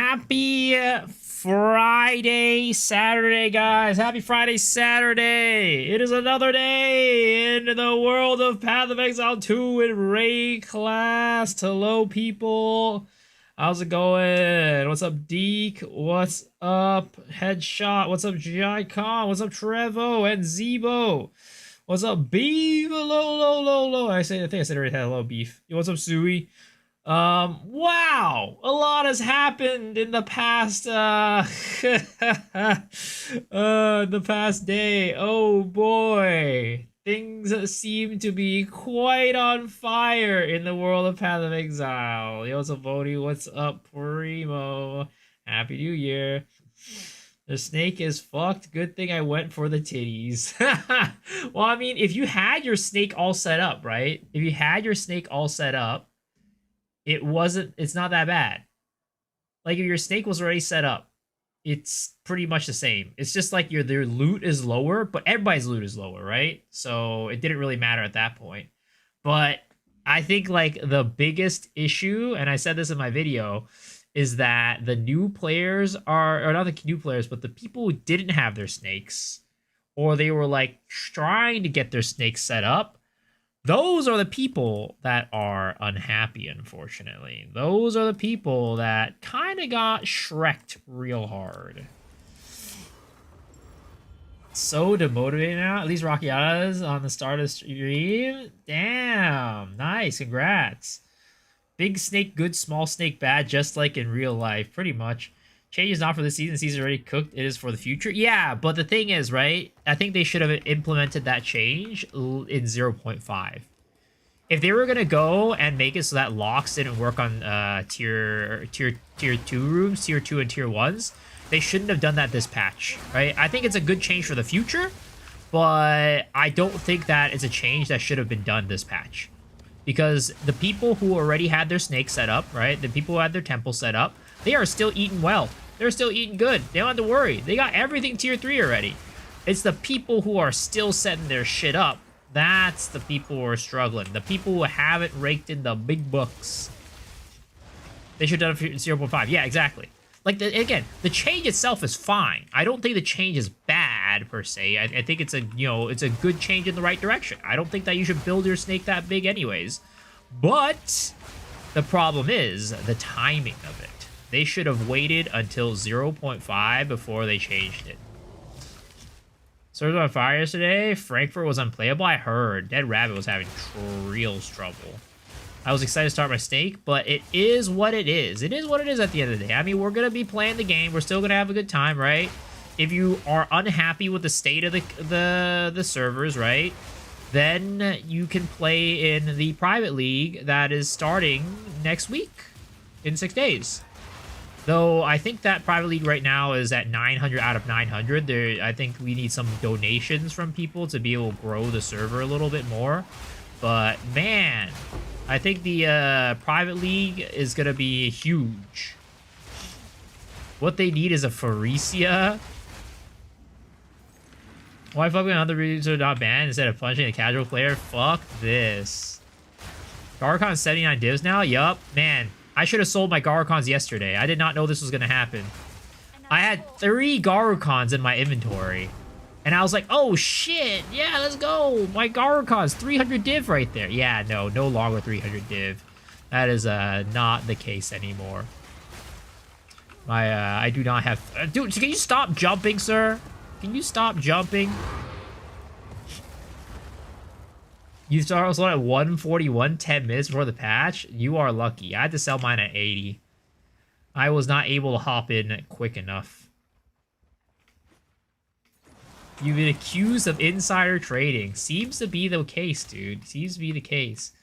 Happy Friday, Saturday, guys. Happy Friday, Saturday. It is another day in the world of Path of Exile 2 in Ray class. Hello, people. How's it going? What's up, Deke? What's up, Headshot? What's up, Jai-Con? What's up, Trevo and Zebo? What's up, Beef? Hello. I think I said already hello, Beef. Yo, what's up, Suey? Wow, a lot has happened in the past the past day. Oh boy, things seem to be quite on fire in the world of Path of Exile. Yo, what's up, Bodhi? What's up, Primo? Happy New Year. The snake is fucked. Good thing I went for the titties. Well, I mean, if you had your snake all set up, right? If you had your snake all set up, it's not that bad. Like, if your snake was already set up, it's pretty much the same. It's just like their loot is lower, but everybody's loot is lower, right? So it didn't really matter at that point. But I think like the biggest issue, and I said this in my video, is that the new players or not the new players, but the people who didn't have their snakes, or they were like trying to get their snakes set up, those are the people that are unhappy, unfortunately. Those are the people that kind of got Shrek'd real hard. So demotivated now. At least Rockiata's on the start of the stream. Damn. Nice. Congrats. Big snake good, small snake bad, just like in real life. Pretty much. Change is not for the season. The season's already cooked. It is for the future. Yeah, but the thing is, right? I think they should have implemented that change in 0.5. If they were going to go and make it so that locks didn't work on tier 2 rooms, tier 2 and tier 1s, they shouldn't have done that this patch, right? I think it's a good change for the future, but I don't think that it's a change that should have been done this patch. Because the people who already had their snake set up, right? The people who had their temple set up, they are still eating well. They're still eating good. They don't have to worry. They got everything tier 3 already. It's the people who are still setting their shit up. That's the people who are struggling. The people who haven't raked in the big bucks. They should have done it 0.5. Yeah, exactly. Like, again, the change itself is fine. I don't think the change is bad, per se. I think it's it's a good change in the right direction. I don't think that you should build your snake that big anyways. But the problem is the timing of it. They should have waited until 0.5 before they changed it. Servers on fire yesterday. Frankfurt was unplayable. I heard Dead Rabbit was having real trouble. I was excited to start my snake, but it is what it is. It is what it is at the end of the day. I mean, we're going to be playing the game. We're still going to have a good time, right? If you are unhappy with the state of the servers, right, then you can play in the private league that is starting next week in 6 days. Though I think that private league right now is at 900 out of 900. I think we need some donations from people to be able to grow the server a little bit more. But man, I think the private league is going to be huge. What they need is a Pharesia. Why fucking other reviews are not banned instead of punching a casual player? Fuck this. Garcon 79 divs now? Yup. Man, I should have sold my Garukons yesterday. I did not know this was going to happen. I had 3 Garukons in my inventory. And I was like, oh shit, yeah, let's go. My Garukons, 300 div right there. Yeah, no longer 300 div. That is not the case anymore. I do not have... dude, can you stop jumping, sir? Can you stop jumping? You start at 141, 10 minutes before the patch? You are lucky. I had to sell mine at 80. I was not able to hop in quick enough. You've been accused of insider trading. Seems to be the case, dude. Seems to be the case.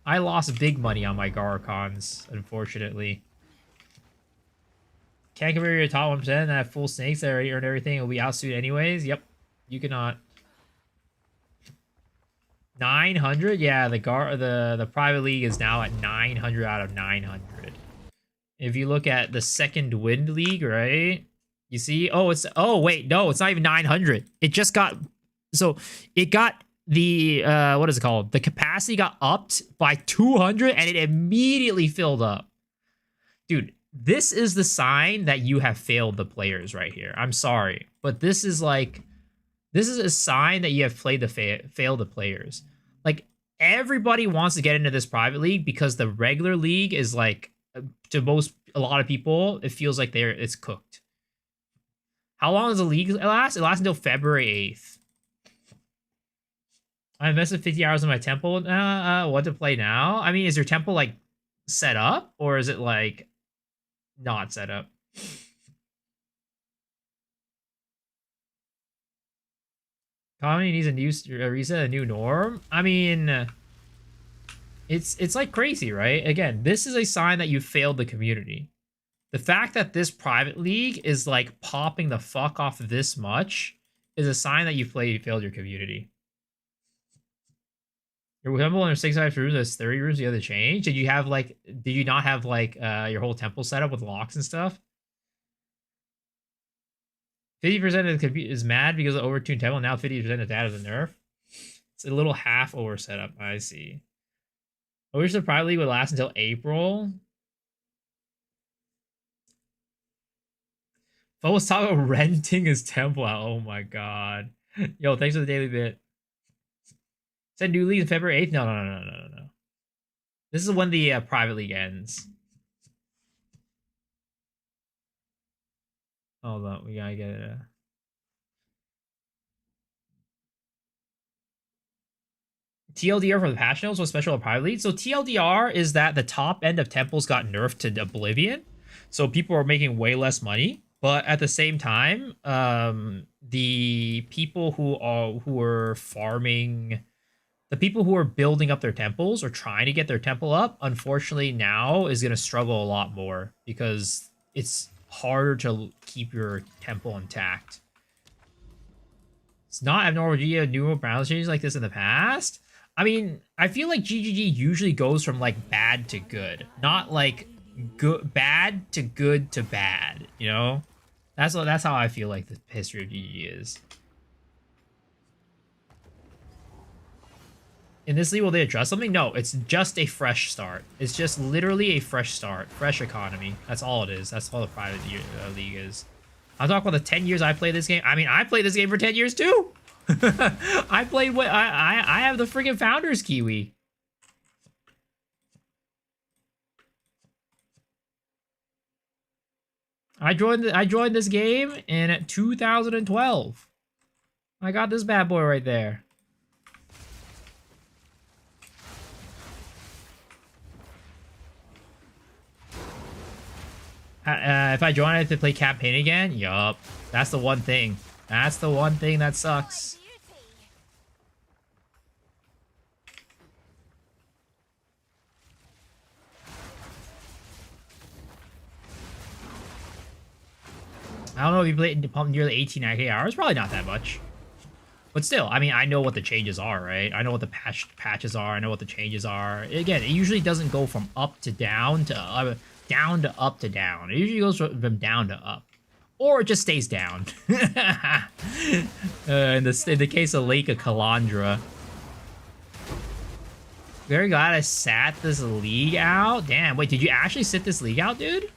I lost big money on my Garcons, unfortunately. Can't convert your top 1% that have full snakes that already earned everything. It'll be outsuited anyways. Yep. You cannot. 900? Yeah, the private league is now at 900 out of 900. If you look at the second wind league, right? You see? Oh, wait, no, it's not even 900. It just got... So, it got the... what is it called? The capacity got upped by 200, and it immediately filled up. Dude, this is the sign that you have failed the players right here. I'm sorry, but this is like, this is a sign that you have played the failed the players. Like, everybody wants to get into this private league because the regular league is like, to a lot of people, it feels like it's cooked. How long does the league last? It lasts until February 8th. I invested 50 hours in my temple. What to play now? I mean, is your temple like set up, or is it like not set up? Comedy needs a reset, a new norm. I mean, it's like crazy, right? Again, this is a sign that you failed the community. The fact that this private league is like popping the fuck off this much is a sign that you failed your community. Your temple under 65 rooms has 30 rooms. You have to change. Did you not have like your whole temple set up with locks and stuff? 50% of the computer is mad because of overtuned temple. Now 50% of that is a nerf. It's a little half over setup. I see. I wish the private league would last until April. Fo was talking about renting his temple out. Oh my god. Yo, thanks for the daily bit. Said new league in February 8th? No. This is when the private league ends. Hold on, we gotta get it. TLDR for the patch notes was special private league. So TLDR is that the top end of temples got nerfed to oblivion. So people are making way less money. But at the same time, the people who are farming, the people who are building up their temples or trying to get their temple up, unfortunately now is going to struggle a lot more because it's harder to keep your temple intact. It's not abnormal to new balance changes like this in the past. I mean, I feel like GGG usually goes from like bad to good, not like bad to good to bad, you know? That's how I feel like the history of GGG is. In this league, will they address something? No, it's just a fresh start. It's just literally a fresh start, fresh economy. That's all it is. That's all the private league is. I'm talking about the 10 years I played this game. I mean, I played this game for 10 years too. I played what I have the freaking founder's kiwi. I joined this game in 2012. I got this bad boy right there. If I join, I have to play campaign again? Yup. That's the one thing. That's the one thing that sucks. I don't know if you played nearly 18 hours. Probably not that much. But still, I mean, I know what the changes are, right? I know what the patches are. I know what the changes are. Again, it usually doesn't go from up to down to down to up to down. It usually goes from down to up. Or it just stays down. In the case of Lake of Calandra. Very glad I sat this league out. Damn, wait, did you actually sit this league out, dude?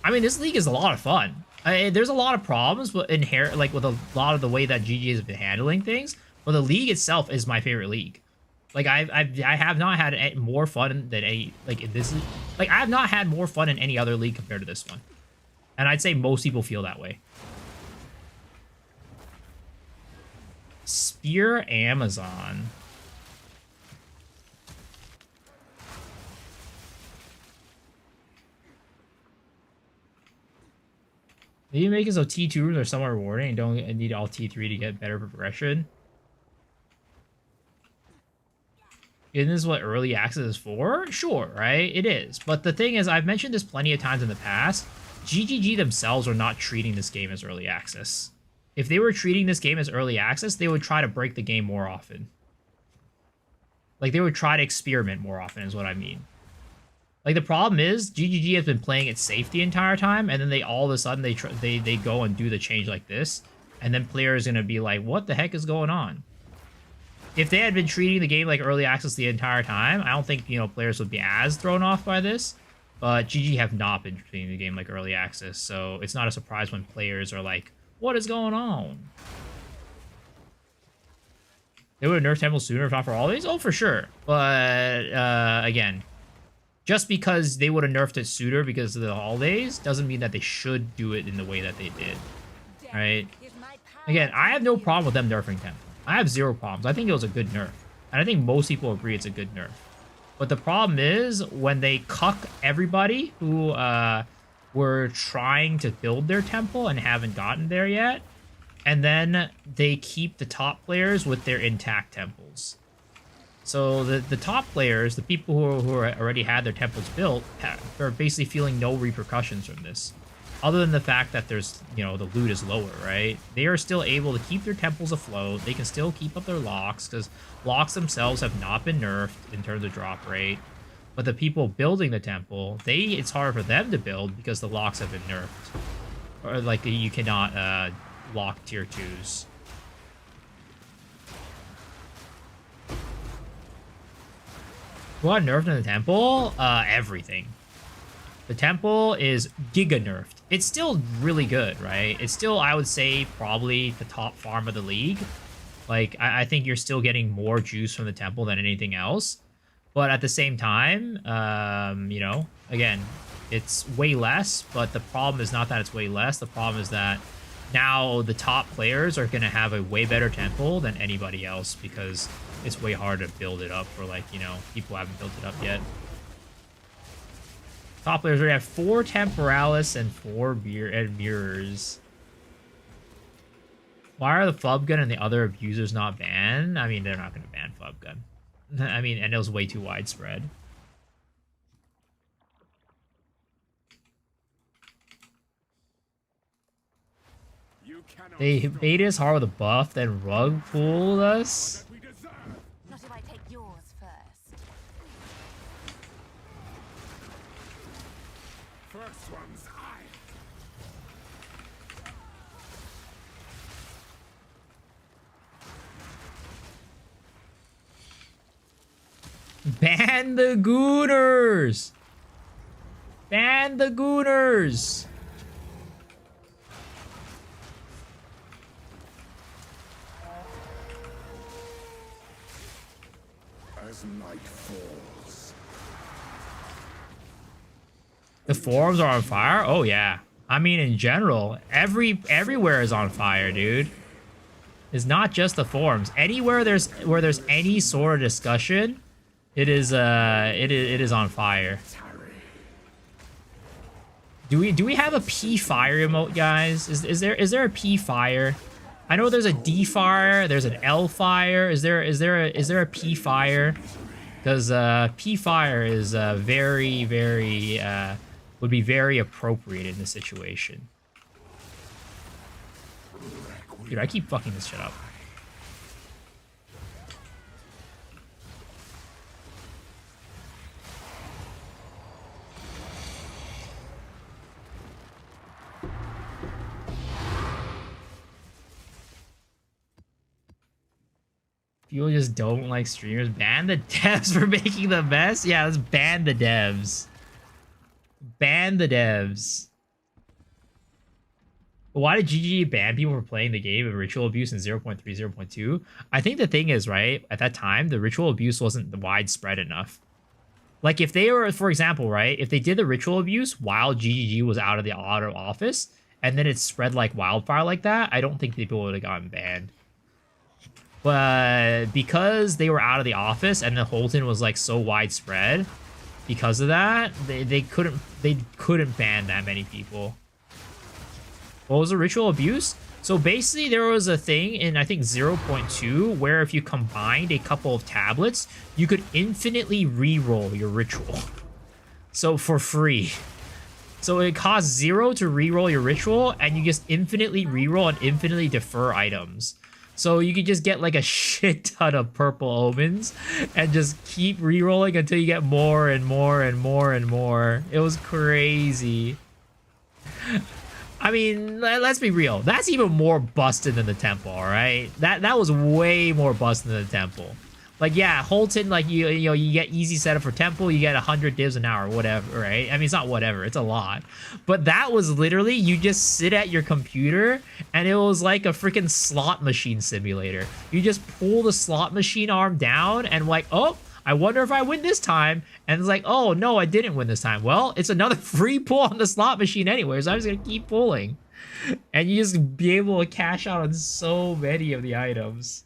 I mean, this league is a lot of fun. There's a lot of problems but inherent, like with a lot of the way that GG has been handling things. But the league itself is my favorite league. Like I have not had more fun than any in this. Like I have not had more fun in any other league compared to this one, and I'd say most people feel that way. Spear Amazon. Maybe make it so T2 rooms are somewhat rewarding and don't need all T3 to get better progression. Isn't this what early access is for? Sure, right? It is. But the thing is, I've mentioned this plenty of times in the past, GGG themselves are not treating this game as early access. If they were treating this game as early access, they would try to break the game more often. Like, they would try to experiment more often, is what I mean. Like, the problem is, GGG has been playing it safe the entire time, and then they all of a sudden, they go and do the change like this, and then players are going to be like, what the heck is going on? If they had been treating the game like early access the entire time, I don't think, you know, players would be as thrown off by this. but GG have not been treating the game like early access, so it's not a surprise when players are like, what is going on? They would have nerfed Temple sooner if not for all these? Oh, for sure. But, again, just because they would have nerfed it sooner because of the holidays doesn't mean that they should do it in the way that they did, right? Again, I have no problem with them nerfing Temple. I have zero problems. I think it was a good nerf. And I think most people agree it's a good nerf. But the problem is when they cuck everybody who were trying to build their temple and haven't gotten there yet, and then they keep the top players with their intact temples. So the top players, the people who already had their temples built, are basically feeling no repercussions from this. Other than the fact that there's, you know, the loot is lower, right? They are still able to keep their temples afloat. They can still keep up their locks, because locks themselves have not been nerfed in terms of drop rate. But the people building the temple, it's hard for them to build because the locks have been nerfed. Or, like, you cannot lock tier 2s. What nerfed in the temple? Everything. The temple is giga nerfed. It's still really good, right? It's still, I would say, probably the top farm of the league. Like, I think you're still getting more juice from the temple than anything else. But at the same time, you know, again, it's way less. But the problem is not that it's way less. The problem is that now the top players are going to have a way better temple than anybody else because it's way harder to build it up for, like, you know, people haven't built it up yet. Top players already have 4 Temporalis and 4 mirrors. Why are the Flub Gun and the other abusers not banned? I mean, they're not going to ban Flub Gun. I mean, and it was way too widespread. They baited us hard with a buff, then rug pulled us. Not if I take yours first. First one's Ban the Gooners! Ban the Gooners! as night falls. The forums are on fire? Oh yeah. I mean, in general, everywhere is on fire, dude. It's not just the forums. Anywhere where there's any sort of discussion, it is on fire. Do we have a P fire emote, guys? Is there a P fire? I know there's a D fire, there's an L fire. Is there a P fire? Because P fire is very would be very appropriate in this situation. Dude, I keep fucking this shit up. People just don't like streamers. Ban the devs for making the mess? Yeah, let's ban the devs. Ban the devs. Why did GG ban people for playing the game of ritual abuse in 0.3, 0.2? I think the thing is, right, at that time, the ritual abuse wasn't widespread enough. Like, if they were, for example, right, if they did the ritual abuse while GGG was out of the office, and then it spread like wildfire like that, I don't think people would have gotten banned. But because they were out of the office and the Holton was like so widespread, because of that, they couldn't ban that many people. What was the ritual abuse? So basically there was a thing in, I think, 0.2 where if you combined a couple of tablets, you could infinitely reroll your ritual. So for free. So it costs 0 to reroll your ritual, and you just infinitely reroll and infinitely defer items. So you could just get like a shit ton of purple omens and just keep rerolling until you get more and more and more and more. It was crazy. I mean, let's be real. That's even more busted than the temple, all right? That was way more busted than the temple. Like, yeah, Holton, like, you know, you get easy setup for Temple, you get 100 divs an hour, whatever, right? I mean, it's not whatever, it's a lot. But that was literally, you just sit at your computer, and it was like a freaking slot machine simulator. You just pull the slot machine arm down, and like, oh, I wonder if I win this time. And it's like, oh, no, I didn't win this time. Well, it's another free pull on the slot machine anyway, so I'm just gonna keep pulling. And you just be able to cash out on so many of the items.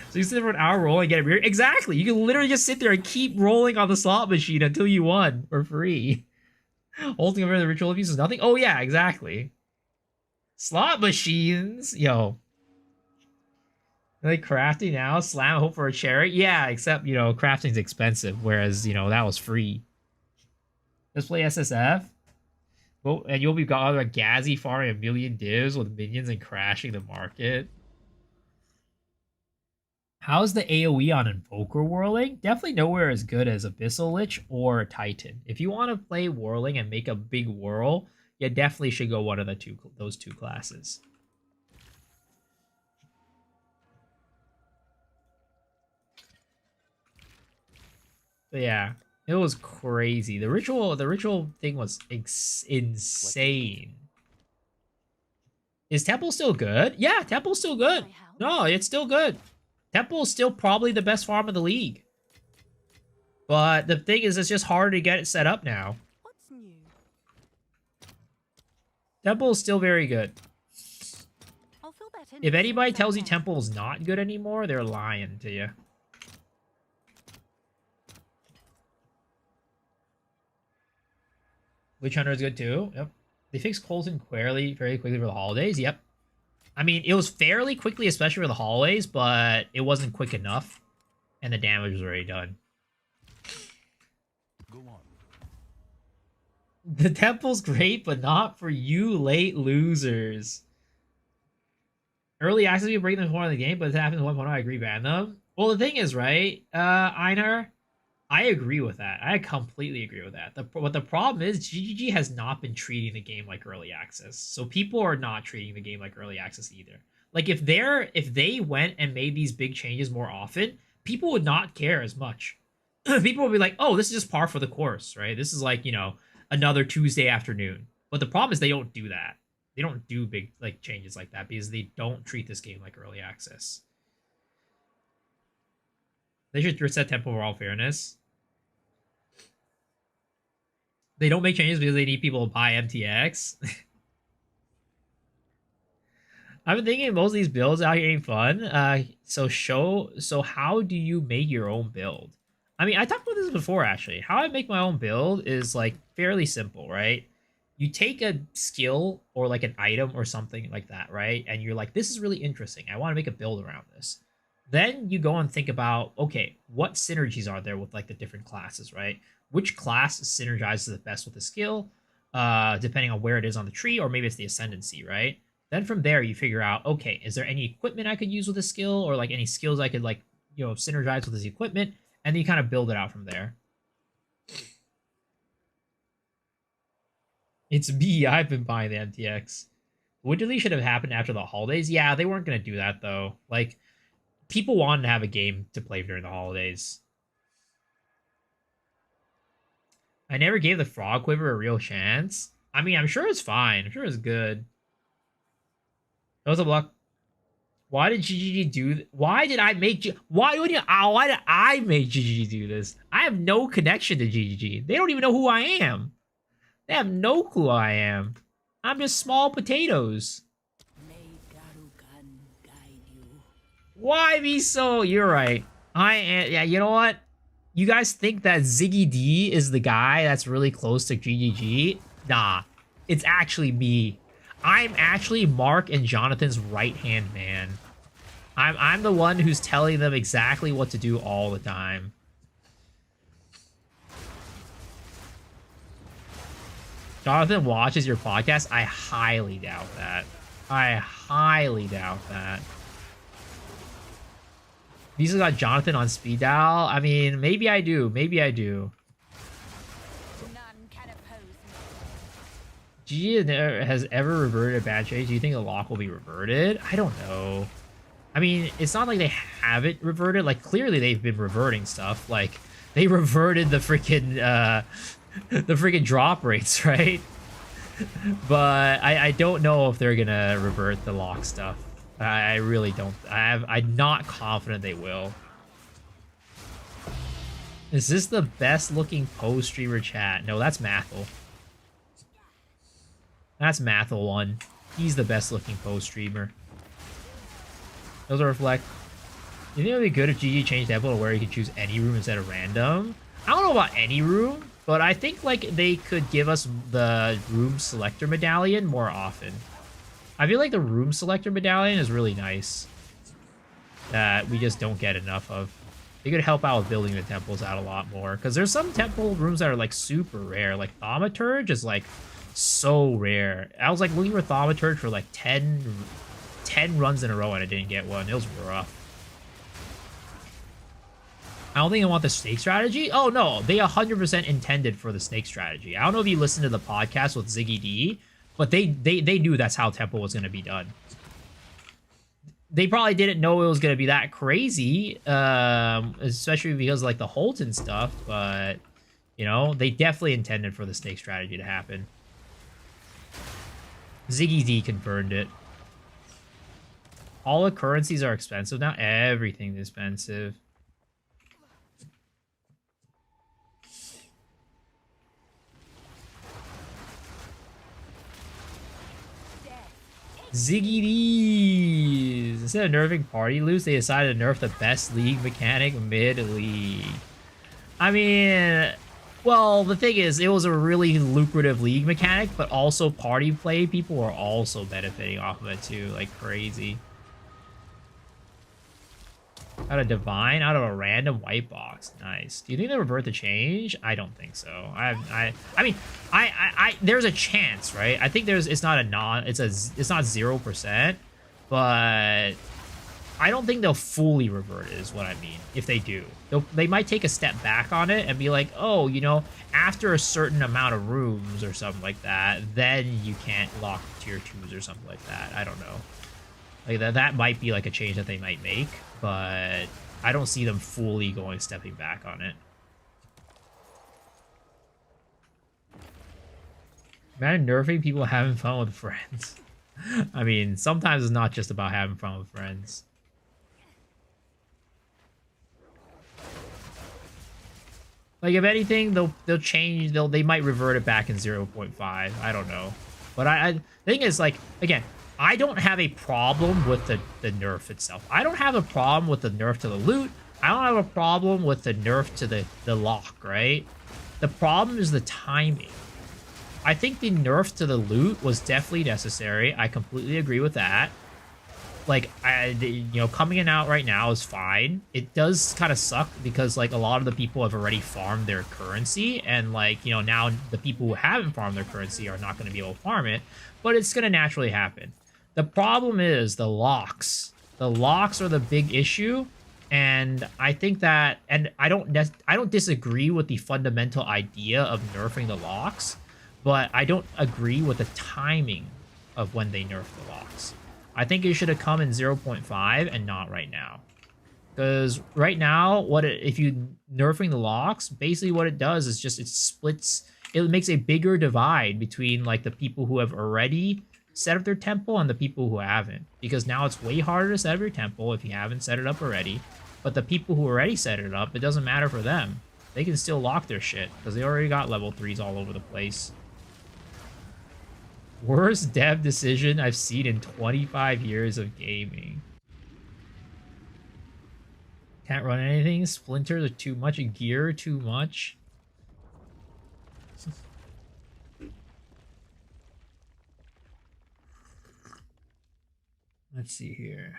So you sit there for an hour rolling and get it weird. Exactly. You can literally just sit there and keep rolling on the slot machine until you won for free. Holding over the ritual abuse is nothing. Oh yeah, exactly. Slot machines, yo. Like crafting now, slam, hope for a cherry. Yeah, except you know crafting's expensive, whereas you know that was free. Let's play SSF. Well, and you'll be got like Gazzy farming a million divs with minions and crashing the market. How's the AoE on Invoker Whirling? Definitely nowhere as good as Abyssal Lich or Titan. If you want to play Whirling and make a big whirl, you definitely should go one of those two classes. But yeah, it was crazy. The ritual thing was insane. Is Temple still good? Yeah, Temple's still good. No, it's still good. Temple is still probably the best farm in the league. But the thing is, it's just hard to get it set up now. What's new? Temple is still very good. I'll fill that in If anybody tells you someday. Temple is not good anymore, they're lying to you. Witch Hunter is good too. Yep. They fixed Colton very quickly for the holidays. Yep. I mean, it was fairly quickly, especially for the holidays, but it wasn't quick enough. And the damage was already done. Go on. The Temple's great, but not for you late losers. Early access, you bring them more in the game, but it happens 1.0, I agree, ban them. Well, the thing is, right, Einar, I agree with that. I completely agree with that. But the problem is, GGG has not been treating the game like early access. So people are not treating the game like early access either. Like if they went and made these big changes more often, people would not care as much. People would be like, oh, this is just par for the course, right? This is like, you know, another Tuesday afternoon. But the problem is they don't do that. They don't do big like changes like that because they don't treat this game like early access. They should reset tempo for all fairness. They don't make changes because they need people to buy MTX. I've been thinking most of these builds out here ain't fun. So how do you make your own build? I mean, I talked about this before actually. How I make my own build is like fairly simple, right? You take a skill or like an item or something like that, right? And you're like, this is really interesting. I want to make a build around this. Then you go and think about, okay, what synergies are there with like the different classes, right? Which class synergizes the best with the skill, depending on where it is on the tree, or maybe it's the ascendancy, right? Then from there, you figure out, okay, is there any equipment I could use with a skill, or like any skills I could like, you know, synergize with this equipment, and then you kind of build it out from there. It's me. I've been buying the MTX. What really should have happened after the holidays? Yeah, they weren't going to do that, though. Like, people wanted to have a game to play during the holidays. I never gave the Frog Quiver a real chance. I mean, I'm sure it's fine. I'm sure it's good. What's up, Luck? Why did GGG do... Why did I make... Why did I make GGG do this? I have no connection to GGG. They don't even know who I am. They have no clue who I am. I'm just small potatoes. Why be so... You're right. I am... Yeah, you know what? You guys think that Ziggy D is the guy that's really close to GGG? Nah. It's actually me. I'm actually Mark and Jonathan's right-hand man. I'm the one who's telling them exactly what to do all the time. Jonathan watches your podcast? I highly doubt that. I highly doubt that. These got Jonathan on speed dial? I mean, maybe I do. Maybe I do. None can oppose GG me. has ever reverted a bad change. Do you think the lock will be reverted? I don't know. I mean, it's not like they haven't reverted. Like, clearly they've been reverting stuff. Like, they reverted the freaking the freaking drop rates, right? But I don't know if they're gonna revert the lock stuff. I really don't. I'm not confident they will. Is this the best looking post streamer chat? No, that's Mathel. That's Mathel one. He's the best looking post streamer. Those are reflect. You think it would be good if GG changed Temple to where you could choose any room instead of random? I don't know about any room, but I think like they could give us the room selector medallion more often. I feel like the room selector medallion is really nice. That we just don't get enough of. It could help out with building the temples out a lot more. Because there's some temple rooms that are like super rare. Like Thaumaturge is like so rare. I was like looking for Thaumaturge for like 10 runs in a row and I didn't get one. It was rough. I don't think I want the snake strategy. Oh no, they 100% intended for the snake strategy. I don't know if you listened to the podcast with Ziggy D, but they knew that's how temple was going to be done. They probably didn't know it was going to be that crazy, especially because like the Holton stuff, but you know, they definitely intended for the snake strategy to happen. Ziggy D confirmed it. All the currencies are expensive now. Everything's expensive. Ziggy D's. Instead of nerfing party loots, they decided to nerf the best league mechanic mid-league. I mean, well, the thing is, it was a really lucrative league mechanic, but also party play people were also benefiting off of it too, like crazy. Out of divine, out of a random white box. Nice. Do you think they revert the change? I don't think so. I mean, there's a chance, right? I think it's not 0%, but I don't think they'll fully revert it is what I mean. If they do, they might take a step back on it and be like, oh, you know, after a certain amount of rooms or something like that, then you can't lock tier 2s or something like that. I don't know. Like that might be like a change that they might make, but I don't see them fully stepping back on it. Imagine nerfing people having fun with friends. I mean, sometimes it's not just about having fun with friends. Like if anything, they'll change. They might revert it back in 0.5. I don't know, but the thing is, like, again, I don't have a problem with the nerf itself. I don't have a problem with the nerf to the loot. I don't have a problem with the nerf to the lock, right? The problem is the timing. I think the nerf to the loot was definitely necessary. I completely agree with that. Like, you know, coming in out right now is fine. It does kind of suck because, like, a lot of the people have already farmed their currency. And, like, you know, now the people who haven't farmed their currency are not going to be able to farm it. But it's going to naturally happen. The problem is the locks. The locks are the big issue, and I think that, and I don't disagree with the fundamental idea of nerfing the locks, but I don't agree with the timing of when they nerf the locks. I think it should have come in 0.5 and not right now, because right now, if you nerfing the locks, basically what it does is just it makes a bigger divide between like the people who have already set up their temple and the people who haven't, because now it's way harder to set up your temple if you haven't set it up already. But the people who already set it up, it doesn't matter for them. They can still lock their shit because they already got level 3s all over the place. Worst dev decision I've seen in 25 years of gaming. Can't run anything. Splinters are too much. Gear too much. Let's see here.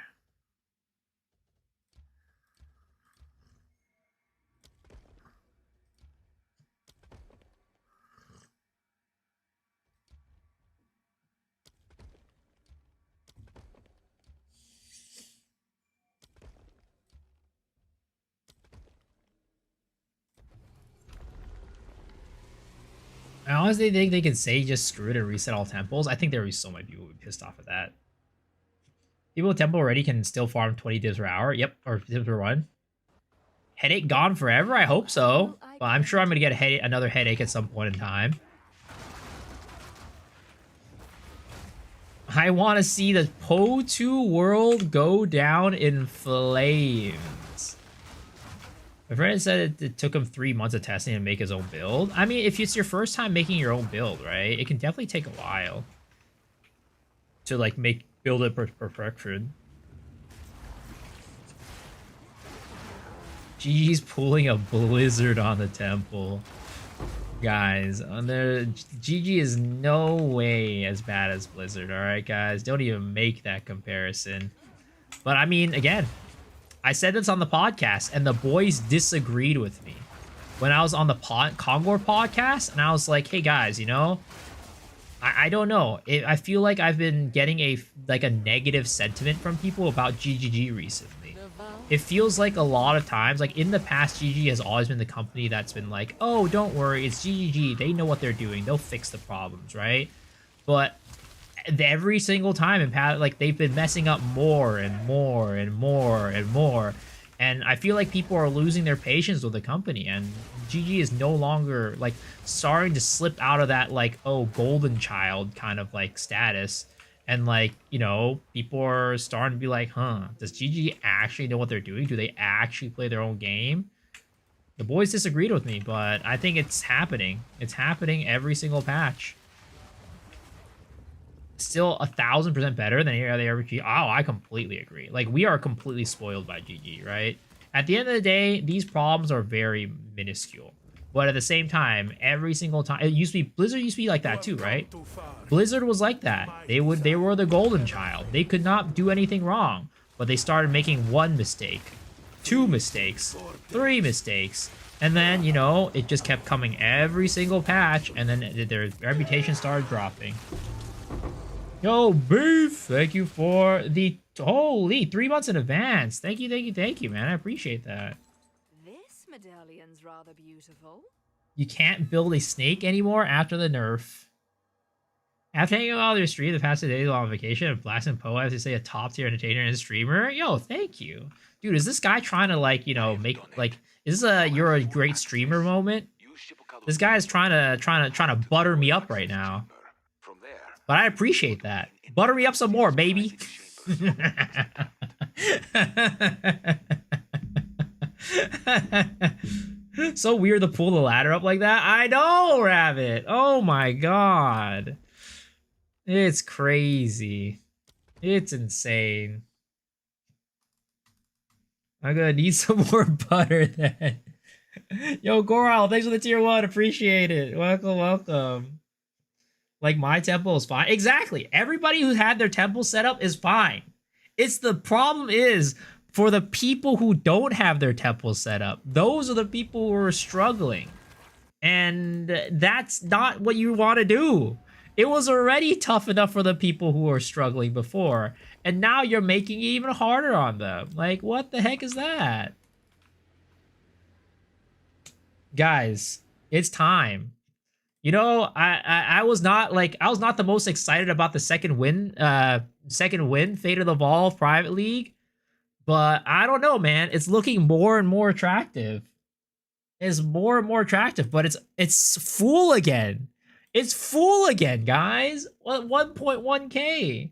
I honestly think they could say just screw it and reset all temples. I think there would be so many people who would be pissed off at that. People with tempo already can still farm 20 dips per hour. Yep, or dips per one. Headache gone forever? I hope so. But I'm sure I'm gonna get another headache at some point in time. I want to see the Po2 world go down in flames. My friend said it took him 3 months of testing to make his own build. I mean, if it's your first time making your own build, right? It can definitely take a while to like build it perfection. G's pulling a blizzard on the temple. Guys, GG is no way as bad as Blizzard, alright guys? Don't even make that comparison. But I mean, again, I said this on the podcast, and the boys disagreed with me. When I was on the Kongor podcast, and I was like, hey guys, you know, I don't know. I feel like I've been getting a negative sentiment from people about GGG recently. It feels like a lot of times, like in the past, GG has always been the company that's been like, oh, don't worry, it's GGG. They know what they're doing. They'll fix the problems, right? But every single time in past, like they've been messing up more and more and more and more. And I feel like people are losing their patience with the company, and GG is no longer like starting to slip out of that like, oh, golden child kind of like status. And like, you know, people are starting to be like, huh, does GG actually know what they're doing? Do they actually play their own game? The boys disagreed with me, but I think it's happening. It's happening every single patch. Still 1000% better than any other RPG. Oh, I completely agree. Like, we are completely spoiled by GG, right? At the end of the day, these problems are very minuscule. But at the same time, every single time, it used to be, Blizzard used to be like that too, right? Blizzard was like that. They were the golden child. They could not do anything wrong, but they started making 1 mistake, 2 mistakes, 3 mistakes, and then, you know, it just kept coming every single patch, and then their reputation started dropping. Yo, Beef, thank you for the holy 3 months in advance. Thank you, man. I appreciate that. Medallion's rather beautiful. You can't build a snake anymore after the nerf. After hanging out on your stream the past 2 days while on vacation, Blast and Poe, I have to say a top tier entertainer and streamer. Yo, thank you, dude. Is this guy trying to like, you know, make like, is this a you're a great streamer moment? This guy is trying to butter me up right now. But I appreciate that. Butter me up some more, baby. So weird to pull the ladder up like that. I know, Rabbit. Oh my god. It's crazy. It's insane. I'm gonna need some more butter then. Yo, Goral, thanks for the tier 1. Appreciate it. Welcome. Like, my temple is fine. Exactly. Everybody who had their temple set up is fine. It's the problem is for the people who don't have their temples set up. Those are the people who are struggling. And that's not what you want to do. It was already tough enough for the people who were struggling before. And now you're making it even harder on them. Like, what the heck is that? Guys, it's time. You know, I was not the most excited about the second win, Fate of the Evolve Private League. But I don't know, man. It's looking more and more attractive. It's more and more attractive, but it's full again. It's full again, guys. 1.1K.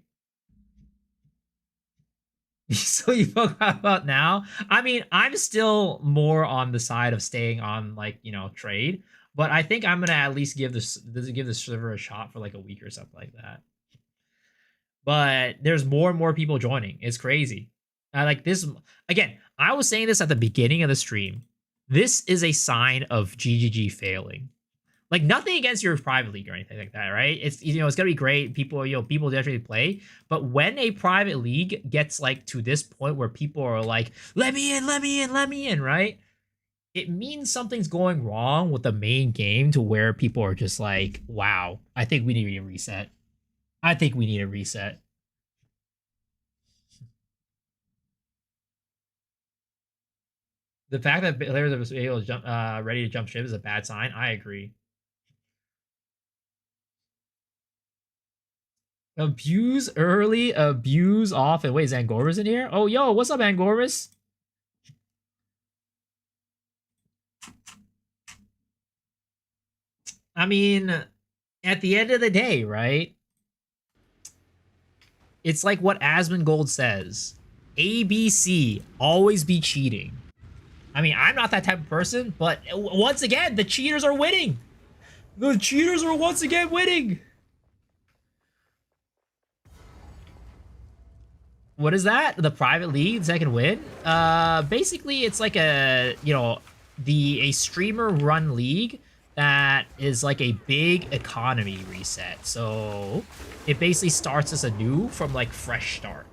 So you forgot about now? I mean, I'm still more on the side of staying on, like, you know, trade. But I think I'm gonna at least give the server a shot for like a week or something like that. But there's more and more people joining. It's crazy. Like this again. I was saying this at the beginning of the stream. This is a sign of GGG failing. Like, nothing against your private league or anything like that, right? It's, you know, it's gonna be great. People, you know, people definitely play. But when a private league gets like to this point where people are like, let me in, right? It means something's going wrong with the main game to where people are just like, wow, I think we need a reset. I think we need a reset. The fact that players are able to jump, ready to jump ship is a bad sign. I agree. Abuse early, abuse often. Wait, is Angorus in here? Oh, yo, what's up, Angorus? I mean, at the end of the day, right? It's like what Asmongold says. ABC, always be cheating. I mean, I'm not that type of person, but once again, the cheaters are winning. The cheaters are once again winning. What is that? The private league that can win? Basically, it's like a, you know, a streamer run league that is like a big economy reset. So it basically starts as anew from like fresh start.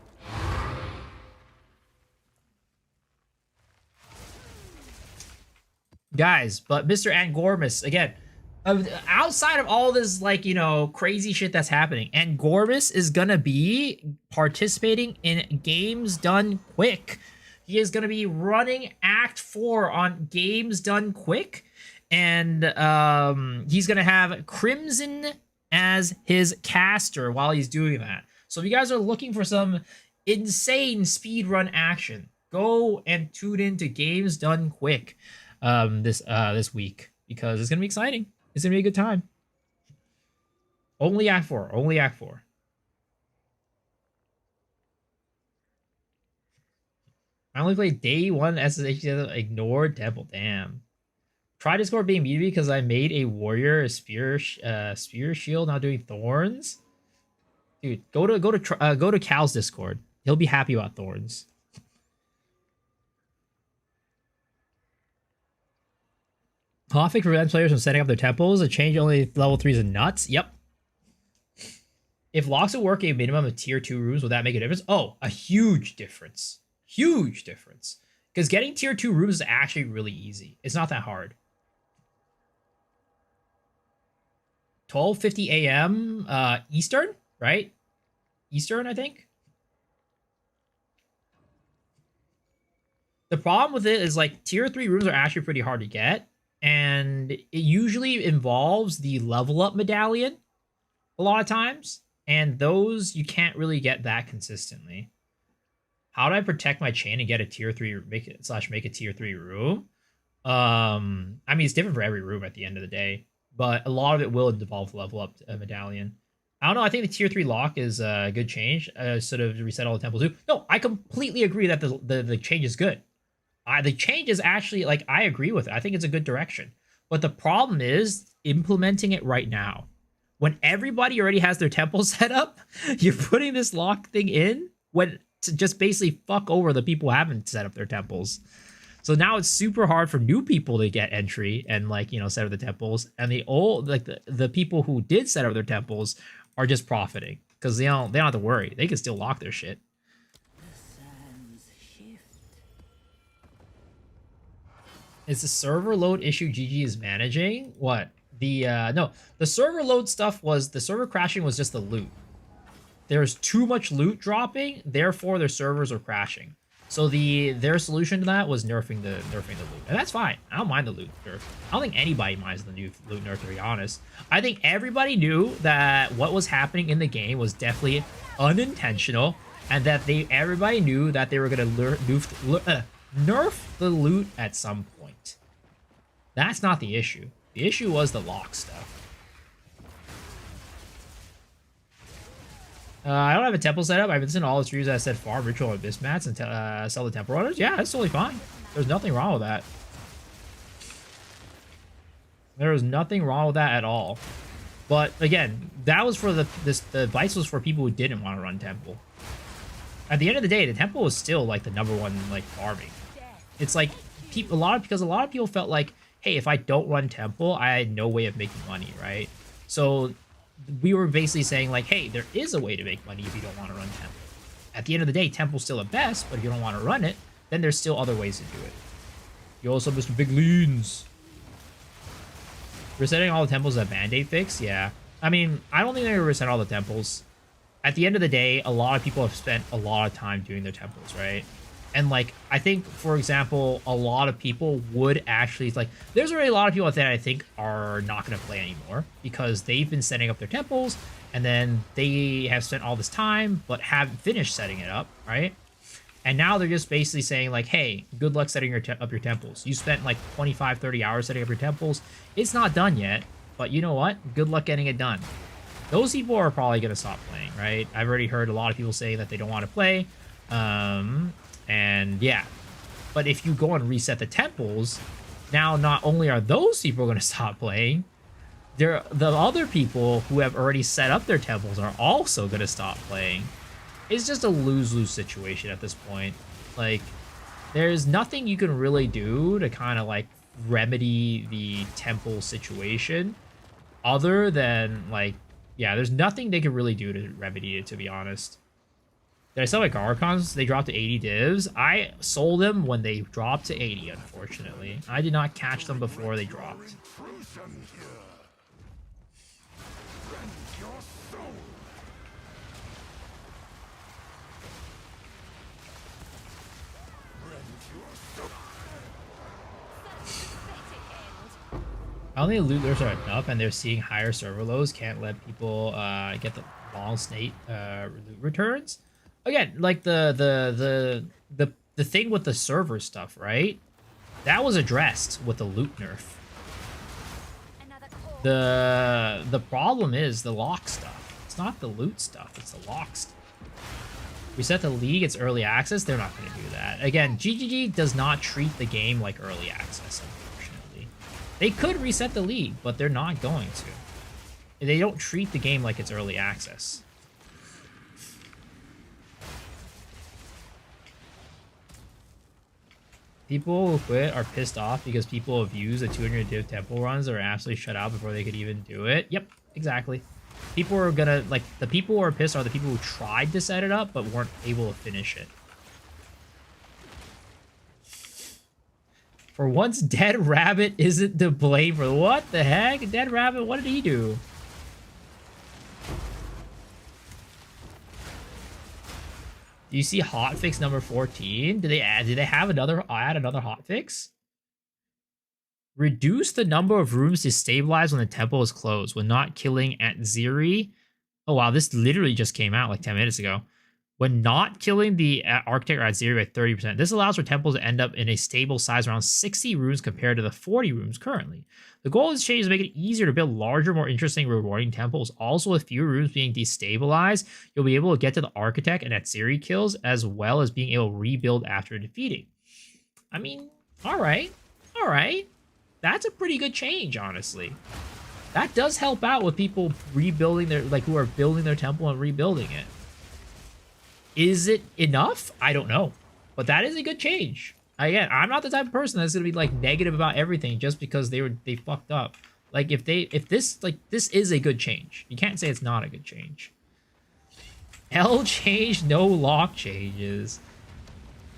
Guys, but Mr. Angormus, again, outside of all this, like, you know, crazy shit that's happening, Angormus is gonna be participating in Games Done Quick. He is gonna be running Act 4 on Games Done Quick, and he's gonna have Crimson as his caster while he's doing that. So if you guys are looking for some insane speedrun action, go and tune into Games Done Quick this week, because it's gonna be exciting. It's gonna be a good time. Only Act 4. Only Act 4. I only played day 1 SSH. Ignored Temple. Damn. Try Discord being muted because I made a warrior, a spear shield, now doing thorns. Dude, go to Cal's Discord. He'll be happy about thorns. Hotfix prevents players from setting up their temples. A change only level 3s and nuts. Yep. If locks will work a minimum of tier 2 rooms, will that make a difference? Oh, a huge difference. Huge difference. Because getting tier 2 rooms is actually really easy. It's not that hard. 12:50 a.m. Eastern, right? Eastern, I think. The problem with it is, like, tier 3 rooms are actually pretty hard to get. And it usually involves the level up medallion a lot of times. And those you can't really get that consistently. How do I protect my chain and get a tier 3 make a tier 3 room? I mean, it's different for every room at the end of the day, but a lot of it will involve level up a medallion. I don't know. I think the tier 3 lock is a good change. Sort of reset all the temples too. No, I completely agree that the change is good. The change is actually, like, I agree with it. I think it's a good direction. But the problem is implementing it right now. When everybody already has their temple set up, you're putting this lock thing in when to just basically fuck over the people who haven't set up their temples. So now it's super hard for new people to get entry and, like, you know, set up the temples. And the old, like, the people who did set up their temples are just profiting because they don't have to worry. They can still lock their shit. Is the server load issue GG is managing? What? No, the server load stuff was, the server crashing was just the loot. There's too much loot dropping, therefore their servers are crashing. So their solution to that was nerfing the loot. And that's fine. I don't mind the loot nerf. I don't think anybody minds the new loot nerf, to be honest. I think everybody knew that what was happening in the game was definitely unintentional, and that everybody knew that they were gonna nerf the loot at some point. That's not the issue. The issue was the lock stuff. I don't have a temple set up. I've been listening to all the streams that said farm ritual and abyss mats and sell the temple runners. Yeah, that's totally fine. There's nothing wrong with that. There is nothing wrong with that at all. But again, that was for the advice was for people who didn't want to run temple. At the end of the day, the temple was still like the #1 like farming. It's like because a lot of people felt like, hey, if I don't run temple, I had no way of making money, right? So we were basically saying, like, hey, there is a way to make money if you don't want to run temple. At the end of the day, temple's still the best, but if you don't want to run it, then there's still other ways to do it. You also Mr. Big Leans. Resetting all the temples is a band-aid fix? Yeah. I mean, I don't think they're gonna reset all the temples. At the end of the day, a lot of people have spent a lot of time doing their temples, right? And, like, I think, for example, a lot of people would actually, like, there's already a lot of people out there I think are not going to play anymore because they've been setting up their temples and then they have spent all this time but haven't finished setting it up, right? And now they're just basically saying like, hey, good luck setting up your temples. You spent like 25, 30 hours setting up your temples. It's not done yet, but you know what? Good luck getting it done. Those people are probably going to stop playing, right? I've already heard a lot of people saying that they don't want to play. And yeah. But if you go and reset the temples, now not only are those people going to stop playing, the other people who have already set up their temples are also going to stop playing. It's just a lose-lose situation at this point. Like, there's nothing you can really do to kind of like remedy the temple situation other than like, yeah, there's nothing they can really do to remedy it, to be honest. Did I sell my Garcons? They dropped to 80 divs. I sold them when they dropped to 80, unfortunately. I did not catch them before they dropped. Only looters are enough, and they're seeing higher server lows. Can't let people get the long snake loot returns. Again, like the thing with the server stuff, right? That was addressed with the loot nerf. The problem is the lock stuff. It's not the loot stuff. It's the lock stuff. Reset the league. It's early access. They're not going to do that. Again, GGG does not treat the game like early access. They could reset the league, but they're not going to. They don't treat the game like it's early access. People who quit are pissed off because people abuse the 200 div temple runs or absolutely shut out before they could even do it. Yep, exactly. People are gonna, like, the people who are pissed are the people who tried to set it up but weren't able to finish it. For once, Dead Rabbit isn't to blame for what the heck? Dead Rabbit, what did he do? Do you see hotfix number 14? Did they add another hotfix? Reduce the number of rooms to stabilize when the temple is closed when not killing at Ziri. Oh wow, this literally just came out like 10 minutes ago. When not killing the architect or at Ziri by 30%, this allows for temples to end up in a stable size around 60 rooms compared to the 40 rooms currently. The goal of this change is to make it easier to build larger, more interesting, rewarding temples. Also, with fewer rooms being destabilized, you'll be able to get to the architect and at Ziri kills, as well as being able to rebuild after defeating. I mean, all right. That's a pretty good change, honestly. That does help out with people rebuilding their, like, who are building their temple and rebuilding it. Is it enough? I don't know. But that is a good change. Again, I'm not the type of person that's gonna be like negative about everything just because they fucked up. Like if this is a good change. You can't say it's not a good change. L change, no lock changes.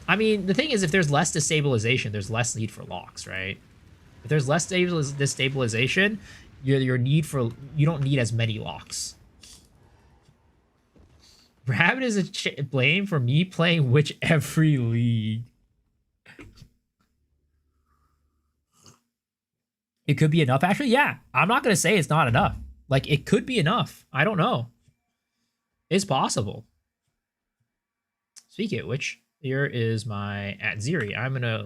I mean, the thing is, if there's less destabilization, there's less need for locks, right? If there's less destabilization, you don't need as many locks. Rabbit is a blame for me playing Witch every league. It could be enough, actually. Yeah, I'm not gonna say it's not enough. Like, it could be enough. I don't know. It's possible. Speaking of which, here is my at Ziri. I'm gonna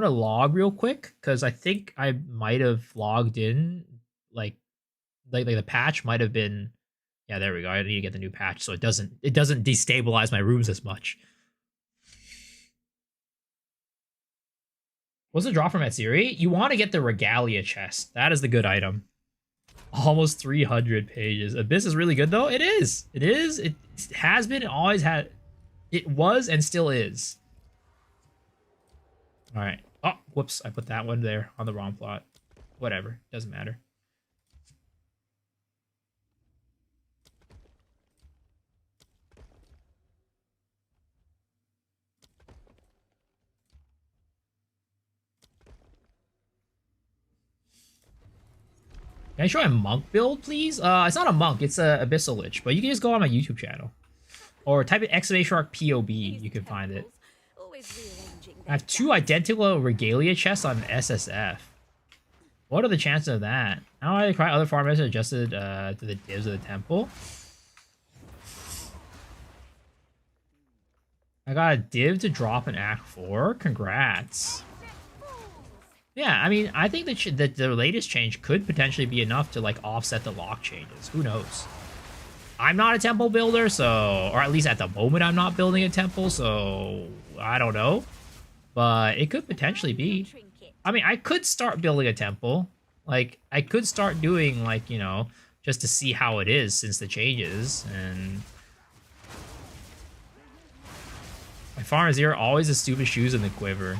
log real quick because I think I might have logged in like the patch might have been, yeah, there we go. I need to get the new patch so it doesn't destabilize my rooms as much. What's the drop from Etsiri? You want to get the Regalia chest. That is the good item. Almost 300 pages. Abyss is really good though. It is. It is. It has been. It always had. It was and still is. All right. Oh, whoops. I put that one there on the wrong plot. Whatever. Doesn't matter. Can I show a monk build, please? It's not a monk, it's a Abyssal Lich, but you can just go on my YouTube channel. Or type in exclamation mark POB, you can find it. I have 2 identical Regalia chests on SSF. What are the chances of that? How do I acquire other farmers adjusted to the divs of the temple? I got a div to drop in Act 4. Congrats. Yeah, I mean, I think that the latest change could potentially be enough to, like, offset the lock changes. Who knows? I'm not a temple builder, so... Or at least at the moment, I'm not building a temple, so... I don't know. But it could potentially be. I mean, I could start building a temple. Like, I could start doing, like, you know, just to see how it is since the changes, and... My farm is here, always the stupid shoes in the quiver.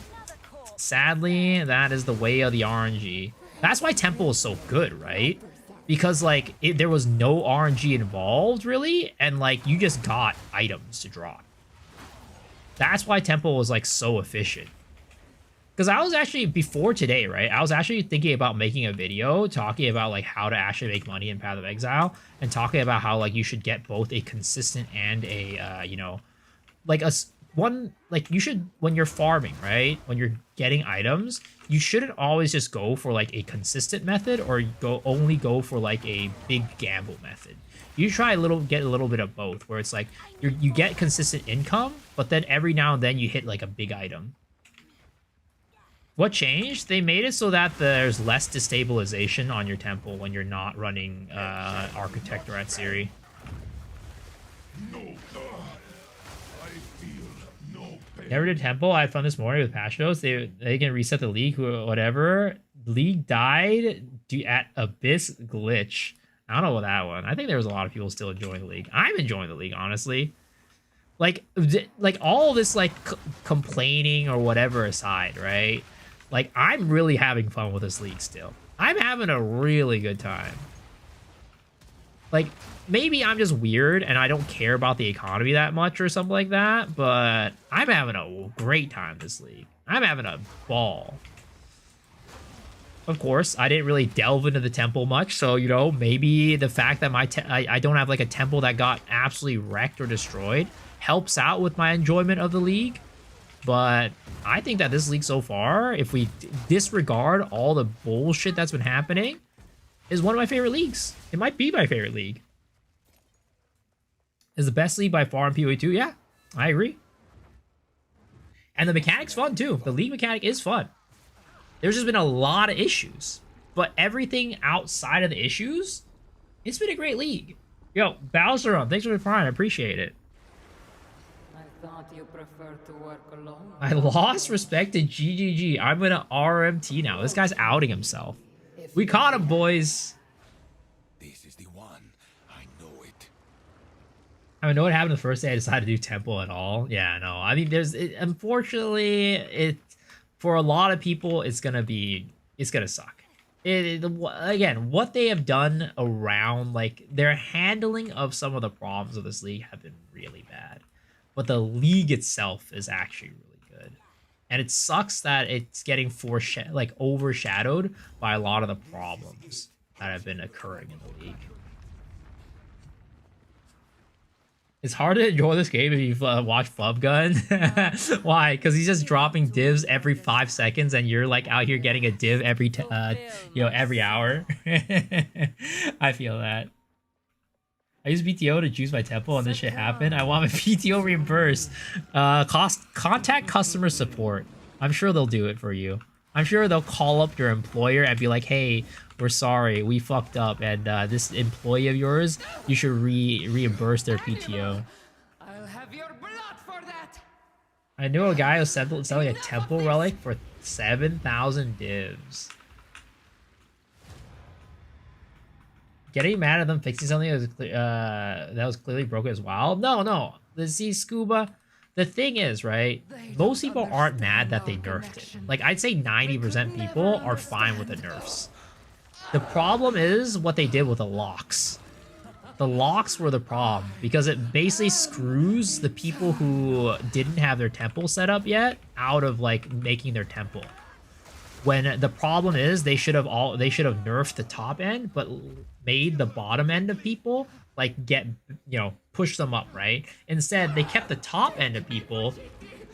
Sadly, that is the way of the RNG. That's why Temple is so good, right? Because, like, there was no RNG involved, really, and, like, you just got items to drop. That's why Temple was, like, so efficient. Because I was actually, before today, right, I was actually thinking about making a video talking about, like, how to actually make money in Path of Exile, and talking about how, like, you should get both a consistent and a, you know, like, like, you should, when you're farming, right, when you're getting items, you shouldn't always just go for, like, a consistent method, or only go for, like, a big gamble method. You try get a little bit of both, where it's like you get consistent income, but then every now and then you hit, like, a big item. What changed? They made it so that there's less destabilization on your temple when you're not running Architect or Atsiri. Never did temple. I had fun this morning with Pashos. They can reset the league or whatever. League died at Abyss glitch. I don't know what that one. I think there was a lot of people still enjoying the league. I'm enjoying the league, honestly. Like all this, like, complaining or whatever aside, right? Like, I'm really having fun with this league still. I'm having a really good time. Like, maybe I'm just weird and I don't care about the economy that much or something like that, but I'm having a great time this league. I'm having a ball. Of course, I didn't really delve into the temple much, so, you know, maybe the fact that I don't have, like, a temple that got absolutely wrecked or destroyed helps out with my enjoyment of the league. But I think that this league so far, if we disregard all the bullshit that's been happening, is one of my favorite leagues. It might be my favorite league. Is the best league by far in PoE 2? Yeah, I agree. And the mechanic's fun, too. The league mechanic is fun. There's just been a lot of issues. But everything outside of the issues, it's been a great league. Yo, Bowser, thanks for the prime. I appreciate it. I thought you preferred to work alone. I lost respect to GGG. I'm gonna RMT now. This guy's outing himself. We caught him, boys. This is the one. I know it. I know what happened the first day I decided to do temple at all. Yeah, no. I mean, unfortunately, for a lot of people, it's gonna suck. Again, what they have done around, like, their handling of some of the problems of this league have been really bad. But the league itself is actually really good. And it sucks that it's getting overshadowed by a lot of the problems that have been occurring in the league. It's hard to enjoy this game if you watch Flub Gun. Why? Because he's just dropping divs every 5 seconds, and you're, like, out here getting a div every every hour. I feel that. I use PTO to choose my temple, and this shit happened. I want my PTO reimbursed. Contact customer support. I'm sure they'll do it for you. I'm sure they'll call up your employer and be like, hey, we're sorry, we fucked up, and this employee of yours, you should reimburse their PTO. I'll have your blood for that. I knew a guy who was selling a temple relic for 7,000 divs. Getting mad at them fixing something that was clearly broken as well? No. See, Scuba, the thing is, right, most people aren't mad that they nerfed it. Like, I'd say 90% people are fine with the nerfs. The problem is what they did with the locks. The locks were the problem, because it basically screws the people who didn't have their temple set up yet out of, like, making their temple. When the problem is they should have nerfed the top end, but made the bottom end of people, like, push them up, right? Instead, they kept the top end of people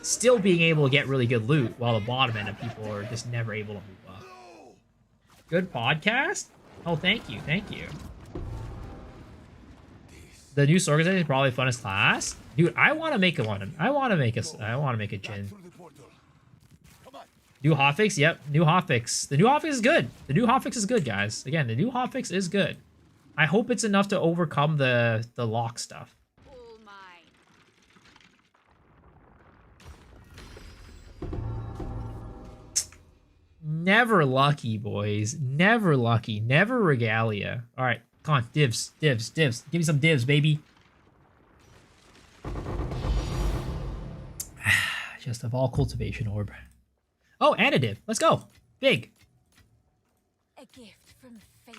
still being able to get really good loot, while the bottom end of people are just never able to move up. Good podcast? Oh, thank you. Thank you. The new Sorgas is probably the funnest class. Dude, I want to make one. I want to make a Jin. New Hotfix? Yep, new Hotfix. The new Hotfix is good. The new Hotfix is good, guys. Again, the new Hotfix is good. I hope it's enough to overcome the lock stuff. All mine. Never lucky, boys. Never lucky. Never regalia. All right, come on, divs, divs, divs. Give me some divs, baby. Just a ball cultivation orb. Oh, and a div. Let's go. Big. A gift from fate.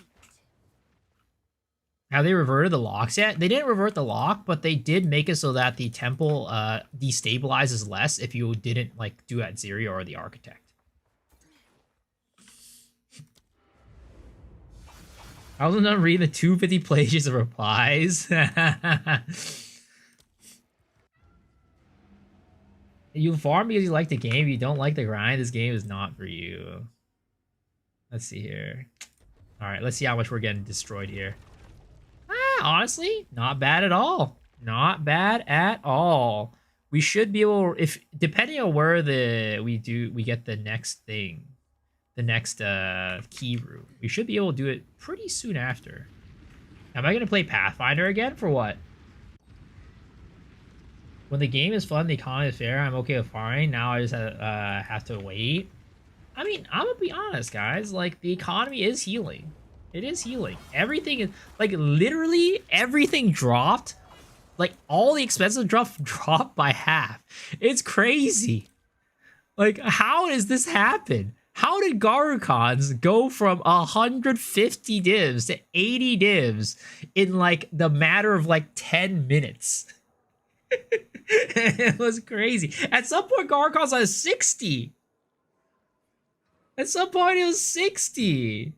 Have they reverted the locks yet? They didn't revert the lock, but they did make it so that the temple destabilizes less if you didn't like do Adzeria or the architect. I was done reading the 250 pages of replies. You farm because you like the game. If you don't like the grind, this game is not for you. Let's see here. All right, let's see how much we're getting destroyed here. Honestly, not bad at all. Not bad at all. We should be able, if depending on where we get the next thing, the next key room. We should be able to do it pretty soon after. Am I gonna play Pathfinder again for what? When the game is fun, the economy is fair, I'm okay with farming. Now I just have to wait. I mean, I'm gonna be honest, guys. Like, the economy is healing. It is healing. Everything is, like, literally everything dropped. Like, all the expenses dropped by half. It's crazy. Like, how does this happen? How did Garukons go from 150 divs to 80 divs in, like, the matter of, like, 10 minutes? It was crazy. At some point, Garukons was 60. At some point, it was 60.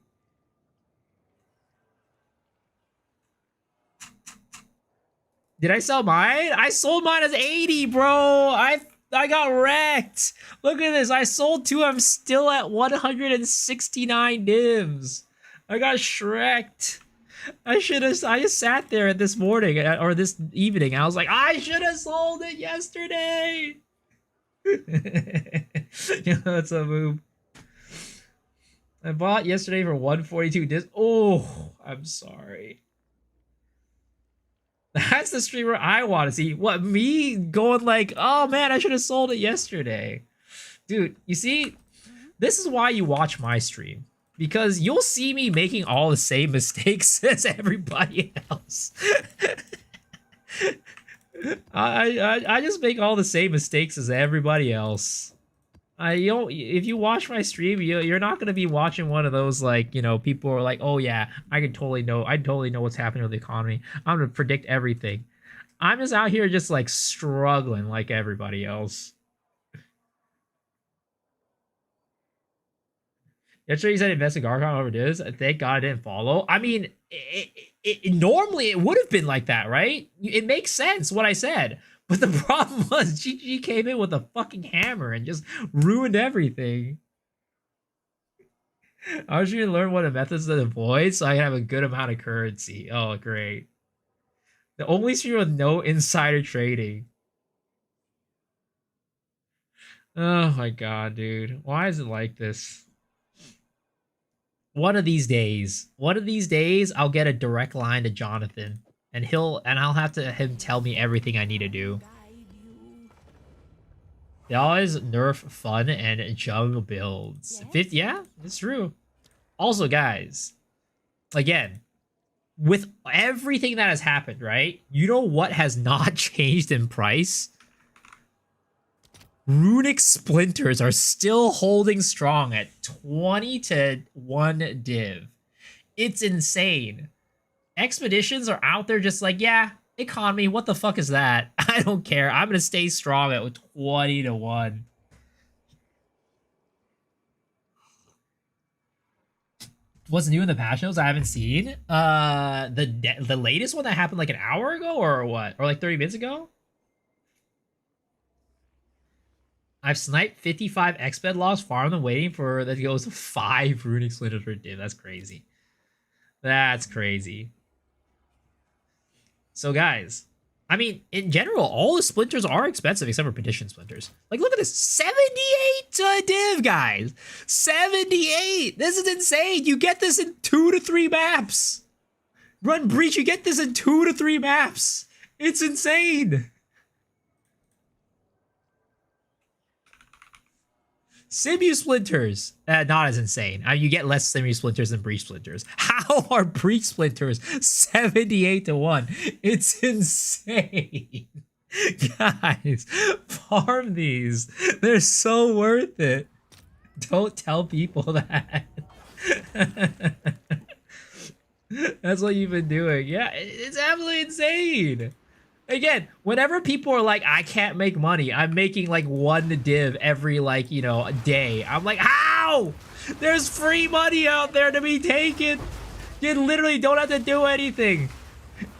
Did I sell mine? I sold mine as 80, bro. I got wrecked. Look at this. I sold two. I'm still at 169 divs. I got shreked. I just sat there this morning or this evening. I was like, I should have sold it yesterday. Yeah, that's a move. I bought yesterday for 142 divs. Oh, I'm sorry. That's the streamer I want to see. What, me going like, oh man, I should have sold it yesterday. Dude, you see, this is why you watch my stream. Because you'll see me making all the same mistakes as everybody else. I just make all the same mistakes as everybody else. If you watch my stream, you're not gonna be watching one of those, like, you know, people are like, oh yeah, I totally know what's happening with the economy. I'm gonna predict everything. I'm just out here just like struggling like everybody else. Yesterday you said invest in Garcon over this. Thank God I didn't follow. I mean, normally it would have been like that, right? It makes sense what I said. But the problem was GG came in with a fucking hammer and just ruined everything. I was trying to learn what the methods to avoid so I can have a good amount of currency. Oh, great. The only streamer with no insider trading. Oh my god, dude. Why is it like this? One of these days, I'll get a direct line to Jonathan. And I'll have to him tell me everything I need to do. They always nerf fun and jungle builds. Yeah, it's true. Also, guys, again, with everything that has happened, right? You know what has not changed in price? Runic splinters are still holding strong at 20 to 1 div. It's insane. Expeditions are out there just like, yeah, economy, what the fuck is that? I don't care. I'm gonna stay strong at 20 to 1. What's new in the patch notes I haven't seen? The latest one that happened like an hour ago or what? Or like 30 minutes ago? I've sniped 55 exped logs, farmed them waiting for that goes 5 runic splinters per div. That's crazy. That's crazy. So guys, I mean, in general, all the splinters are expensive except for petition splinters. Like, look at this, 78 to a div, guys. 78. This is insane. You get this in 2 to 3 maps. Run breach, you get this in 2 to 3 maps. It's insane. Simu splinters, not as insane. You get less Simu splinters than breach splinters. How are breach splinters 78 to 1? It's insane. Guys, farm these. They're so worth it. Don't tell people that. That's what you've been doing. Yeah, it's absolutely insane. Again, whenever people are like, I can't make money, I'm making like 1 div every like, you know, a day. I'm like, how? There's free money out there to be taken. You literally don't have to do anything.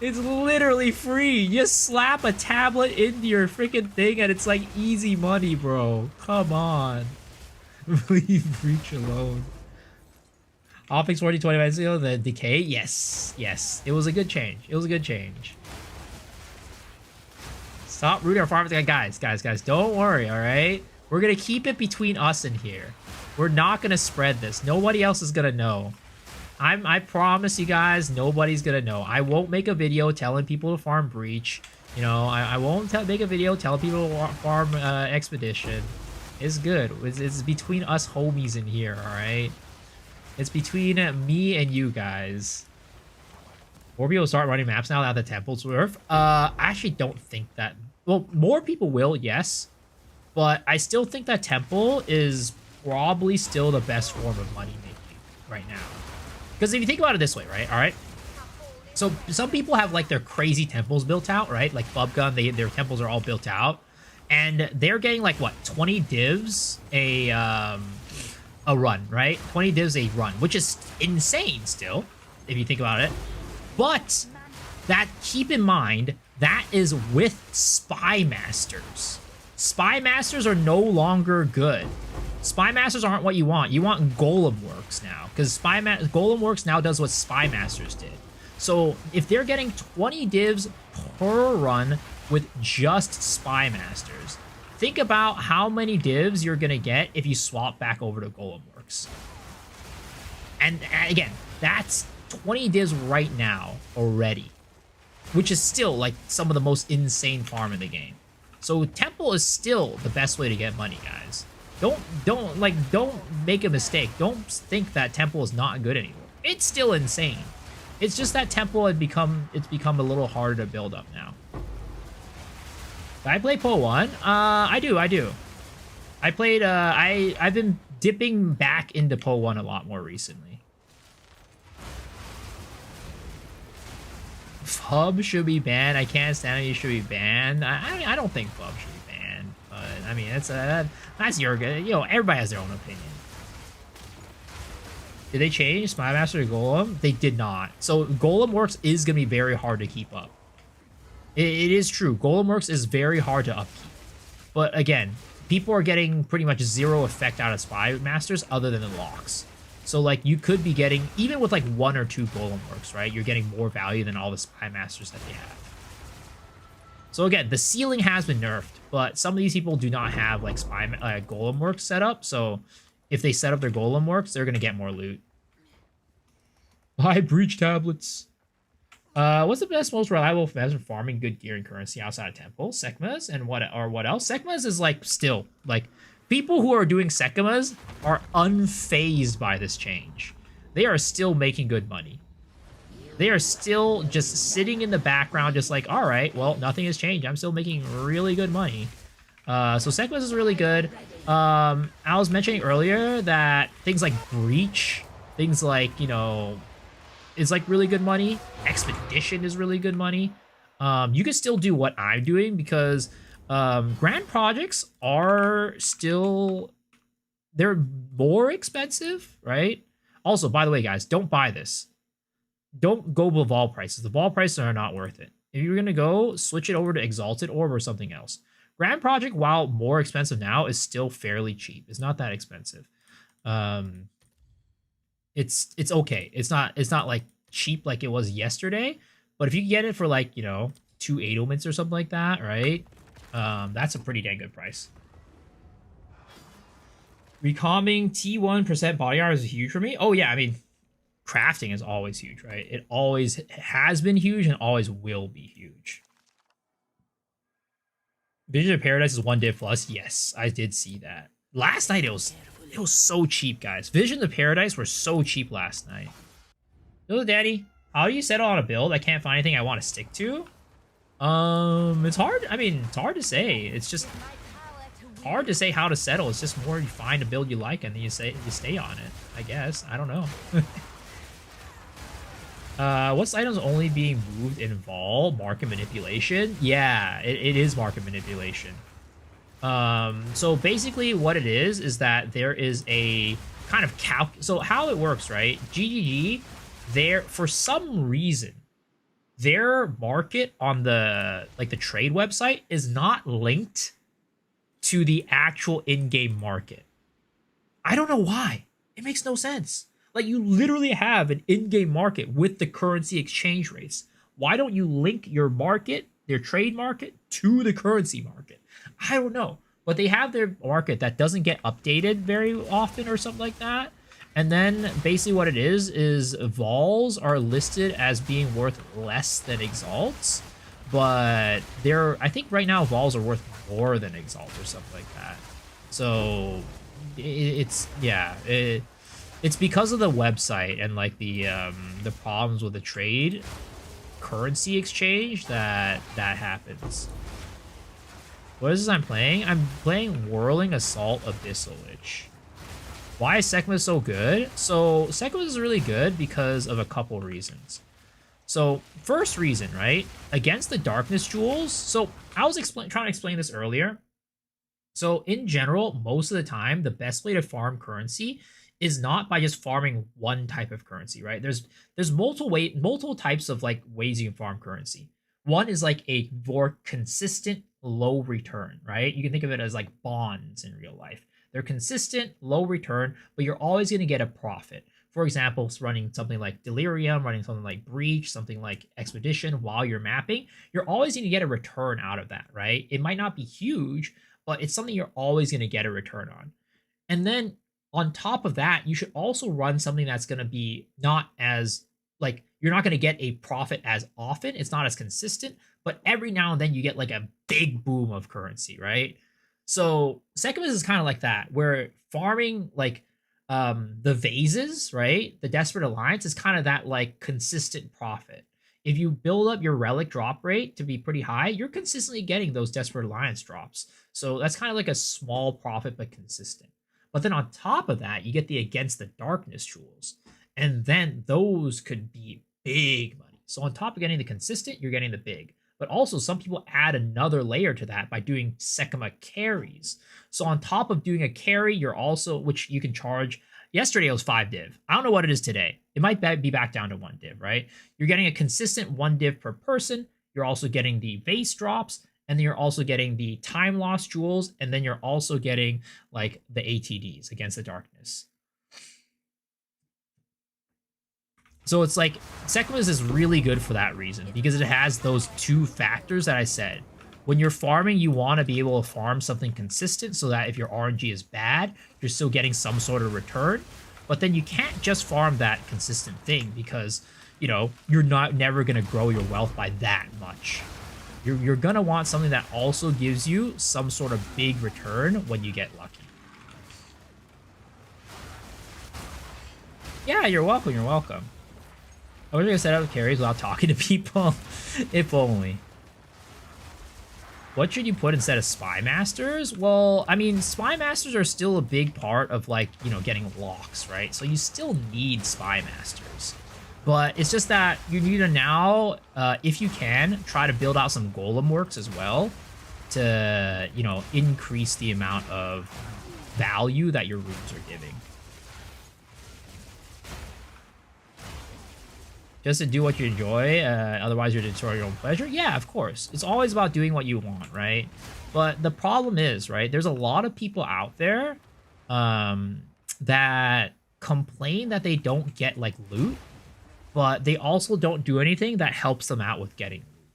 It's literally free. You just slap a tablet into your freaking thing and it's like easy money, bro. Come on. Leave breach alone. Hotfix 4020 minutes ago, the decay? Yes. Yes. It was a good change. It was a good change. Stop rooting our farmers. Guys, don't worry, all right? We're going to keep it between us in here. We're not going to spread this. Nobody else is going to know. I promise you guys, nobody's going to know. I won't make a video telling people to farm breach. You know, I won't make a video telling people to farm expedition. It's good. It's between us homies in here, all right? It's between me and you guys. More people start running maps now that the temples nerf. I actually don't think that. Well, more people will, yes, but I still think that temple is probably still the best form of money making right now. Because if you think about it this way, right? All right. So some people have like their crazy temples built out, right? Like Bubgun, their temples are all built out, and they're getting like what 20 divs a run, right? 20 divs a run, which is insane still, if you think about it. But that, keep in mind, that is with Spy Masters. Spy Masters are no longer good. Spy Masters aren't what you want. You want Golem Works now, because Golem Works now does what Spy Masters did. So if they're getting 20 divs per run with just Spy Masters, think about how many divs you're going to get if you swap back over to Golem Works. And again, that's 20 divs right now already, which is still like some of the most insane farm in the game. So Temple is still the best way to get money, guys. Don't make a mistake. Don't think that Temple is not good anymore. It's still insane. It's just that Temple had become a little harder to build up now. Did I play Po 1? I do. I played I've been dipping back into Po 1 a lot more recently. Fub should be banned. I can't stand it. You should be banned. I don't think Fub should be banned, but I mean that's your, you know, everybody has their own opinion. Did they change Spy Master to Golem? They did not. So Golem Works is gonna be very hard to keep up. It is true. Golem Works is very hard to upkeep, but again, people are getting pretty much zero effect out of Spy Masters other than the locks. So, like, you could be getting, even with, like, 1 or 2 Golem Works, right? You're getting more value than all the Spy Masters that they have. So, again, the ceiling has been nerfed, but some of these people do not have, like, Golem Works set up. So, if they set up their Golem Works, they're going to get more loot. Buy breach tablets. What's the best, most reliable method for farming good gear and currency outside of Temple? Sekmas and what else? Sekmas is, like, still, like... People who are doing Sekimas are unfazed by this change. They are still making good money. They are still just sitting in the background, just like, all right, well, nothing has changed. I'm still making really good money. So Sekimas is really good. I was mentioning earlier that things like Breach, things like, you know, is like really good money. Expedition is really good money. You can still do what I'm doing because... grand projects are still, they're more expensive, right? Also, by the way, guys, don't buy this. Don't go with Vol prices. The Vol prices are not worth it. If you're going to go, switch it over to Exalted Orb or something else. Grand Project, while more expensive now, is still fairly cheap. It's not that expensive. It's okay. It's not like cheap like it was yesterday, but if you get it for like, you know, 2 8-oments or something like that, right? That's a pretty dang good price. Recalming T1% body armor is huge for me. Oh yeah, I mean, crafting is always huge, right? It always has been huge and always will be huge. Vision of Paradise is 1 div plus. Yes, I did see that. Last night it was so cheap, guys. Vision of Paradise were so cheap last night. Hello, Daddy. How do you settle on a build? I can't find anything I want to stick to. It's hard. I mean, it's hard to say. It's just hard to say how to settle. It's just more you find a build you like and then you stay on it. I guess. I don't know. What's items only being moved in Vol? Market manipulation? Yeah, it is market manipulation. So basically what it is that there is a kind of so how it works, right? GGG, there, for some reason, their market on the trade website is not linked to the actual in-game market. I don't know why. It makes no sense. Like, you literally have an in-game market with the currency exchange rates. Why don't you link your market, their trade market, to the currency market? I don't know. But they have their market that doesn't get updated very often or something like that. And then basically what it is vols are listed as being worth less than exalts. But I think right now vols are worth more than exalt or something like that. So it's because of the website and like the problems with the trade currency exchange that happens. What is this I'm playing? I'm playing Whirling Assault Abyssal Lich. Why is Sekhmet so good? So Sekhmet is really good because of a couple reasons. So first reason, right? Against the Darkness Jewels. So I was trying to explain this earlier. So in general, most of the time, the best way to farm currency is not by just farming one type of currency, right? There's multiple types of like ways you can farm currency. One is like a more consistent low return, right? You can think of it as like bonds in real life. They're consistent, low return, but you're always going to get a profit. For example, running something like Delirium, running something like Breach, something like Expedition while you're mapping, you're always going to get a return out of that, right? It might not be huge, but it's something you're always going to get a return on. And then on top of that, you should also run something that's going to be not as, like, you're not going to get a profit as often. It's not as consistent, but every now and then you get like a big boom of currency, right? So Sekhmet is kind of like that, where farming like the vases, right? The Desperate Alliance is kind of that like consistent profit. If you build up your relic drop rate to be pretty high, you're consistently getting those Desperate Alliance drops. So that's kind of like a small profit, but consistent. But then on top of that, you get the Against the Darkness jewels. And then those could be big money. So on top of getting the consistent, you're getting the big. But also some people add another layer to that by doing Sekima carries. So on top of doing a carry, you're also, which you can charge, yesterday it was 5 div. I don't know what it is today. It might be back down to 1 div, right? You're getting a consistent 1 div per person. You're also getting the vase drops, and then you're also getting the time loss jewels, and then you're also getting like the ATDs, Against the Darkness. So it's like, Sekhmet is really good for that reason, because it has those two factors that I said. When you're farming, you want to be able to farm something consistent so that if your RNG is bad, you're still getting some sort of return. But then you can't just farm that consistent thing because, you know, you're never going to grow your wealth by that much. You're going to want something that also gives you some sort of big return when you get lucky. Yeah, you're welcome, you're welcome. I was gonna set up carries without talking to people. If only. What should you put instead of Spy Masters? Well, I mean, Spy Masters are still a big part of, like, you know, getting locks, right? So you still need Spy Masters. But it's just that you need to now, if you can, try to build out some Golem works as well to, you know, increase the amount of value that your runes are giving. just to do what you enjoy, otherwise you're destroying your own pleasure? Yeah, of course. It's always about doing what you want, right? But the problem is, right, there's a lot of people out there that complain that they don't get, like, loot, but they also don't do anything that helps them out with getting loot.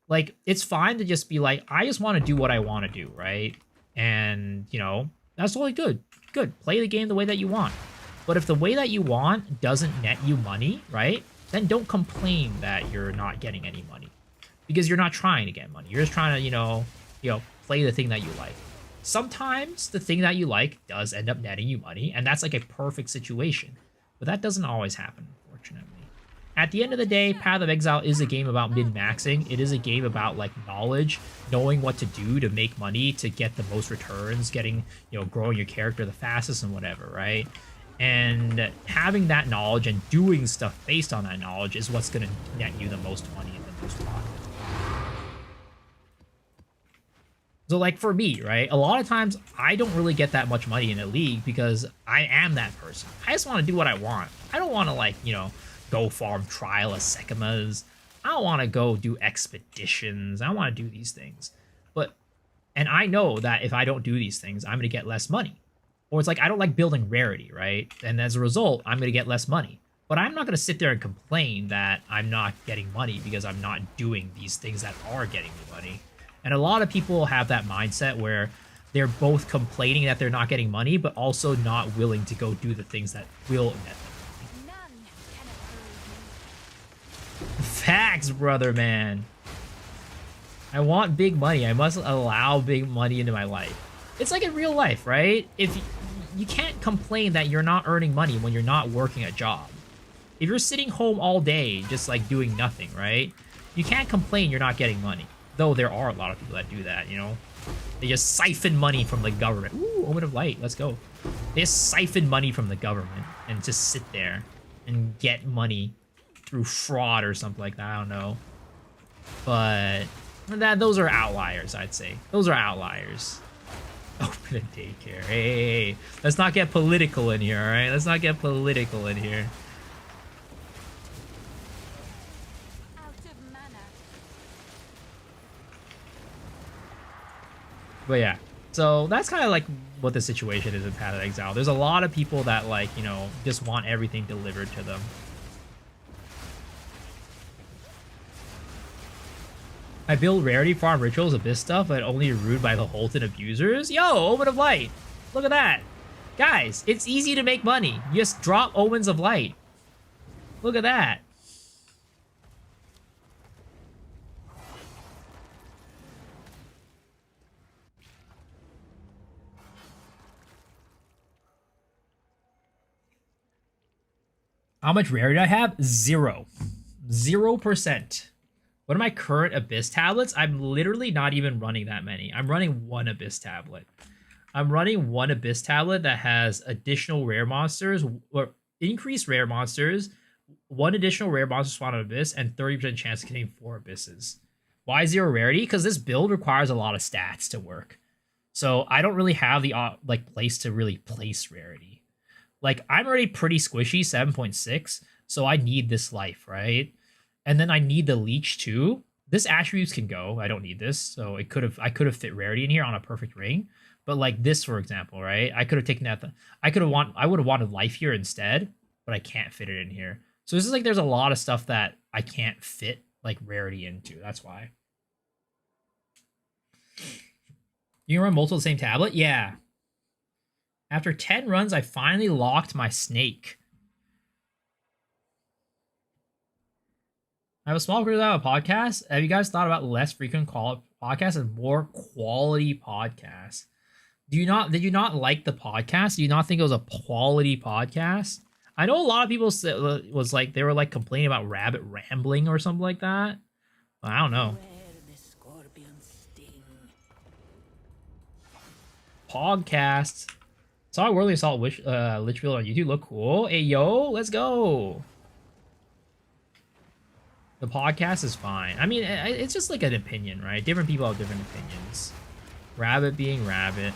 Like, it's fine to just be like, I just want to do what I want to do, right? And, you know, that's totally good. Good. Play the game the way that you want. But if the way that you want doesn't net you money, right, then don't complain that you're not getting any money. Because you're not trying to get money. You're just trying to, you know, play the thing that you like. Sometimes the thing that you like does end up netting you money, and that's like a perfect situation. But that doesn't always happen, unfortunately. At the end of the day, Path of Exile is a game about min-maxing. It is a game about, like, knowledge, knowing what to do to make money, to get the most returns, getting, you know, growing your character the fastest and whatever, right? And having that knowledge and doing stuff based on that knowledge is what's going to net you the most money and the most profit. So, like, for me, right, a lot of times I don't really get that much money in a league because I am that person. I just want to do what I want. I don't want to, like, you know, go farm trial of Sekimas. I don't want to go do expeditions. I don't want to do these things. And I know that if I don't do these things, I'm going to get less money. Or it's like, I don't like building Rarity, right? And as a result, I'm going to get less money. But I'm not going to sit there and complain that I'm not getting money because I'm not doing these things that are getting me money. And a lot of people have that mindset where they're both complaining that they're not getting money, but also not willing to go do the things that will net them. Facts, brother, man. I want big money. I must allow big money into my life. It's like in real life, right? If you can't complain that you're not earning money when you're not working a job. If you're sitting home all day just like doing nothing, right? You can't complain you're not getting money. Though there are a lot of people that do that, you know? They just siphon money from the government. Ooh, Omen of Light, let's go. They just siphon money from the government and just sit there and get money through fraud or something like that. I don't know, but those are outliers. I'd say those are outliers. Open a daycare. Hey, let's not get political in here. All right, let's not get political in here. Out of mana. But yeah, so that's kind of like what the situation is in Path of Exile. There's a lot of people that, like, you know, just want everything delivered to them. I build Rarity, farm rituals, abyss stuff, but only rude by the Holton abusers. Yo, Omen of Light. Look at that. Guys, it's easy to make money. You just drop Omens of Light. Look at that. How much Rarity do I have? 0%. 0%. What are my current Abyss tablets? I'm literally not even running that many. I'm running one Abyss tablet. I'm running one Abyss tablet that has additional rare monsters, or increased rare monsters, one additional rare monster spawn on Abyss, and 30% chance of getting 4 Abysses. Why 0 Rarity? Because this build requires a lot of stats to work. So I don't really have the like place to really place Rarity. Like, I'm already pretty squishy, 7.6, so I need this life, right? And then I need the leech too. This attributes can go. I don't need this, so I could have fit Rarity in here on a perfect ring. But like this, for example, right? I could have taken that. I would have wanted life here instead, but I can't fit it in here. So this is like, there's a lot of stuff that I can't fit like Rarity into. That's why. You can run multiple the same tablet? Yeah. After 10 runs, I finally locked my snake. I have a small group of a podcast. Have you guys thought about less frequent podcasts and more quality podcasts? Did you not like the podcast? Do you not think it was a quality podcast? I know a lot of people said was like, they were like complaining about Rabbit rambling or something like that. But I don't know. Podcasts. Saw Whirling Assault Litchfield on YouTube. Look cool. Hey yo, let's go. The podcast is fine. I mean, it's just like an opinion, right? Different people have different opinions. Rabbit being Rabbit.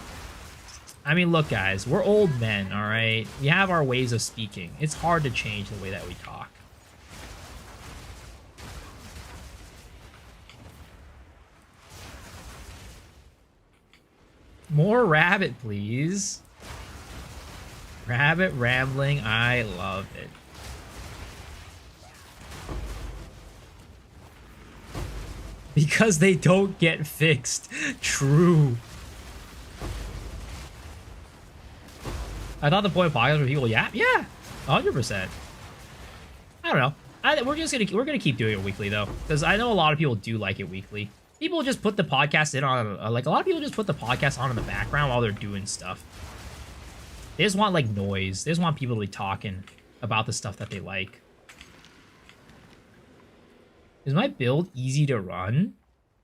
I mean, look, guys, we're old men, all right? We have our ways of speaking. It's hard to change the way that we talk. More rabbit, please. Rabbit rambling, I love it. Because they don't get fixed. True. I thought the point of podcasts were people yap. Yeah, 100%. I don't know. We're gonna keep doing it weekly though, because I know a lot of people do like it weekly. People just put the podcast in on like a lot of people just put the podcast on in the background while they're doing stuff. They just want like noise. They just want people to be talking about the stuff that they like. Is my build easy to run?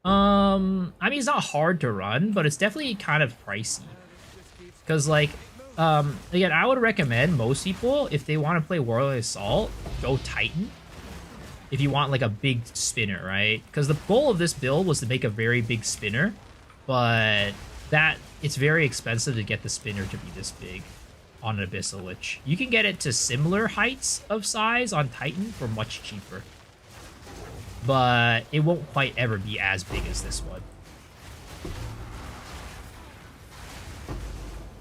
I mean, it's not hard to run, but it's definitely kind of pricey. Because, like, again, I would recommend most people, if they want to play Warlord Assault, go Titan. If you want, like, a big spinner, right? Because the goal of this build was to make a very big spinner, but it's very expensive to get the spinner to be this big on an Abyssal Lich. You can get it to similar heights of size on Titan for much cheaper. But it won't quite ever be as big as this one.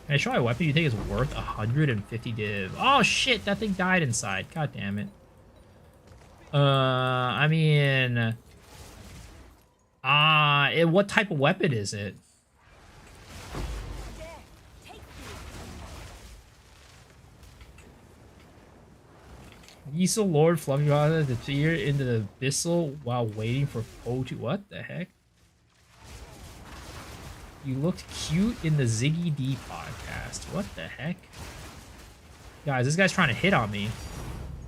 Can I show my weapon you think is worth 150 div? Oh shit, that thing died inside. God damn it. I mean... what type of weapon is it? Diesel Lord Fluffy to peer into the Abyssal while waiting for Poe to... What the heck? You looked cute in the Ziggy D podcast. What the heck? Guys, this guy's trying to hit on me.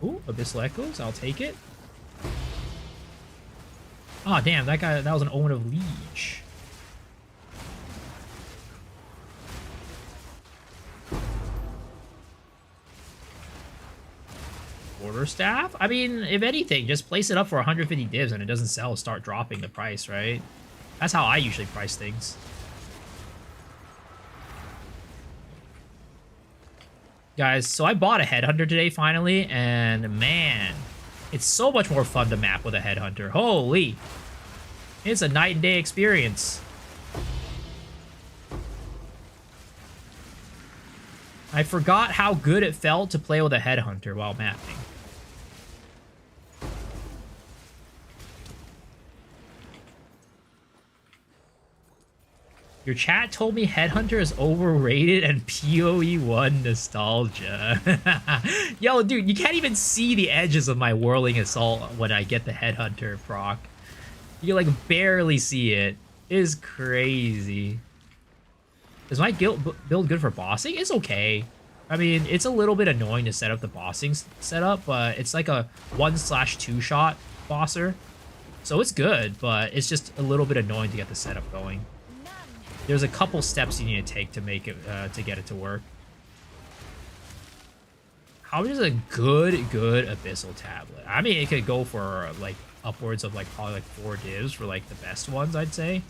Ooh, Abyssal Echoes. I'll take it. Oh, damn. That was an Omen of Liege. Quarterstaff? I mean, if anything, just place it up for 150 divs and it doesn't sell, start dropping the price, right? That's how I usually price things. Guys, so I bought a Headhunter today finally, and man, it's so much more fun to map with a Headhunter. Holy! It's a night and day experience. I forgot how good it felt to play with a Headhunter while mapping. Your chat told me Headhunter is overrated and PoE1 nostalgia. Yo, dude, you can't even see the edges of my Whirling Assault when I get the Headhunter proc. You can, like, barely see it. It is crazy. Is my build good for bossing? It's okay. I mean, it's a little bit annoying to set up the bossing setup, but it's like a 1/2 shot bosser. So it's good, but it's just a little bit annoying to get the setup going. There's a couple steps you need to take to make it to get it to work. How much is a good Abyssal tablet? I mean, it could go for like upwards of like probably like 4 divs for like the best ones, I'd say.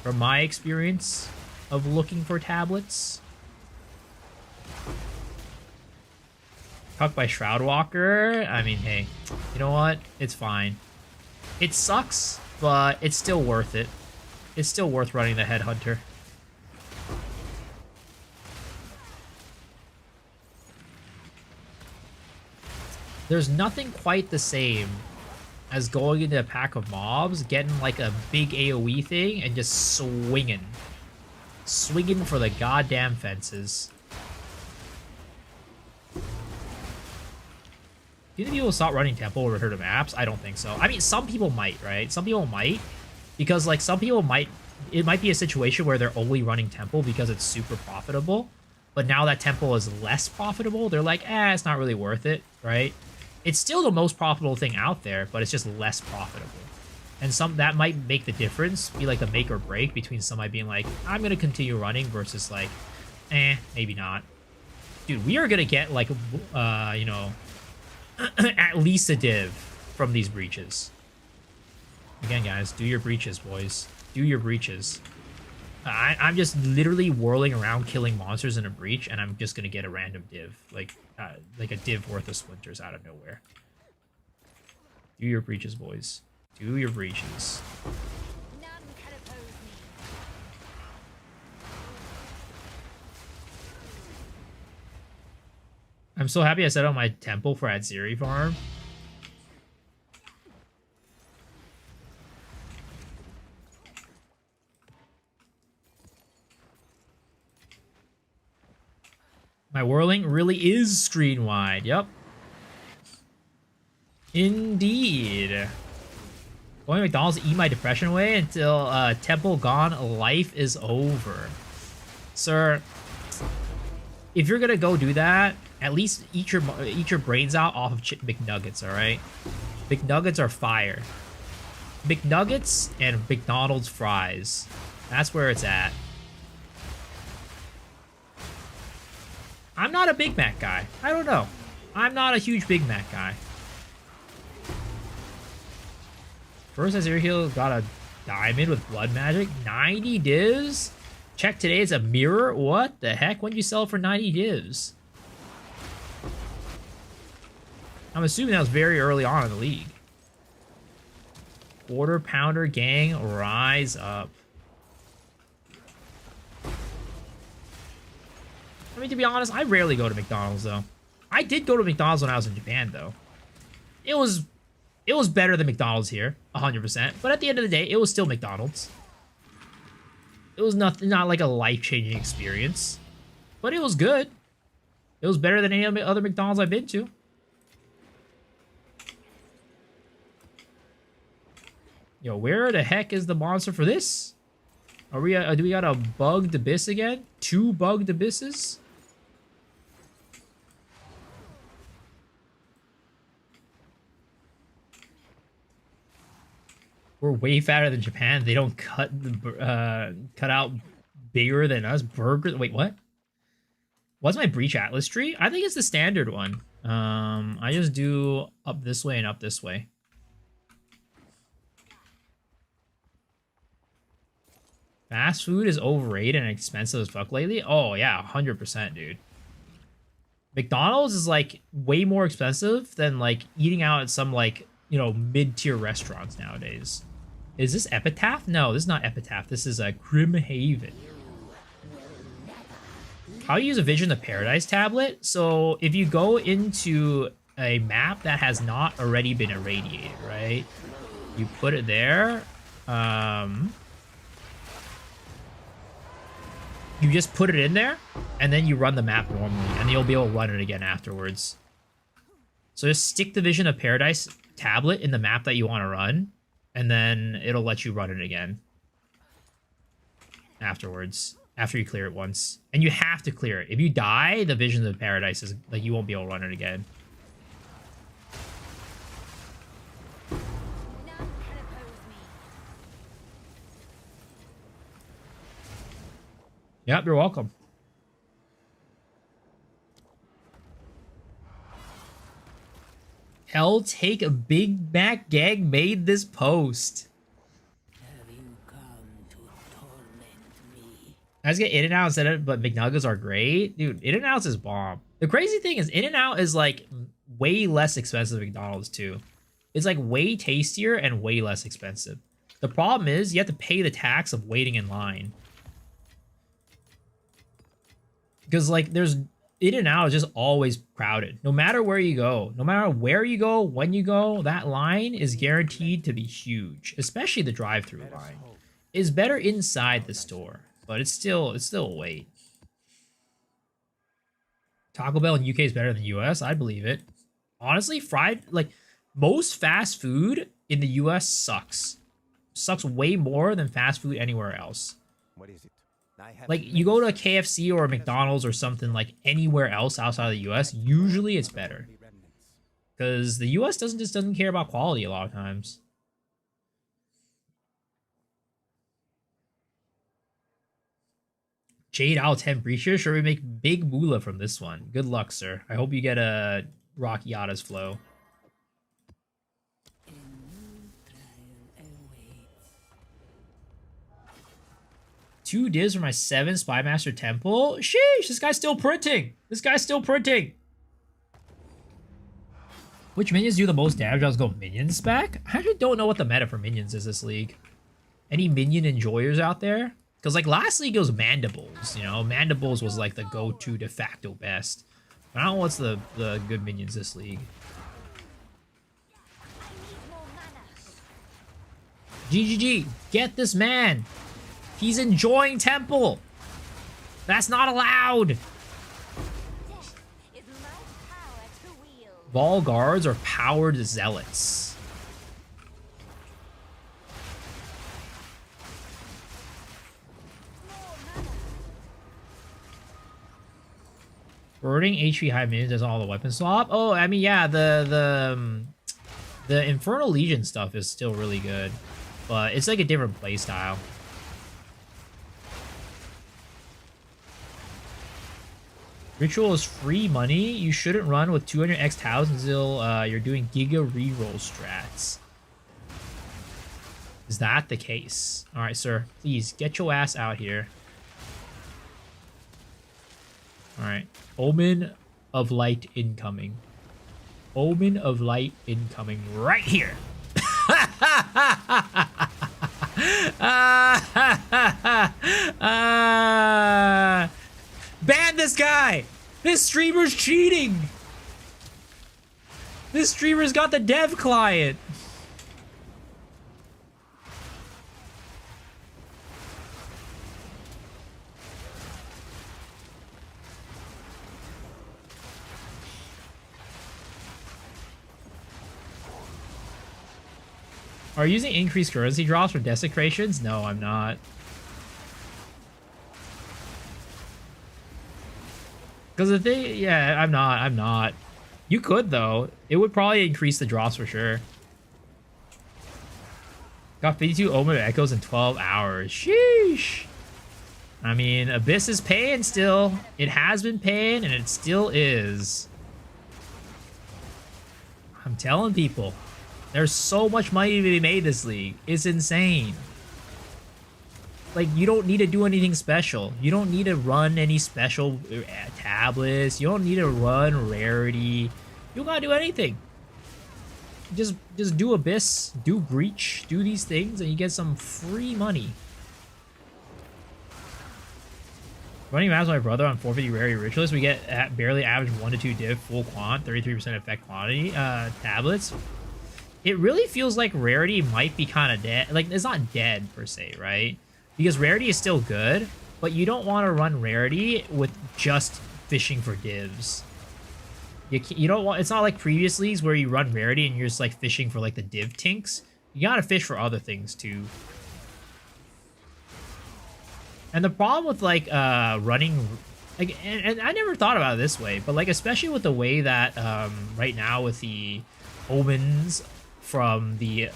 From my experience of looking for tablets. Cucked by Shroudwalker. I mean, hey, you know what? It's fine. It sucks, but it's still worth it. It's still worth running the Headhunter. There's nothing quite the same as going into a pack of mobs, getting like a big AoE thing, and just swinging. Swinging for the goddamn fences. Do you think people will stop running Temple or return to maps? I don't think so. I mean, some people might, right? Some people might. Because, like, some people might... It might be a situation where they're only running Temple because it's super profitable. But now that Temple is less profitable, they're like, it's not really worth it, right? It's still the most profitable thing out there, but it's just less profitable. And that might make the difference, be like the make or break between somebody being like, I'm going to continue running versus like, maybe not. Dude, we are going to get, like, you know, at least a div from these breaches. Again, guys, do your breaches, boys. Do your breaches. I'm just literally whirling around killing monsters in a breach, and I'm just gonna get a random div, like a div worth of splinters out of nowhere. Do your breaches, boys. Do your breaches. None can oppose me. I'm so happy I set up my temple for Atziri farm. My whirling really is screen wide. Yep. Indeed. Going to McDonald's to eat my depression away until temple gone, life is over. Sir, if you're gonna go do that, at least eat your brains out off of McNuggets, alright? McNuggets are fire. McNuggets and McDonald's fries. That's where it's at. I'm not a Big Mac guy. I don't know. I'm not a huge Big Mac guy. First Azir got a diamond with blood magic. 90 divs? Check today, it's a mirror? What the heck? When did you sell it for 90 divs? I'm assuming that was very early on in the league. Quarter pounder gang, rise up. I mean, to be honest, I rarely go to McDonald's, though. I did go to McDonald's when I was in Japan, though. It was better than McDonald's here, 100%. But at the end of the day, it was still McDonald's. It was not like a life-changing experience. But it was good. It was better than any other McDonald's I've been to. Yo, where the heck is the monster for this? Are we? Do we got a bugged abyss again? 2 bugged abysses? We're way fatter than Japan. They don't cut out bigger than us. Burgers. Wait, what? What's my Breach Atlas tree? I think it's the standard one. I just do up this way and up this way. Fast food is overrated and expensive as fuck lately. Oh yeah, 100%, dude. McDonald's is like way more expensive than like eating out at some like, you know, mid-tier restaurants nowadays. Is this Epitaph? No, this is not Epitaph. This is a Grimhaven. How you use a Vision of Paradise tablet? So if you go into a map that has not already been irradiated, right? You put it there. You just put it in there, and then you run the map normally, and you'll be able to run it again afterwards. So just stick the Vision of Paradise tablet in the map that you want to run, and then it'll let you run it again afterwards, after you clear it once. And you have to clear it. If you die, the Vision of Paradise is like, you won't be able to run it again. Yep, you're welcome. Hell, take a Big Mac gang made this post. Have you come to torment me? I just get In-N-Out instead of, but McNuggets are great. Dude, In-N-Out's is bomb. The crazy thing is In-N-Out is like way less expensive than McDonald's too. It's like way tastier and way less expensive. The problem is you have to pay the tax of waiting in line. Because like there's In-N-Out is just always crowded. No matter where you go, no matter where you go, when you go, that line is guaranteed to be huge. Especially the drive-through line. It's better inside the store, but it's still a wait. Taco Bell in UK is better than US. I believe it. Honestly, most fast food in the US sucks. Sucks way more than fast food anywhere else. What is it? Like, you go to a KFC or a McDonald's or something like anywhere else outside of the US, usually it's better. Because the US doesn't care about quality a lot of times. Jade Owl 10 Breacher, sure we make big moolah from this one. Good luck, sir. I hope you get a Rocky Yada's flow. Two divs for my 7 Spymaster Temple. Sheesh, this guy's still printing. This guy's still printing. Which minions do the most damage? I'll go minions back. I actually don't know what the meta for minions is this league. Any minion enjoyers out there? Because like last league it was Mandibles, you know? Mandibles was like the go-to de facto best. I don't know what's the good minions this league. I need more mana. GGG, get this man. He's enjoying Temple. That's not allowed. Death is my power to wield. Ball guards are powered zealots. More mana. Burning HP high minions does all the weapon swap. Oh, I mean, yeah, the Infernal Legion stuff is still really good, but it's like a different playstyle. Ritual is free money. You shouldn't run with 200x towels until you're doing Giga reroll strats. Is that the case? All right, sir. Please get your ass out here. All right. Omen of Light incoming. Omen of Light incoming right here. Ban this guy! This streamer's cheating! This streamer's got the dev client! Are you using increased currency drops for desecrations? No, I'm not. Because the thing, yeah, I'm not. You could, though. It would probably increase the drops for sure. Got 52 Omen of Echoes in 12 hours. Sheesh. I mean, Abyss is paying still. It has been paying, and it still is. I'm telling people. There's so much money to be made this league. It's insane. Like, you don't need to do anything special. You don't need to run any special tablets. You don't need to run Rarity. You don't gotta do anything. Just do Abyss, do Breach, do these things, and you get some free money. Running maps with my brother on 450 Rarity Ritualist, we get at barely average 1 to 2 div, full quant, 33% effect quantity tablets. It really feels like Rarity might be kind of dead. Like, it's not dead, per se, right? Because Rarity is still good, but you don't want to run Rarity with just fishing for divs. You don't want... It's not like previous leagues where you run Rarity and you're just, like, fishing for, like, the div tinks. You gotta fish for other things, too. And the problem with, like, running... Like, and I never thought about it this way, but, like, especially with the way that, right now with the omens from the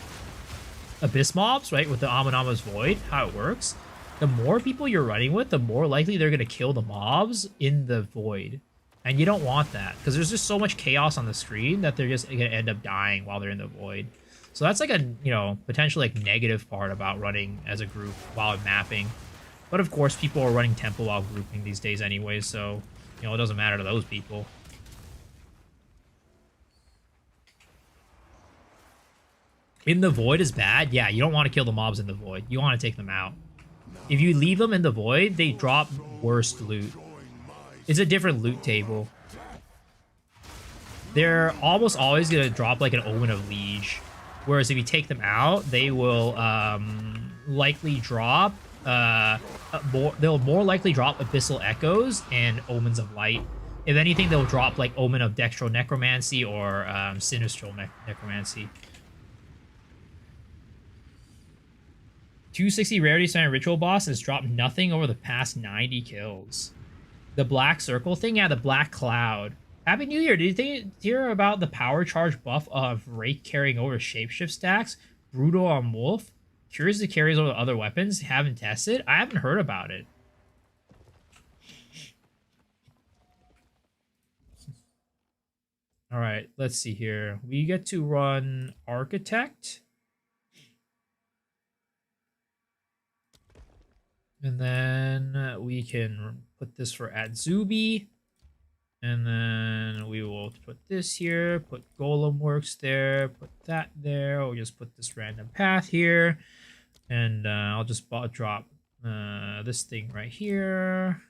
Abyss mobs, right, with the Amanama's Void, how it works, the more people you're running with, the more likely they're going to kill the mobs in the Void. And you don't want that, because there's just so much chaos on the screen that they're just going to end up dying while they're in the Void. So that's like a, you know, potentially like negative part about running as a group while mapping. But of course, people are running Temple while grouping these days anyway, so, you know, it doesn't matter to those people. In the Void is bad. Yeah, you don't want to kill the mobs in the Void. You want to take them out. If you leave them in the Void, they drop worst loot. It's a different loot table. They're almost always going to drop like an Omen of Liege. Whereas if you take them out, they will likely drop... they'll more likely drop Abyssal Echoes and Omens of Light. If anything, they'll drop like Omen of Dextral Necromancy or Sinistral Necromancy. 260 Rarity Sign Ritual boss has dropped nothing over the past 90 kills. The Black Circle thing? Yeah, the Black Cloud. Happy New Year. Did you hear about the power charge buff of Rake carrying over Shapeshift stacks? Brutal on Wolf? Curious if it carries over other weapons? Haven't tested? I haven't heard about it. Alright, let's see here. We get to run Architect. And then we can put this for Adzubi. And then we will put this here, put Golem Works there, put that there. We'll just put this random path here. And I'll just drop this thing right here.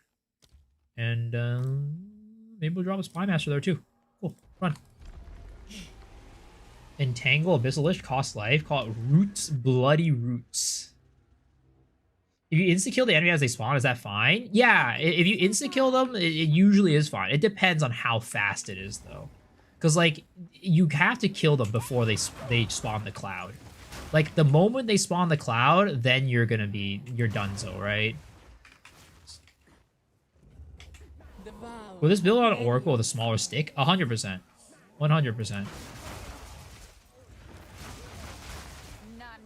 And maybe we'll drop a Spy Master there too. Cool. Run. Entangle, Abyssalish, cost life. Call it Roots, Bloody Roots. If you insta-kill the enemy as they spawn, is that fine? Yeah, if you insta-kill them, it usually is fine. It depends on how fast it is, though. Because, like, you have to kill them before they spawn the cloud. Like, the moment they spawn the cloud, then you're donezo, right? Will this build on Oracle with a smaller stick? 100%. 100%. None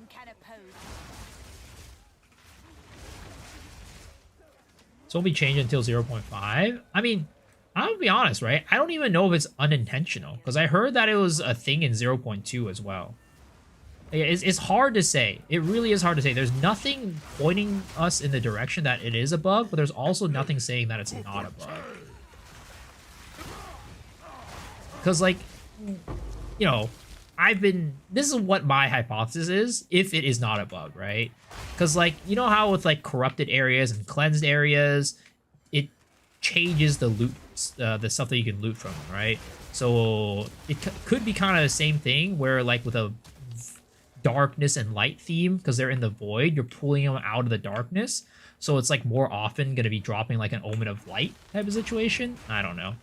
can oppose. So it'll be changed until 0.5. I mean, I'll be honest, right? I don't even know if it's unintentional, because I heard that it was a thing in 0.2 as well. It's hard to say. It really is hard to say. There's nothing pointing us in the direction that it is a bug, but there's also nothing saying that it's not a bug. Because, like, you know, this is what my hypothesis is, if it is not a bug, right? Because, like, you know how with, like, corrupted areas and cleansed areas, it changes the loot, the stuff that you can loot from them, right? So it could be kind of the same thing where, like, with a darkness and light theme, because they're in the void, you're pulling them out of the darkness. So it's, like, more often going to be dropping, like, an Omen of Light type of situation. I don't know.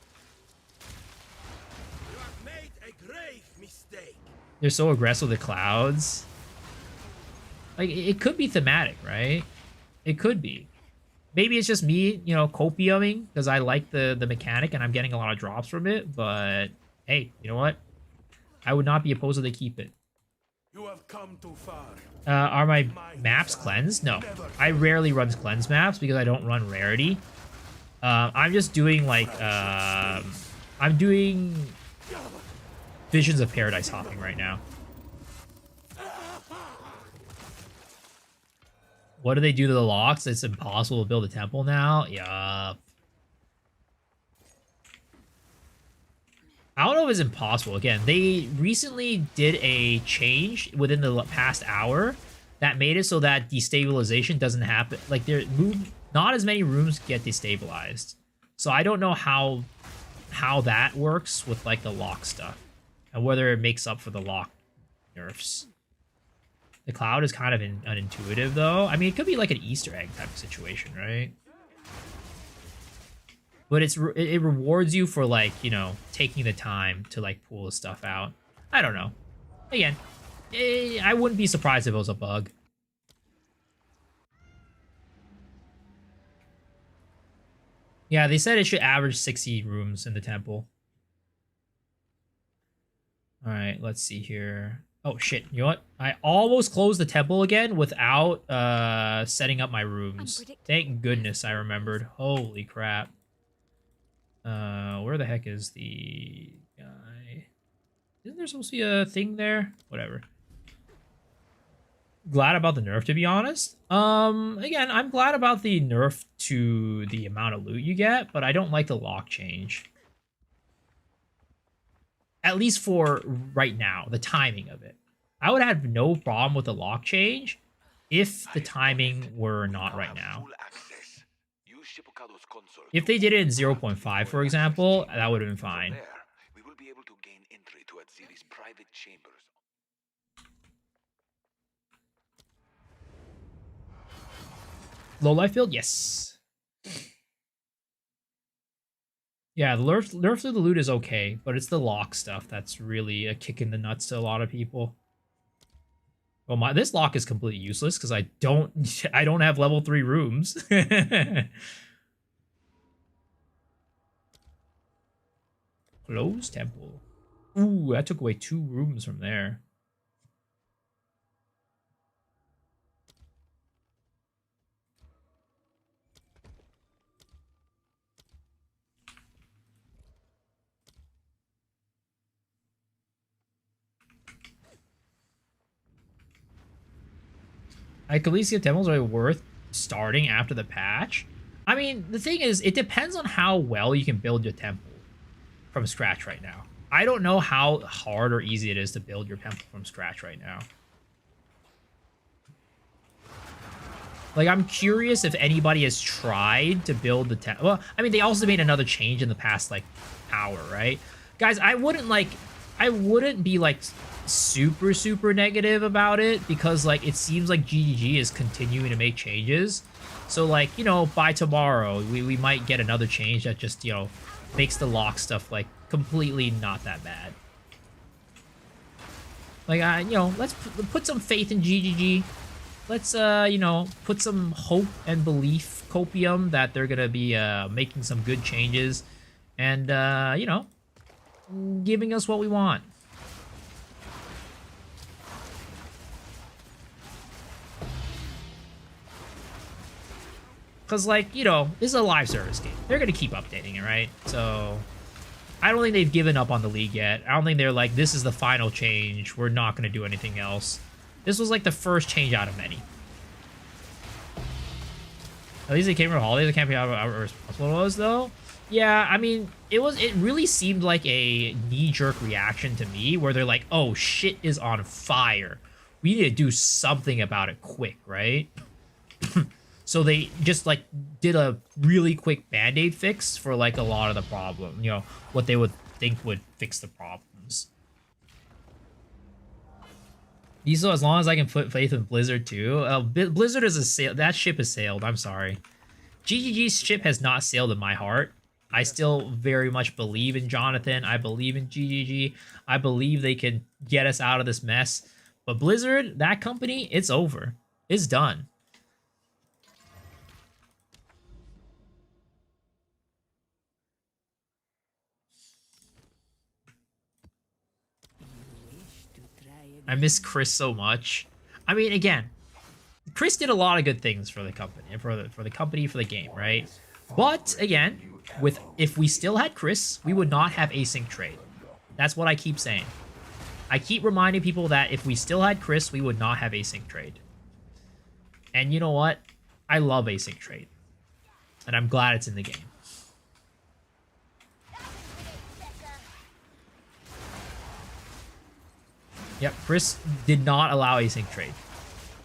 They're so aggressive with the clouds. Like, it could be thematic, right? It could be. Maybe it's just me, you know, copiuming because I like the mechanic and I'm getting a lot of drops from it. But, hey, you know what? I would not be opposed to they keep it. You have come too far. Are my maps cleansed? No. I rarely run cleanse maps because I don't run Rarity. I'm just doing, like, I'm doing Visions of Paradise hopping right now. What do they do to the locks? It's impossible to build a temple now? Yup. I don't know if it's impossible. Again, they recently did a change within the past hour that made it so that destabilization doesn't happen. Like, not as many rooms get destabilized. So I don't know how that works with, like, the lock stuff. And whether it makes up for the lock nerfs. The cloud is kind of unintuitive, though. I mean, it could be like an Easter egg type of situation, right? But it rewards you for, like, you know, taking the time to, like, pull the stuff out. I don't know. Again, I wouldn't be surprised if it was a bug. Yeah, they said it should average 60 rooms in the temple. All right, let's see here. Oh, shit. You know what? I almost closed the temple again without setting up my rooms. Thank goodness I remembered. Holy crap. Where the heck is the guy? Isn't there supposed to be a thing there? Whatever. Glad about the nerf, to be honest. Again, I'm glad about the nerf to the amount of loot you get, but I don't like the lock change. At least for right now, the timing of it. I would have no problem with the lock change if the timing were not right now. If they did it in 0.5, for example, that would have been fine. We will be able to gain entry to Atziri's private chambers. Low life build? Yes. Yeah, the nerf to the loot is okay, but it's the lock stuff that's really a kick in the nuts to a lot of people. Well, this lock is completely useless because I don't have level 3 rooms. Closed temple. Ooh, that took away 2 rooms from there. Ecclesia temples are worth starting after the patch. I mean, the thing is, it depends on how well you can build your temple from scratch right now. I don't know how hard or easy it is to build your temple from scratch right now. Like, I'm curious if anybody has tried to build the well, I mean, they also made another change in the past, like, hour, right? Guys, I wouldn't be, like, super negative about it, because, like, it seems like GGG is continuing to make changes. So, like, you know, by tomorrow, we might get another change that just, you know, makes the lock stuff, like, completely not that bad. Like, you know, let's put some faith in GGG. Let's, you know, put some hope and belief, copium, that they're gonna be making some good changes and, you know, giving us what we want. Because, like, you know, this is a live service game. They're gonna keep updating it, right? So, I don't think they've given up on the league yet. I don't think they're like, this is the final change. We're not gonna do anything else. This was like the first change out of many. At least it came from holidays. I can't be how responsible it was, though. Yeah, I mean, it really seemed like a knee-jerk reaction to me, where they're like, oh, shit is on fire. We need to do something about it quick, right? So they just, like, did a really quick Band-Aid fix for, like, a lot of the problem. You know, what they would think would fix the problems. So as long as I can put faith in Blizzard too. Blizzard is a sail. That ship has sailed. I'm sorry. GGG's ship has not sailed in my heart. I still very much believe in Jonathan. I believe in GGG. I believe they can get us out of this mess. But Blizzard, that company, it's over. It's done. I miss Chris so much. I mean, again, Chris did a lot of good things for the company, for the game, right? But again, if we still had Chris, we would not have async trade. That's what I keep saying. I keep reminding people that if we still had Chris, we would not have async trade. And you know what? I love async trade, and I'm glad it's in the game. Yep, Chris did not allow async trade.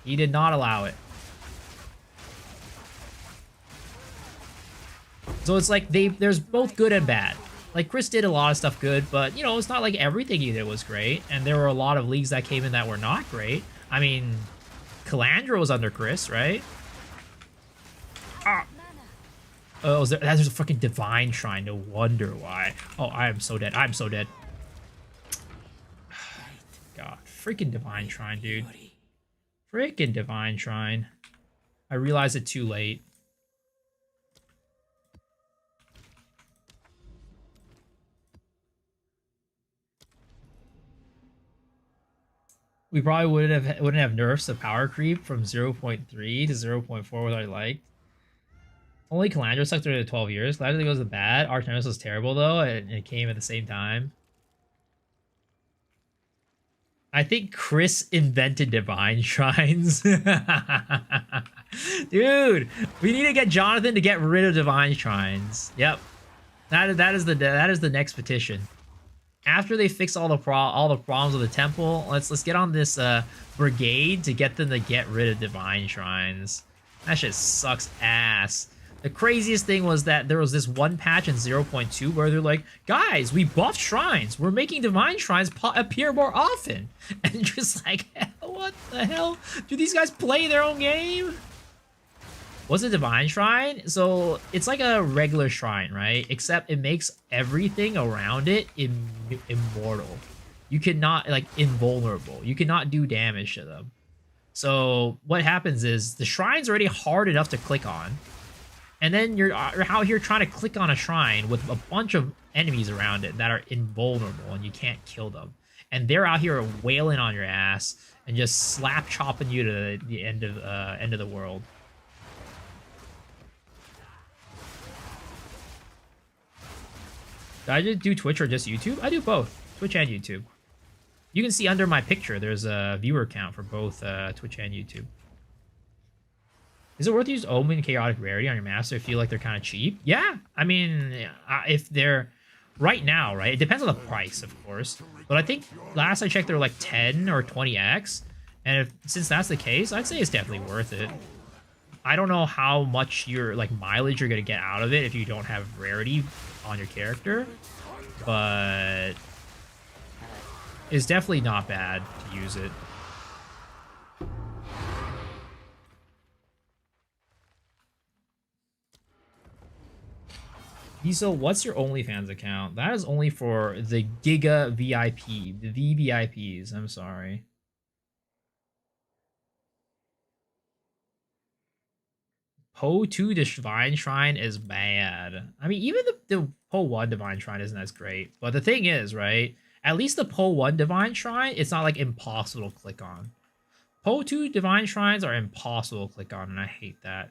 He did not allow it. So it's like there's both good and bad. Like, Chris did a lot of stuff good, but, you know, it's not like everything he did was great. And there were a lot of leagues that came in that were not great. I mean, Calandra was under Chris, right? Ah. Oh, there's a fucking Divine Shrine. No wonder why. Oh, I am so dead. I'm so dead. God, freaking Divine Shrine, dude. Freaking Divine Shrine. I realized it too late. We probably wouldn't have nerfs the power creep from 0.3 to 0.4 what I liked. Only Calandra sucked through 12 years. Calandra goes to bad. Arch Nemesis was terrible though, and it came at the same time. I think Chris invented Divine Shrines. Dude, we need to get Jonathan to get rid of Divine Shrines. Yep. That is the next petition. After they fix all the problems with the temple, let's get on this brigade to get them to get rid of Divine Shrines. That shit sucks ass. The craziest thing was that there was this one patch in 0.2 where they're like, guys, we buffed shrines. We're making Divine Shrines appear more often. And just like, what the hell? Do these guys play their own game? What's a Divine Shrine? So it's like a regular shrine, right? Except it makes everything around it immortal. You cannot, like, invulnerable. You cannot do damage to them. So what happens is the shrine's already hard enough to click on. And then you're out here trying to click on a shrine with a bunch of enemies around it that are invulnerable and you can't kill them. And they're out here wailing on your ass and just slap chopping you to the end of the world. Did I just do Twitch or just YouTube? I do both, Twitch and YouTube. You can see under my picture, there's a viewer count for both Twitch and YouTube. Is it worth to use Omen and Chaotic Rarity on your master? I feel like they're kind of cheap. Yeah, I mean, if they're right now, right? It depends on the price, of course. But I think last I checked, they're like 10 or 20x. And since that's the case, I'd say it's definitely worth it. I don't know how much your like mileage you're gonna get out of it if you don't have rarity on your character, but it's definitely not bad to use it. So what's your OnlyFans account? That is only for the Giga VIP, the VVIPs. I'm sorry. Poe 2 Divine Shrine is bad. I mean, even the Poe 1 Divine Shrine isn't as great. But the thing is, right? At least the Poe 1 Divine Shrine, it's not like impossible to click on. Poe 2 Divine Shrines are impossible to click on, and I hate that.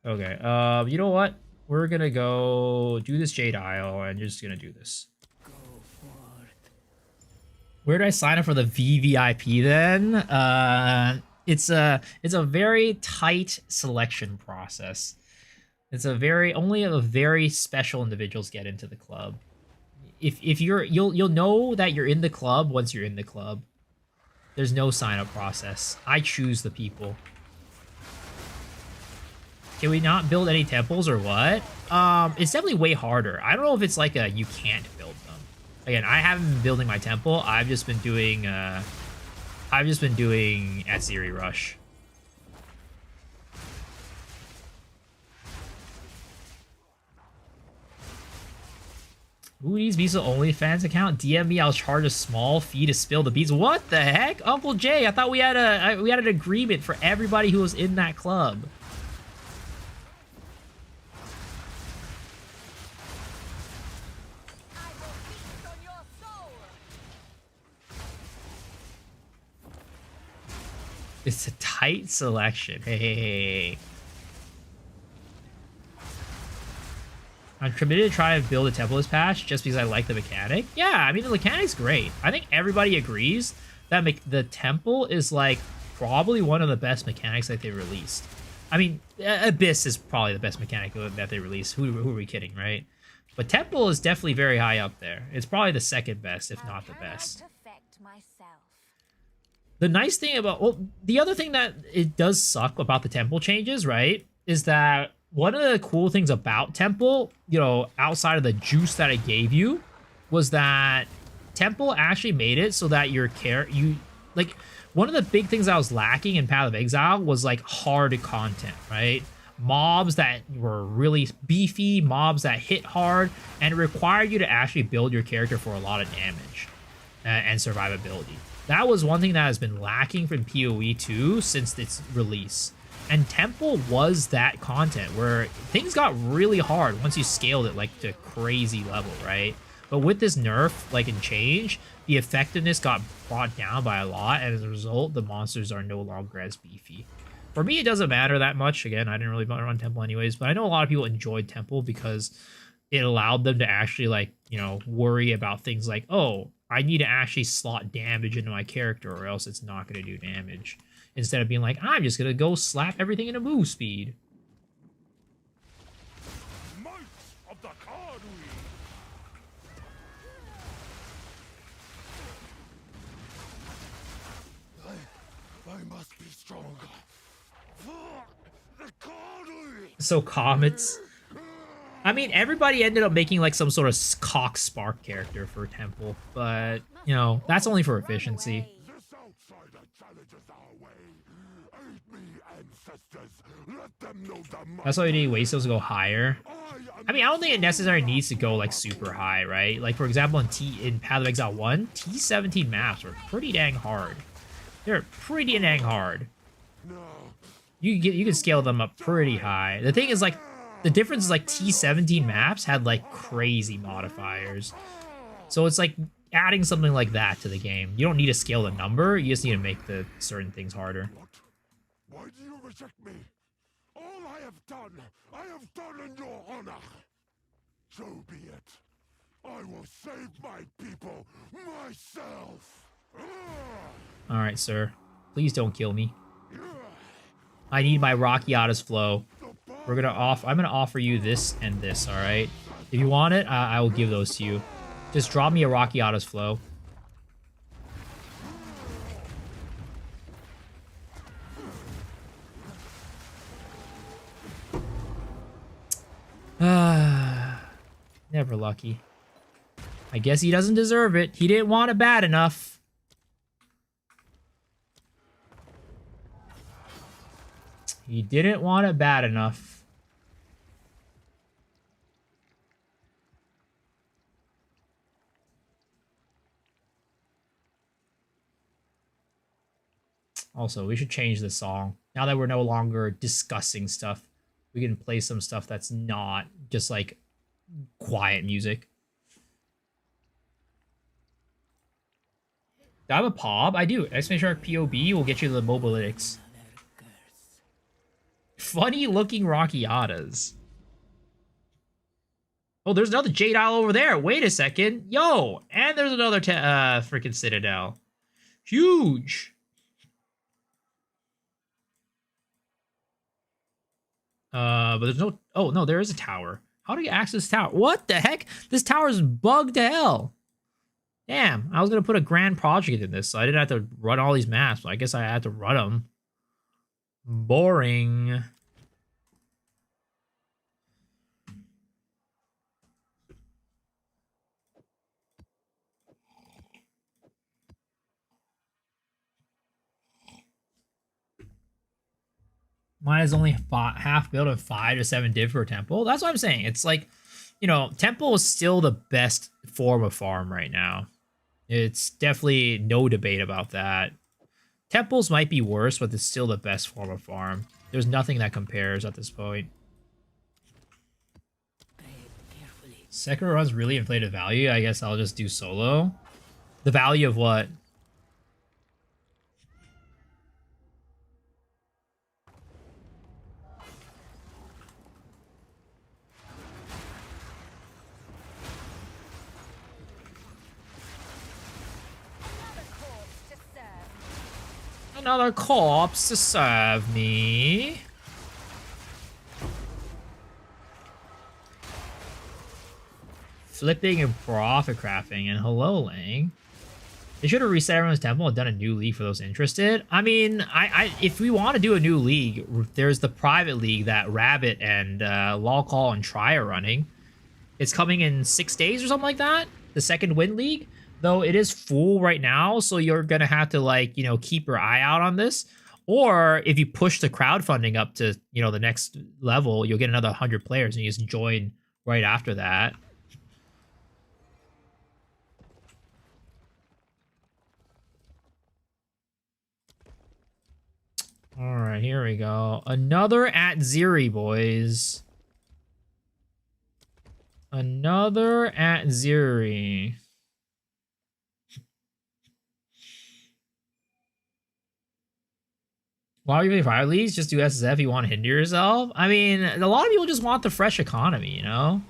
Okay, you know what? We're gonna go do this Jade Isle, and you're just gonna do this. Where do I sign up for the VVIP then? It's a very tight selection process. It's only a very special individuals get into the club. If you'll know that you're in the club once you're in the club. There's no sign up process. I choose the people. Can we not build any temples or what? It's definitely way harder. I don't know if it's like a you can't build them. Again, I haven't been building my temple. I've just been doing Atziri Rush. Who needs Visa OnlyFans account? DM me, I'll charge a small fee to spill the beans. What the heck? Uncle Jay, I thought we had an agreement for everybody who was in that club. It's a tight selection. Hey. I'm committed to try and build a temple this patch just because I like the mechanic. Yeah, I mean, the mechanic's great. I think everybody agrees that the temple is, like, probably one of the best mechanics that they released. I mean, Abyss is probably the best mechanic that they released. Who are we kidding, right? But temple is definitely very high up there. It's probably the second best, if not the best. The nice thing about... Well, the other thing that it does suck about the temple changes, right, is that one of the cool things about temple, you know, outside of the juice that it gave you, was that temple actually made it so that like, one of the big things that was lacking in Path of Exile was, like, hard content, right? Mobs that were really beefy, mobs that hit hard, and it required you to actually build your character for a lot of damage and survivability. That was one thing that has been lacking from PoE 2 since its release. And Temple was that content where things got really hard once you scaled it, like, to crazy level, right? But with this nerf, like, and change, the effectiveness got brought down by a lot, and as a result, the monsters are no longer as beefy. For me, it doesn't matter that much. Again, I didn't really run Temple anyways, but I know a lot of people enjoyed Temple because it allowed them to actually, like, you know, worry about things like, oh, I need to actually slot damage into my character or else it's not going to do damage. Instead of being like, I'm just going to go slap everything into move speed. Of the I must be stronger. So Comets. I mean, everybody ended up making like some sort of cock spark character for Temple, but you know, that's only for efficiency. That's why we need Wastos to go higher. I mean, I don't think it necessarily needs to go like super high, right? Like for example, in Path of Exile 1, T17 maps were pretty dang hard. They're pretty dang hard. You can scale them up pretty high. The thing is, like, the difference is like T17 maps had like crazy modifiers. So it's like adding something like that to the game. You don't need to scale the number, you just need to make the certain things harder. Why do you reject me? All I have done in your honor. So be it. I will save my people myself. Alright, sir. Please don't kill me. I need my Rockiata's flow. I'm gonna offer you this and this, alright? If you want it, I will give those to you. Just drop me a Rockiata's flow. Never lucky. I guess he doesn't deserve it. He didn't want it bad enough. He didn't want it bad enough. Also, we should change the song. Now that we're no longer discussing stuff, we can play some stuff that's not just like quiet music. Do I have a POB? I do. Exclamation Shark POB will get you the mobalytics. Funny looking Rockiatas. Oh, there's another Jade Isle over there. Wait a second. Yo! And there's another freaking Citadel. Huge! But there's no... Oh, no, there is a tower. How do you access this tower? What the heck? This tower is bugged to hell. Damn, I was going to put a grand project in this, so I didn't have to run all these maps. But I guess I had to run them. Boring. Mine is only half build of 5 to 7 div per temple. That's what I'm saying. It's like, you know, temple is still the best form of farm right now. It's definitely no debate about that. Temples might be worse, but it's still the best form of farm. There's nothing that compares at this point. Sekiro runs really inflated value. I guess I'll just do solo. The value of what? Another corpse to serve me. Flipping and profit crafting, and hello, Lang. They should have reset everyone's temple and done a new league for those interested. I mean, if we want to do a new league, there's the private league that Rabbit and Lolcall and Try are running. It's coming in 6 days or something like that. The second win league. Though it is full right now, so you're gonna have to, like, you know, keep your eye out on this. Or if you push the crowdfunding up to, you know, the next level, you'll get another 100 players and you just join right after that. All right, here we go. Another at Ziri, boys. Another at Ziri. Why are you playing Fire Leagues? Just do SSF, you want to hinder yourself? I mean, a lot of people just want the fresh economy, you know?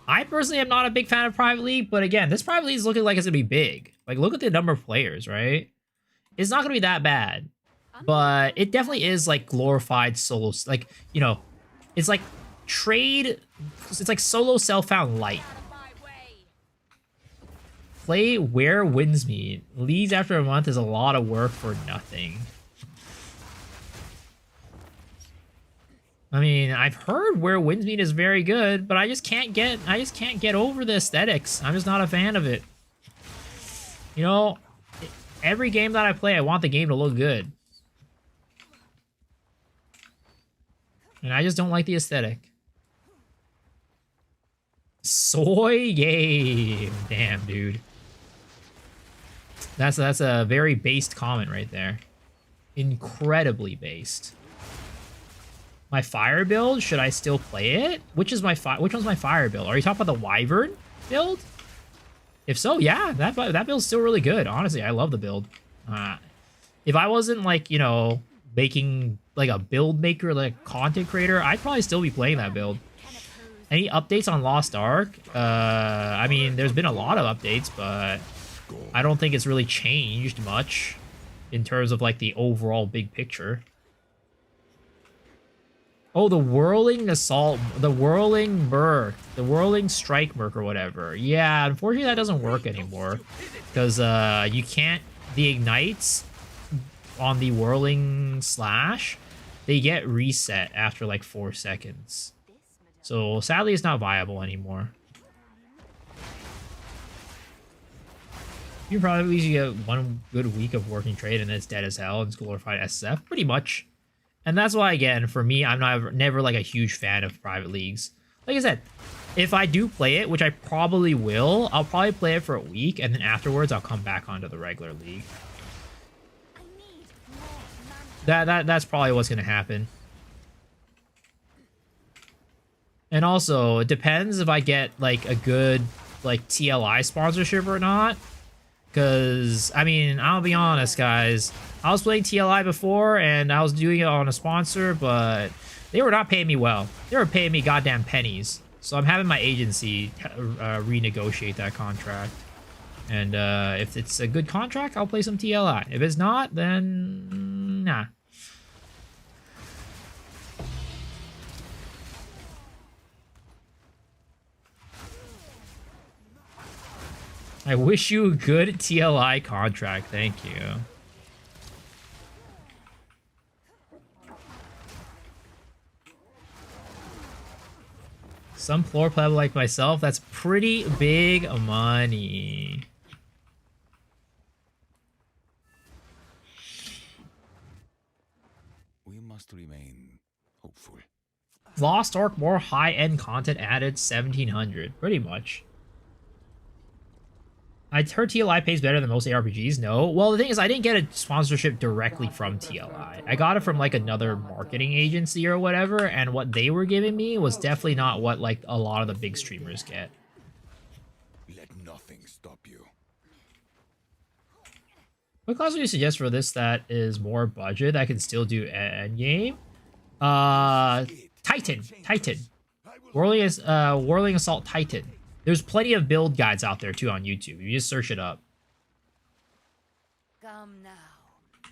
I personally am not a big fan of Private League, but again, this Private League is looking like it's going to be big. Like, look at the number of players, right? It's not going to be that bad. But it definitely is, like, glorified solo. Like, you know, it's like trade... It's like solo self-found light. Play where wins me. Leagues after a month is a lot of work for nothing. I mean, I've heard where Windsmeet is very good, but I just can't get over the aesthetics. I'm just not a fan of it. You know, every game that I play, I want the game to look good. And I just don't like the aesthetic. Soy game. Damn, dude. That's a very based comment right there. Incredibly based. My fire build, should I still play it? Which one's my fire build? Are you talking about the Wyvern build? If so, yeah, that build's still really good. Honestly, I love the build. If I wasn't, like, you know, making like a build maker, like content creator, I'd probably still be playing that build. Any updates on Lost Ark? I mean, there's been a lot of updates, but I don't think it's really changed much in terms of, like, the overall big picture. Oh, the Whirling Assault, the Whirling Merc, the Whirling Strike Merc or whatever. Yeah, unfortunately that doesn't work anymore. Because you can't, the ignites on the Whirling Slash, they get reset after like 4 seconds. So sadly it's not viable anymore. You probably usually get one good week of working trade and it's dead as hell and it's glorified SSF, pretty much. And that's why, again, for me, I'm never like a huge fan of private leagues. Like I said, if I do play it, which I probably will, I'll probably play it for a week, and then afterwards I'll come back onto the regular league. I need more man. That's probably what's gonna happen. And also, it depends if I get like a good like TLI sponsorship or not. Because, I mean, I'll be honest, guys. I was playing TLI before, and I was doing it on a sponsor, but they were not paying me well. They were paying me goddamn pennies. So I'm having my agency renegotiate that contract. And if it's a good contract, I'll play some TLI. If it's not, then nah. I wish you a good TLI contract. Thank you. Some floor pleb like myself, that's pretty big money. We must remain hopeful. Lost Ark, more high-end content added, 1700. Pretty much. I heard TLI pays better than most ARPGs. No. Well, the thing is, I didn't get a sponsorship directly from TLI. I got it from, like, another marketing agency or whatever, and what they were giving me was definitely not what, like, a lot of the big streamers get. Let nothing stop you. What class would you suggest for this that is more budget that can still do Endgame? Titan. Whirling Assault Titan. There's plenty of build guides out there, too, on YouTube. You just search it up. Come now,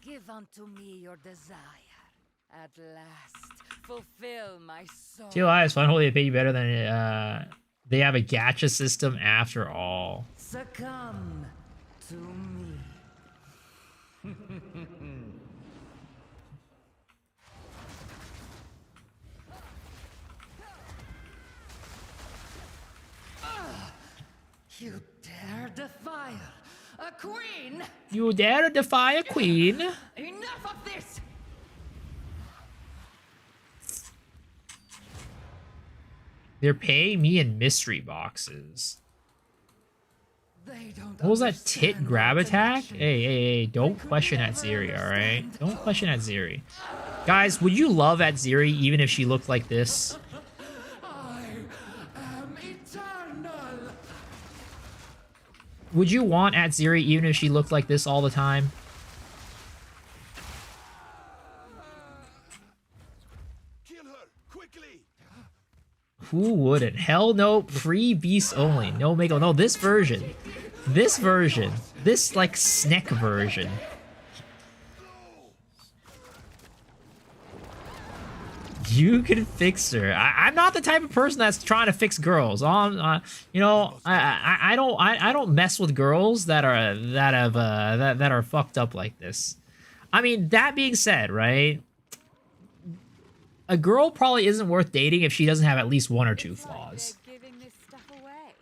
give unto me your desire. At last, fulfill my soul. TLI is fun. Hopefully they pay you better than they have a gacha system after all. Succumb to me. You dare defy a queen? You dare to defy a queen? Enough of this! They're paying me in mystery boxes. They don't What was that tit understand grab my attack? connection. Hey, don't question at Ziri, alright? Don't question at Ziri. Guys, would you love at Ziri even if she looked like this? I am eternal. Would you want at Ziri even if she looked like this all the time? Kill her quickly. Who wouldn't? Hell no, pre-beast only. No Mako. No, this version. This version. This, like, snack version. You can fix her. I'm not the type of person that's trying to fix girls. You know, I don't mess with girls that are fucked up like this. I mean, that being said, right? A girl probably isn't worth dating if she doesn't have at least one or two flaws. They're giving this stuff away.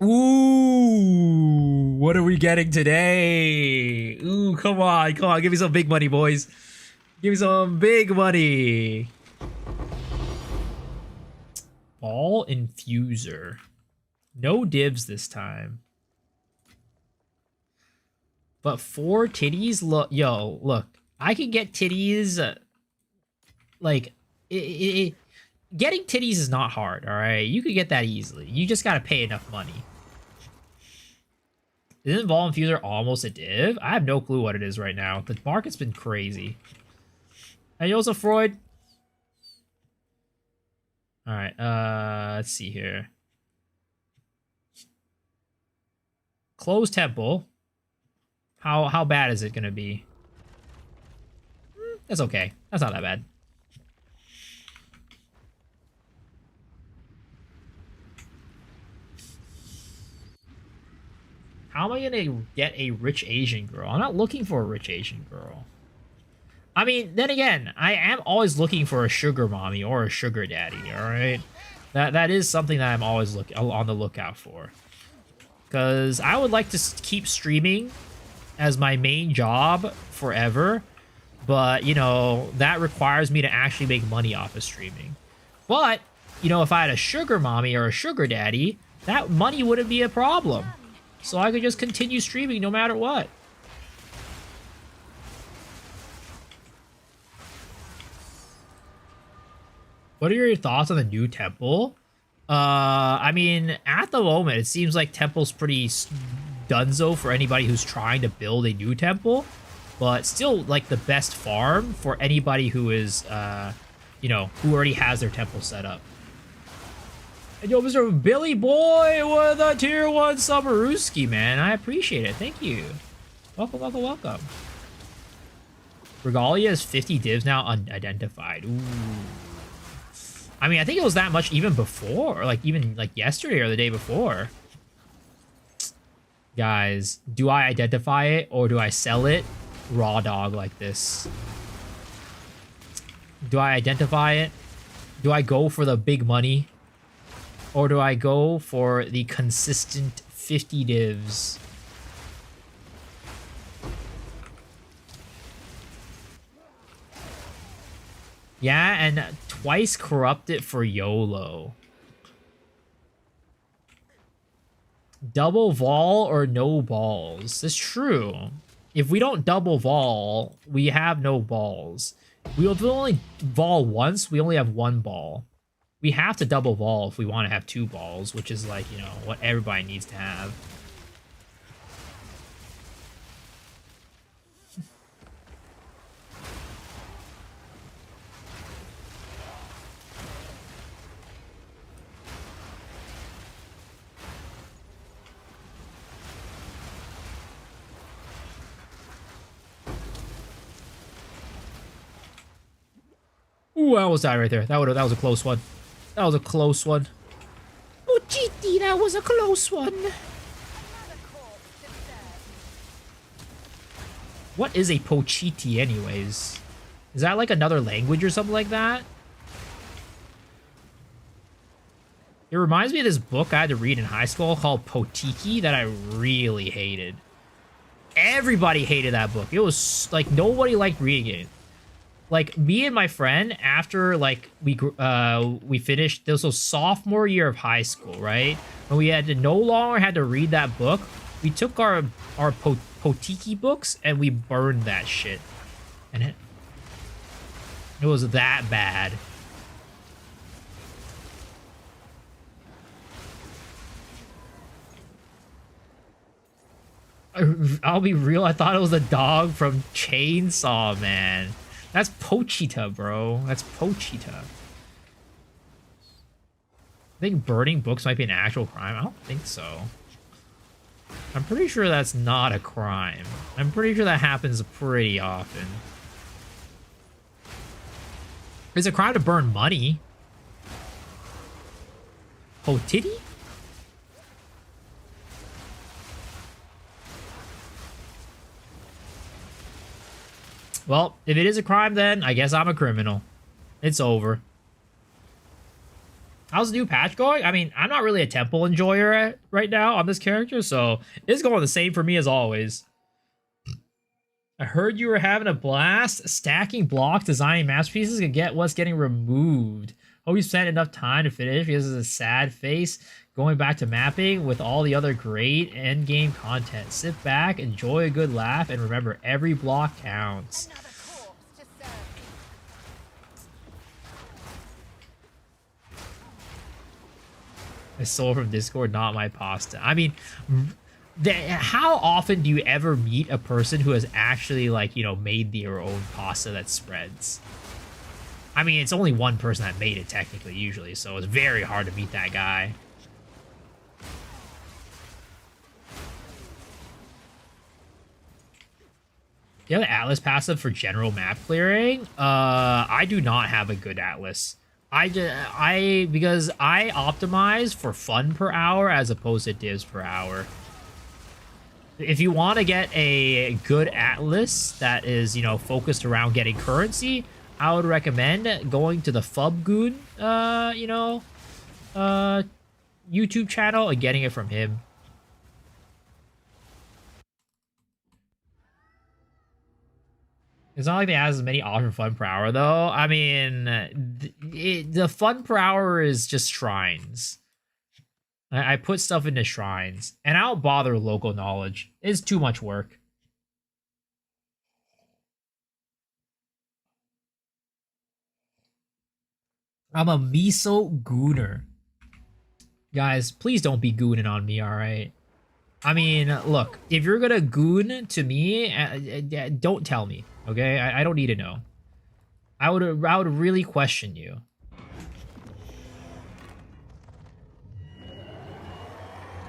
Ooh, what are we getting today? Ooh, come on, give me some big money, boys. Give me some big money. Ball infuser. No dibs this time. But 4 titties, look, I can get titties, like, getting titties is not hard, alright? You can get that easily. You just gotta pay enough money. Isn't Ball Infuser almost a div? I have no clue what it is right now. The market's been crazy. Hey, Joseph Freud. Alright, let's see here. Closed Temple. How bad is it gonna be? That's okay. That's not that bad. How am I gonna get a rich Asian girl? I'm not looking for a rich Asian girl. I mean, then again, I am always looking for a sugar mommy or a sugar daddy, alright? That is something that I'm always on the lookout for. Because I would like to keep streaming as my main job forever. But, you know, that requires me to actually make money off of streaming. But, you know, if I had a sugar mommy or a sugar daddy, that money wouldn't be a problem. So I could just continue streaming no matter what. What are your thoughts on the new temple? I mean, at the moment, it seems like temple's pretty dunzo for anybody who's trying to build a new temple. But still, like, the best farm for anybody who is, you know, who already has their temple set up. And yo, Mr. Billy Boy with a tier 1 Summeruski, man. I appreciate it. Thank you. Welcome, welcome, welcome. Regalia is 50 divs now unidentified. Ooh. I mean, I think it was that much even before. Like, even, like, yesterday or the day before. Guys, do I identify it or do I sell it raw dog like this? Do I identify it? Do I go for the big money? Or do I go for the consistent 50 divs? Yeah, and twice corrupted for YOLO. Double vol or no balls? That's true. If we don't double vol, we have no balls. We will only vol once, we only have 1 ball. We have to double vol if we want to have 2 balls, which is like, you know, what everybody needs to have. Ooh, I almost died right there. That was a close one. That was a close one. Oh, GT, that was a close one. What is a Pochiti anyways? Is that like another language or something like that? It reminds me of this book I had to read in high school called Potiki that I really hated. Everybody hated that book. It was like nobody liked reading it. Like, me and my friend, after, like, we finished, this was sophomore year of high school, right? When we had to no longer had to read that book, we took our Potiki books and we burned that shit. And it was that bad. I'll be real, I thought it was the dog from Chainsaw Man. That's Pochita, bro. That's Pochita. I think burning books might be an actual crime. I don't think so. I'm pretty sure that's not a crime. I'm pretty sure that happens pretty often. It's a crime to burn money. Potiti? Well, if it is a crime, then I guess I'm a criminal. It's over. How's the new patch going? I mean, I'm not really a temple enjoyer right now on this character, so it's going the same for me as always. I heard you were having a blast stacking blocks, designing masterpieces to get what's getting removed. Hope you spent enough time to finish because it's a sad face going back to mapping with all the other great endgame content. Sit back, enjoy a good laugh, and remember, every block counts. I stole from Discord, not my pasta. I mean, how often do you ever meet a person who has actually, like, you know, made their own pasta that spreads? I mean, it's only one person that made it, technically, usually, so it's very hard to meet that guy. Do you have an Atlas passive for general map clearing? I do not have a good Atlas. Because I optimize for fun per hour as opposed to divs per hour. If you want to get a good Atlas that is, you know, focused around getting currency, I would recommend going to the Fubgoon, you know, YouTube channel and getting it from him. It's not like they have as many options for fun per hour, though. I mean, the fun per hour is just shrines. I put stuff into shrines, and I don't bother with local knowledge. It's too much work. I'm a miso gooner. Guys, please don't be gooning on me, alright? I mean, look, if you're gonna goon to me, don't tell me, okay? I don't need to know. I would really question you.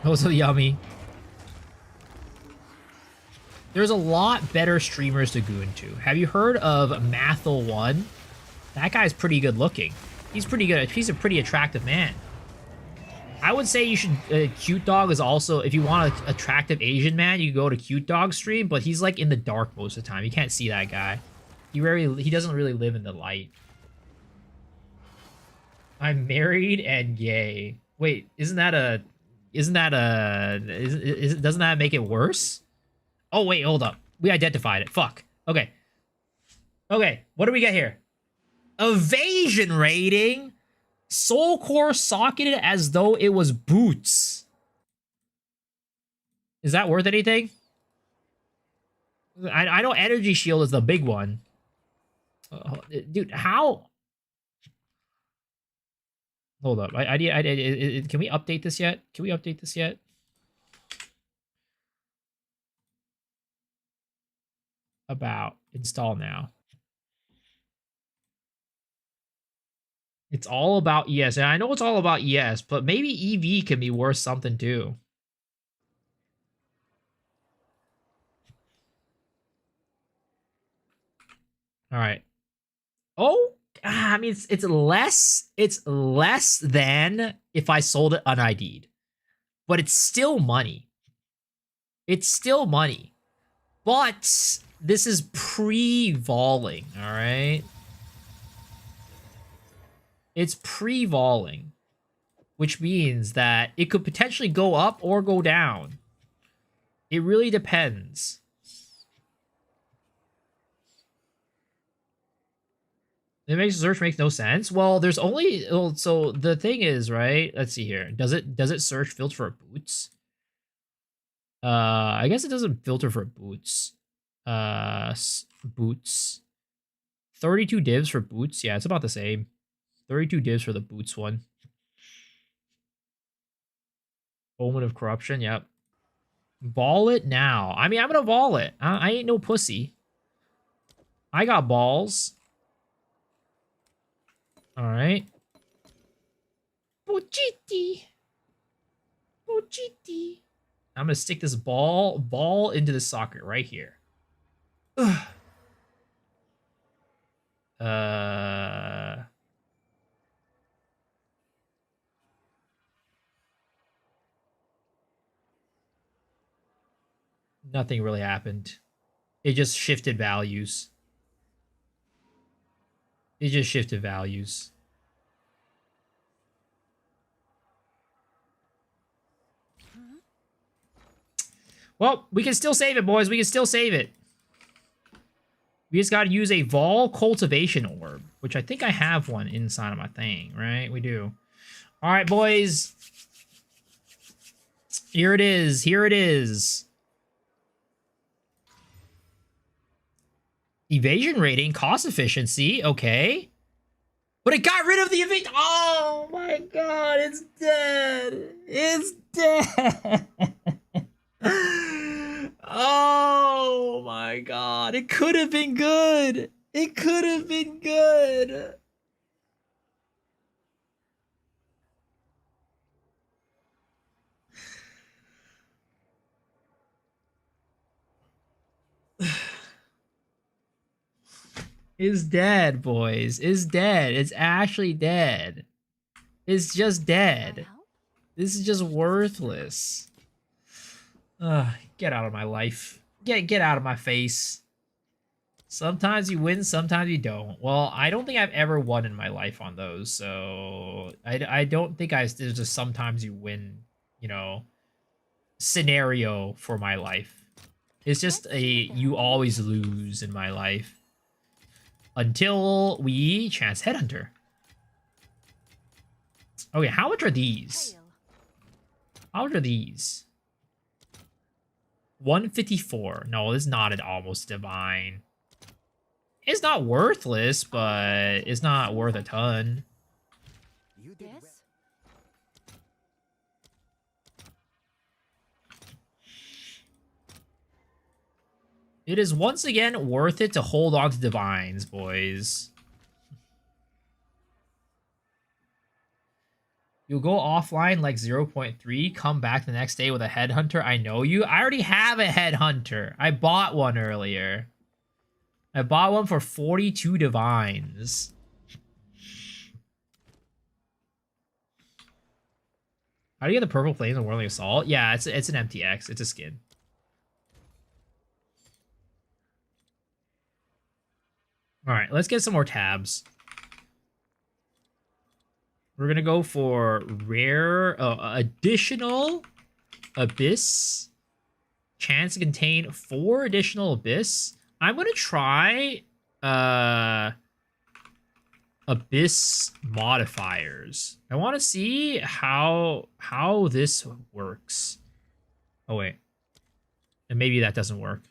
Also yummy. There's a lot better streamers to goon to. Have you heard of Mathel1? That guy's pretty good looking. He's pretty good. He's a pretty attractive man. I would say you should. Cute Dog is also, if you want an attractive Asian man, you can go to Cute Dog stream, but he's like in the dark most of the time. You can't see that guy. He doesn't really live in the light. I'm married and gay. Wait, doesn't that make it worse? Oh wait, hold up. We identified it. Fuck. Okay. Okay, what do we get here? Evasion rating. Soul Core socketed as though it was boots. Is that worth anything? I know Energy Shield is the big one. Dude, how? Hold up. Can we update this yet? Can we update this yet? About. Install now. It's all about ES. And I know it's all about ES, but maybe EV can be worth something too. All right. Oh, I mean, it's less than if I sold it un-ID'd. But it's still money. It's still money. But this is pre-voling, all right? It's pre-voling, which means that it could potentially go up or go down. It really depends. Search makes no sense. Well, there's only, so the thing is, right? Let's see here. Does it search filter for boots? I guess it doesn't filter for boots. Boots. 32 divs for boots. Yeah, it's about the same. 32 divs for the boots one. Omen of Corruption, yep. Ball it now. I mean, I'm gonna ball it. I ain't no pussy. I got balls. Alright. Pochiti. Pochiti. I'm gonna stick this ball into the socket right here. Ugh. Nothing really happened. It just shifted values. It just shifted values. Well, we can still save it, boys. We can still save it. We just got to use a Vol Cultivation Orb, which I think I have one inside of my thing, right? We do. All right, boys. Here it is. Here it is. Evasion rating, cost efficiency, okay. But it got rid of the evasion. Oh my god, it's dead. It's dead. Oh my god, it could have been good. It could have been good. Is dead, boys. Is dead. It's actually dead. It's just dead. This is just worthless. Get out of my life. Get out of my face. Sometimes you win, sometimes you don't. Well, I don't think I've ever won in my life on those, so I don't think there's just sometimes you win, you know, scenario for my life. It's just Let's a see if there you are any always takers. lose in my life. Until we chance Headhunter. Okay, how much are these? Hail. How much are these? 154. No, it's not an almost divine. It's not worthless, but it's not worth a ton. You did well. Yes? It is once again worth it to hold on to divines, boys. You'll go offline like 0.3, come back the next day with a headhunter. I know you. I already have a headhunter. I bought one earlier. I bought one for 42 divines. How do you get the purple flames in Whirling Assault? Yeah, it's an MTX. It's a skin. All right, let's get some more tabs. We're going to go for rare additional abyss. Chance to contain 4 additional abyss. I'm going to try abyss modifiers. I want to see how this works. Oh wait. And maybe that doesn't work.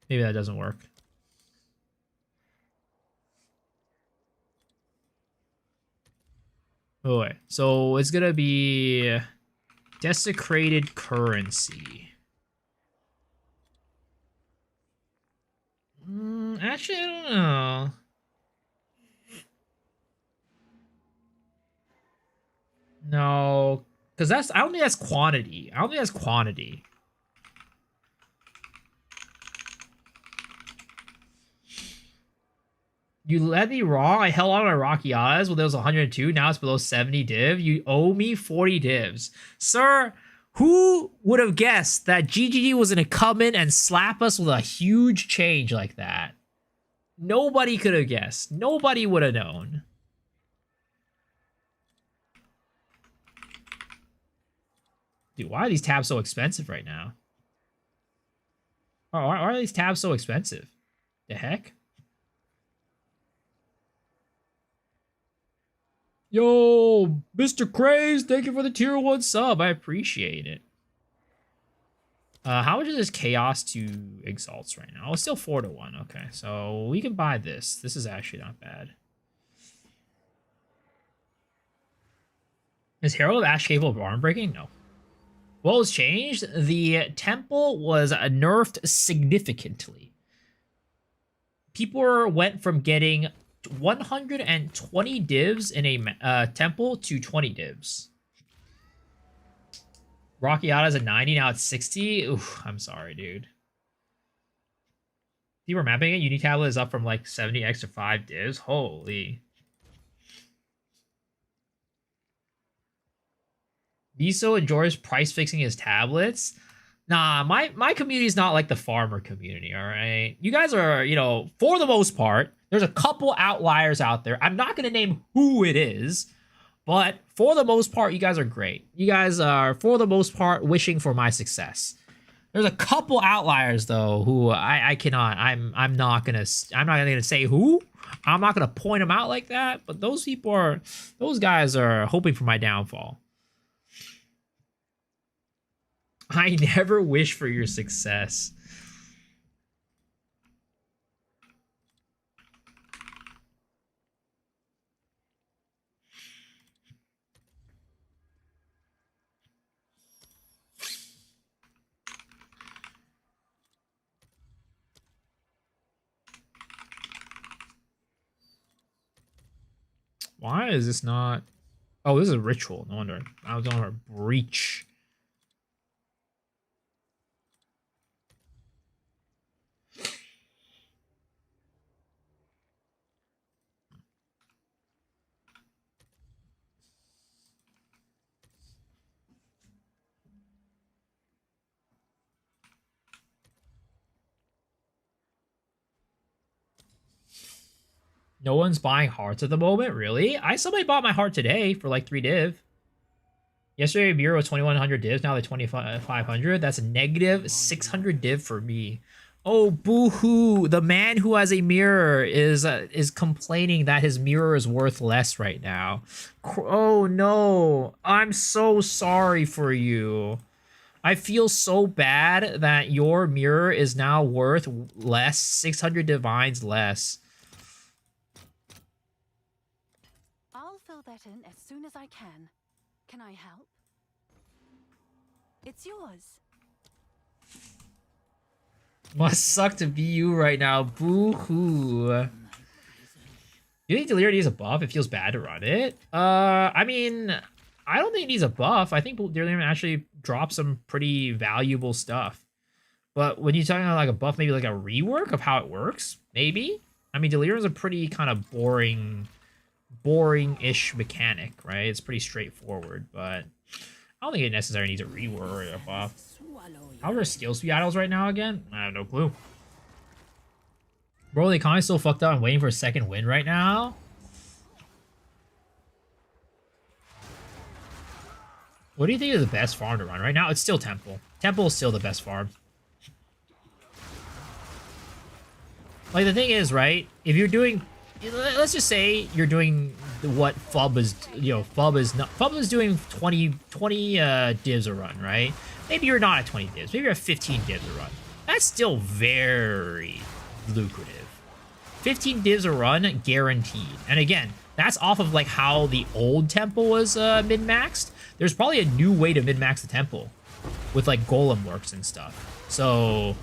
Maybe that doesn't work. Oh wait. So it's going to be desecrated currency. Actually, I don't know. No, because I don't think that's quantity. I don't think that's quantity. You led me wrong. I held on to my Rocky Eyes when there was 102. Now it's below 70 div. You owe me 40 divs. Sir, who would have guessed that GGG was going to come in and slap us with a huge change like that? Nobody could have guessed. Nobody would have known. Dude, why are these tabs so expensive right now? Oh, why are these tabs so expensive? The heck? Yo, Mr. Craze, thank you for the tier 1 sub. I appreciate it. How much is this chaos to exalts right now? Oh, it's still 4-1. Okay, so we can buy this. This is actually not bad. Is Herald of Ash capable of arm breaking? No. What was changed? The temple was nerfed significantly. People went from getting 120 divs in a temple to 20 divs. Rockiata's at 90, now it's 60. Oof, I'm sorry, dude. People are mapping it. Unique tablet is up from like 70x to 5 divs. Holy. Viso enjoys price fixing his tablets. Nah, my community is not like the farmer community, all right? You guys are, you know, for the most part, there's a couple outliers out there. I'm not going to name who it is, but for the most part, you guys are great. You guys are, for the most part, wishing for my success. There's a couple outliers though who I cannot. I'm not gonna say who. I'm not gonna point them out like that. But those guys are hoping for my downfall. I never wish for your success. Why is this not? Oh, this is a ritual. No wonder. I was on a breach. No one's buying hearts at the moment, really? Somebody bought my heart today for like 3 div. Yesterday, mirror was 2,100 divs. Now they're 2,500. That's a negative 600 div for me. Oh, boo-hoo. The man who has a mirror is complaining that his mirror is worth less right now. Oh, no. I'm so sorry for you. I feel so bad that your mirror is now worth less. 600 divines less. I'll fill that in as soon as I can. Can I help? It's yours. Must suck to be you right now. Boo-hoo. You think Delirium needs a buff? It feels bad to run it. I mean, I don't think it needs a buff. I think Delirium actually drops some pretty valuable stuff. But when you're talking about like a buff, maybe like a rework of how it works, maybe? I mean, Delirium's a pretty kind of boring-ish mechanic, right? It's pretty straightforward, but I don't think it necessarily needs a rework or a buff. How are skill speed battles right now again? I have no clue. Bro, the economy's still fucked up. I'm waiting for a second win right now. What do you think is the best farm to run right now? It's still Temple. Temple is still the best farm. Like, the thing is, right? If you're doing... Let's just say you're doing what Fub is... Fub is doing 20 divs a run, right? Maybe you're not at 20 divs. Maybe you're at 15 divs a run. That's still very lucrative. 15 divs a run, guaranteed. And again, that's off of like how the old Temple was min-maxed. There's probably a new way to min-max the Temple with like golem works and stuff. So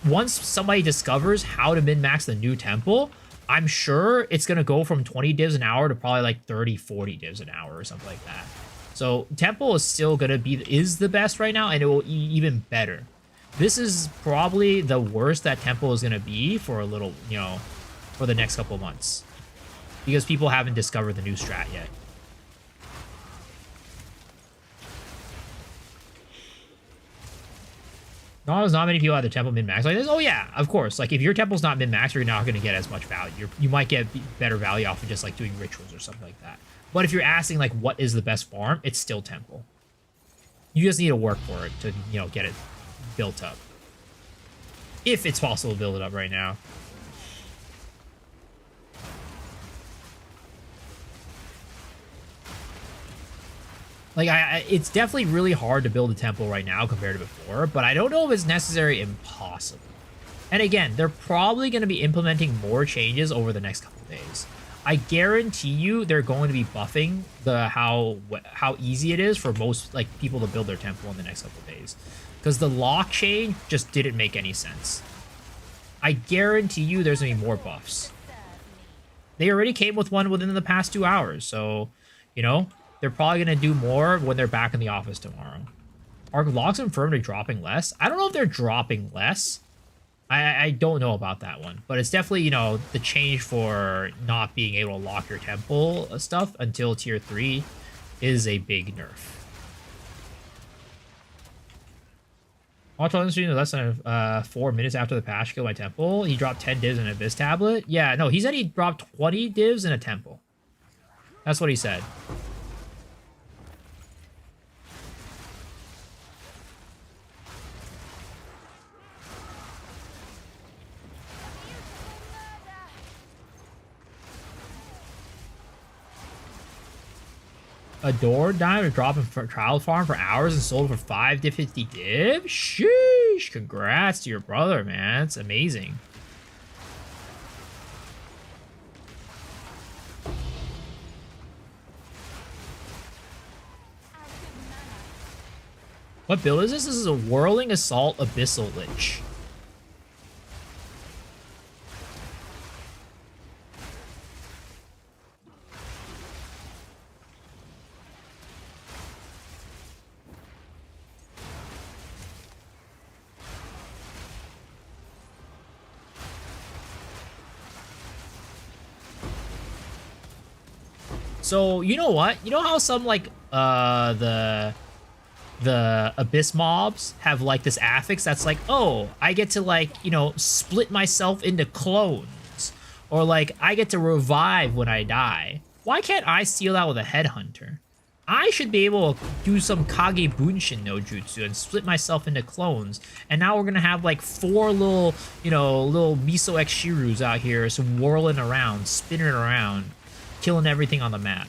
once somebody discovers how to min-max the new Temple, I'm sure it's going to go from 20 divs an hour to probably like 30, 40 divs an hour or something like that. So Temple is still going to be the best right now, and it will even better. This is probably the worst that Temple is going to be for a little, for the next couple months. Because people haven't discovered the new strat yet. No, there's not many people at the Temple min-max like this. Oh yeah, of course. Like if your Temple's not min-max, you're not going to get as much value. You might get better value off of just like doing rituals or something like that. But if you're asking like what is the best farm, it's still Temple. You just need to work for it to, get it built up. If it's possible to build it up right now. Like, it's definitely really hard to build a Temple right now compared to before, but I don't know if it's necessarily impossible. And again, they're probably going to be implementing more changes over the next couple of days. I guarantee you they're going to be buffing the how easy it is for most like people to build their Temple in the next couple of days. Because the lock change just didn't make any sense. I guarantee you there's going to be more buffs. They already came with one within the past 2 hours, so, they're probably going to do more when they're back in the office tomorrow. Are locks confirmed to dropping less? I don't know if they're dropping less. I don't know about that one. But it's definitely, the change for not being able to lock your Temple stuff until tier 3 is a big nerf. Watch on the stream less than 4 minutes after the patch killed my Temple. He dropped 10 divs in an Abyss tablet. Yeah, no, he said he dropped 20 divs in a Temple. That's what he said. Adored died to drop for trial farm for hours and sold for 5 to 50 div. Sheesh! Congrats to your brother, man. It's amazing. What build is this? This is a Whirling Assault Abyssal Lich. So, you know what? You know how some, like, the Abyss mobs have, like, this affix that's like, oh, I get to, like, split myself into clones. Or like, I get to revive when I die. Why can't I steal that with a Headhunter? I should be able to do some Kage Bunshin no jutsu and split myself into clones. And now we're gonna have like 4 little, you know, little Miso X Shirus out here, so whirling around, spinning around, killing everything on the map.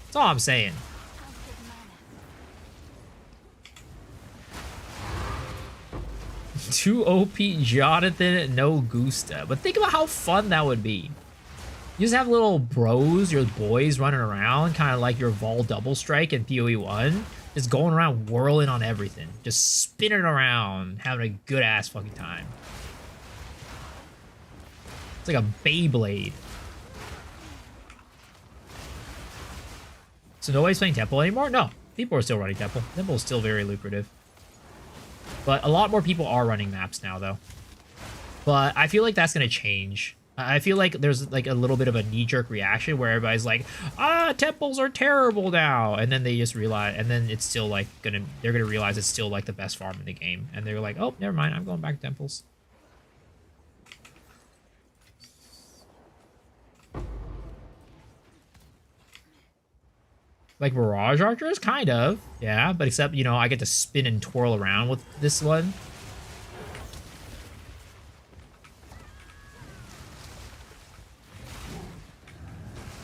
That's all I'm saying. Too OP Jonathan, no Gusta. But think about how fun that would be. You just have little bros, your boys running around, kind of like your Vol Double Strike in PoE 1. Just going around whirling on everything. Just spinning around, having a good ass fucking time. It's like a Beyblade. So nobody's playing Temple anymore? No. People are still running Temple. Temple is still very lucrative. But a lot more people are running maps now, though. But I feel like that's going to change. I feel like there's like a little bit of a knee-jerk reaction where everybody's like, temples are terrible now. And then they just realize, and then it's still like they're gonna realize it's still like the best farm in the game. And they're like, oh, never mind, I'm going back to temples. Like Mirage Archers? Kind of. Yeah, but except, you know, I get to spin and twirl around with this one.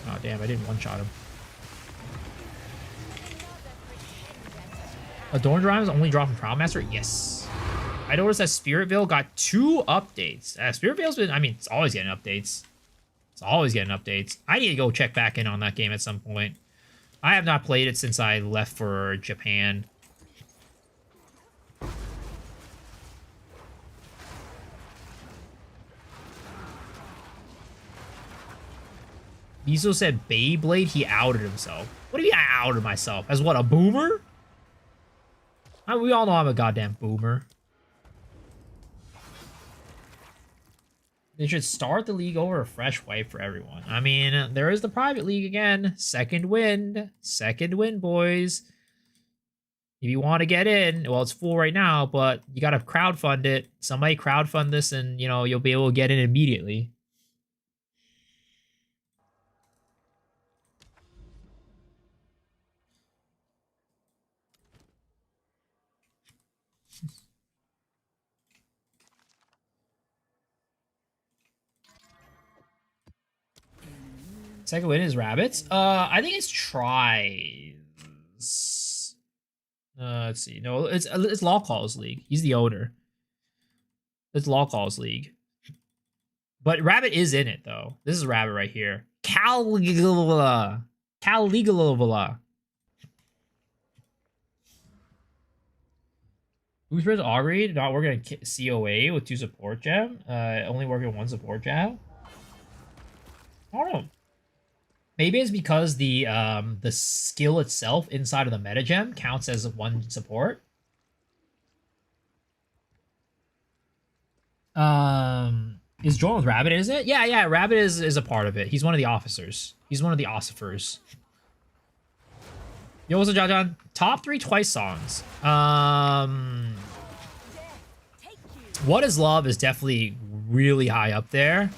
Oh, damn, I didn't one-shot him. Adorn Drive is only dropping Proud Master? Yes. I noticed that Spiritvale got 2 updates. Spiritvale's been, I mean, it's always getting updates. It's always getting updates. I need to go check back in on that game at some point. I have not played it since I left for Japan. Miso said Beyblade, he outed himself. What do you mean I outed myself? As what, a boomer? We all know I'm a goddamn boomer. They should start the league over a fresh wipe for everyone. I mean, there is the private league again. Second wind. Second wind, boys. If you want to get in, well, it's full right now, but you got to crowdfund it. Somebody crowdfund this and, you know, you'll be able to get in immediately. Second win is rabbits. I think it's tries. Let's see. No, it's Law Calls League. He's the owner. It's Law Calls League. But Rabbit is in it though. This is Rabbit right here. Caligula. Who's first Augury? Not working at COA with 2 support gem. Only working with 1 support gem. I don't know. Maybe it's because the skill itself inside of the meta gem counts as 1 support. Is Joel with Rabbit, is it? Yeah, Rabbit is a part of it. He's one of the officers. He's one of the ossifers. Yo, what's up, John? Top 3 Twice songs. What Is Love is definitely really high up there.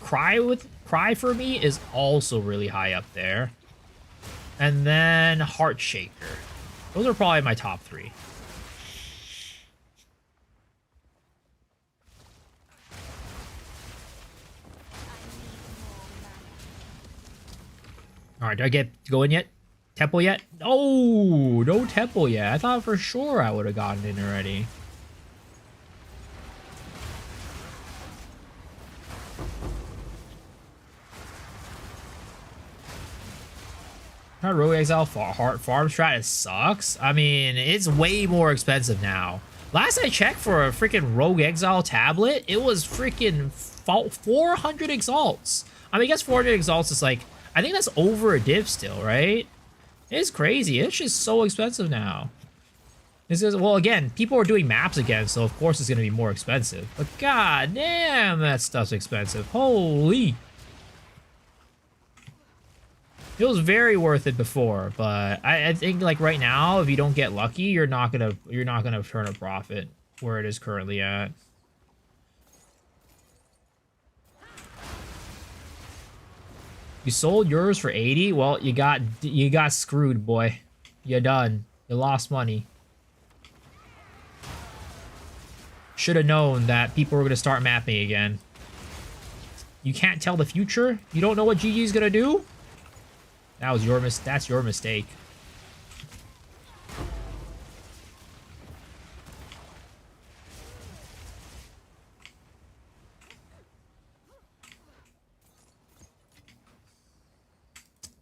Cry for Me is also really high up there. And then Heart Shaker. Those are probably my top 3. Alright, do I get to go in yet? Temple yet? Oh, no Temple yet. I thought for sure I would have gotten in already. Rogue Exile farm strat, it sucks. I mean, it's way more expensive now. Last I checked for a freaking Rogue Exile tablet, it was freaking 400 exalts. I mean, I guess 400 exalts is like, I think that's over a div still, right? It's crazy. It's just so expensive now. This is, well, again, people are doing maps again, so of course it's going to be more expensive. But god damn, that stuff's expensive. Holy. It was very worth it before, but I think like right now, if you don't get lucky, you're not gonna turn a profit where it is currently at. You sold yours for 80? Well, you got screwed, boy. You're done. You lost money. Should have known that people were going to start mapping again. You can't tell the future? You don't know what GG's going to do? That's your mistake.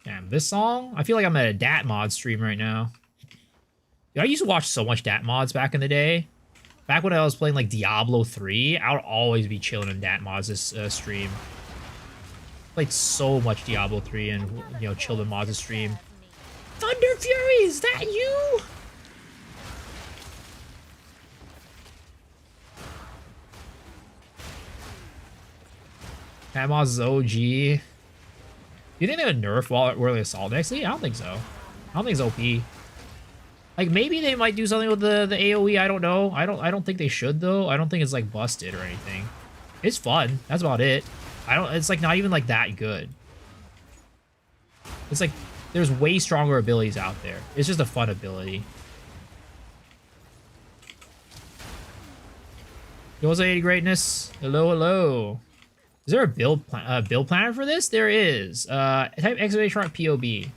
Damn, this song? I feel like I'm at a Dat mod stream right now. Dude, I used to watch so much Dat mods back in the day. Back when I was playing like Diablo 3, I would always be chilling in Dat mods this stream. Played so much Diablo 3 and, you know, chilled in mods stream. Thunder Fury, is that you? Dat mods is OG. Do you think they would nerf Whirling Assault next league? I don't think so. I don't think it's OP. Like, maybe they might do something with the AoE, I don't know. I don't think they should, though. I don't think it's, like, busted or anything. It's fun. That's about it. It's, like, not even, like, that good. It's, like, there's way stronger abilities out there. It's just a fun ability. Yo's 80 greatness. Hello, hello. Is there a build planner for this? There is. Type exclamation mark POB.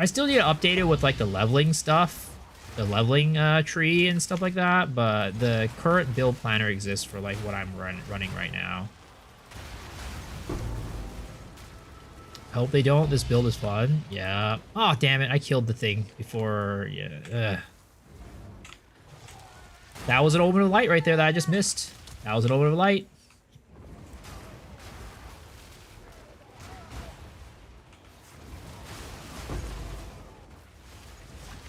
I still need to update it with like the leveling stuff, the leveling tree and stuff like that. But the current build planner exists for like what I'm running right now. I hope they don't. This build is fun. Yeah. Oh damn it! I killed the thing before. Yeah. Ugh. That was an omen of light right there that I just missed. That was an omen of light.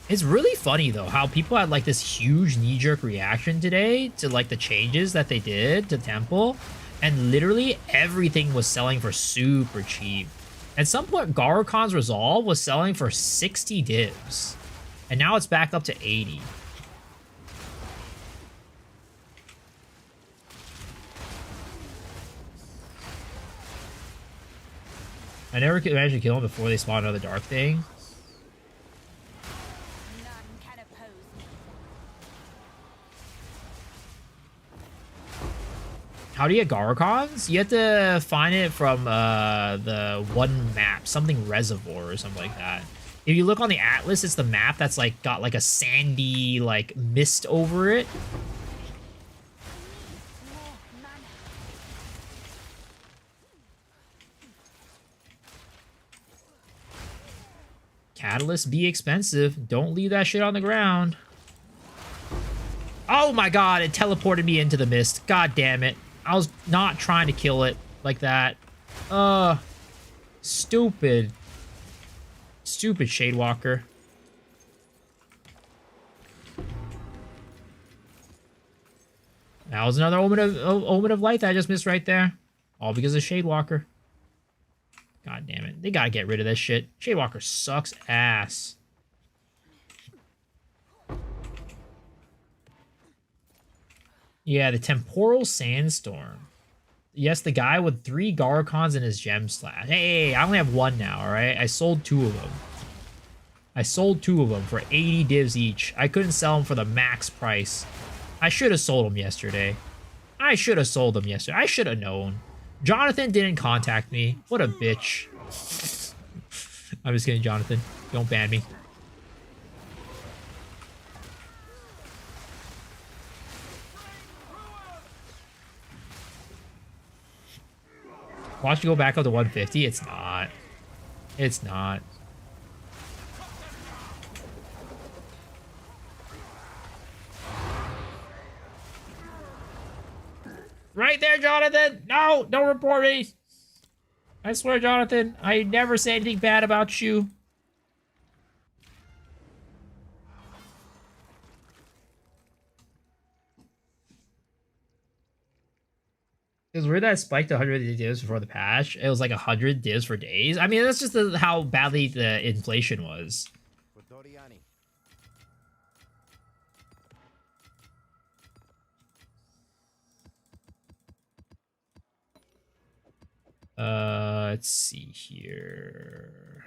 It's really funny though how people had like this huge knee-jerk reaction today to like the changes that they did to Temple, and literally everything was selling for super cheap. At some point, Garukon's Resolve was selling for 60 divs, and now it's back up to 80. I never could manage to kill him before they spawn another dark thing. None can oppose me. How do you get Garukons? You have to find it from the one map, something reservoir or something like that. If you look on the atlas, it's the map that's like got like a sandy like mist over it. Catalyst be expensive. Don't leave that shit on the ground. Oh my god, it teleported me into the mist. God damn it. I was not trying to kill it like that. Stupid. Stupid Shadewalker. That was another omen of light that I just missed right there. All because of Shadewalker. God damn it. They gotta get rid of this shit. Shadewalker sucks ass. Yeah, the Temporal Sandstorm. Yes, the guy with 3 Garukons in his gem slash. Hey, I only have 1 now, alright? I sold 2 of them. I sold 2 of them for 80 divs each. I couldn't sell them for the max price. I should have sold them yesterday. I should have sold them yesterday. I should have known. Jonathan didn't contact me. What a bitch. I'm just kidding, Jonathan. Don't ban me. Watch you go back up to 150. It's not. It's not. Right there, Jonathan! No! Don't report me! I swear, Jonathan, I never say anything bad about you. It was weird that it spiked to 100 divs before the patch. It was like 100 divs for days. I mean, that's just how badly the inflation was. Let's see here.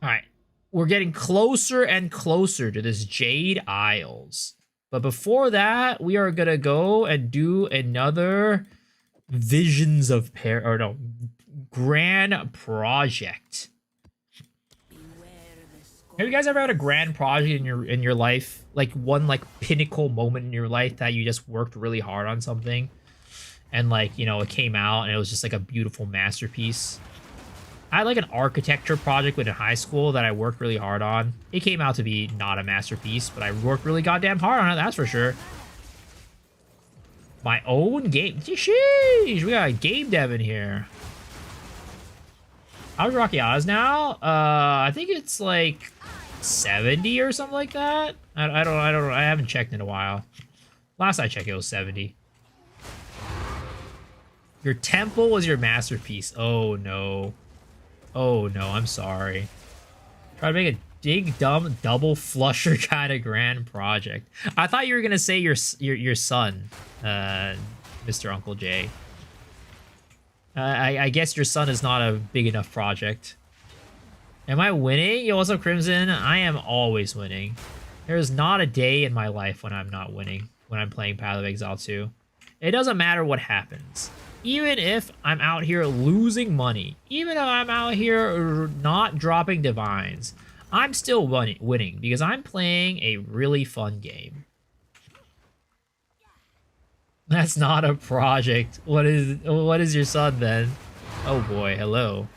All right. We're getting closer and closer to this Jade Isles. But before that, we are going to go and do another Visions of Grand Project. Have you guys ever had a grand project in your life? Like one like pinnacle moment in your life that you just worked really hard on something and like, you know, it came out and it was just like a beautiful masterpiece. I had like an architecture project in high school that I worked really hard on. It came out to be not a masterpiece, but I worked really goddamn hard on it, that's for sure. My own game. Sheesh, we got a game dev in here. How's Rocky Oz now? I think it's like 70 or something like that. I haven't checked in a while. Last I checked, it was 70. Your temple was your masterpiece. Oh no. Oh no, I'm sorry. Try to make a big dumb double flusher kind of grand project. I thought you were gonna say your son, Mr. Uncle Jay. I guess your son is not a big enough project. Am I winning? Yo, what's up, Crimson? I am always winning. There is not a day in my life when I'm not winning when I'm playing Path of Exile 2. It doesn't matter what happens. Even if I'm out here losing money, even if I'm out here not dropping divines, I'm still winning because I'm playing a really fun game. That's not a project. What is your son then? Oh boy, hello.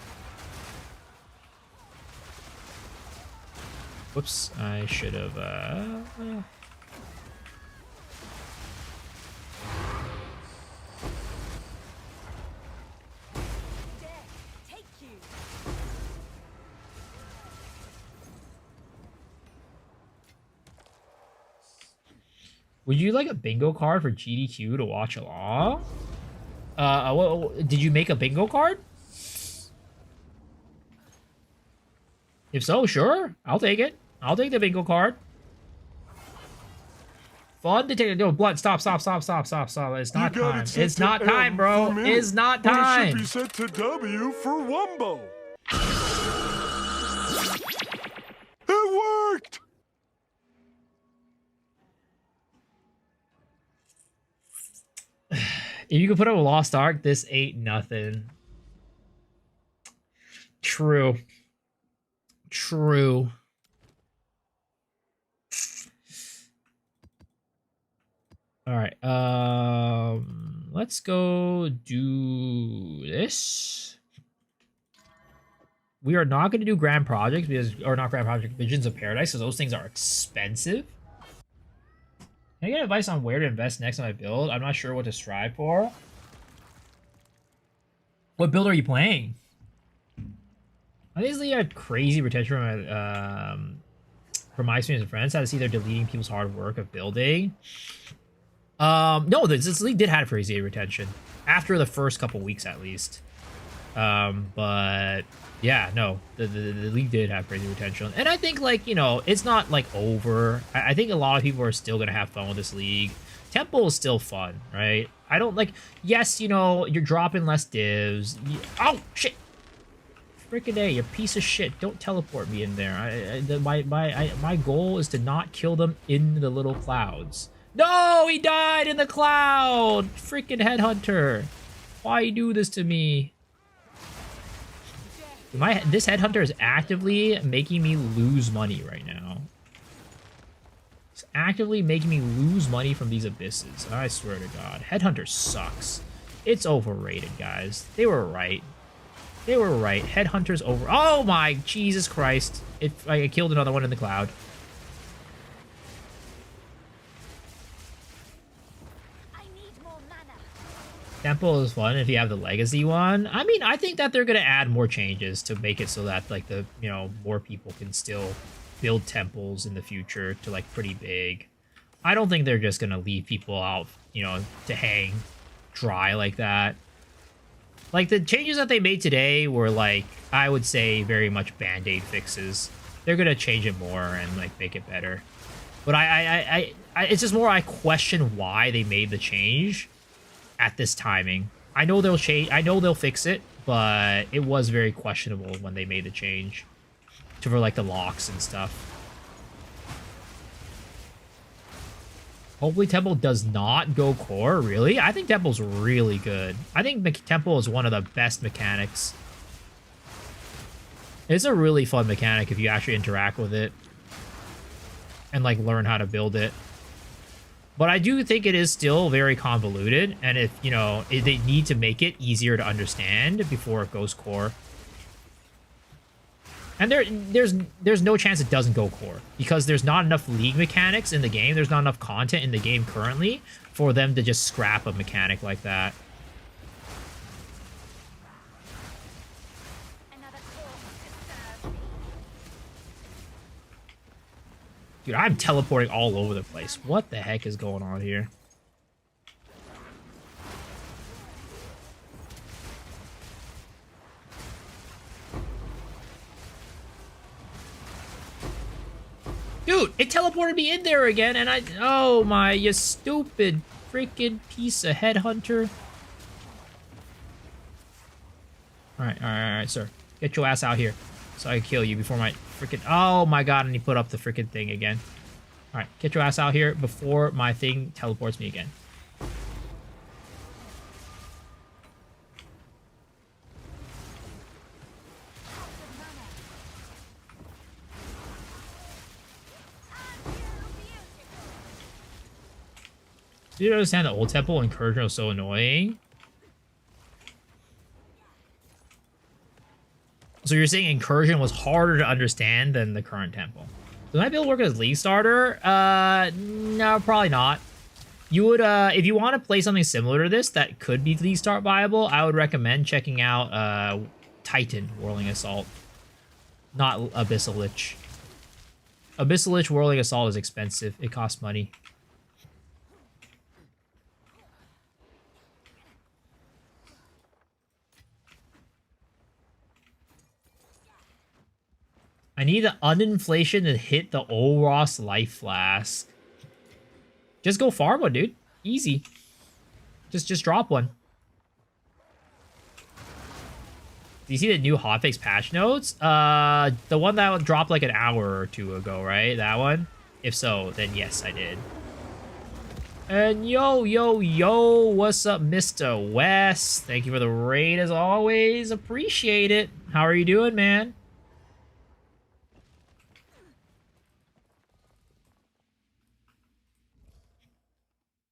Whoops, I should have Would you like a bingo card for GDQ to watch along? Did you make a bingo card? If so, sure. I'll take it. I'll take the bingo card. Fun to take it. No, blood. Stop. It's not time. It's not time, bro. It's not time. It should be set to W for Wumbo. It worked! If you could put up a Lost Ark, this ain't nothing. True. All right. Let's go do this. We are not going to do Grand Projects or not Grand Project, Visions of Paradise, because those things are expensive. Can I get advice on where to invest next in my build? I'm not sure what to strive for. What build are you playing? I think it's a crazy retention from my experience with friends. How to see they're deleting people's hard work of building. No, this league did have crazy retention after the first couple weeks at least. But yeah, no, the league did have crazy retention, and I think like it's not like over. I think a lot of people are still gonna have fun with this league. Temple is still fun, right? I don't like. Yes, you're dropping less divs. Oh shit! Frickin' A, you piece of shit! Don't teleport me in there. My goal is to not kill them in the little clouds. No, he died in the cloud! Freaking Headhunter! Why you do this to me? This Headhunter is actively making me lose money right now. It's actively making me lose money from these abysses. I swear to God. Headhunter sucks. It's overrated, guys. They were right. They were right. Headhunter's over. Oh my Jesus Christ. I killed another one in the cloud. Temple is fun if you have the legacy one. I mean, I think that they're gonna add more changes to make it so that like more people can still build temples in the future to like pretty big. I don't think they're just gonna leave people out, to hang dry like that. Like the changes that they made today were like, I would say very much band-aid fixes. They're gonna change it more and like make it better. But it's just more I question why they made the change at this timing. I know they'll change. I know they'll fix it, but it was very questionable when they made the change for like the locks and stuff. Hopefully Temple does not go core, really? I think Temple's really good. I think Temple is one of the best mechanics. It's a really fun mechanic if you actually interact with it and like learn how to build it. But I do think it is still very convoluted, and if, you know, they need to make it easier to understand before it goes core. And there's no chance it doesn't go core, because there's not enough league mechanics in the game. There's not enough content in the game currently for them to just scrap a mechanic like that. Dude, I'm teleporting all over the place. What the heck is going on here? Dude, it teleported me in there again, and oh my, you stupid freaking piece of Headhunter. Alright, sir. Get your ass out here so I can kill you before my freaking... Oh my god, and he put up the freaking thing again. Alright, get your ass out here before my thing teleports me again. Do you understand the old temple incursion was so annoying? So you're saying incursion was harder to understand than the current temple? Does my build work as league starter? No, probably not. You would, if you want to play something similar to this that could be league start viable, I would recommend checking out Titan Whirling Assault, not Abyssal Lich. Abyssal Lich Whirling Assault is expensive. It costs money. I need the uninflation to hit the Oros Life Flask. Just go farm one, dude. Easy. Just drop one. Do you see the new Hotfix patch notes? The one that dropped like an hour or two ago, right? That one? If so, then yes, I did. And yo, what's up, Mr. West? Thank you for the raid as always. Appreciate it. How are you doing, man?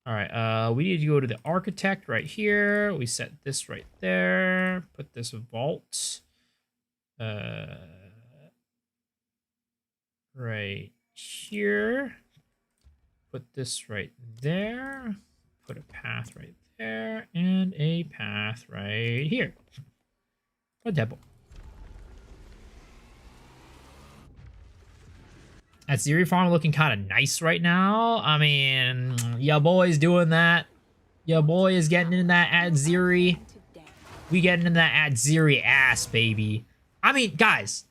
All right, we need to go to the architect right here. We set this right there. Put this vault. Right here. Put this right there. Put a path right there. And a path right here. A temple. That Ziri farm looking kind of nice right now. I mean, your boy's doing that. Your boy is getting in that at Ziri. We getting in that at Ziri ass, baby. I mean, guys.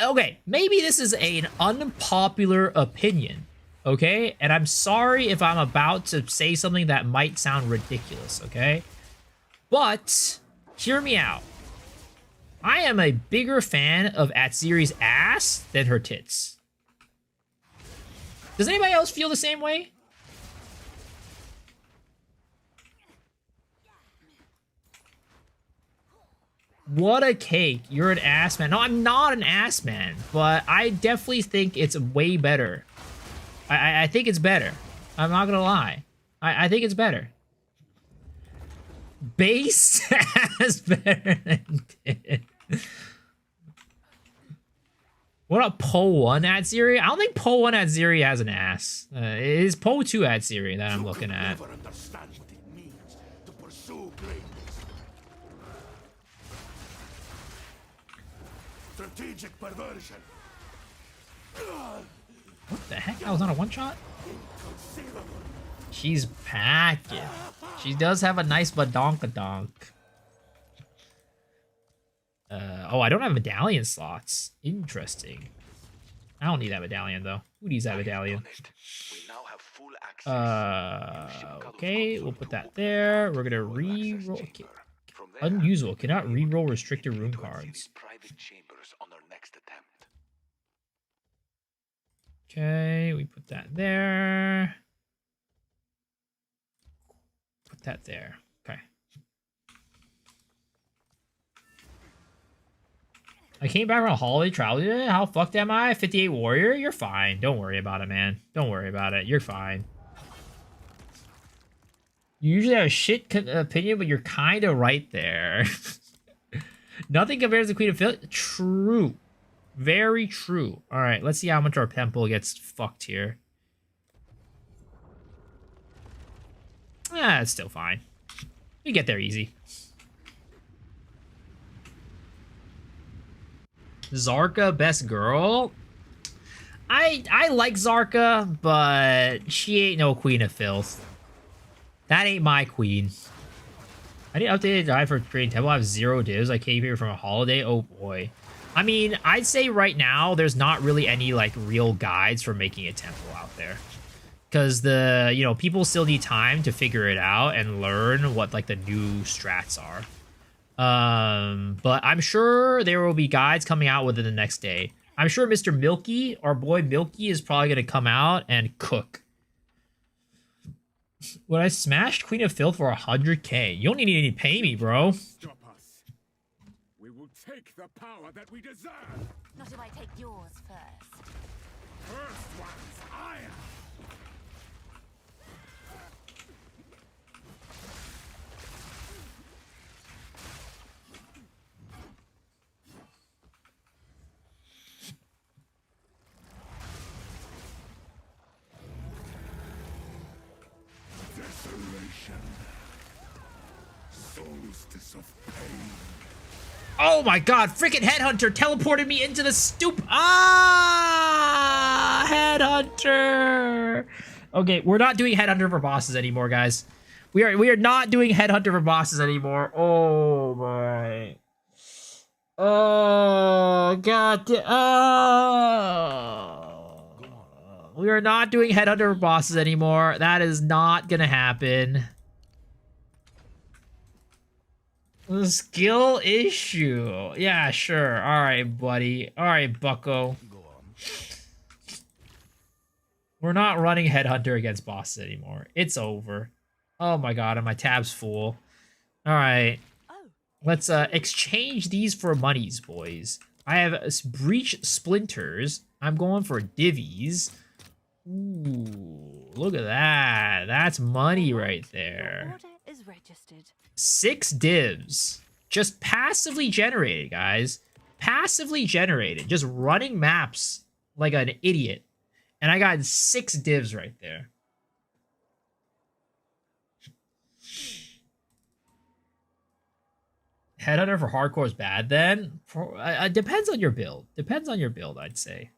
Okay, maybe this is an unpopular opinion. Okay? And I'm sorry if I'm about to say something that might sound ridiculous, okay? But, hear me out. I am a bigger fan of Atziri's ass than her tits. Does anybody else feel the same way? What a cake. You're an ass man. No, I'm not an ass man, but I definitely think it's way better. I think it's better. I'm not gonna lie. I think it's better. Base ass better than tit. What up, Po 1 Atziri? I don't think Po 1 Atziri has an ass. It is Po 2 Atziri that I'm looking at. Never understand what it means to pursue greatness. Strategic perversion. What the heck? That was not a one-shot? She's packing. She does have a nice badonkadonk. Oh, I don't have medallion slots. Interesting. I don't need that medallion though. Who needs that medallion? Okay, we'll put that there. We're gonna re-roll. Okay. Unusable. Cannot re-roll restricted room cards. Okay, we put that there. Put that there. Okay. I came back from a holiday travel today. How fucked am I? 58 warrior? You're fine. Don't worry about it, man. Don't worry about it. You're fine. You usually have a shit opinion, but you're kind of right there. Nothing compares to Queen of Phil. True. Very true. All right, let's see how much our temple gets fucked here. Ah, it's still fine. We get there easy. Zarka, best girl. I like Zarka, but she ain't no Queen of Filth. That ain't my queen. I need updated guide for creating temple. I have 0 divs. I came here from a holiday. Oh boy. I mean, I'd say right now there's not really any like real guides for making a temple out there. Because people still need time to figure it out and learn what like the new strats are. But I'm sure there will be guides coming out within the next day. I'm sure Mr. Milky, our boy Milky, is probably going to come out and cook. When I smashed Queen of Filth for 100k, you don't need to pay me, bro. Stop us. We will take the power that we deserve. Not if I take yours first. First one's iron. Solstice of pain. Oh my god, freaking Headhunter teleported me into the stoop. Headhunter. Okay, we're not doing Headhunter for bosses anymore, guys. We are not doing Headhunter for bosses anymore. Oh my. Oh god. Oh. We are not doing Headhunter for bosses anymore. That is not gonna happen. The skill issue. Yeah, sure. All right, buddy. All right, bucko. Go on. We're not running Headhunter against bosses anymore. It's over. Oh my god, and my tab's full. All right. Let's exchange these for monies, boys. I have breach splinters. I'm going for divvies. Ooh, look at that. That's money right there. Order is registered. 6 divs. Just passively generated, guys. Passively generated. Just running maps like an idiot. And I got 6 divs right there. Headhunter for hardcore is bad then? Depends on your build. Depends on your build, I'd say.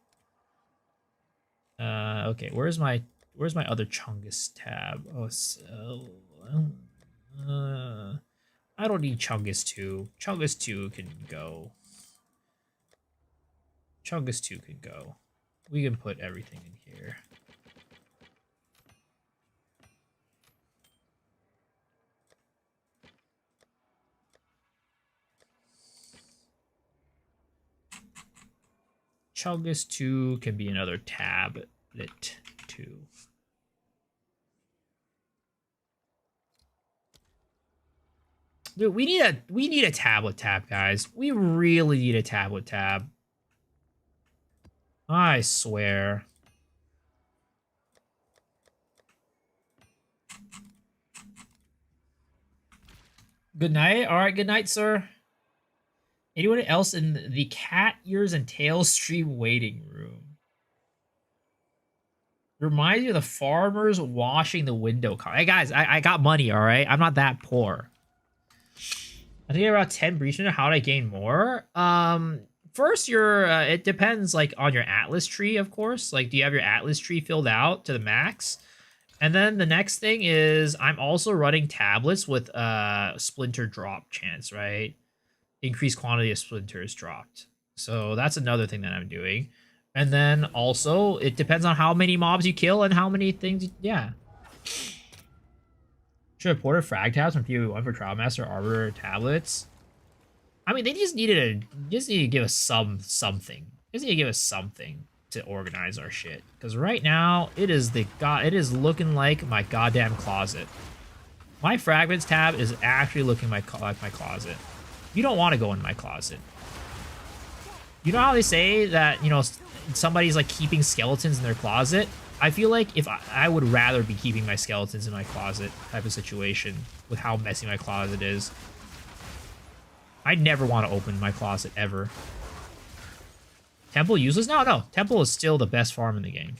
Okay, where's my other Chungus tab? Oh, so... I don't need Chungus 2. Chungus 2 can go. Chungus 2 can go. We can put everything in here. Chungus 2 can be another tablet 2. Dude, we need a tablet tab, guys. We really need a tablet tab. I swear. Good night. All right, good night, sir. Anyone else in the cat ears and tails stream waiting room? Reminds me of the farmers washing the window. Hey guys, I got money. All right, I'm not that poor. I think about 10 breach. How do I gain more? First, it depends like on your Atlas tree, of course. Like, do you have your Atlas tree filled out to the max? And then the next thing is I'm also running tablets with splinter drop chance, right? Increased quantity of splinters dropped. So that's another thing that I'm doing. And then also, it depends on how many mobs you kill and how many things. Yeah. Should have ported frag tabs from PoE1 for Trial Master Arbiter tablets. I mean, they just needed to give us something. Just need to give us something to organize our shit. Because right now, it is looking like my goddamn closet. My fragments tab is actually looking like my closet. You don't want to go in my closet. You know how they say that, you know, somebody's like keeping skeletons in their closet? I feel like if I would rather be keeping my skeletons in my closet type of situation with how messy my closet is. I never want to open my closet ever. Temple useless? No. Temple is still the best farm in the game.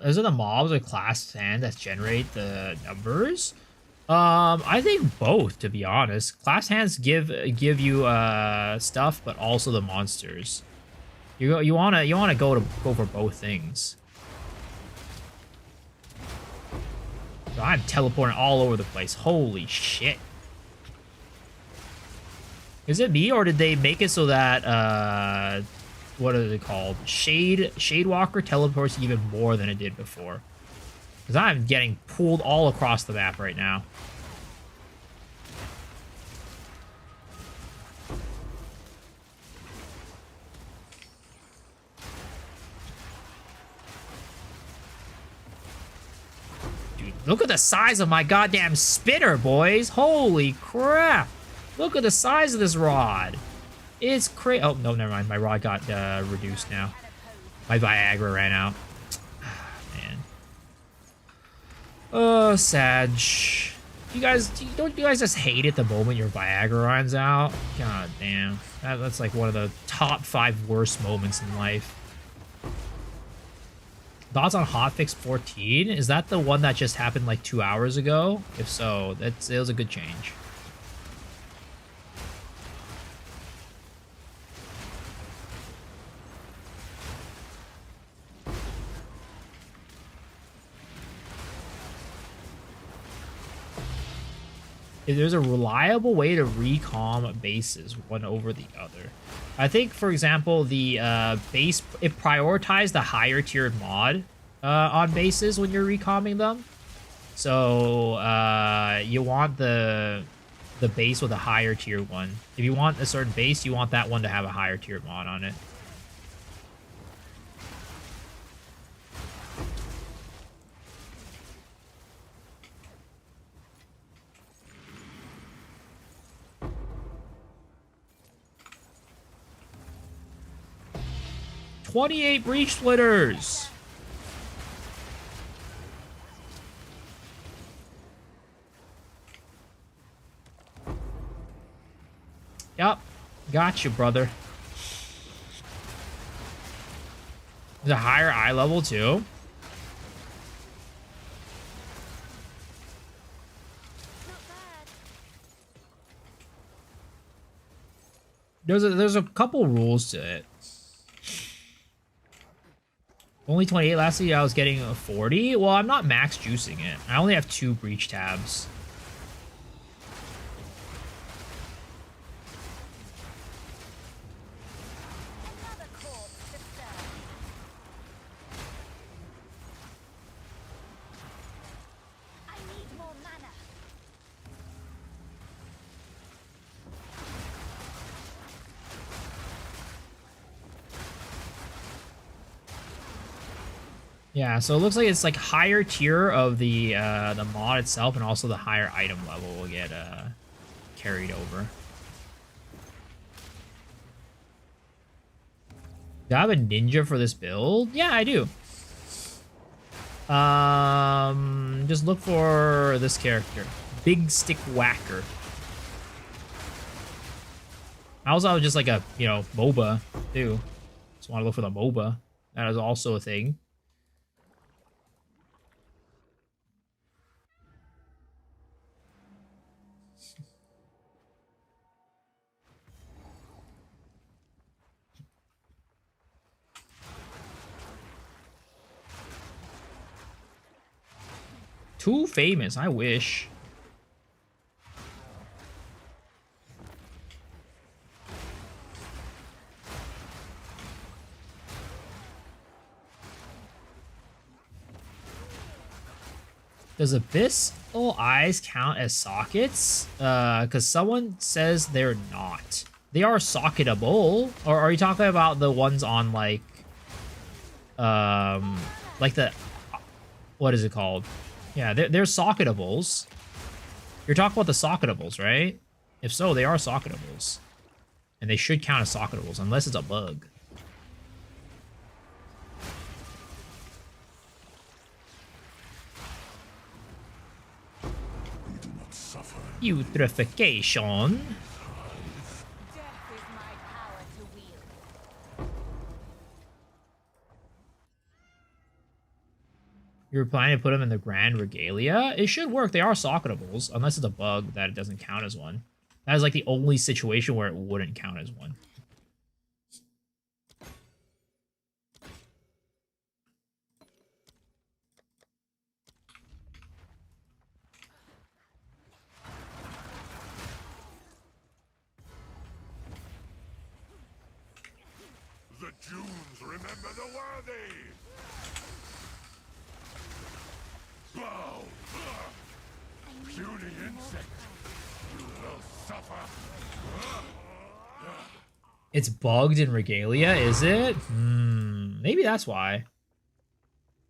Is it the mobs or class hand that generate the numbers? I think both, to be honest. Class hands give you stuff, but also the monsters. You wanna go for both things. So I'm teleporting all over the place. Holy shit. Is it me, or did they make it so that what are they called? Shadewalker teleports even more than it did before. Because I'm getting pulled all across the map right now. Dude, look at the size of my goddamn spinner, boys. Holy crap. Look at the size of this rod. It's crazy. Oh, no, never mind. My rod got reduced now. My Viagra ran out. Man. Oh, Sag. Don't you guys just hate it the moment your Viagra runs out? God damn. That's like one of the top 5 worst moments in life. Thoughts on Hotfix 14? Is that the one that just happened like 2 hours ago? If so, it was a good change. If there's a reliable way to recom bases one over the other. I think, for example, the base, it prioritized the higher tiered mod on bases when you're recomming them. So you want the base with a higher tier one. If you want a certain base, you want that one to have a higher tier mod on it. $28 breach splitters. Yep, got you, brother. There's a higher eye level too. There's a couple rules to it. Only 28 last year, I was getting a 40. Well, I'm not max juicing it. I only have 2 breach tabs. Yeah, so it looks like it's like higher tier of the mod itself, and also the higher item level will get carried over. Do I have a ninja for this build? Yeah, I do. Just look for this character, Big Stick Whacker. I also have just like a MOBA too. Just want to look for the MOBA. That is also a thing. Too famous. I wish. Does abyssal eyes count as sockets? Because someone says they're not. They are socketable. Or are you talking about the ones on like the, what is it called? Yeah, they're socketables. You're talking about the socketables, right? If so, they are socketables. And they should count as socketables, unless it's a bug. Putrefaction. Death is my power to wield. You're planning to put them in the Grand Regalia? It should work. They are socketables, unless it's a bug that it doesn't count as one. That is like the only situation where it wouldn't count as one. The Junes remember the worthy! Bow! Puny insect! You will suffer! It's bugged in Regalia, is it? Maybe that's why.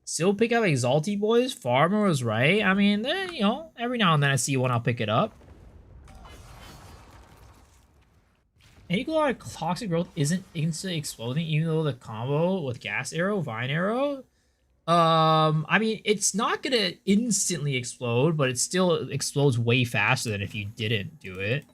Still pick up Exalty Boys? Farmer was right. I mean, you know, every now and then I see one, I'll pick it up. Nuclear Toxic Growth isn't instantly exploding, even though the combo with Gas Arrow, Vine Arrow. I mean, it's not gonna instantly explode, but it still explodes way faster than if you didn't do it.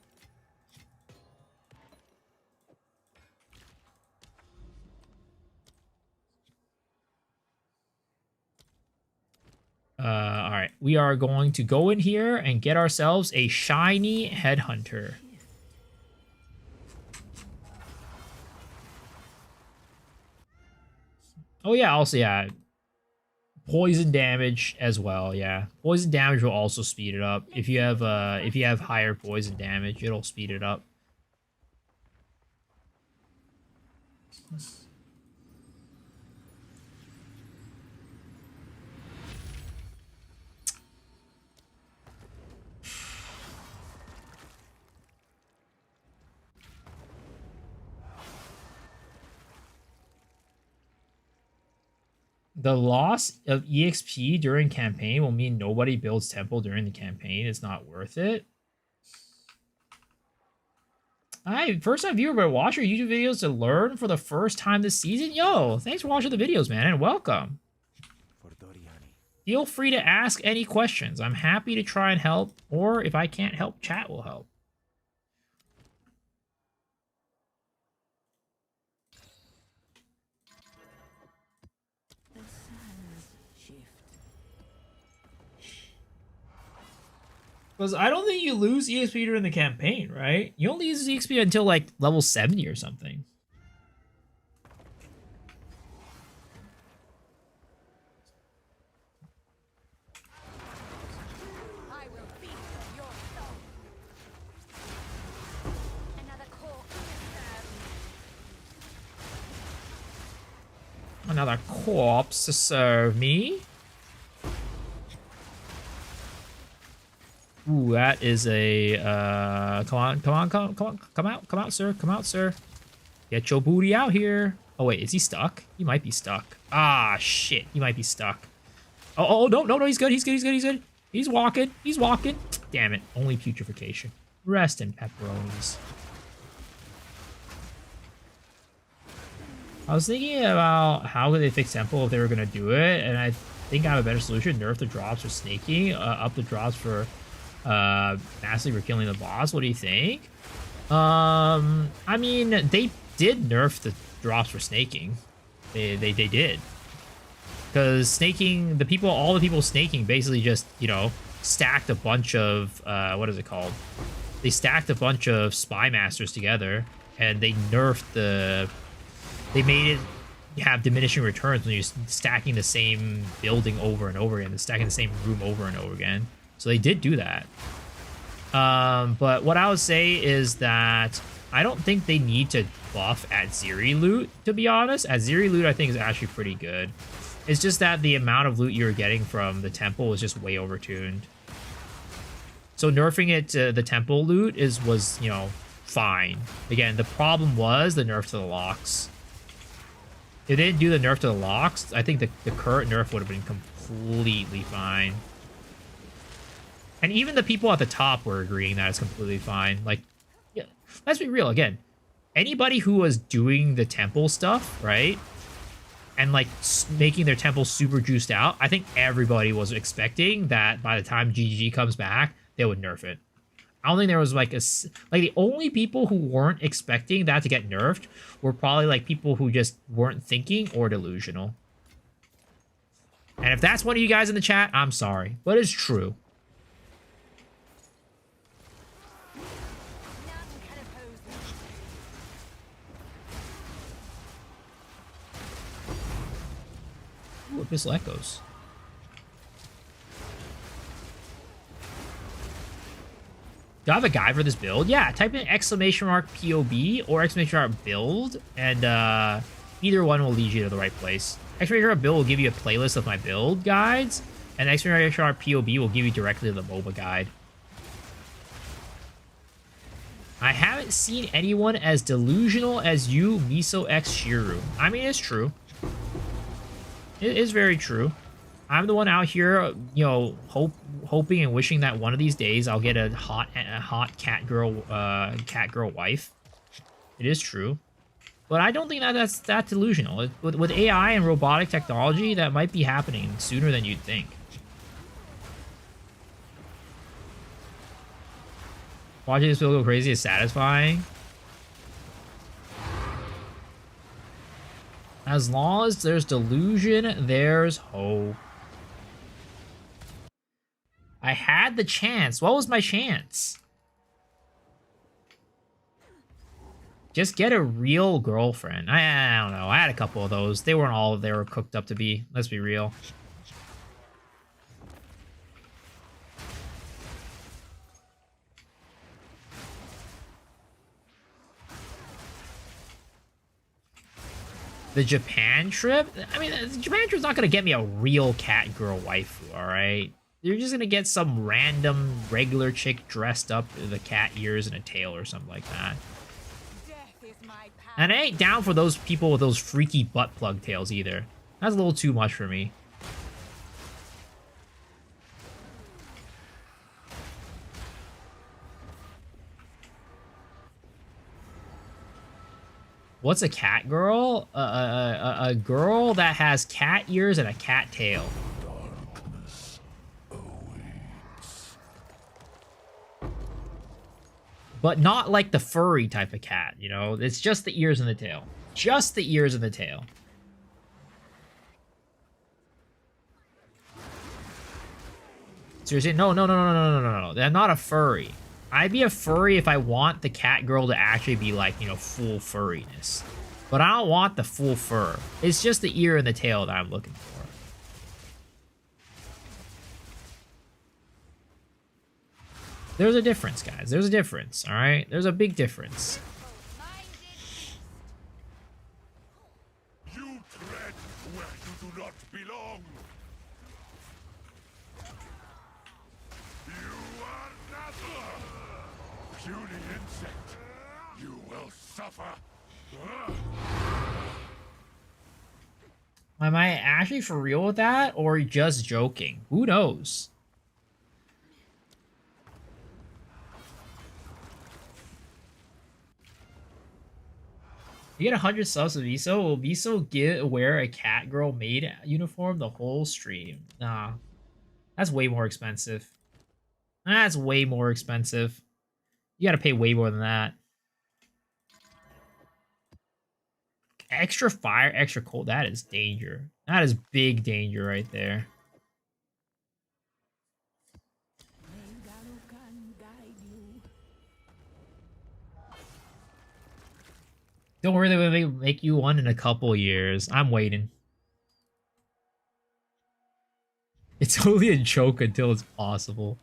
Alright. We are going to go in here and get ourselves a shiny Headhunter. Oh yeah, also yeah. Poison damage as well, yeah. Poison damage will also speed it up. If you have higher poison damage, it'll speed it up. The loss of EXP during campaign will mean nobody builds temple during the campaign. It's not worth it. Hi, first time viewer, but watch your YouTube videos to learn for the first time this season. Yo, thanks for watching the videos, man, and welcome. Feel free to ask any questions. I'm happy to try and help, or if I can't help, chat will help. Because I don't think you lose EXP during the campaign, right? You only use EXP until like level 70 or something. I will feast on your soul. Another corpse to serve me. Another corpse to serve me. Ooh, that is a, come out, sir. Get your booty out here. Oh, wait, is he stuck? He might be stuck. Ah, shit, he might be stuck. Oh, no, he's good. He's walking. Damn it, only putrefaction. Rest in pepperonis. I was thinking about how could they fix temple if they were gonna do it, and I think I have a better solution. Nerf the drops for snaking, up the drops for massively for killing the boss. What do you think? I mean, they did nerf the drops for snaking. They did. Because snaking, all the people snaking basically just, you know, stacked a bunch of, what is it called? They stacked a bunch of spy masters together, and they nerfed they made it have diminishing returns when you're stacking the same building over and over again, stacking the same room over and over again. So they did do that. But what I would say is that I don't think they need to buff at Ziri loot, to be honest. At Ziri loot, I think is actually pretty good. It's just that the amount of loot you're getting from the temple is just way overtuned. So nerfing it to the temple loot was, you know, fine. Again, the problem was the nerf to the locks. If they didn't do the nerf to the locks, I think the current nerf would have been completely fine. And even the people at the top were agreeing that it's completely fine. Like, yeah, let's be real again. Anybody who was doing the temple stuff, right? And like making their temple super juiced out, I think everybody was expecting that by the time GGG comes back, they would nerf it. I don't think there was like the only people who weren't expecting that to get nerfed were probably like people who just weren't thinking or delusional. And if that's one of you guys in the chat, I'm sorry, but it's true. Ooh, Abyssal Echoes. Do I have a guide for this build? Yeah, type in !POB or !build, and either one will lead you to the right place. !build will give you a playlist of my build guides, and !POB will give you directly to the MOBA guide. I haven't seen anyone as delusional as you, Miso X Shiru. I mean, it's true. It is very true. I'm the one out here, you know, hoping and wishing that one of these days I'll get a hot cat girl wife. It is true, but I don't think that's that delusional. With AI and robotic technology, that might be happening sooner than you'd think. Watching this build go crazy is satisfying. As long as there's delusion, there's hope. I had the chance. What was my chance? Just get a real girlfriend. I don't know. I had a couple of those. They weren't all they were cooked up to be. Let's be real. The Japan trip? I mean, the Japan trip's not going to get me a real cat girl waifu, alright? You're just going to get some random regular chick dressed up with a cat ears and a tail or something like that. And I ain't down for those people with those freaky butt plug tails either. That's a little too much for me. What's a cat girl? A girl that has cat ears and a cat tail. Darkness awaits. But not like the furry type of cat, you know? It's just the ears and the tail. Just the ears and the tail. Seriously? No. They're not a furry. I'd be a furry if I want the cat girl to actually be like, you know, full furriness. But I don't want the full fur. It's just the ear and the tail that I'm looking for. There's a difference, guys. There's a difference, all right? There's a big difference. You tread where you do not belong. You are nothing. Puny insect. You will suffer. Am I actually for real with that, or just joking? Who knows? You get 100 subs of Viso. Will Viso wear a cat girl maid uniform the whole stream? Nah. That's way more expensive. That's way more expensive. You gotta pay way more than that. Extra fire, extra cold. That is danger. That is big danger right there. Don't worry, they will make you one in a couple years. I'm waiting. It's only a joke until it's possible.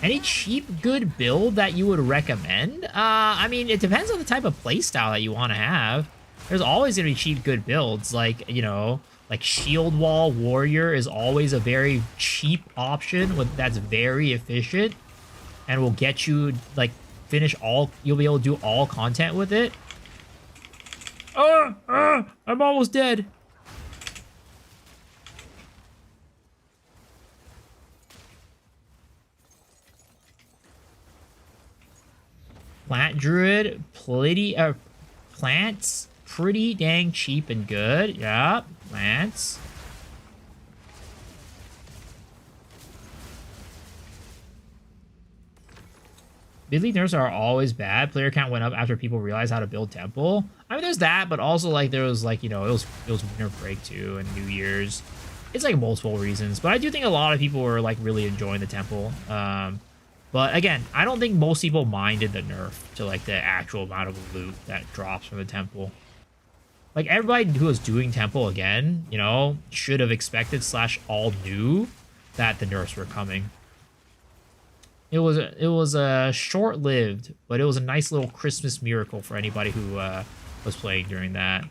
Any cheap, good build that you would recommend? I mean, it depends on the type of playstyle that you want to have. There's always going to be cheap, good builds. Like, you know, like Shield Wall Warrior is always a very cheap option that's very efficient and will get you, like, you'll be able to do all content with it. I'm almost dead. Plant Druid, plants, pretty dang cheap and good. Yeah, plants. Bidly nerfs are always bad. Player count went up after people realized how to build temple. I mean, there's that, but also like there was like, you know, it was winter break too and New Year's. It's like multiple reasons, but I do think a lot of people were like really enjoying the temple. But again, I don't think most people minded the nerf to like the actual amount of loot that drops from the temple. Like everybody who was doing temple again, you know, should have expected / all knew that the nerfs were coming. It was a short-lived, but it was a nice little Christmas miracle for anybody who was playing during that.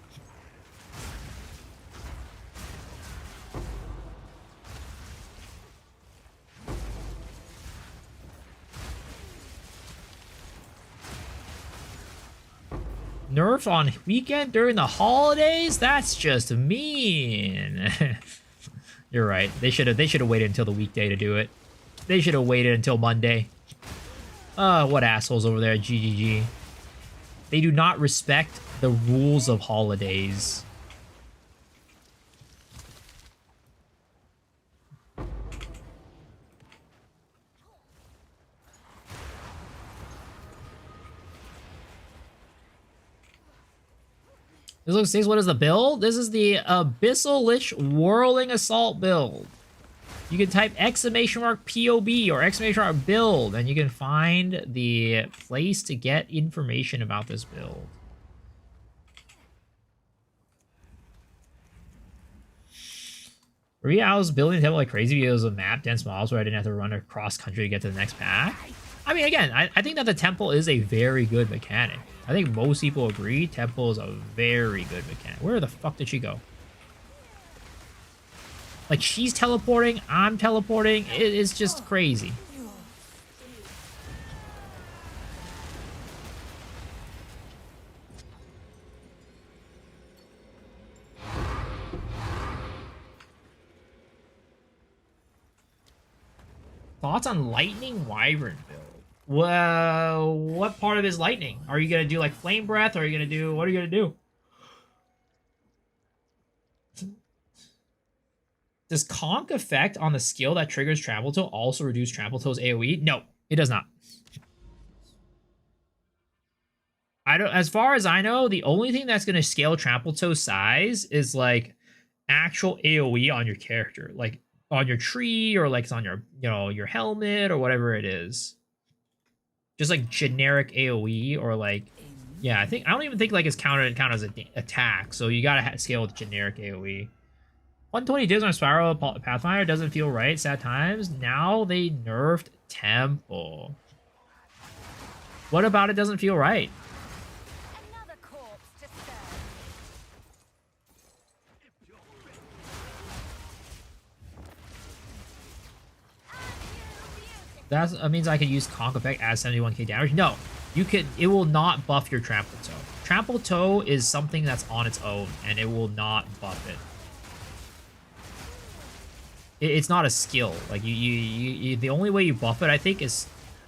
Nerf on weekend during the holidays? That's just mean. You're right. They should have waited until the weekday to do it. They should have waited until Monday. What assholes over there at GGG. They do not respect the rules of holidays. This looks nice. What is the build? This is the Abyssal Lich Whirling Assault build. You can type !POB or !build, and you can find the place to get information about this build. I was building a temple like crazy because of map dense models where I didn't have to run across country to get to the next pack. I mean, again, I think that the temple is a very good mechanic. I think most people agree temple is a very good mechanic. Where the fuck did she go? Like, she's teleporting, I'm teleporting. It's just crazy. Thoughts on Lightning Wyvern build? Well, what part of it is lightning? Are you gonna do like flame breath? Or are you gonna do, what are you gonna do? Does Conk effect on the skill that triggers Trample Toe also reduce Trample Toe's AoE? No, it does not. As far as I know, the only thing that's gonna scale Trample Toe's size is like actual AoE on your character, like on your tree or like it's on your, you know, your helmet or whatever it is. Just like generic AoE or like, yeah, I don't even think like it's counted as an attack. So you gotta scale with generic AoE. 120 dips on Spiral Pathfinder doesn't feel right. Sad times. Now they nerfed Temple. What about it doesn't feel right? Another corpse to serve. That means I could use Conk effect as 71k damage. No, you could. It will not buff your Trample Toe. Trample Toe is something that's on its own, and it will not buff it. It's not a skill. Like you the only way you buff it, I think, is,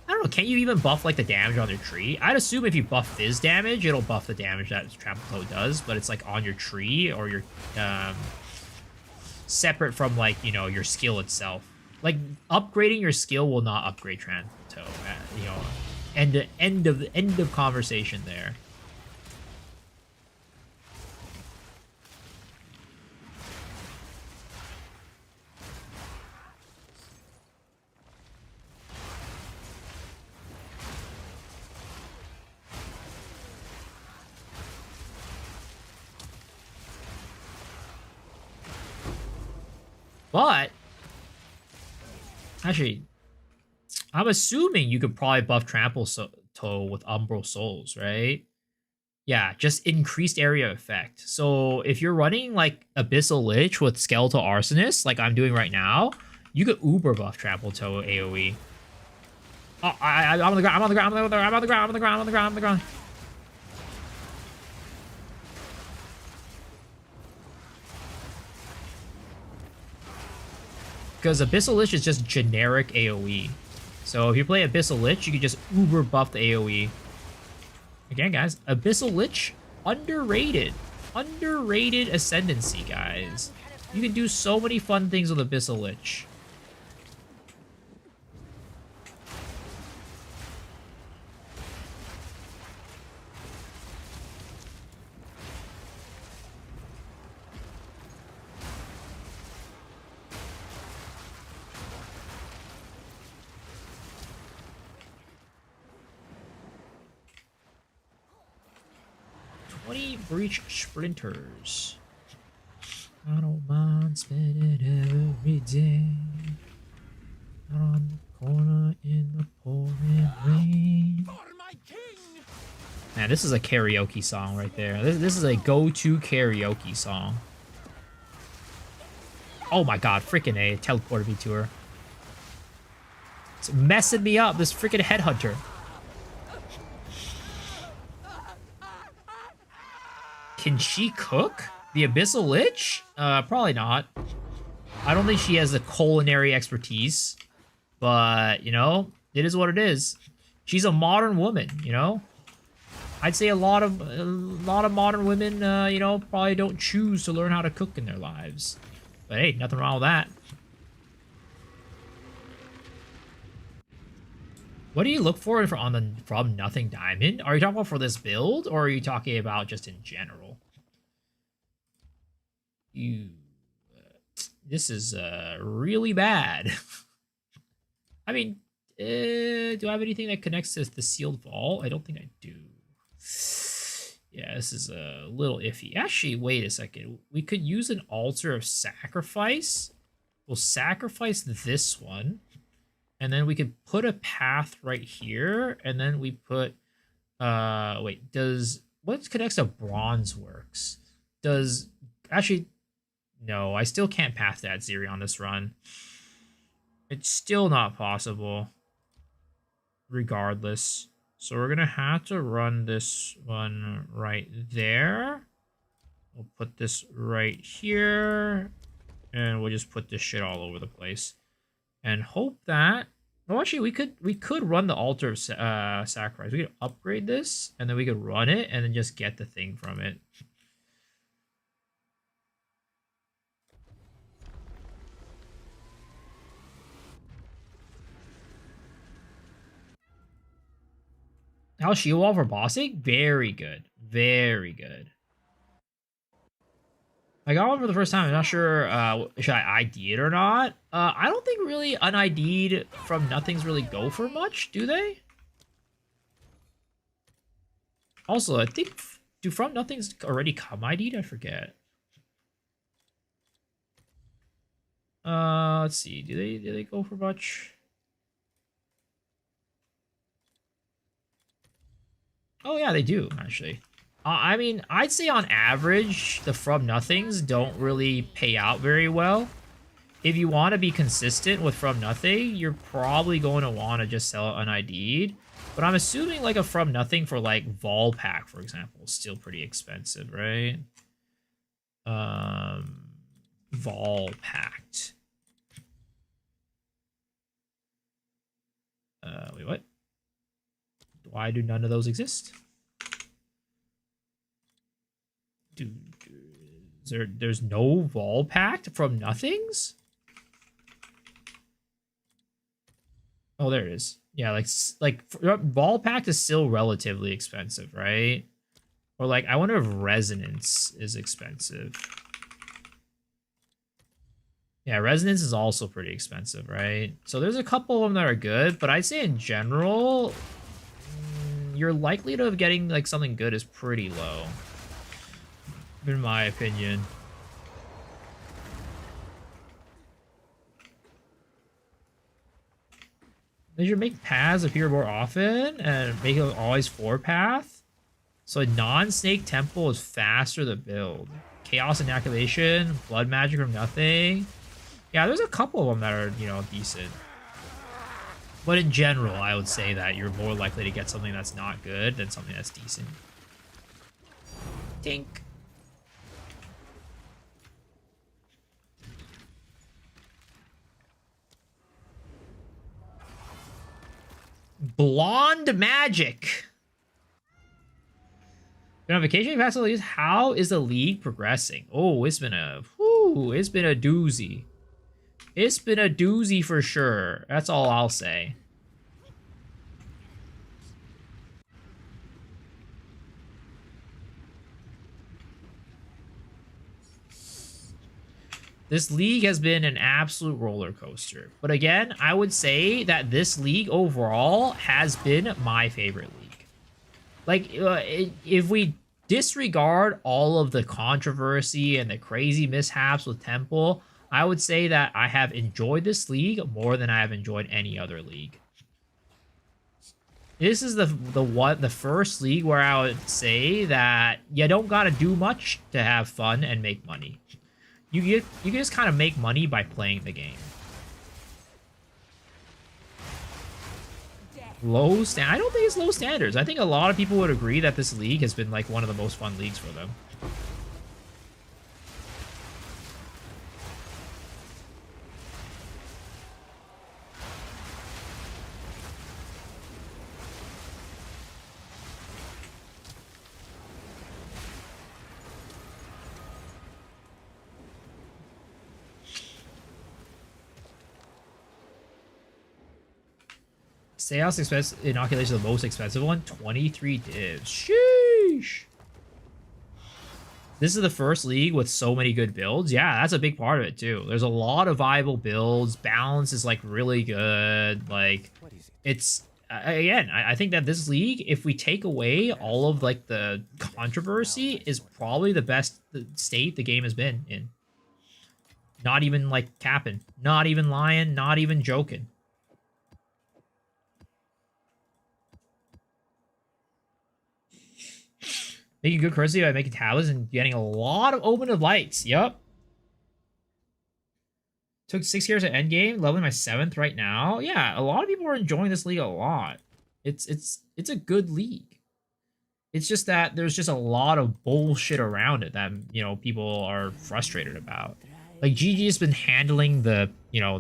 I don't know. Can you even buff like the damage on your tree? I'd assume if you buff Fizz damage, it'll buff the damage that Trample Toe does, but it's like on your tree or your separate from like, you know, your skill itself. Like upgrading your skill will not upgrade Trample Toe. You know, End of conversation there. But actually, I'm assuming you could probably buff Trample Toe with Umbral Souls, right? Yeah, just increased area effect. So if you're running like Abyssal Lich with Skeletal Arsonist, like I'm doing right now, you could uber buff Trample Toe AoE. Oh, I'm on the ground, I'm on the ground, I'm on the ground, I'm on the ground, I'm on the ground, I'm on the ground, I'm on the ground. Because Abyssal Lich is just generic AoE. So if you play Abyssal Lich, you can just uber buff the AoE. Again, guys, Abyssal Lich, underrated. Underrated ascendancy, guys. You can do so many fun things with Abyssal Lich. Breach Sprinters. I don't mind spending every day out on the corner in the pouring rain. Man, this is a karaoke song right there. This is a go-to karaoke song. Oh my god, freaking A. It teleported me to her. It's messing me up, this freaking Headhunter. Can she cook? The Abyssal Lich? Probably not. I don't think she has the culinary expertise. But, you know, it is what it is. She's a modern woman, you know? I'd say a lot of modern women, you know, probably don't choose to learn how to cook in their lives. But hey, nothing wrong with that. What do you look for on the From Nothing Diamond? Are you talking about for this build, or are you talking about just in general? This is really bad. I mean, do I have anything that connects to the sealed vault? I don't think I do. Yeah, this is a little iffy. Actually, wait a second. We could use an altar of sacrifice. We'll sacrifice this one. And then we could put a path right here. And then we put... wait, what connects to bronze works? Actually... No, I still can't path that Zeri on this run. It's still not possible. Regardless. So we're going to have to run this one right there. We'll put this right here. And we'll just put this shit all over the place. And hope that... Well, actually, we could run the altar of sacrifice. We could upgrade this, and then we could run it, and then just get the thing from it. How's shield wall for bossing? Very good. Very good. I got one for the first time. I'm not sure should I ID it or not. I don't think really un-ID'd From Nothings really go for much, do they? Also, I think, do From Nothings already come ID'd? I forget. Let's see. Do they go for much? Oh yeah, they do actually. I mean, I'd say on average, the From Nothings don't really pay out very well. If you want to be consistent with From Nothing, you're probably going to want to just sell it un-ID'd. But I'm assuming like a From Nothing for like Vol Pack, for example, is still pretty expensive, right? Vol Packed. Wait, what? Why do none of those exist? There's no Vol Pact From Nothings? Oh, there it is. Yeah, like ball pack is still relatively expensive, right? Or like, I wonder if resonance is expensive. Yeah, resonance is also pretty expensive, right? So there's a couple of them that are good, but I'd say in general, your likelihood of getting like something good is pretty low, in my opinion. They should make paths appear more often and make it always 4-path. So a non-snake temple is faster to build. Chaos inoculation, blood magic from nothing. Yeah, there's a couple of them that are, you know, decent. But in general, I would say that you're more likely to get something that's not good than something that's decent. Tink. Blonde magic. Been on vacation past all these. How is the league progressing? Oh, it's been a doozy. It's been a doozy for sure. That's all I'll say. This league has been an absolute roller coaster. But again, I would say that this league overall has been my favorite league. Like, if we disregard all of the controversy and the crazy mishaps with Temple, I would say that I have enjoyed this league more than I have enjoyed any other league. This is the first league where I would say that you don't gotta do much to have fun and make money. You can just kind of make money by playing the game. I don't think it's low standards. I think a lot of people would agree that this league has been like one of the most fun leagues for them. Chaos expense inoculation is the most expensive one. 23 divs. Sheesh. This is the first league with so many good builds. Yeah, that's a big part of it too. There's a lot of viable builds. Balance is like really good. Like, it's again, I think that this league, if we take away all of like the controversy, is probably the best state the game has been in. Not even like capping. Not even lying. Not even joking. Making good currency by making tablets and getting a lot of open of lights. Yup. Took 6 years at Endgame, leveling my 7th right now. Yeah, a lot of people are enjoying this league a lot. It's a good league. It's just that there's just a lot of bullshit around it that, you know, people are frustrated about. Like, GG has been handling the, you know,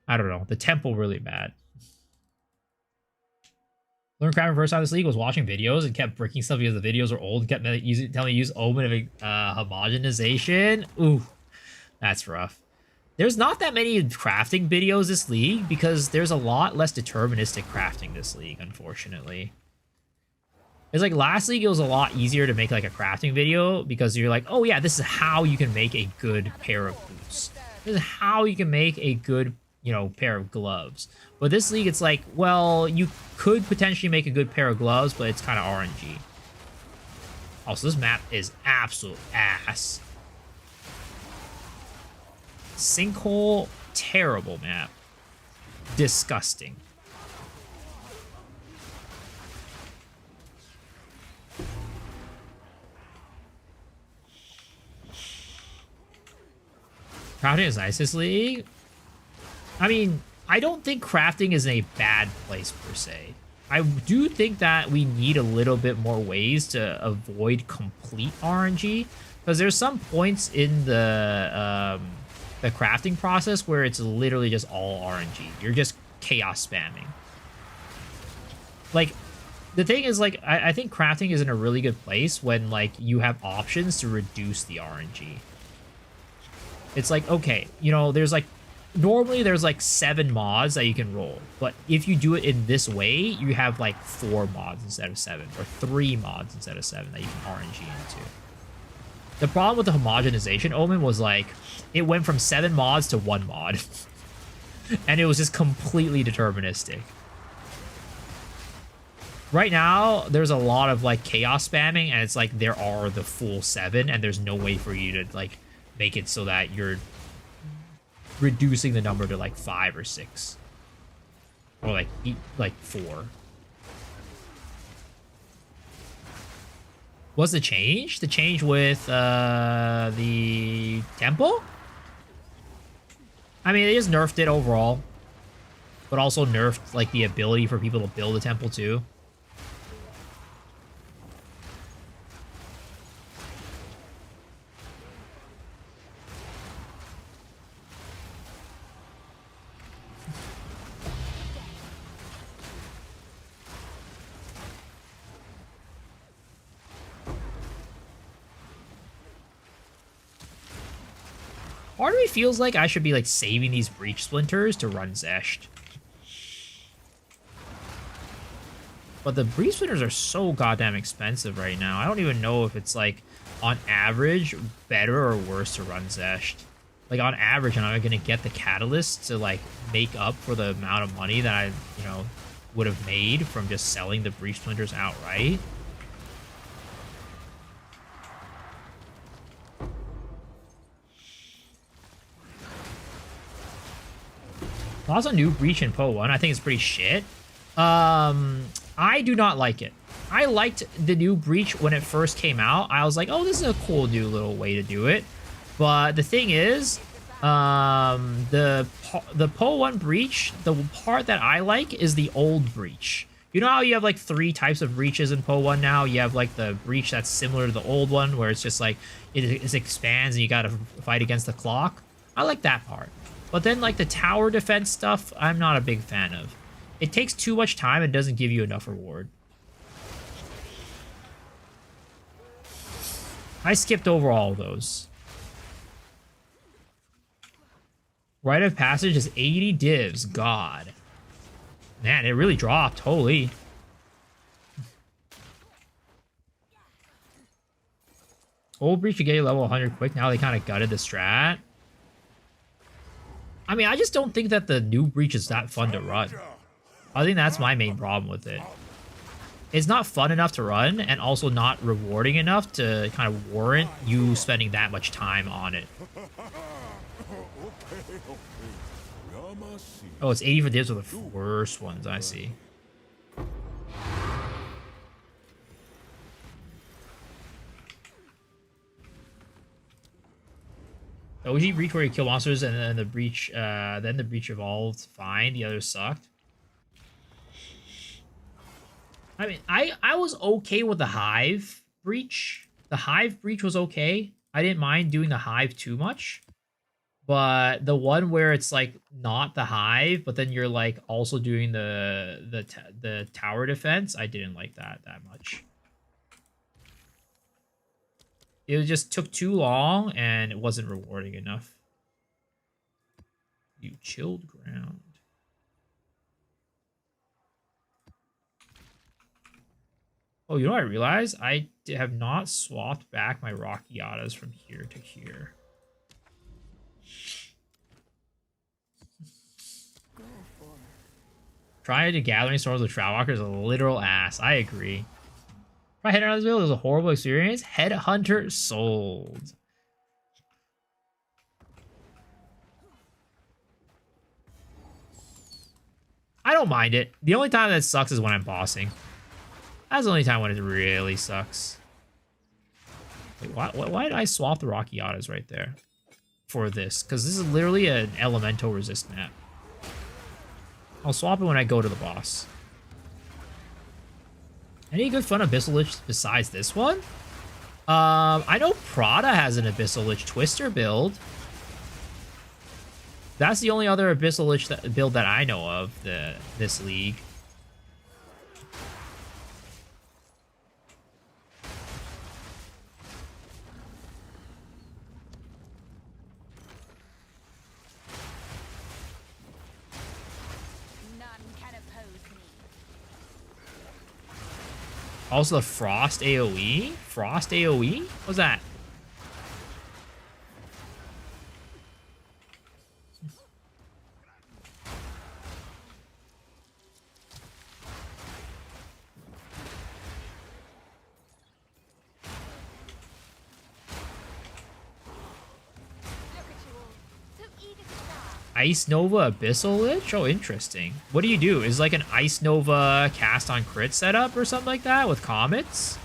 I don't know, the temple really bad. Learned crafting first time this league was watching videos and kept breaking stuff because the videos were old and kept telling me to use omen of homogenization. Ooh, that's rough. There's not that many crafting videos this league because there's a lot less deterministic crafting this league, unfortunately. It's like last league, it was a lot easier to make like a crafting video because you're like, oh yeah, this is how you can make a good pair of boots. This is how you can make a good, you know, pair of gloves. But this league, it's like, well, you could potentially make a good pair of gloves, but it's kind of RNG. Also, this map is absolute ass. Sinkhole, terrible map. Disgusting. Crafting is nice this league. I mean, I don't think crafting is in a bad place per se. I do think that we need a little bit more ways to avoid complete RNG, because there's some points in the crafting process where it's literally just all RNG. You're just chaos spamming. Like, the thing is, like, I think crafting is in a really good place when, like, you have options to reduce the RNG. It's like, okay, you know, there's like normally there's like 7 mods that you can roll, but if you do it in this way, you have like 4 mods instead of 7, or 3 mods instead of 7 that you can RNG into. The problem with the homogenization Omen was like, it went from 7 mods to 1 mod. And it was just completely deterministic. Right now, there's a lot of like chaos spamming, and it's like there are the full 7, and there's no way for you to like make it so that you're reducing the number to like 5 or 6. Or like 4. What's the change? The change with the temple? I mean, they just nerfed it overall, but also nerfed like the ability for people to build a temple too. Part of me feels like I should be like saving these breach splinters to run Zesht. But the breach splinters are so goddamn expensive right now. I don't even know if it's like on average better or worse to run Zesht. Like on average, am I gonna get the catalyst to like make up for the amount of money that I, would have made from just selling the breach splinters outright? Also, new breach in Po 1. I think it's pretty shit. I do not like it. I liked the new breach when it first came out. I was like, oh, this is a cool new little way to do it. But the thing is, the Po 1 breach, the part that I like is the old breach. You know how you have like 3 types of breaches in Po 1 now? You have like the breach that's similar to the old one, where it's just like it expands and you gotta fight against the clock. I like that part. But then, like, the tower defense stuff, I'm not a big fan of. It takes too much time and doesn't give you enough reward. I skipped over all of those. Rite of passage is 80 divs. God. Man, it really dropped. Holy. Old breach to get you level 100 quick. Now they kind of gutted the strat. I mean, I just don't think that the new breach is that fun to run. I think that's my main problem with it. It's not fun enough to run, and also not rewarding enough to kind of warrant you spending that much time on it. Oh, it's 80 for divs with the worst ones, I see. The OG breach where you kill monsters and then the breach evolved fine. The others sucked. I mean, I was okay with the hive breach. The hive breach was okay. I didn't mind doing the hive too much. But the one where it's like not the hive, but then you're like also doing the tower defense, I didn't like that much. It just took too long, and it wasn't rewarding enough. You chilled ground. Oh, you know what I realized? I have not swapped back my Rockiatas from here to here. Trying to gathering swords with Shroudwalker is a literal ass. I agree. Try Headhunter on this build. It was a horrible experience. Headhunter sold. I don't mind it. The only time that sucks is when I'm bossing. That's the only time when it really sucks. Wait, why did I swap the Rockiatas right there for this? Because this is literally an elemental resist map. I'll swap it when I go to the boss. Any good fun Abyssal Lich besides this one? I know Prada has an Abyssal Lich Twister build. That's the only other Abyssal Lich build that I know of this league. Also the Frost AoE? Frost AoE? What's that? Ice Nova Abyssal Lich? Oh, interesting. What do you do? Is like an Ice Nova cast on crit setup or something like that with comets?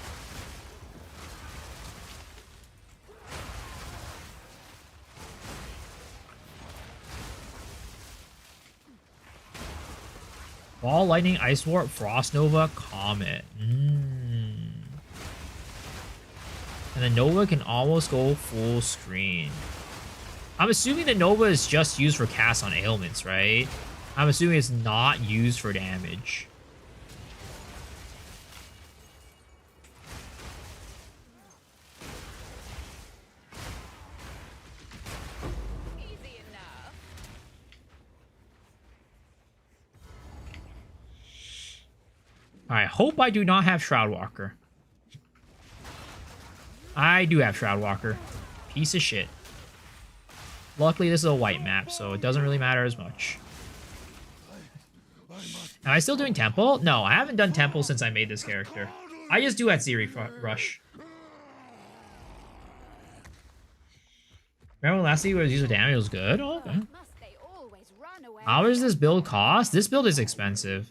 Ball, Lightning, Ice Warp, Frost Nova, Comet. And the Nova can almost go full screen. I'm assuming the Nova is just used for cast on ailments, right? I'm assuming it's not used for damage. Easy enough. Alright, hope I do not have Shroudwalker. I do have Shroudwalker. Piece of shit. Luckily, this is a white map, so it doesn't really matter as much. Am I still doing Temple? No, I haven't done Temple since I made this character. I just do at Zeri Rush. Remember when last year was used for damage? It was good? Oh, okay. How does this build cost? This build is expensive.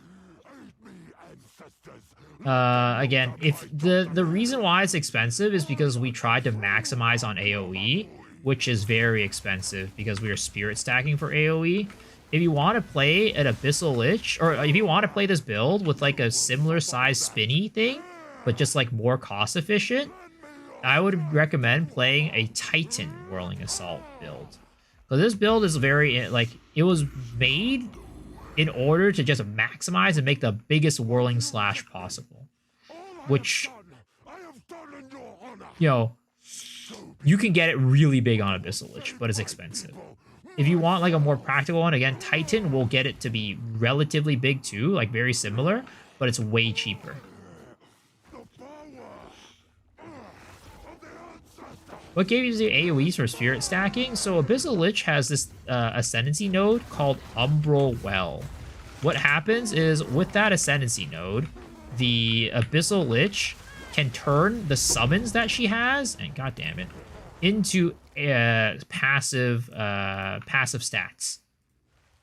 Again, if the reason why it's expensive is because we tried to maximize on AoE, which is very expensive because we are spirit stacking for AoE. If you want to play an Abyssal Lich, or if you want to play this build with like a similar size spinny thing, but just like more cost efficient, I would recommend playing a Titan Whirling Assault build. So this build is very, like, it was made in order to just maximize and make the biggest whirling slash possible. Which, you know, you can get it really big on Abyssal Lich, but it's expensive. If you want like a more practical one, again, Titan will get it to be relatively big too, like very similar, but it's way cheaper. What gave you the AoEs for spirit stacking? So Abyssal Lich has this ascendancy node called Umbral Well. What happens is with that ascendancy node, the Abyssal Lich can turn the summons that she has, and god damn it, into passive stats.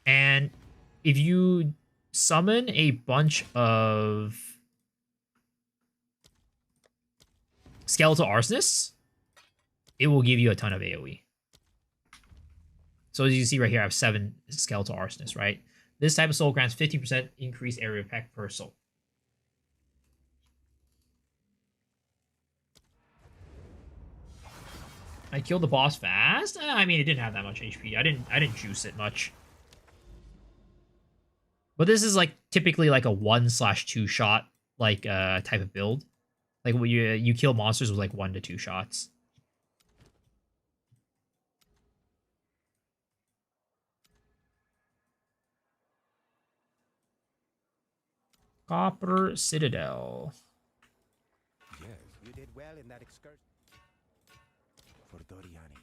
And if you summon a bunch of skeletal arsonists, it will give you a ton of AoE. So as you see right here, I have 7 skeletal arsonists, right? This type of soul grants 50% increased area effect per soul. I killed the boss fast? I mean, it didn't have that much HP. I didn't juice it much. But this is like typically like a 1/2 shot like type of build. Like when you kill monsters with like 1 to 2 shots. Copper Citadel. Yes, you did well in that excursion. For Doriani.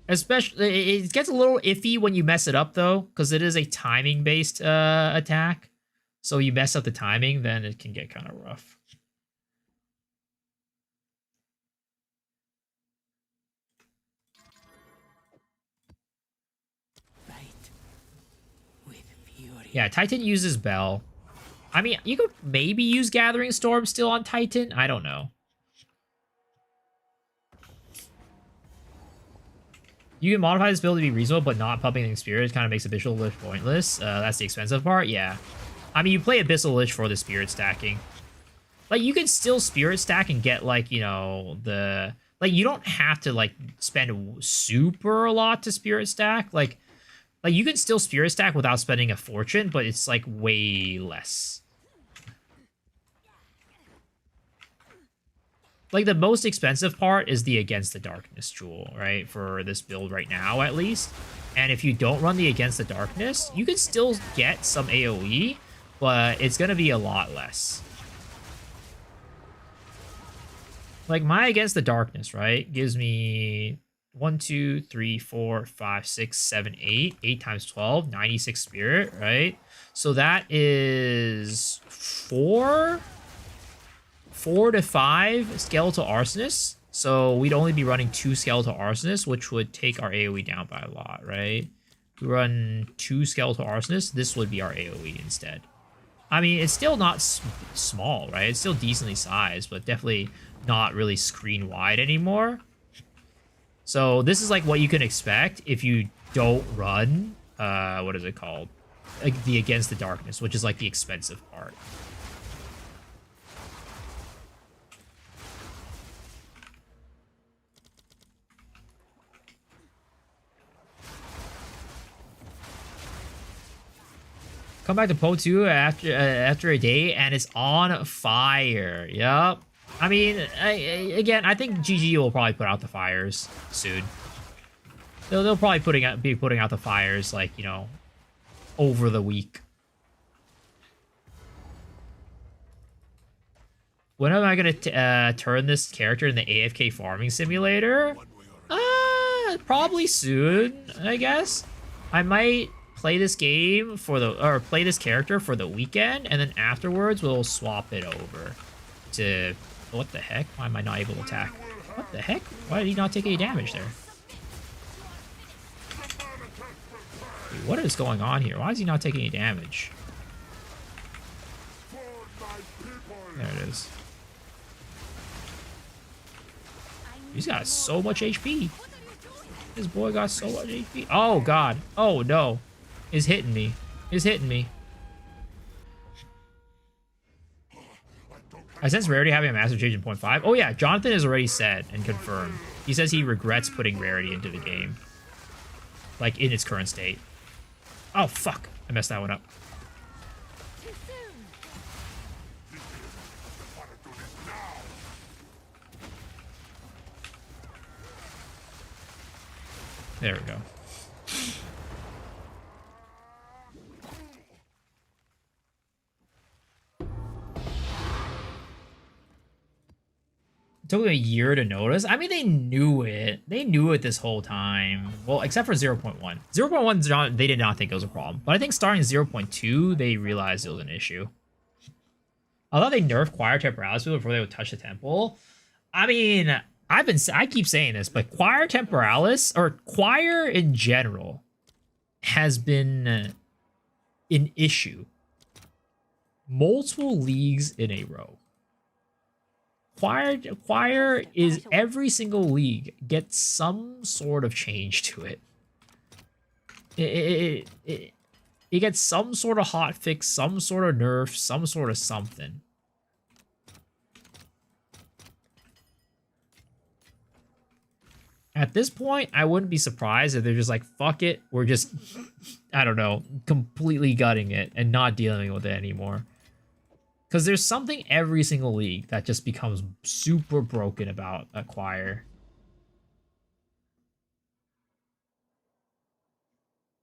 Especially, it gets a little iffy when you mess it up though, because it is a timing-based attack. So you mess up the timing, then it can get kind of rough. Right. With fury. Yeah, Titan uses Bell. I mean, you could maybe use Gathering Storm still on Titan. I don't know. You can modify this build to be reasonable, but not pumping the Spirit kind of makes Abyssal Lich pointless. That's the expensive part, yeah. I mean, you play Abyssal Lich for the Spirit stacking. Like, you can still Spirit stack and get, like, you know, the... Like, you don't have to, like, spend super a lot to Spirit stack. Like, you can still Spirit stack without spending a fortune, but it's, like, way less. Like, the most expensive part is the Against the Darkness jewel, right? For this build right now, at least. And if you don't run the Against the Darkness, you can still get some AoE, but it's going to be a lot less. Like my Against the Darkness, right, gives me 1, 2, 3, 4, 5, 6, 7, 8. 8 times 12, 96 spirit, right? So that is 4 to 5 skeletal arsonists. So we'd only be running 2 skeletal arsonists, which would take our AoE down by a lot, right? If we run 2 skeletal arsonists, this would be our AoE instead. I mean, it's still not small, right? It's still decently sized, but definitely not really screen wide anymore. So this is like what you can expect if you don't run, what is it called? Like the Against the Darkness, which is like the expensive part. Come back to Po 2 after a day, and it's on fire. Yup. I mean, again, I think GG will probably put out the fires soon. They'll probably be putting out the fires, like, you know, over the week. When am I gonna turn this character in the AFK farming simulator? Probably soon, I guess. I might play this game play this character for the weekend, and then afterwards we'll swap it over to... What the heck? Why am I not able to attack? What the heck? Why did he not take any damage there? Dude, what is going on here? Why is he not taking any damage? There it is. He's got so much HP. This boy got so much HP. Oh, God. Oh, no. He's hitting me. He's hitting me. I sense Rarity having a massive change in 0.5. Oh, yeah. Jonathan has already said and confirmed. He says he regrets putting Rarity into the game. Like, in its current state. Oh, fuck. I messed that one up. There we go. It took them a year to notice. I mean, they knew it. They knew it this whole time. Well, except for 0.1. 0.1, they did not think it was a problem. But I think starting 0.2, they realized it was an issue. I thought they nerfed Choir Temporalis before they would touch the temple. I mean, I keep saying this, but Choir Temporalis, or Choir in general, has been an issue multiple leagues in a row. Choir is every single league gets some sort of change to it. It gets some sort of hotfix, some sort of nerf, some sort of something. At this point, I wouldn't be surprised if they're just like, fuck it, we're just, I don't know, completely gutting it and not dealing with it anymore. Because there's something every single league that just becomes super broken about a Choir.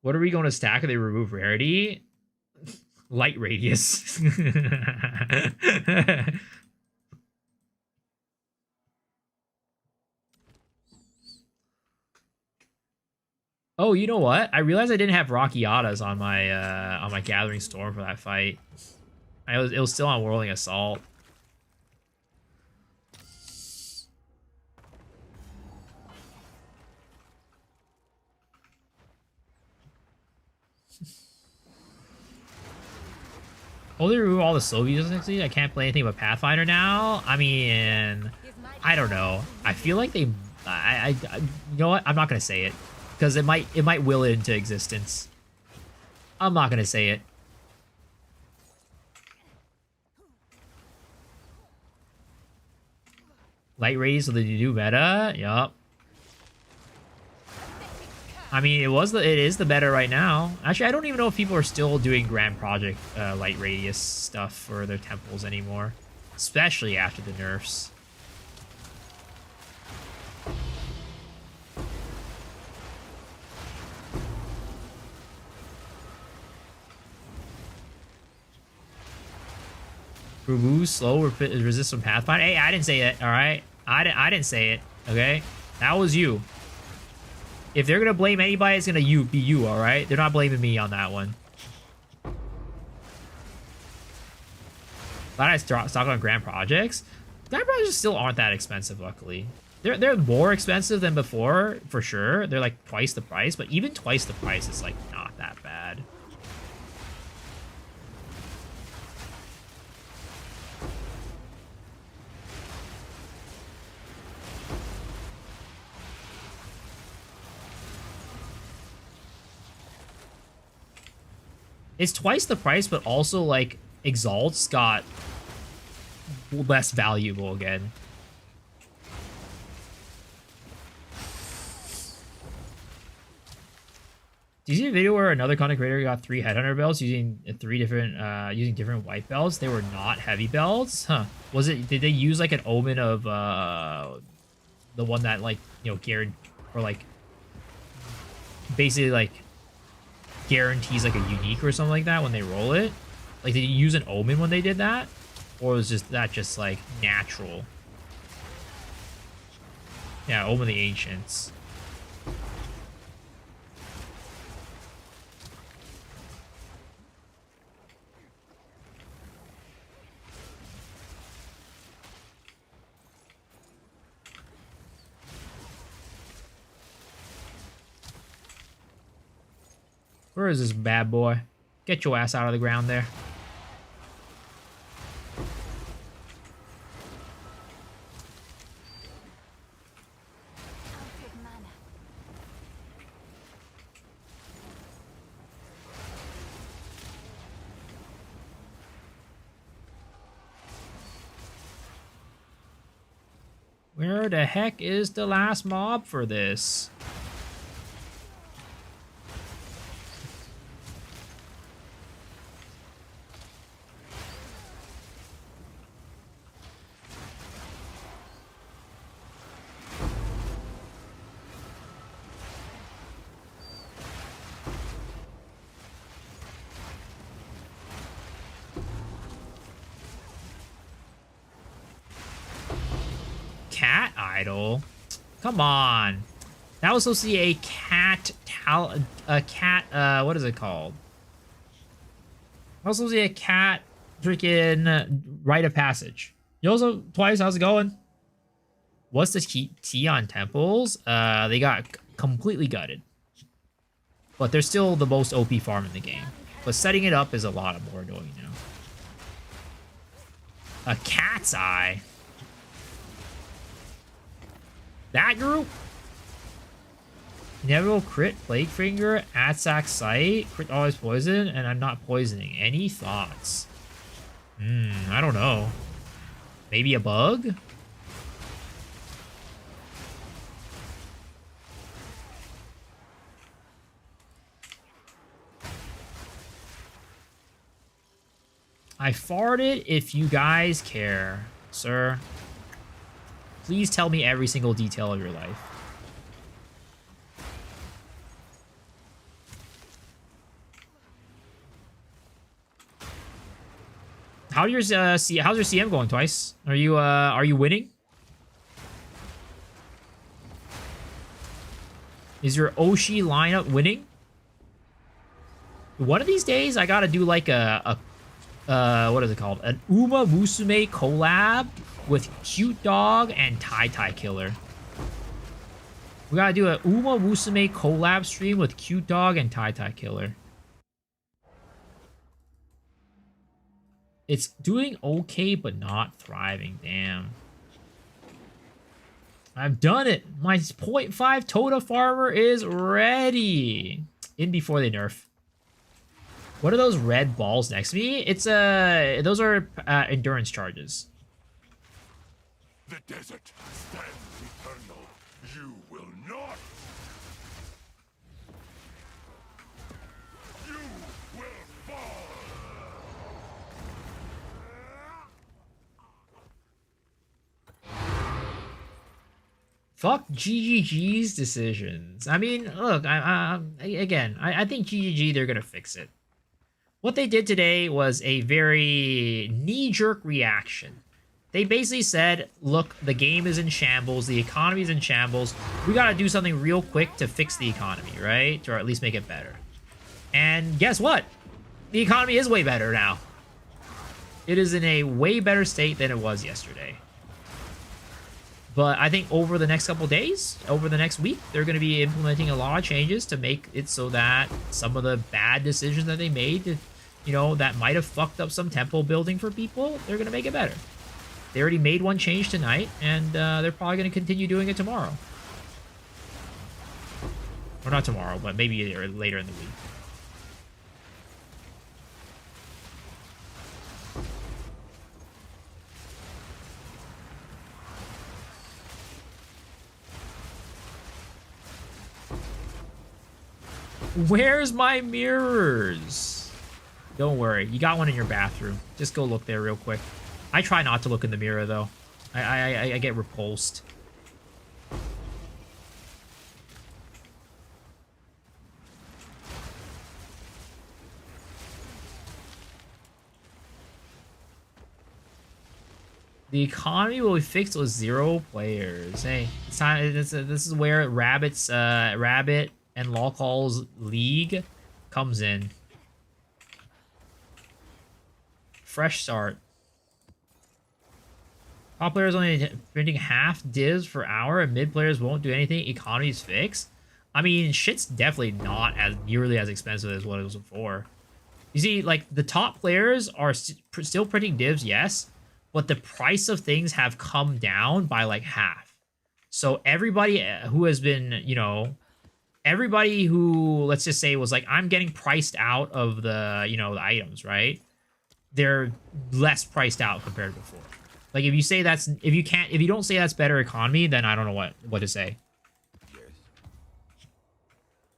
What are we going to stack if they remove Rarity? Light Radius. Oh, you know what? I realized I didn't have Rockiatas on my Gathering Storm for that fight. It was still on Whirling Assault. Only remove all the Soviets next week. I can't play anything but Pathfinder now. I mean, I don't know. I feel like they, you know what? I'm not gonna say it because it might will it into existence. I'm not gonna say it. Light Radius with the new meta. Yup. I mean, it is the meta right now. Actually, I don't even know if people are still doing Grand Project Light Radius stuff for their temples anymore, especially after the nerfs. Remove slow resist from Pathfinder. Hey, I didn't say that. All right. I didn't say it. Okay, that was you. If they're gonna blame anybody, it's gonna be you. All right, they're not blaming me on that one. Glad I stock on Grand Projects. Grand Projects still aren't that expensive, luckily. They're more expensive than before, for sure. They're like twice the price, but even twice the price is like not that bad. It's twice the price, but also like Exalts got less valuable again. Do you see a video where another content creator got 3 Headhunter belts using different white belts? They were not heavy belts, huh? Was it? Did they use like an omen of the one that like or like basically like guarantees like a unique or something like that when they roll it? Like, did you use an omen when they did that, or was that just like natural? Yeah, Omen of the Ancients. Where is this bad boy? Get your ass out of the ground there. Where the heck is the last mob for this? Cat idol? Come on. That was supposed to be a what is it called? That was supposed to be a cat freaking rite of passage. Yo, twice, how's it going? What's the tea on temples? They got completely gutted. But they're still the most OP farm in the game. But setting it up is a lot more annoying now. A cat's eye? That group? Never crit, Plague Finger, Atsack Sight, crit always poison, and I'm not poisoning. Any thoughts? I don't know. Maybe a bug? I farted if you guys care, sir. Please tell me every single detail of your life. How's your CM going, Twice? Are you winning? Is your Oshi lineup winning? One of these days, I gotta do like a what is it called? An Uma Musume collab with Cute Dog and Tai Killer. We gotta do a Uma Musume collab stream with Cute Dog and Tai Killer. It's doing okay, but not thriving. Damn. I've done it. My 0.5 Tota Farmer is ready. In before they nerf. What are those red balls next to me? It's those are endurance charges. The desert stands eternal. You will not. You will fall. Fuck GGG's decisions. I mean, look, I think GGG, they're gonna fix it. What they did today was a very knee-jerk reaction. They basically said, look, the game is in shambles, the economy is in shambles. We got to do something real quick to fix the economy, right? Or at least make it better. And guess what? The economy is way better now. It is in a way better state than it was yesterday. But I think over the next couple days, over the next week, they're going to be implementing a lot of changes to make it so that some of the bad decisions that they made, you know, that might have fucked up some temple building for people, they're going to make it better. They already made one change tonight, and they're probably going to continue doing it tomorrow. Or not tomorrow, but maybe later in the week. Where's my mirrors? Don't worry, you got one in your bathroom. Just go look there real quick. I try not to look in the mirror though. I get repulsed. The economy will be fixed with 0 players. Hey, it's time. This is where Rabbit and Locall's League comes in. Fresh start. Top players only printing half divs per hour, and mid players won't do anything. Economy's fixed. I mean, shit's definitely not as nearly as expensive as what it was before. You see, like the top players are still printing divs, yes, but the price of things have come down by like half. So everybody who has been, you know, everybody who, let's just say, was like, I'm getting priced out of the, you know, the items, right? They're less priced out compared to before. Like if you say that's, if you don't say that's better economy, then I don't know what to say. Yes.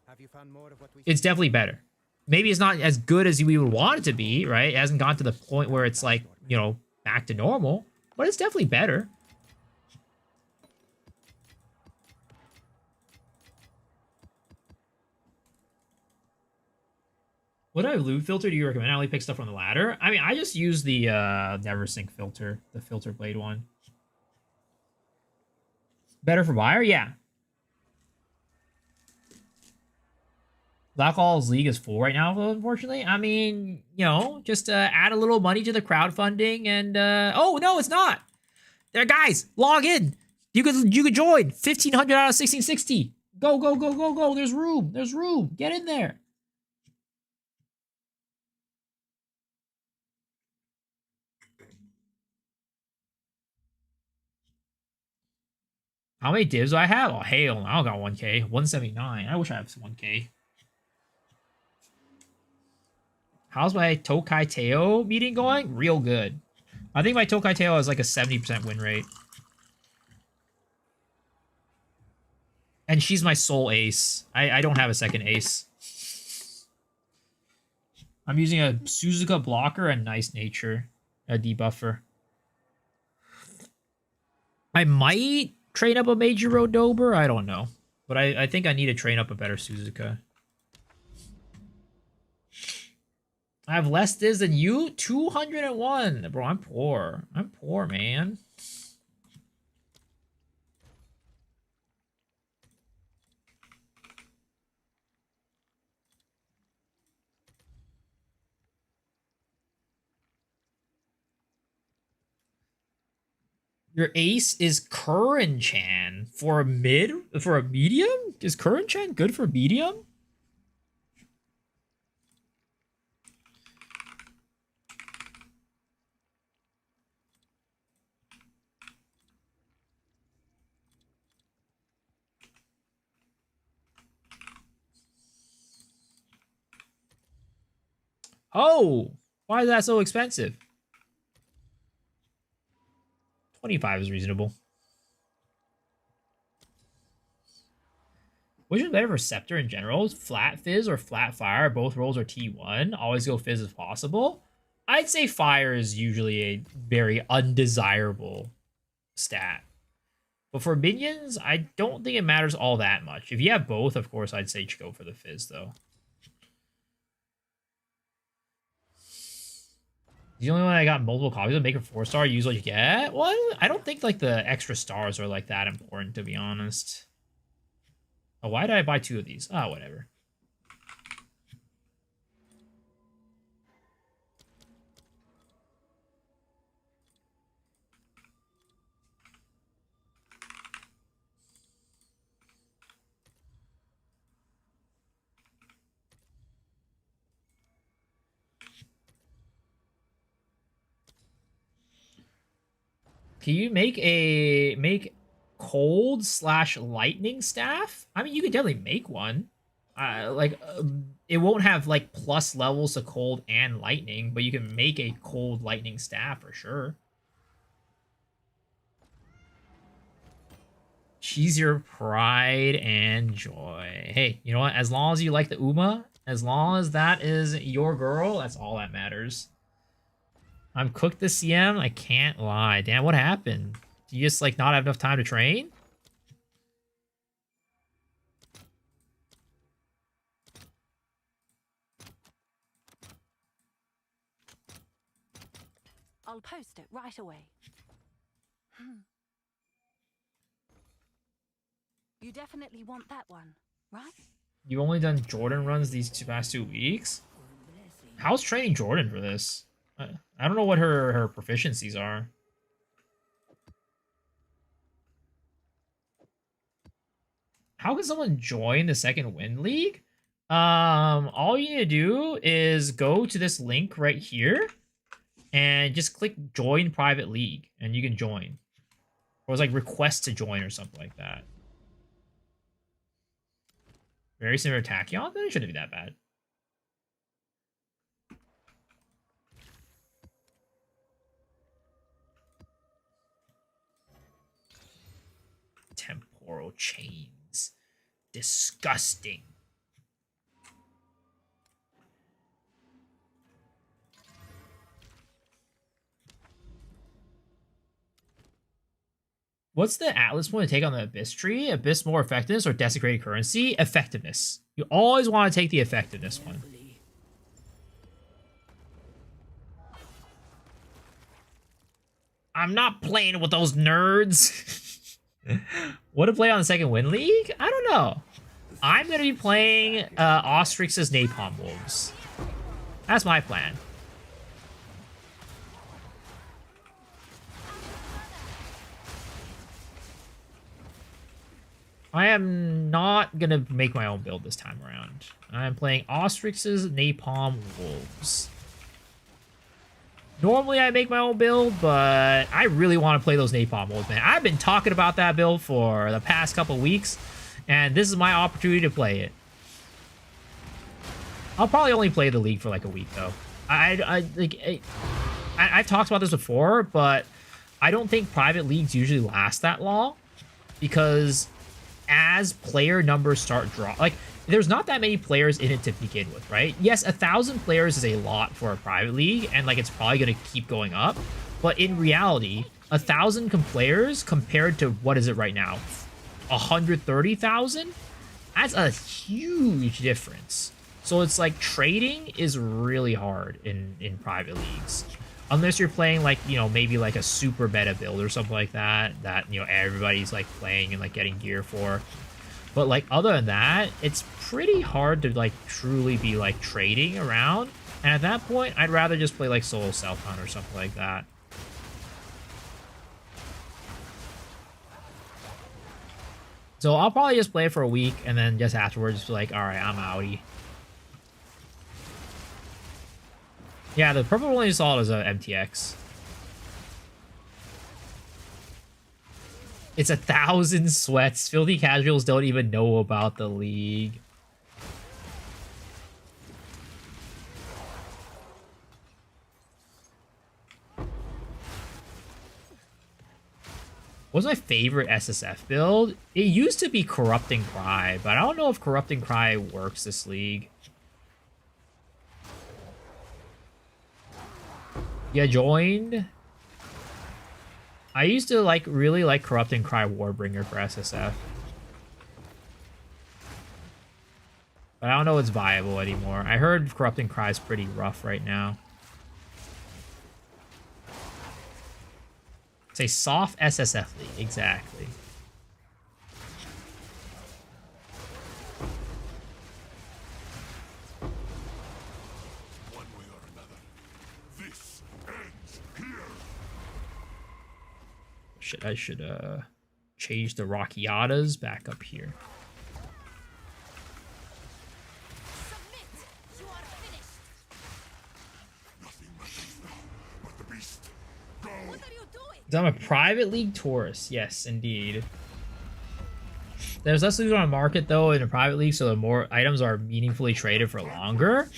Have you found more of what we It's definitely better. Maybe it's not as good as we would want it to be, right? It hasn't gone to the point where it's like, you know, back to normal, but it's definitely better. What loot filter do you recommend? I only pick stuff from the ladder. I mean, I just use the never sink filter, the filter blade one. Better for buyer? Yeah. Blackall's League is full right now, unfortunately. I mean, you know, just add a little money to the crowdfunding and oh no, it's not. There, guys, log in. You could join. 1,500 out of 1660. Go, go, go, go, go. There's room. There's room. Get in there. How many divs do I have? Oh, hell, I don't got 1K. 179. I wish I had 1K. How's my Tokai Teo meeting going? Real good. I think my Tokai Teo has like a 70% win rate. And she's my sole ace. I don't have a second ace. I'm using a Suzuka blocker and Nice Nature, a debuffer. I might train up a Major Road Dober. I don't know. But I think I need to train up a better Suzuka. I have less divs than you? 201. Bro, I'm poor. I'm poor, man. Your ace is Curran-chan for a medium? Is Curran-chan good for medium? Oh, why is that so expensive? 25 is reasonable. Which is better for Scepter in general? Flat Fizz or Flat Fire? Both rolls are T1. Always go Fizz if possible. I'd say Fire is usually a very undesirable stat. But for minions, I don't think it matters all that much. If you have both, of course, I'd say go for the Fizz, though. The only one I got multiple copies of, make a 4-star, use what you get. Well, I don't think like the extra stars are like that important, to be honest. Oh, why did I buy 2 of these? Oh, whatever. Can you make cold / lightning staff? I mean, you could definitely make one. It won't have like plus levels to cold and lightning, but you can make a cold lightning staff for sure. She's your pride and joy. Hey, you know what? As long as you like the Uma, as long as that is your girl, that's all that matters. I'm cooked this CM. I can't lie. Damn, what happened? Do you just like not have enough time to train? I'll post it right away. You definitely want that one, right? You've only done Jordan runs these past 2 weeks? How's training Jordan for this? I don't know what her proficiencies are. How can someone join the second Wind League? All you need to do is go to this link right here and just click join private league and you can join. Or it's like request to join or something like that. Very similar to Tachyon? Then it shouldn't be that bad. Temporal chains. Disgusting. What's the Atlas point to take on the Abyss tree? Abyss more effectiveness or desecrated currency? Effectiveness. You always want to take the effectiveness one. I'm not playing with those nerds. What to play on the second Wind League? I don't know. I'm going to be playing Ostrix's Napalm Wolves. That's my plan. I am not going to make my own build this time around. I'm playing Ostrix's Napalm Wolves. Normally I make my own build, but I really want to play those Napalm Wolves, man. I've been talking about that build for the past couple weeks, and this is my opportunity to play it. I'll probably only play the league for like a week, though. I've talked about this before, but I don't think private leagues usually last that long because as player numbers start dropping, like, there's not that many players in it to begin with, right? Yes, 1,000 players is a lot for a private league, and like it's probably going to keep going up. But in reality, 1,000 players compared to what is it right now, 130,000? That's a huge difference. So it's like trading is really hard in private leagues, unless you're playing like, you know, maybe like a super meta build or something like that, you know, everybody's like playing and like getting gear for. But like other than that, it's pretty hard to like truly be like trading around. And at that point, I'd rather just play like solo self-hunt or something like that. So I'll probably just play it for a week and then just afterwards be like, all right, I'm outie. Yeah, the purple one you saw is a MTX. It's 1,000 sweats. Filthy casuals don't even know about the league. What's my favorite SSF build? It used to be Corrupting Cry, but I don't know if Corrupting Cry works this league. You joined? I used to really like Corrupting Cry Warbringer for SSF. But I don't know if it's viable anymore. I heard Corrupting Cry is pretty rough right now. It's a soft SSF league, exactly. One way or another, this ends here. I should change the Rockiatas back up here. Submit! You are finished! Nothing matters now but the beast. Go. What are you doing? 'Cause I'm a private league tourist. Yes, indeed. There's less loot on the market though in a private league, so the more items are meaningfully traded for longer.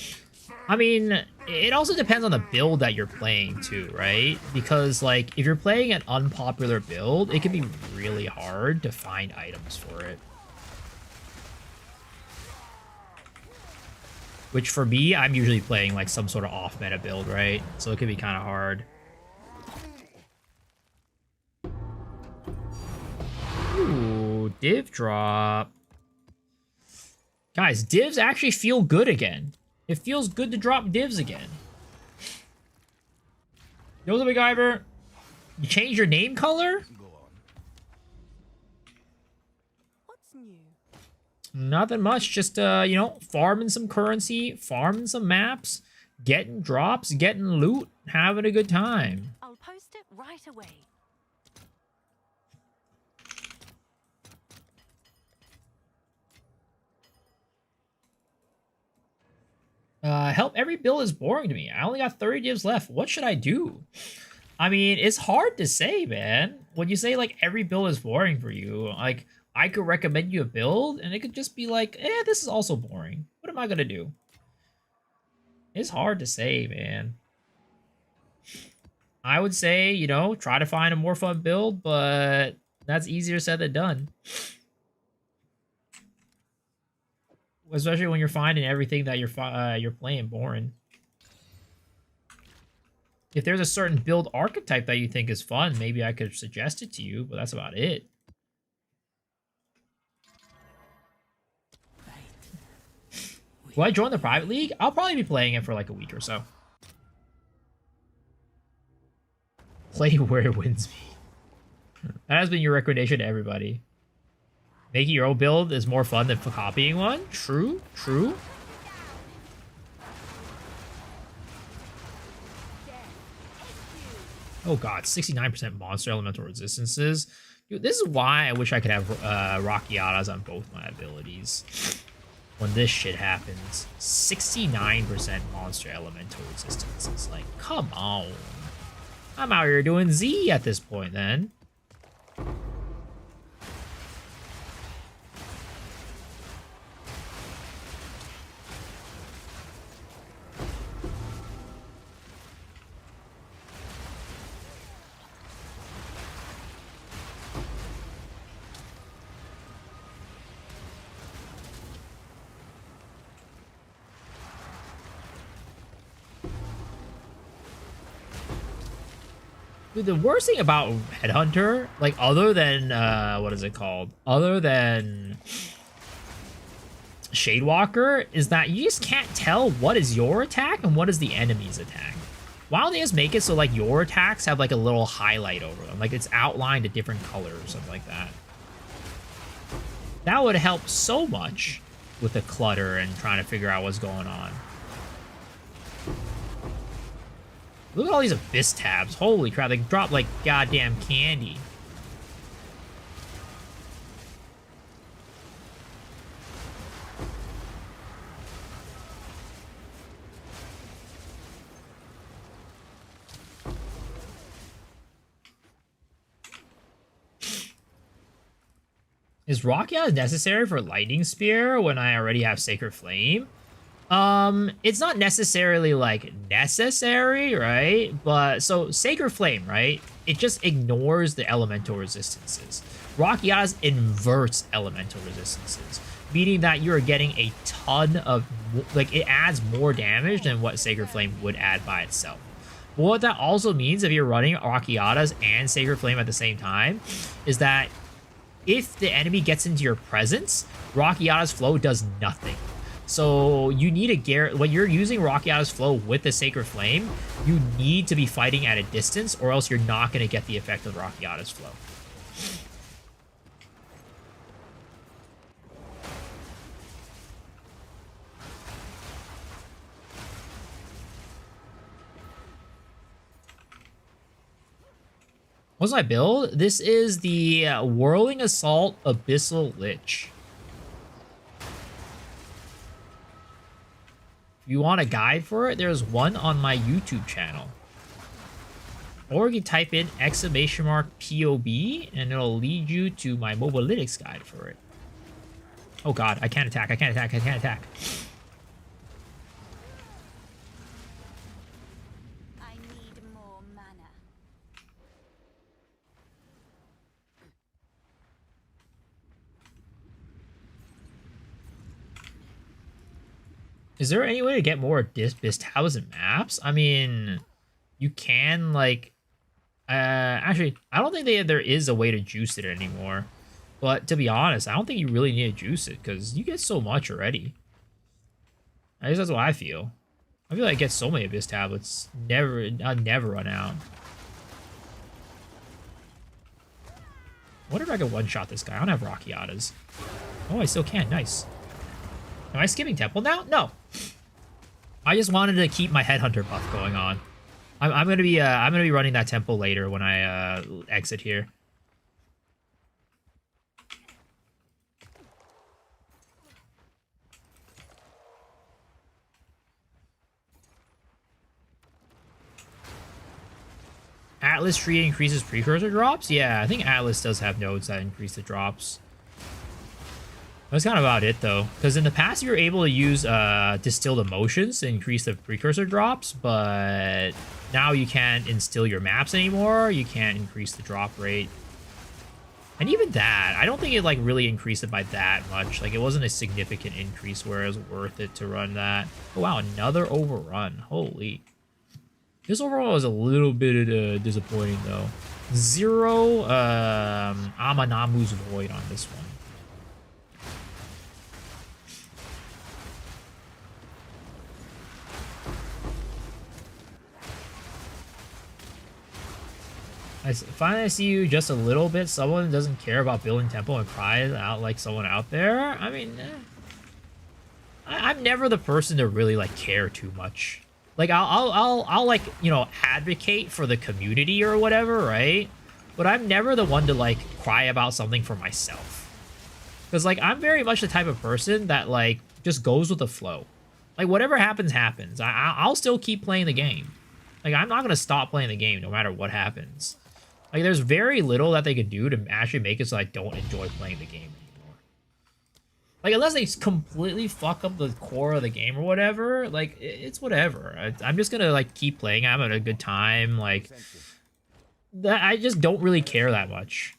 I mean, it also depends on the build that you're playing too, right? Because like if you're playing an unpopular build, it can be really hard to find items for it. Which for me, I'm usually playing like some sort of off-meta build, right? So it can be kind of hard. Ooh, div drop. Guys, divs actually feel good again. It feels good to drop divs again. Yo, the MacGyver. You changed your name color? What's new? Nothing much. Just, you know, farming some currency, farming some maps, getting drops, getting loot, having a good time. I'll post it right away. Help, every build is boring to me. I only got 30 divs left. What should I do? I mean, it's hard to say, man. When you say, like, every build is boring for you, like, I could recommend you a build, and it could just be like, this is also boring. What am I gonna do? It's hard to say, man. I would say, you know, try to find a more fun build, but that's easier said than done. Especially when you're finding everything that you're playing boring. If there's a certain build archetype that you think is fun, maybe I could suggest it to you, but that's about it. Will I join the private league? I'll probably be playing it for like a week or so. Play where it wins me. That has been your recommendation to everybody. Making your own build is more fun than copying one. True, true. Oh god, 69% monster elemental resistances. Dude, this is why I wish I could have Rockiatas on both my abilities. When this shit happens. 69% monster elemental resistances. Like, come on. I'm out here doing Z at this point then. Dude, the worst thing about Headhunter, like, other than, what is it called? Other than Shadewalker, is that you just can't tell what is your attack and what is the enemy's attack. Why don't they just make it so, like, your attacks have, like, a little highlight over them? Like, it's outlined a different color or something like that. That would help so much with the clutter and trying to figure out what's going on. Look at all these Abyss tabs. Holy crap, they drop like goddamn candy. Is Rakia necessary for Lightning Spear when I already have Sacred Flame? It's not necessarily, like, necessary, right? But, so, Sacred Flame, right? It just ignores the elemental resistances. Rockiatas inverts elemental resistances, meaning that you're getting a ton of, like, it adds more damage than what Sacred Flame would add by itself. But what that also means, if you're running Rockiatas and Sacred Flame at the same time, is that if the enemy gets into your presence, Rockiata's flow does nothing. So you need a when you're using Rockyata's flow with the Sacred Flame, you need to be fighting at a distance, or else you're not going to get the effect of Rockyata's flow. What's my build? This is the Whirling Assault Abyssal Lich. If you want a guide for it, there's one on my YouTube channel. Or you can type in !POB and it'll lead you to my Mobalytics guide for it. Oh god, I can't attack, I can't attack, I can't attack. I need more mana. Is there any way to get more Bisthausen maps? I mean, you can, like... actually, I don't think there is a way to juice it anymore. But to be honest, I don't think you really need to juice it, because you get so much already. I guess that's what I feel. I feel like I get so many Abyss tablets. I'll never run out. What if I can one-shot this guy? I don't have Rockiatas. Oh, I still can. Nice. Am I skipping Temple now? No. I just wanted to keep my Headhunter buff going on. I'm gonna be running that Temple later when I exit here. Atlas tree increases precursor drops? Yeah, I think Atlas does have nodes that increase the drops. That's kind of about it, though. Because in the past, you were able to use Distilled Emotions to increase the precursor drops, but now you can't instill your maps anymore. You can't increase the drop rate. And even that, I don't think it, like, really increased it by that much. Like, it wasn't a significant increase where it was worth it to run that. Oh, wow, another overrun. Holy. This overall was a little bit disappointing, though. 0 Amanamu's Void on this one. I finally see you just a little bit. Someone doesn't care about building tempo and cries out like someone out there. I mean, I'm never the person to really like care too much. Like I'll like, you know, advocate for the community or whatever, right? But I'm never the one to like cry about something for myself. Because like I'm very much the type of person that like just goes with the flow. Like whatever happens, happens. I'll still keep playing the game. Like I'm not gonna stop playing the game no matter what happens. Like, there's very little that they could do to actually make it so I don't enjoy playing the game anymore. Like, unless they completely fuck up the core of the game or whatever, like, it's whatever. I'm just gonna, like, keep playing. I'm having a good time. Like, I just don't really care that much.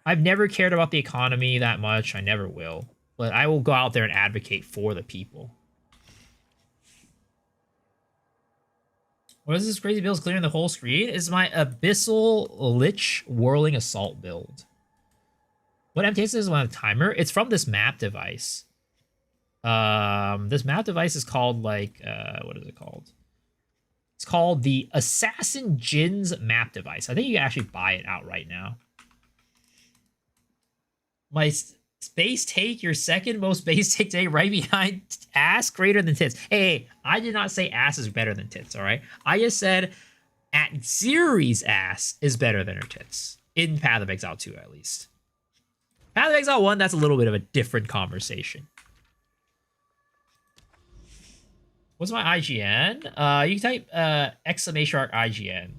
I've never cared about the economy that much. I never will. But I will go out there and advocate for the people. What is this crazy build clearing the whole screen? It's my Abyssal Lich Whirling Assault build. What MTX is on a timer? It's from this map device. This map device is called like what is it called? It's called the Assassin Jin's map device. I think you can actually buy it out right now. My space take, your second most base take today, right behind ass, greater than tits. Hey, I did not say ass is better than tits, all right? I just said at Ziri's ass is better than her tits. In Path of Exile 2, at least. Path of Exile 1, that's a little bit of a different conversation. What's my IGN? You can type exclamation mark IGN.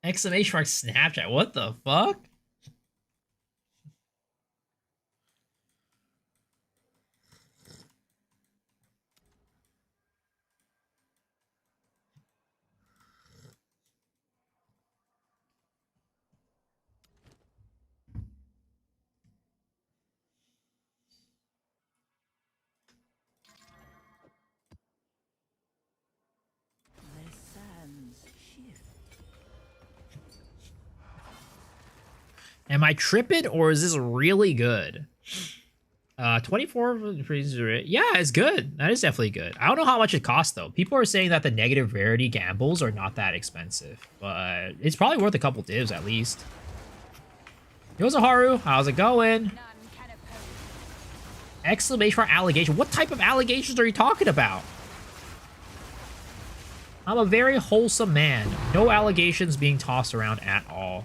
Exclamation mark Snapchat. What the fuck? The sands shift. Am I tripping or is this really good? 24, yeah, it's good. That is definitely good. I don't know how much it costs though. People are saying that the negative rarity gambles are not that expensive, but it's probably worth a couple divs at least. Yo, Zaharu, how's it going? None can oppose. Exclamation mark allegation. What type of allegations are you talking about? I'm a very wholesome man. No allegations being tossed around at all.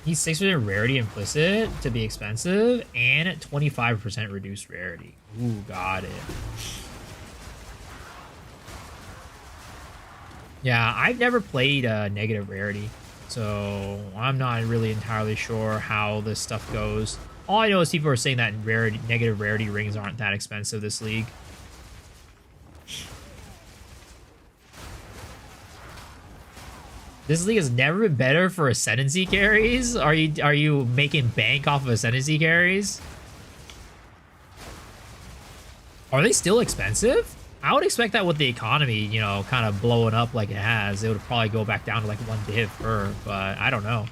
He's 6% rarity implicit to be expensive and 25% reduced rarity. Ooh, got it. Yeah, I've never played negative rarity, so I'm not really entirely sure how this stuff goes. All I know is people are saying that rarity, negative rarity rings aren't that expensive this league. This league has never been better for ascendancy carries. Are you making bank off of ascendancy carries? Are they still expensive? I would expect that with the economy, you know, kind of blowing up like it has, it would probably go back down to like 1 div per, but I don't know.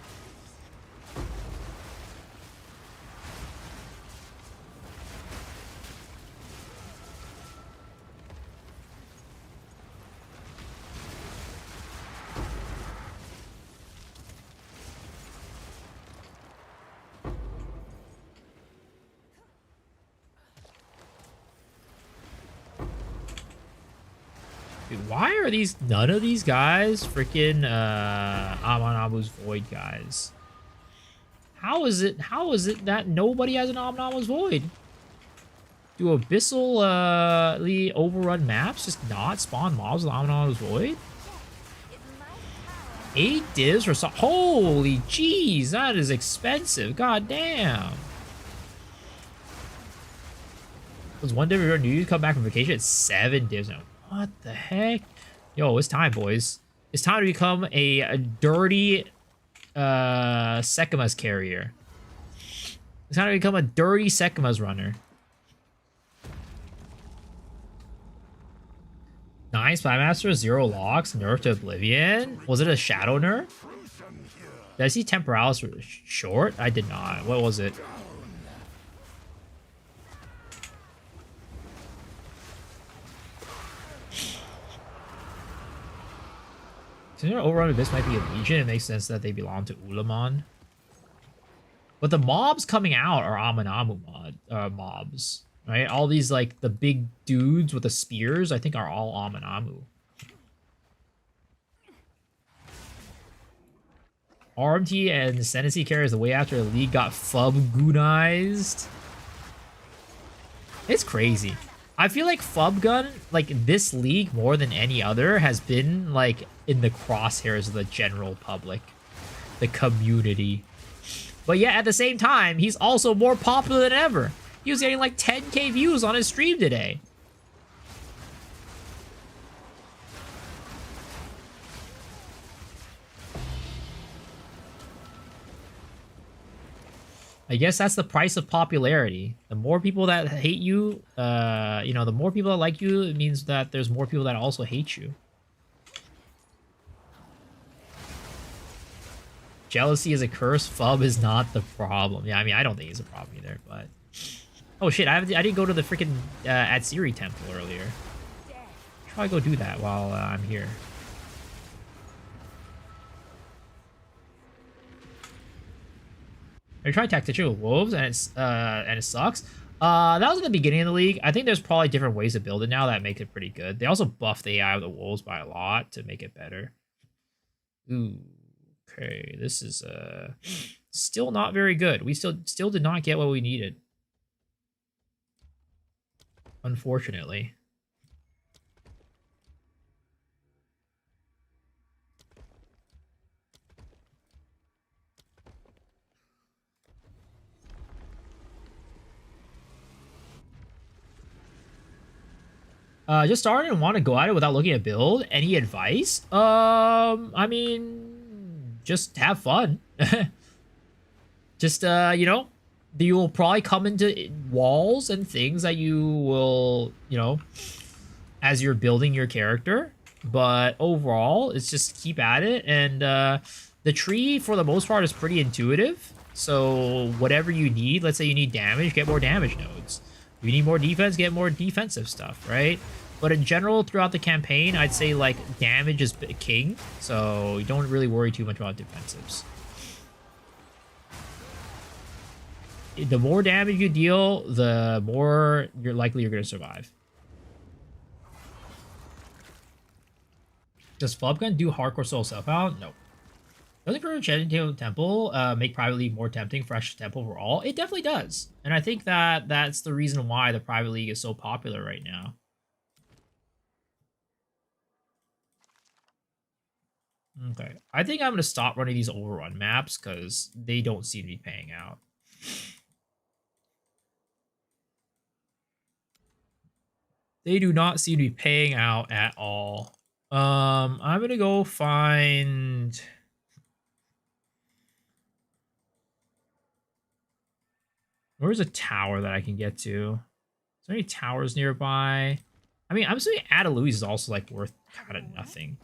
Dude, why are none of these guys freaking Amanabu's Void guys? How is it that nobody has an Amanabu's Void? Do Abyssal overrun maps just not spawn mobs with Amanabu's Void? Is my power 8 divs for some. Holy jeez, that is expensive. God damn. Was 1 div run? Do you come back from vacation? It's 7 divs now. What the heck? Yo, it's time, boys. It's time to become a dirty Sekima's carrier. It's time to become a dirty Sekima's runner. 9 Spymaster, 0 locks, nerf to Oblivion. Was it a shadow nerf? Did I see Temporalis short? I did not. What was it? Since their overrun of this might be a Legion, it makes sense that they belong to Ulamon. But the mobs coming out are Amanamu mobs, right? All these, like, the big dudes with the spears, I think are all Amanamu. RMT and Ascendancy carries the way after the league got Fub-gunized. It's crazy. I feel like Fub-gun, like, this league more than any other, has been, like, in the crosshairs of the general public. The community. But yeah, at the same time, he's also more popular than ever. He was getting, like, 10k views on his stream today. I guess that's the price of popularity. The more people that hate you, you know, the more people that like you, it means that there's more people that also hate you. Jealousy is a curse. Fub is not the problem. Yeah, I mean, I don't think it's a problem either, but... Oh shit, I didn't go to the freaking Atsiri temple earlier. Should probably go do that while I'm here. I tried tactician with wolves and it sucks. That was in the beginning of the league. I think there's probably different ways to build it now that make it pretty good. They also buffed the AI of the wolves by a lot to make it better. Ooh, okay, this is still not very good. We still did not get what we needed, unfortunately. Just started and want to go at it without looking at build. Any advice? I mean, just have fun. Just, you know, you will probably come into walls and things that you will, you know, as you're building your character. But overall, it's just keep at it. And the tree, for the most part, is pretty intuitive. So whatever you need, let's say you need damage, get more damage nodes. If you need more defense, get more defensive stuff, right? But in general, throughout the campaign, I'd say like damage is king. So you don't really worry too much about defensives. The more damage you deal, the more you're likely you're going to survive. Does Flubgun do hardcore soul self-out? No. Doesn't Enchanted Temple make Private League more tempting for Ashes Temple overall? It definitely does. And I think that that's the reason why the Private League is so popular right now. Okay. I think I'm going to stop running these overrun maps because they don't seem to be paying out. They do not seem to be paying out at all. I'm going to go find... Where's a tower that I can get to? Is there any towers nearby? I mean, I'm assuming Ada Louise is also like worth kind of nothing.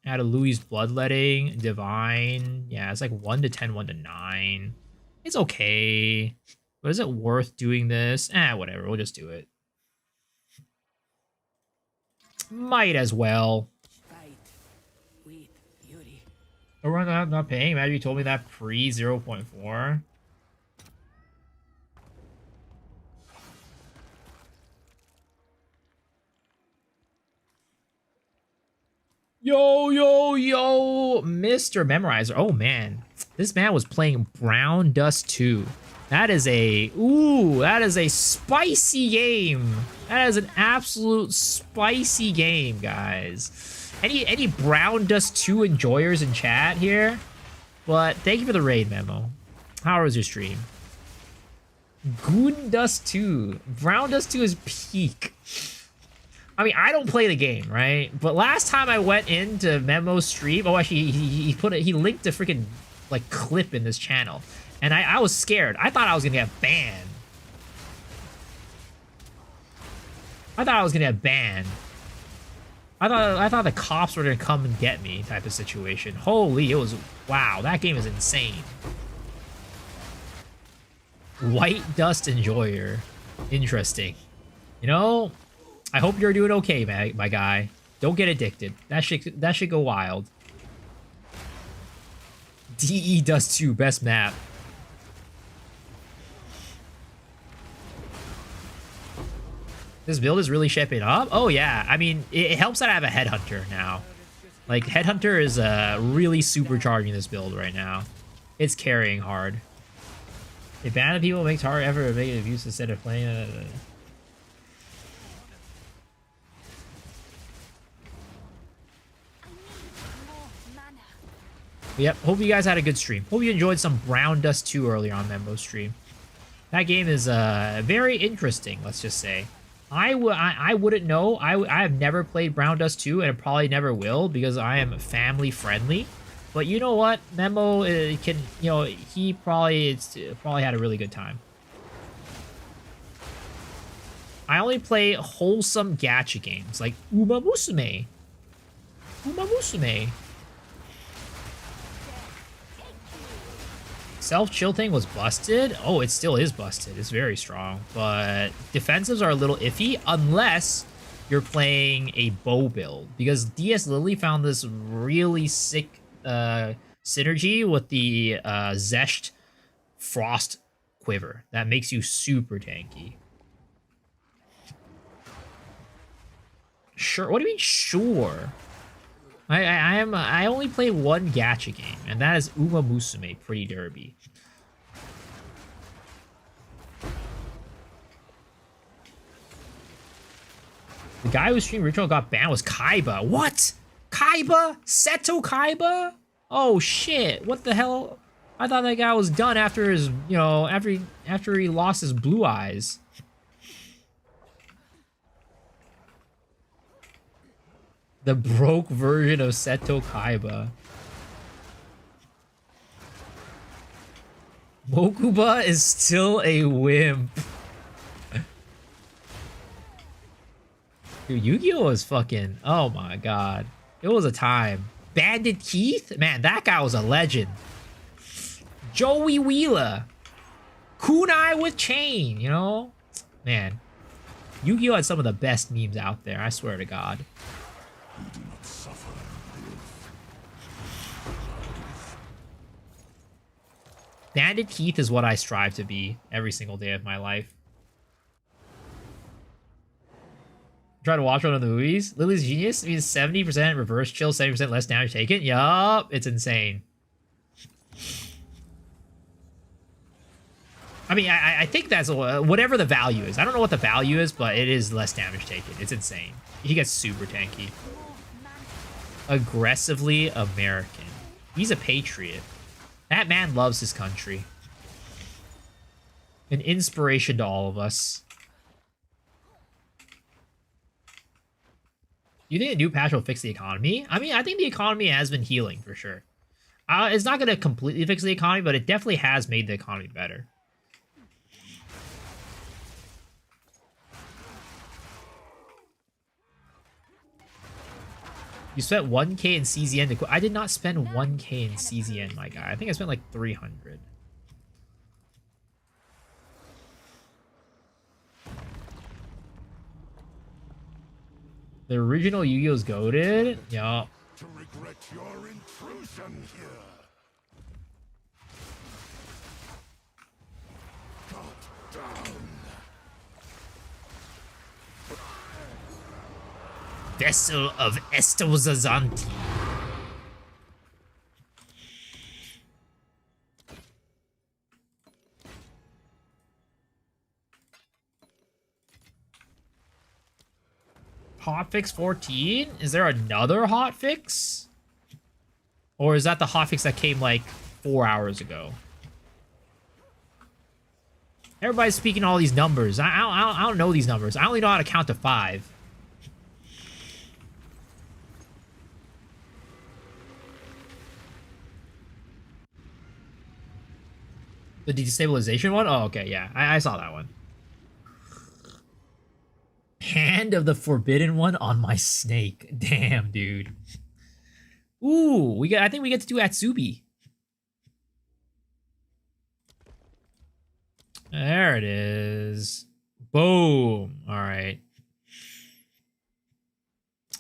Ada Louise Bloodletting, Divine. Yeah, it's like 1 to 10, 1 to 9. It's okay. But is it worth doing this? Whatever. We'll just do it. Might as well. Oh, we're not paying? Imagine you told me that pre 0.4. Yo, Mr. Memorizer. Oh, man. This man was playing Brown Dust 2. That is a... Ooh, that is a spicy game. That is an absolute spicy game, guys. Any Brown Dust 2 enjoyers in chat here? But thank you for the raid, Memo. How was your stream? Goon Dust 2. Brown Dust 2 is peak. I mean, I don't play the game, right? But last time I went into Memo's stream, oh, actually, he linked a freaking like clip in this channel, and I was scared. I thought I was gonna get banned. I thought the cops were gonna come and get me, type of situation. Holy, it was wow. That game is insane. White Dust Enjoyer, interesting. You know, I hope you're doing okay, my guy. Don't get addicted. That should go wild. DE Dust 2, best map. This build is really shaping up. Oh yeah, I mean, it helps that I have a Headhunter now. Like, Headhunter is really supercharging this build right now. It's carrying hard. If banned people makes hard effort to make it abuse instead of playing. Yep, hope you guys had a good stream. Hope you enjoyed some Brown Dust 2 earlier on Membo's stream. That game is very interesting, let's just say. I wouldn't know. I have never played Brown Dust 2 and probably never will because I am family friendly. But you know what? Memo can, you know, he probably had a really good time. I only play wholesome gacha games like Uma Musume. Self-chill thing was busted? Oh, it still is busted. It's very strong. But defensives are a little iffy unless you're playing a bow build. Because DS Lily found this really sick synergy with the Zesht Frost Quiver. That makes you super tanky. Sure. What do you mean, sure? I only play one gacha game, and that is Uma Musume Pretty Derby. The guy who streamed Ritual got banned was Kaiba. What? Kaiba? Seto Kaiba? Oh shit! What the hell? I thought that guy was done after his, you know, after he lost his blue eyes. The broke version of Seto Kaiba. Mokuba is still a wimp. Dude, Yu-Gi-Oh was fucking, oh my god. It was a time. Bandit Keith? Man, that guy was a legend. Joey Wheeler. Kunai with chain, you know? Man. Yu-Gi-Oh had some of the best memes out there, I swear to god. Bandit Keith is what I strive to be every single day of my life. Try to watch one of the movies. Lily's Genius means 70% reverse chill, 70% less damage taken. Yup, it's insane. I mean, I think that's whatever the value is. I don't know what the value is, but it is less damage taken. It's insane. He gets super tanky. Aggressively American. He's a patriot. That man loves his country. An inspiration to all of us. You think a new patch will fix the economy? I mean, I think the economy has been healing for sure. It's not going to completely fix the economy, but it definitely has made the economy better. You spent 1k in CZN to quit. I did not spend 1k in CZN, my guy. I think I spent like 300. The original Yu-Gi-Oh's goated? Yup. To regret your intrusion here. Cut down. Vessel of Estozazanti. Hotfix 14? Is there another hotfix? Or is that the hotfix that came like 4 hours ago? Everybody's speaking all these numbers. I don't know these numbers. I only know how to count to 5. The destabilization one? Oh, okay, yeah. I saw that one. Hand of the Forbidden One on my snake. Damn, dude. Ooh, I think we get to do Atsubi. There it is. Boom. All right.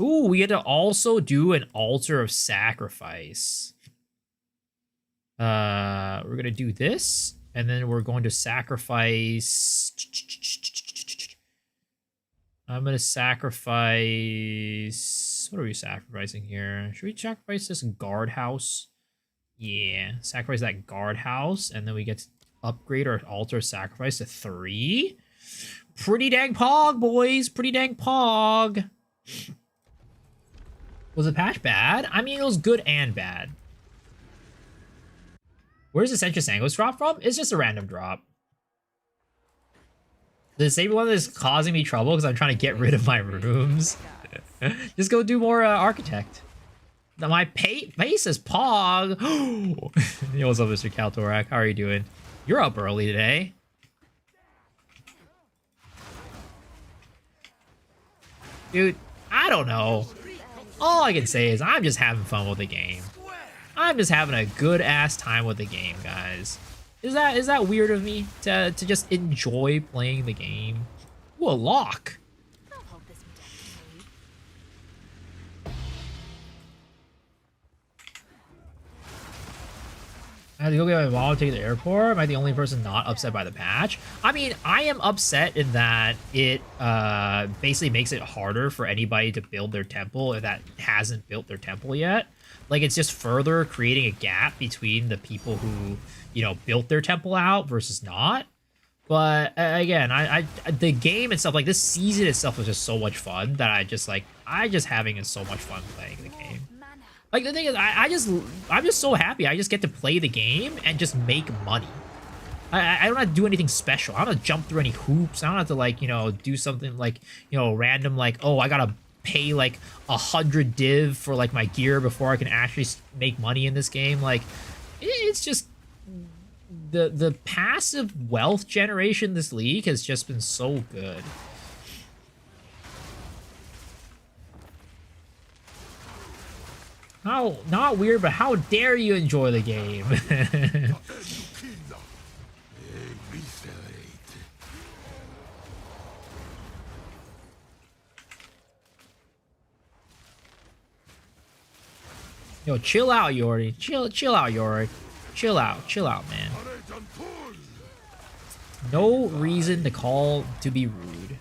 Ooh, we get to also do an altar of sacrifice. We're gonna do this, and then we're going to sacrifice. I'm gonna sacrifice. What are we sacrificing here? Should we sacrifice this guardhouse? Yeah, sacrifice that guardhouse, and then we get to upgrade our altar sacrifice to 3. Pretty dang pog, boys. Pretty dang pog. Was the patch bad? I mean, it was good and bad. Where's the Sentra Sangos drop from? It's just a random drop. The disabled one is causing me trouble because I'm trying to get rid of my rooms. Just go do more Architect. My face is Pog. Yo, what's up, Mr. Kaltorak? How are you doing? You're up early today. Dude, I don't know. All I can say is I'm just having fun with the game. I'm just having a good ass time with the game, guys. Is that weird of me to just enjoy playing the game? Ooh, a lock. I'll hold this indefinitely. I had to go get my mom to take to the airport. Am I the only person not upset by the patch? I mean, I am upset in that it basically makes it harder for anybody to build their temple if that hasn't built their temple yet. Like, it's just further creating a gap between the people who, you know, built their temple out versus not. But again, the game itself, like this season itself was just so much fun that I just having so much fun playing the game. Like, the thing is, I'm just so happy. I just get to play the game and just make money. I don't have to do anything special. I don't have to jump through any hoops. I don't have to, like, you know, do something like, you know, random, like, oh, I gotta pay like 100 div for like my gear before I can actually make money in this game. Like, it's just the passive wealth generation in this league has just been so good. How not weird, but how dare you enjoy the game? Yo, chill out, Yori. Chill out, Yori. Chill out, man. No reason to call to be rude.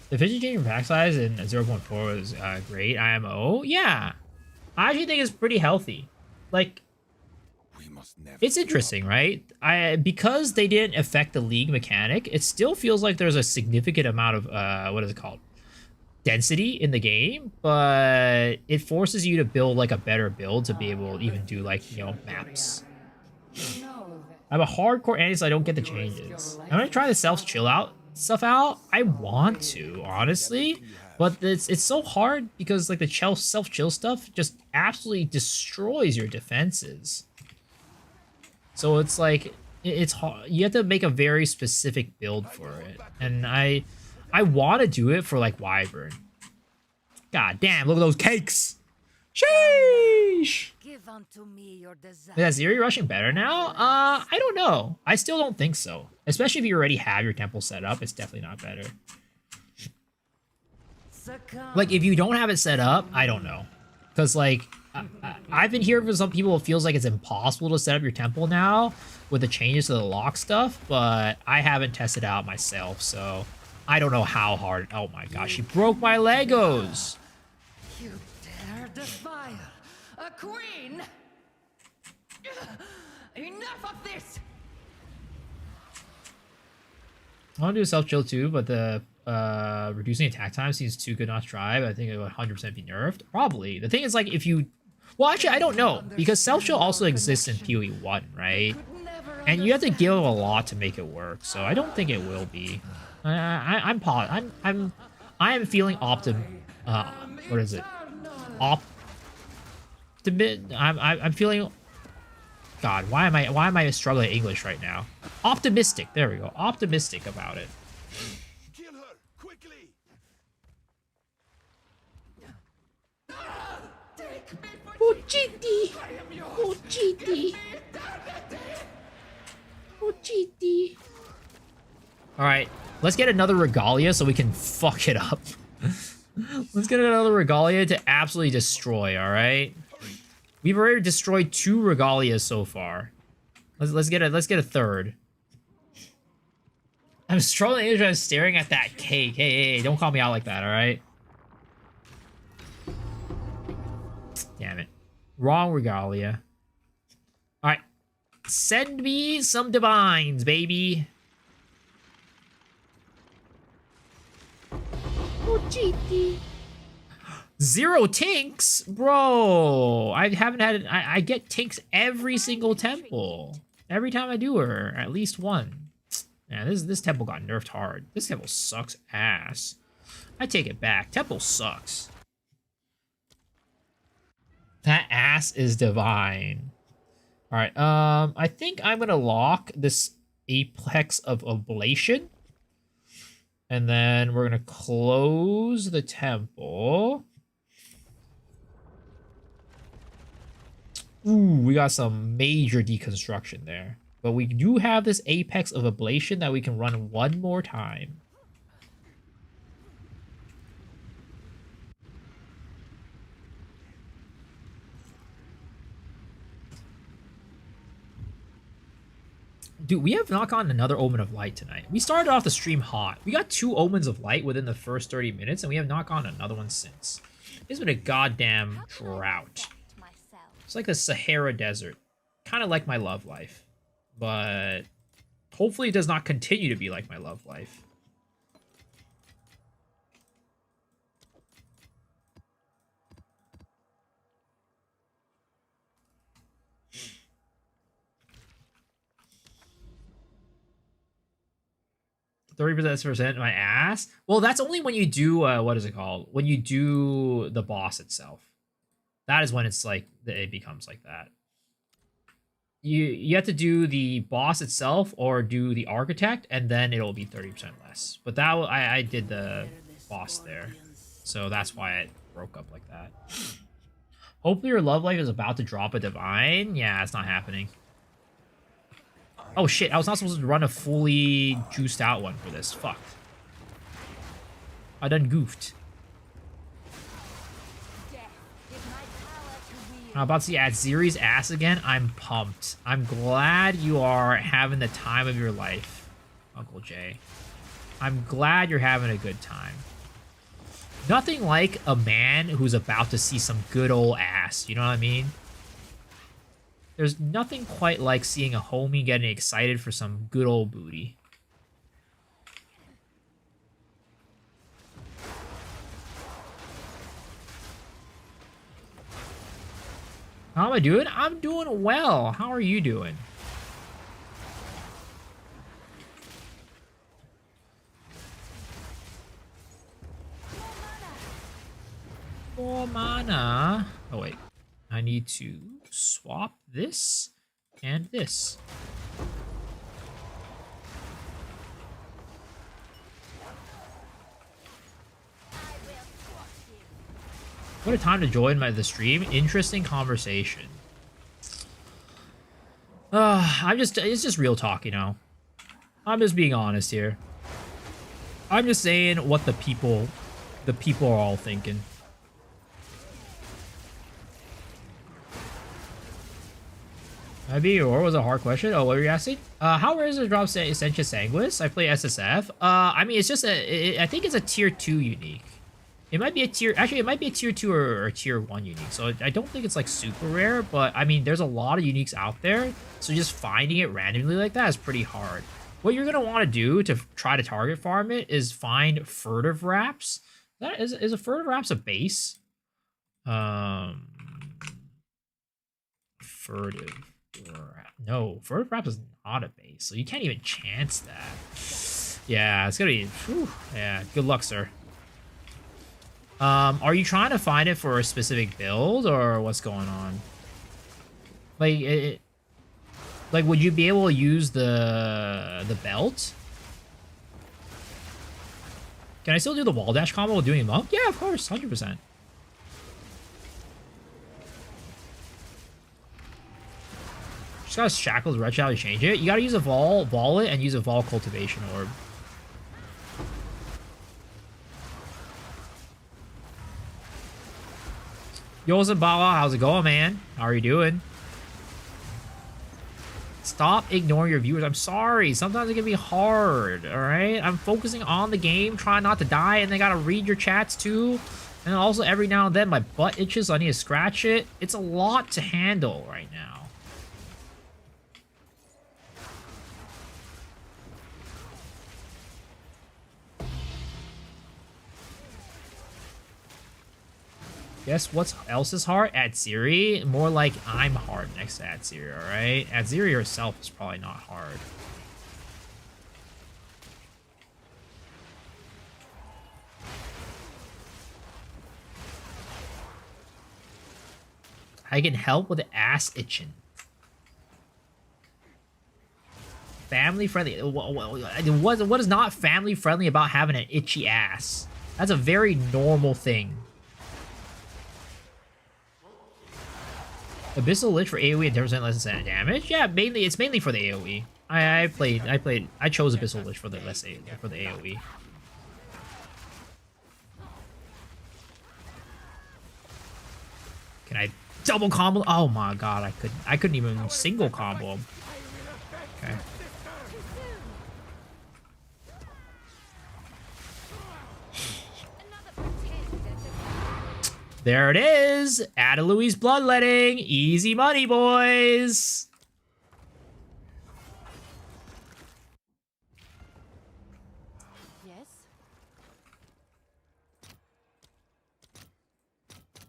The efficiency change in pack size in 0.4 was great. IMO, yeah. I actually think it's pretty healthy. Like, it's interesting, right? Because they didn't affect the league mechanic, it still feels like there's a significant amount of what is it called? Density in the game, but it forces you to build like a better build to be able to even do like, you know, maps. I'm a hardcore anti, so I don't get the changes. I'm gonna try the self chill out stuff out. I want to, honestly, but it's so hard because like the self chill stuff just absolutely destroys your defenses. So it's like it's hard. You have to make a very specific build for it, and I want to do it for like Wyvern. God damn! Look at those cakes. Sheesh. Give unto me your desire. Is Zeri rushing better now? I don't know. I still don't think so. Especially if you already have your temple set up, it's definitely not better. Like, if you don't have it set up, I don't know. Because, like, I've been hearing from some people it feels like it's impossible to set up your temple now with the changes to the lock stuff, but I haven't tested it out myself, so I don't know how hard. Oh my gosh, she broke my Legos! You dare defy a queen? Enough of this! I want to do a self-chill too, but the reducing attack time seems too good not to try, but I think it would 100% be nerfed. Probably. The thing is, like, if you... Well, actually, I don't know, because self-chill also exists in PoE 1, right? And you have to give a lot to make it work, so I don't think it will be. I am feeling what is it? I'm feeling... God, why am I struggling in English right now? Optimistic. There we go. Optimistic about it. Kill her quickly. Oh, GD. Oh, GD. Oh, GD. All right, let's get another Regalia so we can fuck it up. Let's get another Regalia to absolutely destroy. All right. We've already destroyed 2 Regalias so far. Let's get a third. I'm strolling Asia and staring at that cake. Hey, don't call me out like that, alright? Damn it. Wrong Regalia. Alright. Send me some divines, baby. Oh, GT. 0 tinks? Bro, I haven't had... I get tinks every single temple. Every time I do her, at least one. Yeah, this temple got nerfed hard. This temple sucks ass. I take it back. Temple sucks. That ass is divine. Alright, I think I'm gonna lock this Apex of Oblation. And then we're gonna close the temple. Ooh, we got some major deconstruction there. But we do have this Apex of Ablation that we can run one more time. Dude, we have not gotten another Omen of Light tonight. We started off the stream hot. We got 2 Omens of Light within the first 30 minutes, and we have not gotten another one since. It's been a goddamn drought. It's like the Sahara Desert. Kind of like my love life. But hopefully it does not continue to be like my love life. 30% my ass. Well, that's only when you do what is it called? When you do the boss itself. That is when it's like it becomes like that. You have to do the boss itself or do the architect, and then it'll be 30% less. But that I did the boss there, so that's why it broke up like that. Hopefully your love life is about to drop a divine. Yeah, it's not happening. Oh shit, I was not supposed to run a fully juiced out one for this. Fuck. I done goofed. I'm about to see Adziri's ass again. I'm pumped. I'm glad you are having the time of your life, Uncle Jay. I'm glad you're having a good time. Nothing like a man who's about to see some good old ass, you know what I mean? There's nothing quite like seeing a homie getting excited for some good old booty. How am I doing? I'm doing well. How are you doing? Four mana. Oh, wait. I need to swap this and this. What a time to join the stream. Interesting conversation. It's just real talk, you know. I'm just being honest here. I'm just saying what the people are all thinking. Maybe, or was a hard question? Oh, what were you asking? How rare is it to drop Essentia Sanguis? I play SSF. I mean, it's just I think it's a tier 2 unique. It might be a tier, actually, it might be a tier 2 or tier 1 unique. So I don't think it's like super rare, but I mean, there's a lot of uniques out there. So just finding it randomly like that is pretty hard. What you're going to want to do to try to target farm it is find furtive wraps. That is a furtive wraps a base? Furtive. No, furtive wraps is not a base, so you can't even chance that. Yeah, it's gonna be. Whew, yeah, good luck, sir. Are you trying to find it for a specific build or what's going on? Like, like, would you be able to use the belt? Can I still do the wall dash combo with doing a monk? Yeah, of course, 100%. Just got Shackles Wretch out to change it. You gotta use a Vol it, and use a Vol Cultivation Orb. Yo, Zabala, how's it going, man? How are you doing? Stop ignoring your viewers. I'm sorry. Sometimes it can be hard, alright? I'm focusing on the game, trying not to die, and I gotta read your chats too. And also, every now and then, my butt itches, so I need to scratch it. It's a lot to handle right now. Guess what else is hard? Adziri? More like I'm hard next to Adziri, alright? Adziri herself is probably not hard. I can help with the ass itching. Family friendly. What is not family friendly about having an itchy ass? That's a very normal thing. Abyssal Lich for AoE and 10% less than damage? Yeah, it's mainly for the AoE. I chose Abyssal Lich for the AoE. Can I double combo? Oh my god, I couldn't even single combo him. Okay. There it is! Adalui's Bloodletting! Easy money, boys! Yes?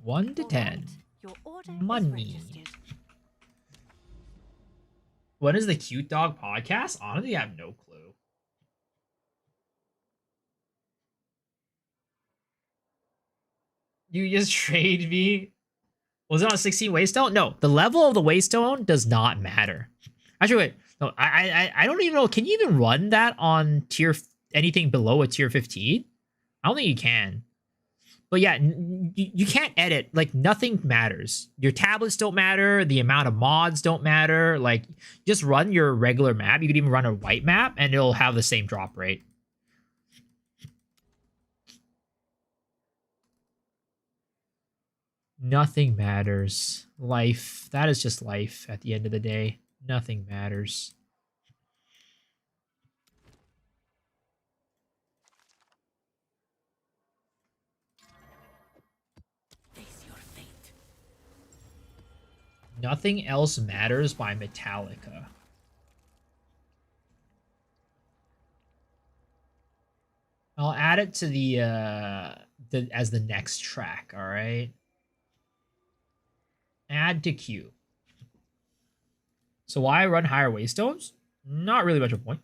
1 to 10. Your order Money. is registered. What is the Cute Dog podcast? Honestly, I have no clue. You just trade me. Was it on 16 Waystone? No, the level of the Waystone does not matter. Actually, wait. No, I don't even know. Can you even run that on anything below a tier 15? I don't think you can. But yeah, you can't edit. Like, nothing matters. Your tablets don't matter. The amount of mods don't matter. Like, just run your regular map. You could even run a white map, and it'll have the same drop rate. Nothing matters. Life. That is just life at the end of the day. Nothing matters. Face your fate. Nothing Else Matters by Metallica. I'll add it to the as the next track, all right? Add to queue. So why run higher waystones? Not really much of a point.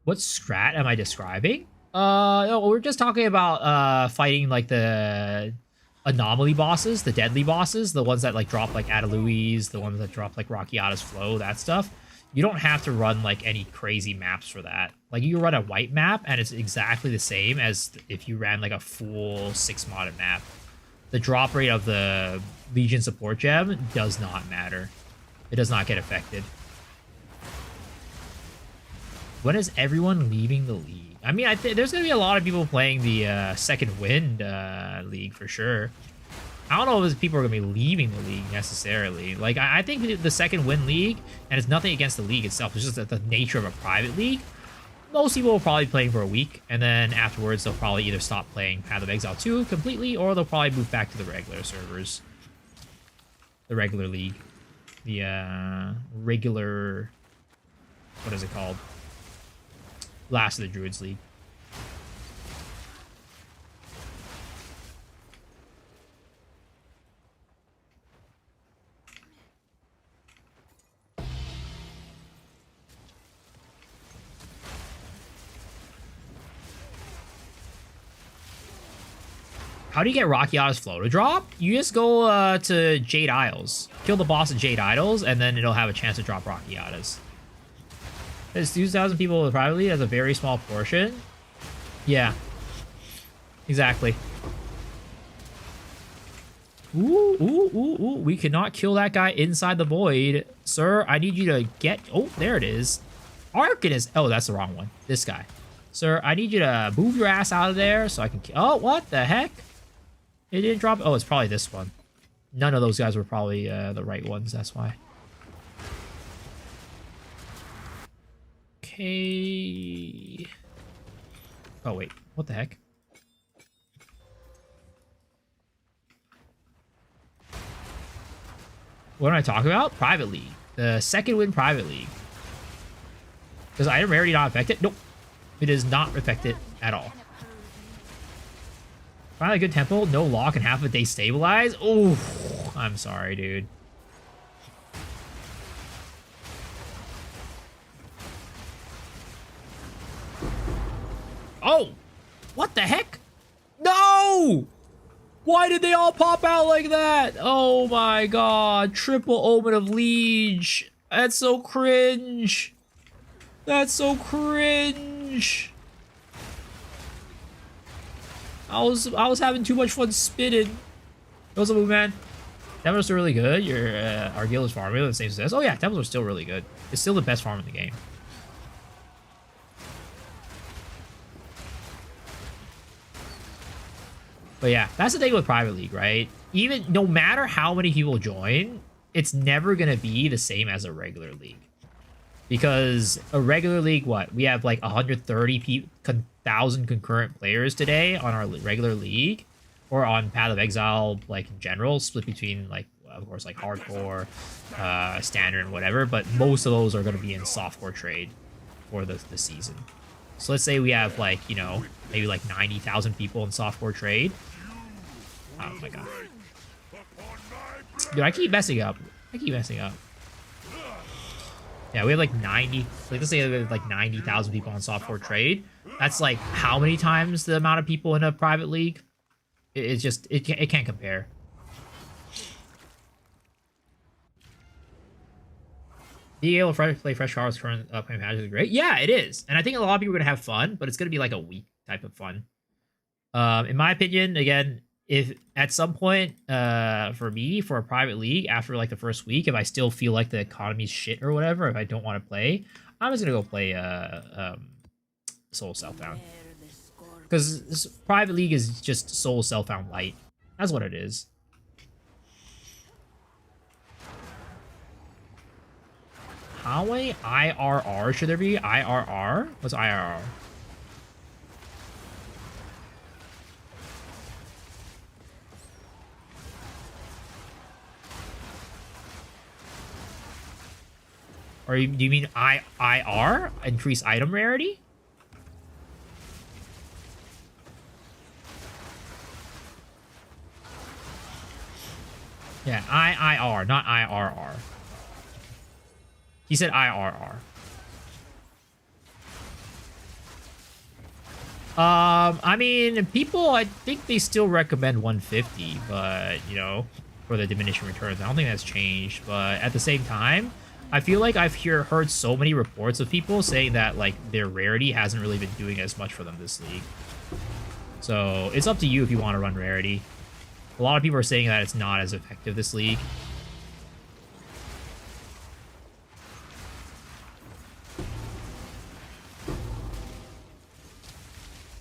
What strat am I describing? No, we're just talking about fighting like the anomaly bosses, the deadly bosses, the ones that like drop like Adalui's, the ones that drop like Rockiata's Flow, that stuff. You don't have to run like any crazy maps for that. Like, you can run a white map and it's exactly the same as if you ran like a full 6 modded map. The drop rate of the Legion support gem does not matter. It does not get affected. When is everyone leaving the league? I mean, there's going to be a lot of people playing the Second Wind league for sure. I don't know if people are going to be leaving the league necessarily. Like, I think the Second Wind league, and it's nothing against the league itself, it's just that the nature of a private league, most people will probably be playing for a week, and then afterwards they'll probably either stop playing Path of Exile 2 completely, or they'll probably move back to the regular servers. The regular league. The regular... what is it called? Last of the Druids League. How do you get Rockiata's Flow to drop? You just go to Jade Isles. Kill the boss at Jade Isles, and then it'll have a chance to drop Rockiata's. There's 2,000 people privately. That's a very small portion. Yeah. Exactly. Ooh, ooh, ooh, ooh. We cannot kill that guy inside the void. Sir, I need you to get... oh, there it is. Arcanist. Oh, that's the wrong one. This guy. Sir, I need you to move your ass out of there so I can... oh, what the heck? It didn't drop... oh, it's probably this one. None of those guys were probably the right ones. That's why. Okay. Oh, wait. What the heck? What am I talking about? Private League. The Second Wind Private League. Does item rarity not affect it? Nope. It is not affected at all. Finally, a good tempo. No lock and half a day stabilize. Oh, I'm sorry, dude. Oh, what the heck? No! Why did they all pop out like that? Oh my god. Triple Omen of Liege. That's so cringe. That's so cringe. I was having too much fun spinning. What's up, man? Temples are still really good. Your our guild is farming with the same success. Oh yeah, Temples are still really good. It's still the best farm in the game. But yeah, that's the thing with Private League, right? Even no matter how many people join, it's never gonna be the same as a regular league. Because a regular league, what? We have like 130,000 concurrent players today on our regular league, or on Path of Exile, like in general, split between like, of course, like hardcore, standard, and whatever. But most of those are going to be in softcore trade for the season. So let's say we have like, you know, maybe like 90,000 people in softcore trade. Oh my god. Dude, I keep messing up. Yeah, we have like 90, like let's say we have like 90,000 people on software trade. That's like how many times the amount of people in a private league? It's just it can't compare. Being able to play fresh cards current upcoming patches is great. Yeah, it is, and I think a lot of people are gonna have fun, but it's gonna be like a weak type of fun. In my opinion, again, if at some point, for me, for a private league, after like the first week, if I still feel like the economy's shit or whatever, if I don't want to play, I'm just gonna go play Soul Selfbound. Because private league is just Soul Selfbound light. That's what it is. How many IRR should there be? IRR? What's IRR? Or do you mean IR? Increase item rarity? Yeah, IIR, not IRR. He said IRR. I mean, people, I think they still recommend 150, but, you know, for the diminishing returns. I don't think that's changed, but at the same time, I feel like I've heard so many reports of people saying that, like, their rarity hasn't really been doing as much for them this league. So, it's up to you if you want to run rarity. A lot of people are saying that it's not as effective this league.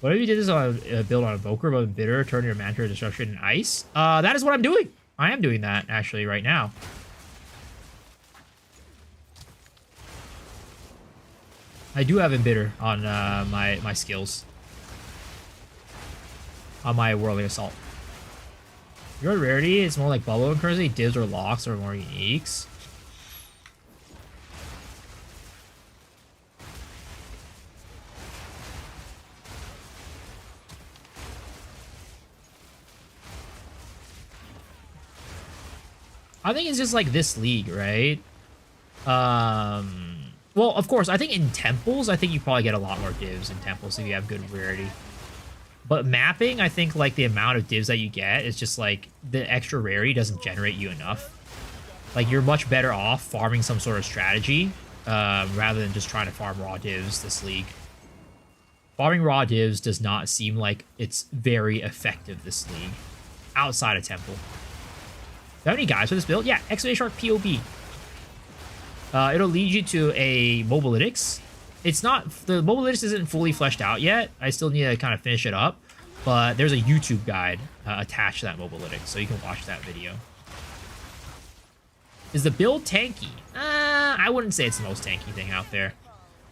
What if you did this on a build on Evoker, but Bitter, turn your Mantra to Destruction and Ice? That is what I'm doing. I am doing that, actually, right now. I do have Embitter on my skills. On my Whirling Assault. Your rarity is more like Bubble and currency. Divs or locks are more uniques. I think it's just like this league, right? Well, of course, I think in temples, I think you probably get a lot more divs in temples if you have good rarity. But mapping, I think like the amount of divs that you get is just like the extra rarity doesn't generate you enough. Like you're much better off farming some sort of strategy rather than just trying to farm raw divs this league. Farming raw divs does not seem like it's very effective this league outside of temple. Do you have any guys for this build? Yeah, Excavator Shark POB. It'll lead you to a Mobilytics. It's not, the Mobilytics isn't fully fleshed out yet. I still need to kind of finish it up. But there's a YouTube guide attached to that Mobilytics, so you can watch that video. Is the build tanky? I wouldn't say it's the most tanky thing out there.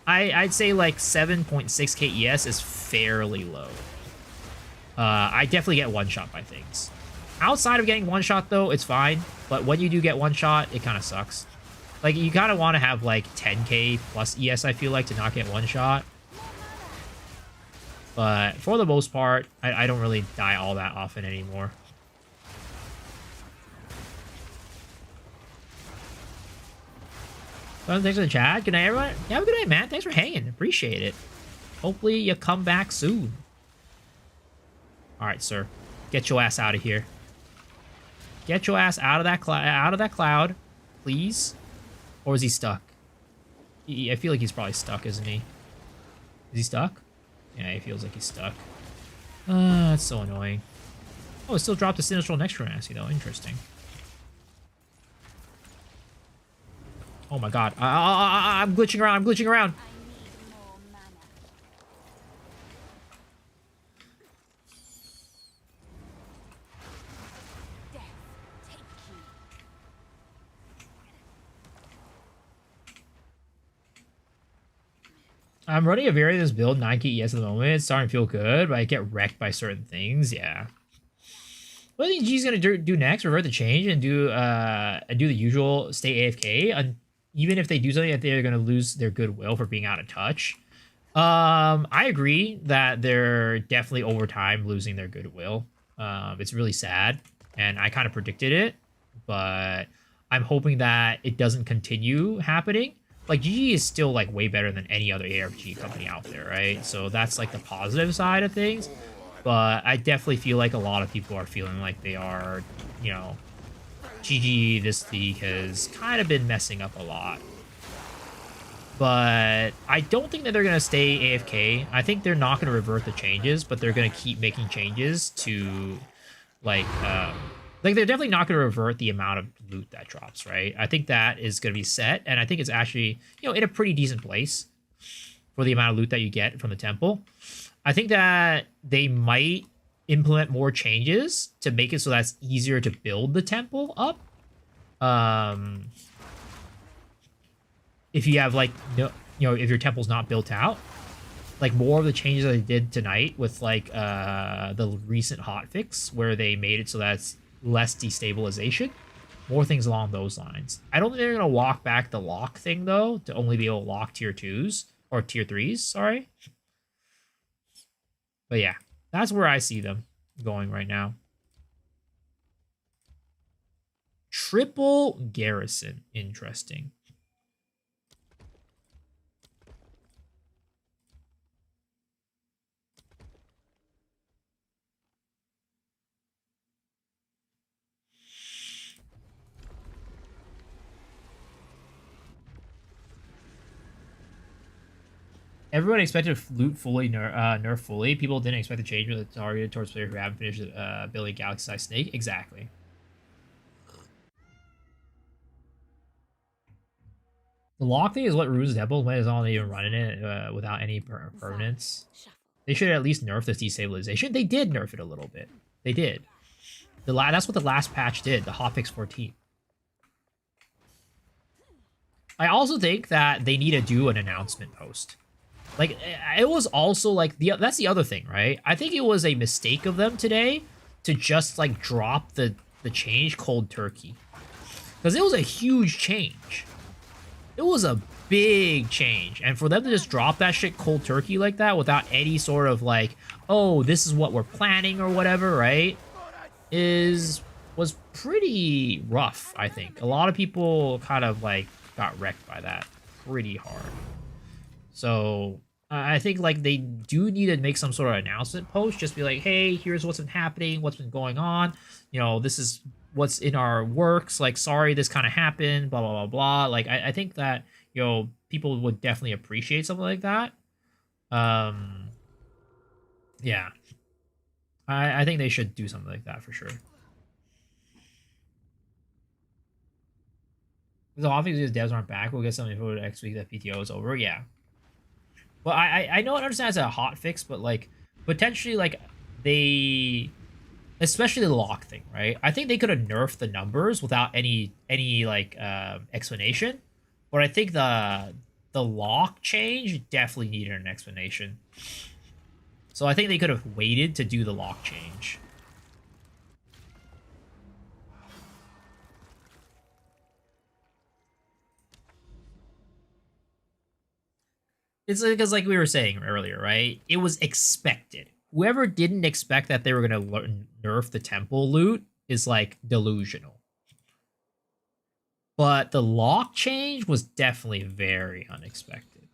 I'd say like 7.6k ES is fairly low. I definitely get one-shot by things. Outside of getting one-shot, though, it's fine. But when you do get one-shot, it kind of sucks. Like, you kind of want to have, like, 10k plus ES, I feel like, to not get one-shot. But for the most part, I don't really die all that often anymore. So, thanks for the chat. Good night, everyone. Yeah, have a good night, man. Thanks for hanging. Appreciate it. Hopefully, you come back soon. All right, sir. Get your ass out of here. Get your ass out of that cloud, please. Or is he stuck? I feel like he's probably stuck, isn't he? Is he stuck? Yeah, he feels like he's stuck. That's so annoying. Oh, it still dropped a Sinistral Necronasty, though. Interesting. Oh my god. I'm glitching around. I'm glitching around. I'm running a various build, 9k ES at the moment. It's starting to feel good, but I get wrecked by certain things. Yeah. What do you think G's gonna do next? Revert the change and do the usual stay AFK, and even if they do something that they're gonna lose their goodwill for being out of touch. I agree that they're definitely over time losing their goodwill. It's really sad, and I kind of predicted it, but I'm hoping that it doesn't continue happening. Like, GG is still, like, way better than any other ARPG company out there, right? So that's, like, the positive side of things. but I definitely feel like a lot of people are feeling like they are, you know, GG this league has kind of been messing up a lot. But I don't think that they're going to stay AFK. I think they're not going to revert the changes, but they're going to keep making changes to, like they're definitely not going to revert the amount of loot that drops, right? I think that is going to be set, and I think it's actually, you know, in a pretty decent place for the amount of loot that you get from the temple. I think that they might implement more changes to make it so that's easier to build the temple up. If you have, like, no, you know, if your temple's not built out, like more of the changes that they did tonight with, like, the recent hotfix where they made it so that's less destabilization, more things along those lines. I don't think they're gonna walk back the lock thing though, to only be able to lock tier 2s or tier 3s, sorry. But yeah, that's where I see them going right now. Triple garrison, interesting. Everyone expected loot fully nerf fully. People didn't expect the change with the targeted towards players who haven't finished building Galaxy-sized Snake. Exactly. The lock thing is what ruins the temple. When it's not even running it without any permanence. They should at least nerf this destabilization. They did nerf it a little bit. They did. That's what the last patch did. The Hotfix 14. I also think that they need to do an announcement post. Like, it was also, like, that's the other thing, right? I think it was a mistake of them today to just, like, drop the change cold turkey. Because it was a huge change. It was a big change. And for them to just drop that shit cold turkey like that without any sort of, like, oh, this is what we're planning or whatever, right? Was pretty rough, I think. A lot of people kind of, like, got wrecked by that pretty hard. So I think, like, they do need to make some sort of announcement post. Just be like, hey, here's what's been happening, what's been going on. You know, this is what's in our works. Like, sorry, this kind of happened, blah, blah, blah, blah. Like, I think that, you know, people would definitely appreciate something like that. Yeah. I think they should do something like that for sure. So obviously, if devs aren't back, we'll get something for next week that PTO is over. Yeah. Well, I know, I understand it's a hot fix, but, like, potentially, like, they, especially the lock thing, right? I think they could have nerfed the numbers without any like explanation, but I think the lock change definitely needed an explanation. So I think they could have waited to do the lock change. It's because, like we were saying earlier, right? It was expected. Whoever didn't expect that they were going to nerf the temple loot is, like, delusional. But the lock change was definitely very unexpected.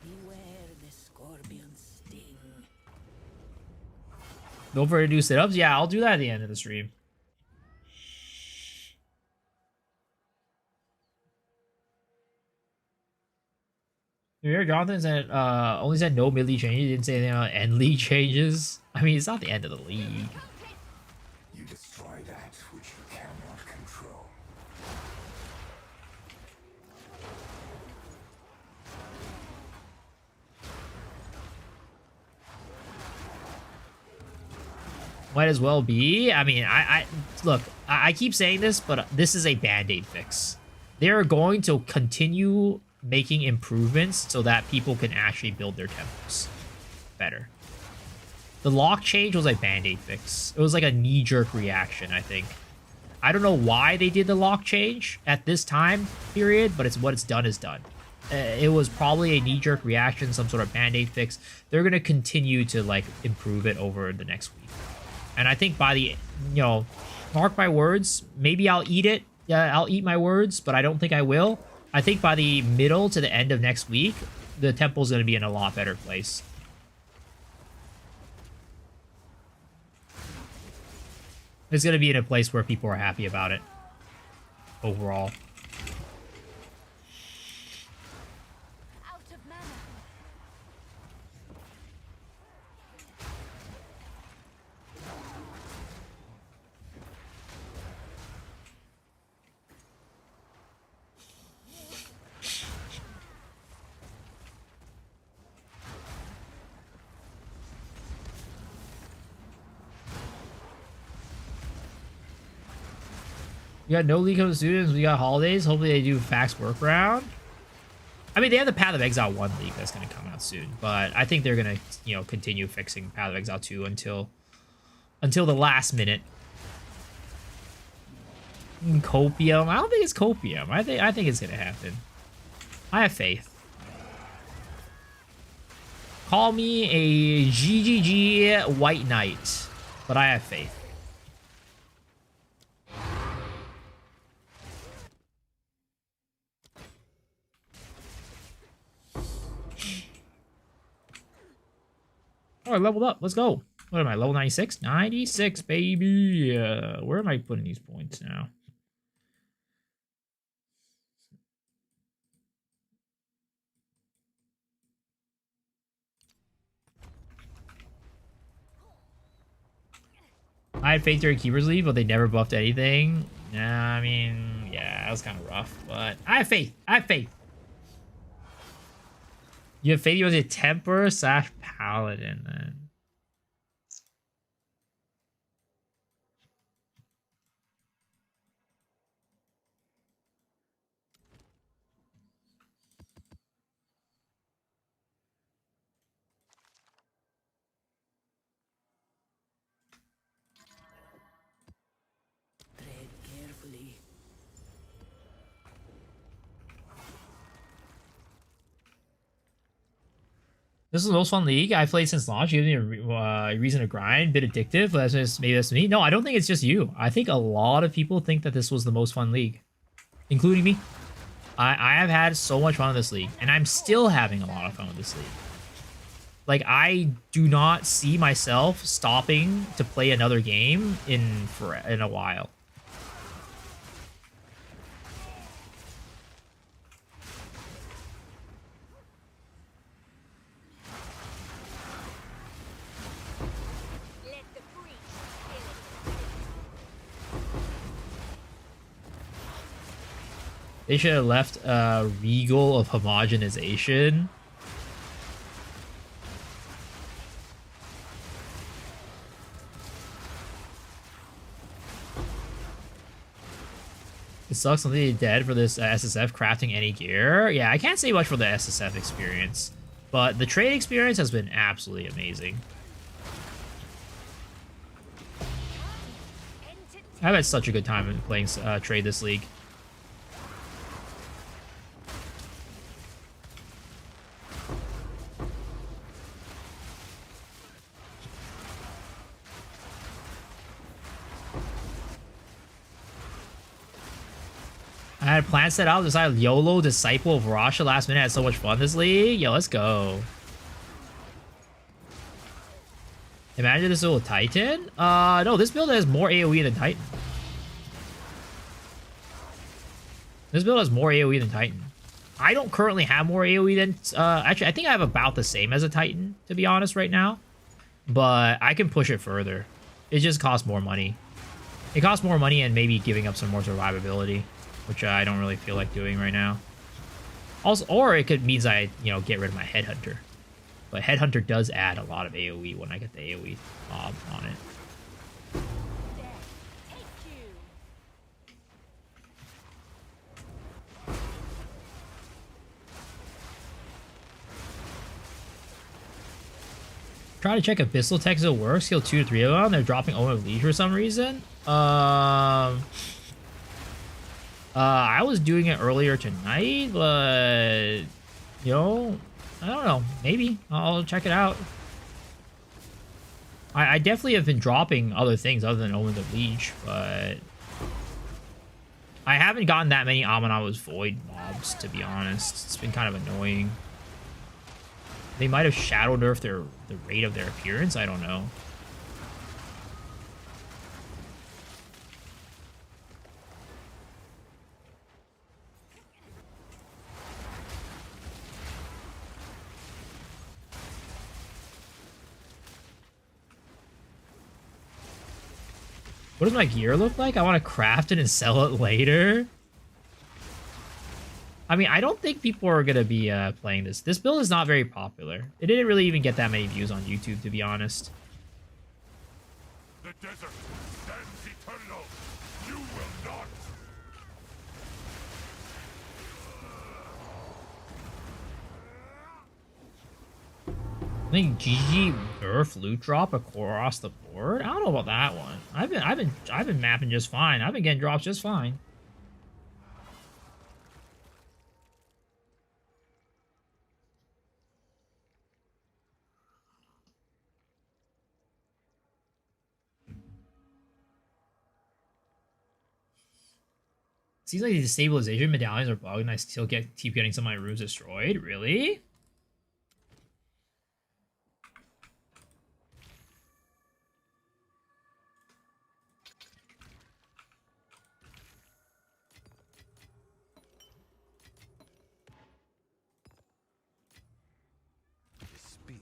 Beware the scorpion sting. Don't forget to do sit-ups. Yeah, I'll do that at the end of the stream. Here, Jonathan said, only said no mid-league changes. He didn't say anything about end-league changes. I mean, it's not the end of the league. You destroy that which you cannot control. Might as well be. I mean, look, I keep saying this, but this is a band-aid fix. They're going to continue making improvements so that people can actually build their temples better. The lock change was a band-aid fix. It was like a knee-jerk reaction, I think. I don't know why they did the lock change at this time period, but it's what it's done is done. It was probably a knee-jerk reaction, some sort of band-aid fix. They're going to continue to, like, improve it over the next week. And I think by the, you know, mark my words, maybe I'll eat it. Yeah, I'll eat my words, but I don't think I will. I think by the middle to the end of next week, the temple's going to be in a lot better place. It's going to be in a place where people are happy about it overall. Out of mana. We got no League of students. We got holidays. Hopefully they do fax workaround. I mean, they have the Path of Exile 1 League that's going to come out soon. But I think they're going to, you know, continue fixing Path of Exile 2 until the last minute. Copium. I don't think it's Copium. I think it's going to happen. I have faith. Call me a GGG White Knight. But I have faith. Oh, I leveled up. Let's go. What am I? Level 96? 96, baby. Where am I putting these points now? I had faith during Keeper's League, but they never buffed anything. Nah, I mean, yeah, that was kind of rough. But I have faith. I have faith. You have faith he was a Temper / Paladin then. Tread carefully. This is the most fun league I've played since launch. Gives me a reason to grind, bit addictive. But maybe that's me. No, I don't think it's just you. I think a lot of people think that this was the most fun league, including me. I have had so much fun with this league, and I'm still having a lot of fun with this league. Like, I do not see myself stopping to play another game in a while. Let the breach fill it. They should have left Regal of homogenization. It sucks something dead for this SSF crafting any gear. Yeah, I can't say much for the SSF experience, but the trade experience has been absolutely amazing. I've had such a good time playing trade this league. I had plans set out, decided YOLO, Disciple of Rasha last minute. I had so much fun this league. Yo, let's go. Imagine this little Titan. No, this build has more AoE than Titan. This build has more AoE than Titan. I don't currently have more AoE than... actually, I think I have about the same as a Titan, to be honest, right now. But I can push it further. It just costs more money. It costs more money and maybe giving up some more survivability, which I don't really feel like doing right now. Also, or it could means I, you know, get rid of my Headhunter. But Headhunter does add a lot of AoE when I get the AoE mob on it. Take you. Try to check if Bissell Tech still works. Kill 2 to 3 of them. They're dropping Omen of Leech for some reason. I was doing it earlier tonight, but you know, I don't know. Maybe I'll check it out. I definitely have been dropping other things other than Omen of Leech, but I haven't gotten that many Amanawa's Void mobs, to be honest. It's been kind of annoying. They might have shadow nerfed the rate of their appearance. I don't know. What does my gear look like? I want to craft it and sell it later. I mean, I don't think people are going to be playing this. This build is not very popular. It didn't really even get that many views on YouTube, to be honest. The desert stands eternal. You will not. I think GG nerf loot drop across the board. I don't know about that one. I've been mapping just fine. I've been getting drops just fine. Seems like the stabilization medallions are bugged and I still keep getting some of my runes destroyed. Really? Speed.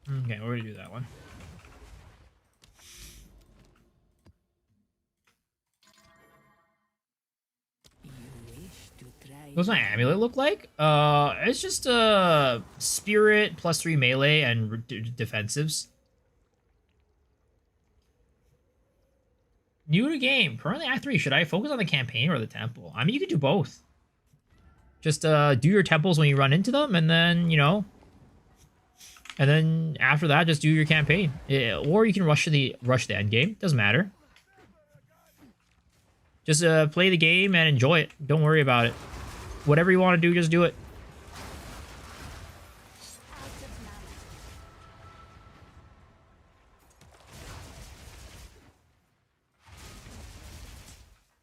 Okay, we're gonna do that one. What's my amulet look like? It's just spirit +3 melee and defensives. New to game, currently Act 3. Should I focus on the campaign or the temple? I mean, you could do both. Just do your temples when you run into them, and then, you know, and then after that, just do your campaign. Yeah, or you can rush the end game. Doesn't matter. Just play the game and enjoy it. Don't worry about it. Whatever you want to do, just do it.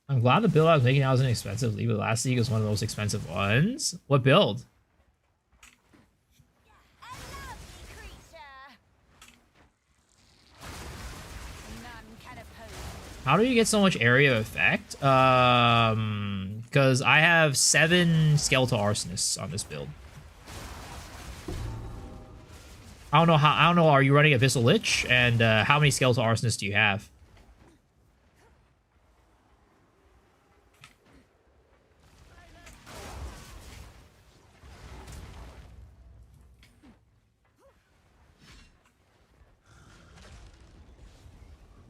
I'm glad the build I was making now isn't expensive. Leave it last league was one of the most expensive ones. What build? How do you get so much area effect? Because I have 7 skeletal arsonists on this build. I don't know how. I don't know. Are you running a Abyssal Lich? And how many skeletal arsonists do you have?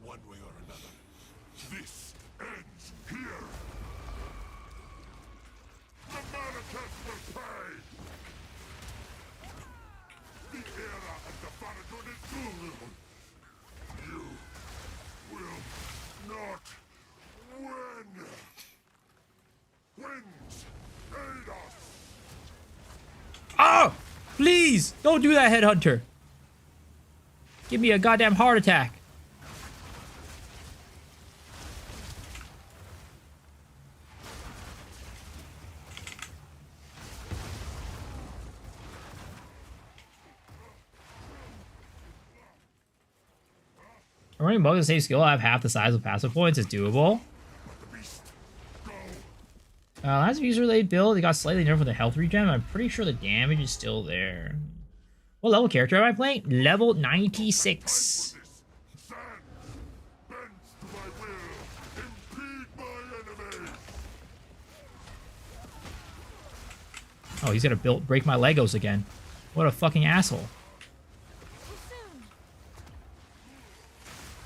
One way or another, this ends here. The manifest will pay. The era of the Farragut is through. You will not win. Winds, aid us. Oh! Please! Don't do that, Headhunter! Give me a goddamn heart attack. I'm running both the same skill. I have half the size of passive points. It's doable. Last user-related build, it got slightly nerfed with the health regen. I'm pretty sure the damage is still there. What level character am I playing? Level 96. Oh, he's gonna break my Legos again. What a fucking asshole.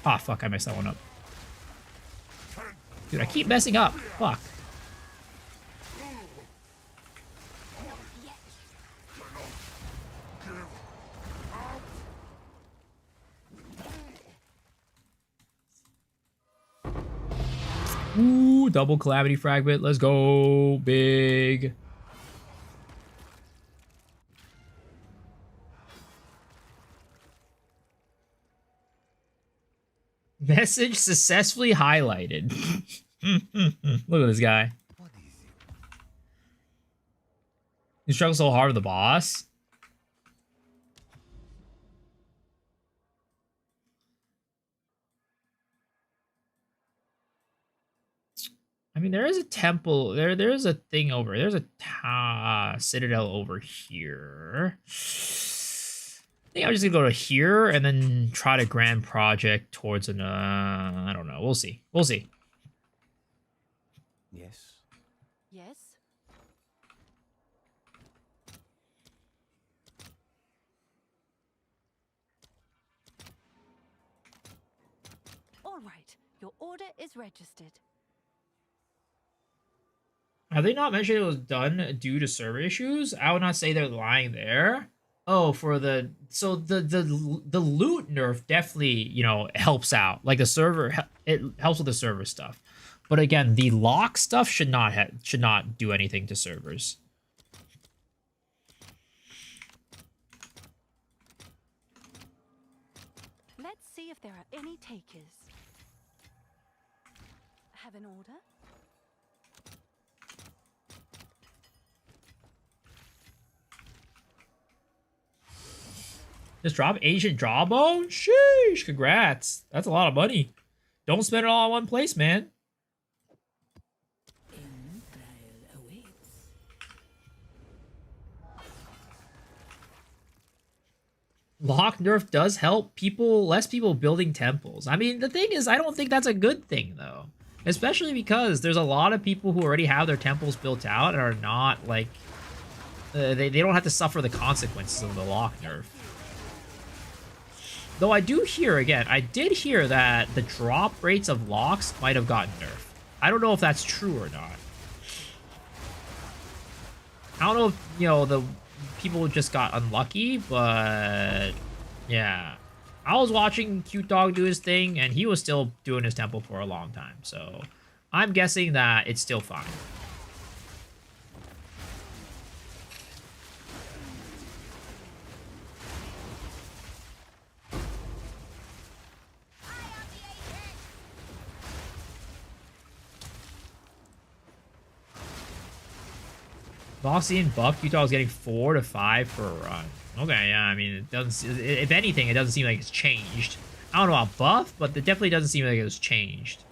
Ah, fuck, I messed that one up. Dude, I keep messing up. Fuck. Ooh, double calamity fragment. Let's go. Big. Message successfully highlighted. Look at this guy. What is it? You struggle so hard with the boss. I mean, there is a temple. There is a thing over. There's a citadel over here. I think I'm just gonna go to here and then try to grand project towards an. I don't know. We'll see. We'll see. Yes. Yes? All right. Your order is registered. Have they not mentioned it was done due to server issues? I would not say they're lying there. Oh, for the the loot nerf definitely, you know, helps out. Like the server, it helps with the server stuff. But again, the lock stuff should not do anything to servers. Let's see if there are any takers. Have an order? Just drop ancient jawbone? Sheesh, congrats. That's a lot of money. Don't spend it all in one place, man. Lock nerf does help people, less people building temples. I mean, the thing is, I don't think that's a good thing, though. Especially because there's a lot of people who already have their temples built out and are not, like... they don't have to suffer the consequences of the lock nerf. Though I do hear, again, I did hear that the drop rates of locks might have gotten nerfed. I don't know if that's true or not. I don't know if, you know, the people just got unlucky, but yeah. I was watching Cute Dog do his thing, and he was still doing his temple for a long time, so I'm guessing that it's still fine. Boxian buff, Cute Dog's getting 4 to 5 for a run. Okay, yeah, I mean, it doesn't. If anything, it doesn't seem like it's changed. I don't know about buff, but it definitely doesn't seem like it was changed.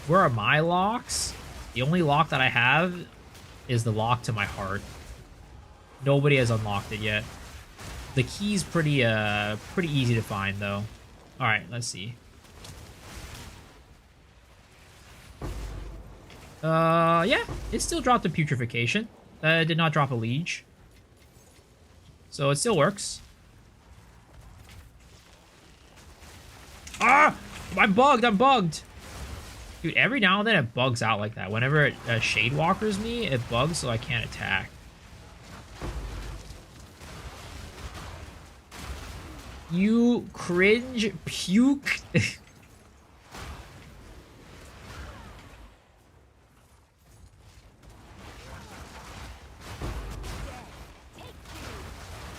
Where are my locks? The only lock that I have is the lock to my heart. Nobody has unlocked it yet. The key's pretty easy to find, though. All right, let's see. Yeah, it still dropped a putrefaction. It did not drop a liege. So it still works. Ah! I'm bugged! Dude, every now and then it bugs out like that. Whenever it shade walkers me, it bugs so I can't attack. You cringe puke.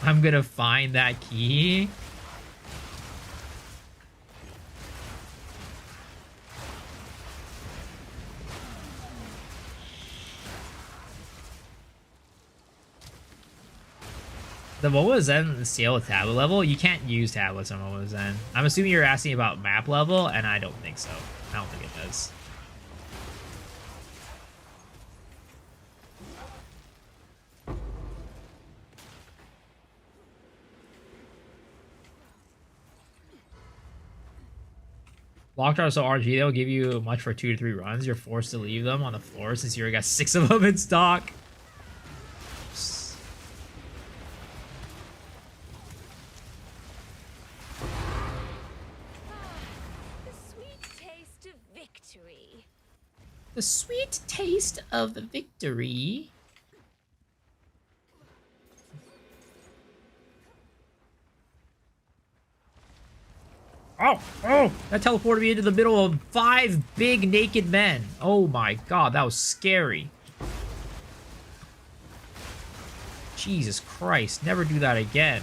I'm gonna find that key. The Momo Zen scale with tablet level, you can't use tablets on Momo Zen. I'm assuming you're asking about map level, and I don't think so. I don't think it does. Lockdrops so RG, they'll give you much for 2 to 3 runs. You're forced to leave them on the floor since you already got 6 of them in stock. The sweet taste of the victory. Oh, that teleported me into the middle of 5 big naked men. Oh my god, that was scary. Jesus Christ, never do that again.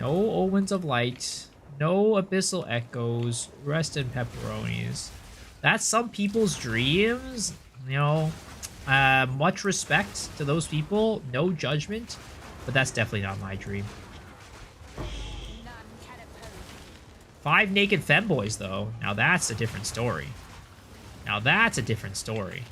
No Omens of Light. No Abyssal Echoes. Rest in Pepperonis. That's some people's dreams. You know, much respect to those people. No judgment. But that's definitely not my dream. 5 naked femboys, though. Now that's a different story. Now that's a different story.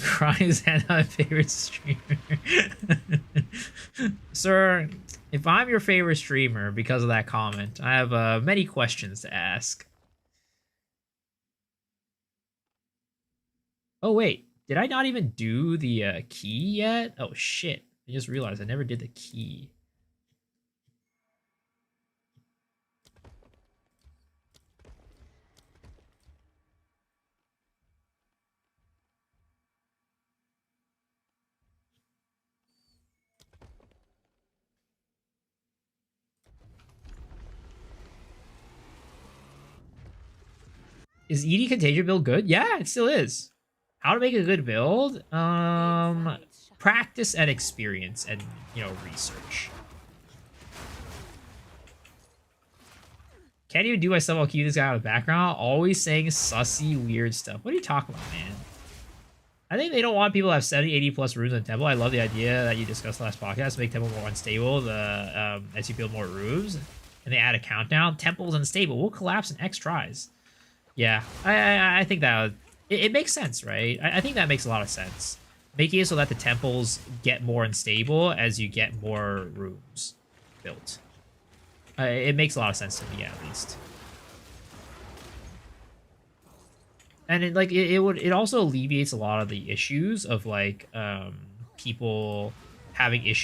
Cries and my favorite streamer. Sir, if I'm your favorite streamer because of that comment, I have many questions to ask. Oh, wait. Did I not even do the key yet? Oh, shit. I just realized I never did the key. Is ED Contagion build good? Yeah, it still is. How to make a good build? Practice and experience and, you know, research. Can't even do my stuff. I'll keep this guy out of the background. Always saying sussy, weird stuff. What are you talking about, man? I think they don't want people to have 70, 80 plus rooms in the temple. I love the idea that you discussed last podcast. Make temple more unstable as you build more rooms. And they add a countdown. Temple's unstable. We'll collapse in X tries. Yeah, I think that it makes sense, right? I think that makes a lot of sense. Making it so that the temples get more unstable as you get more rooms built. It makes a lot of sense to me, at least. And it also alleviates a lot of the issues of like people having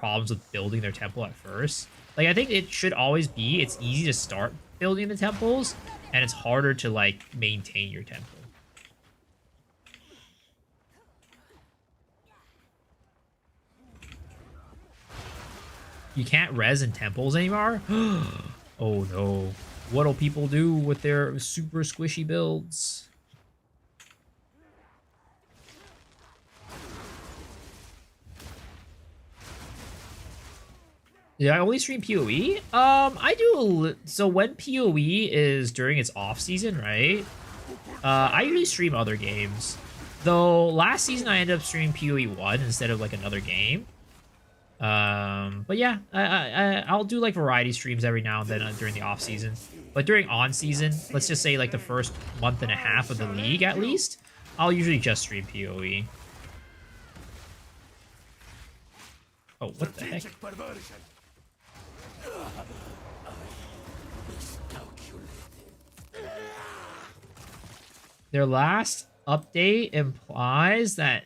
problems with building their temple at first. Like I think it should always be it's easy to start building the temples and it's harder to like maintain your temple. You can't res in temples anymore? Oh no. What'll people do with their super squishy builds? Yeah, I only stream PoE? I do so when PoE is during its off season, right? I usually stream other games. Though last season I ended up streaming PoE 1 instead of like another game. But yeah, I'll do like variety streams every now and then during the off season. But during on season, let's just say like the first month and a half of the league at least, I'll usually just stream PoE. Oh, what the heck? Their last update implies that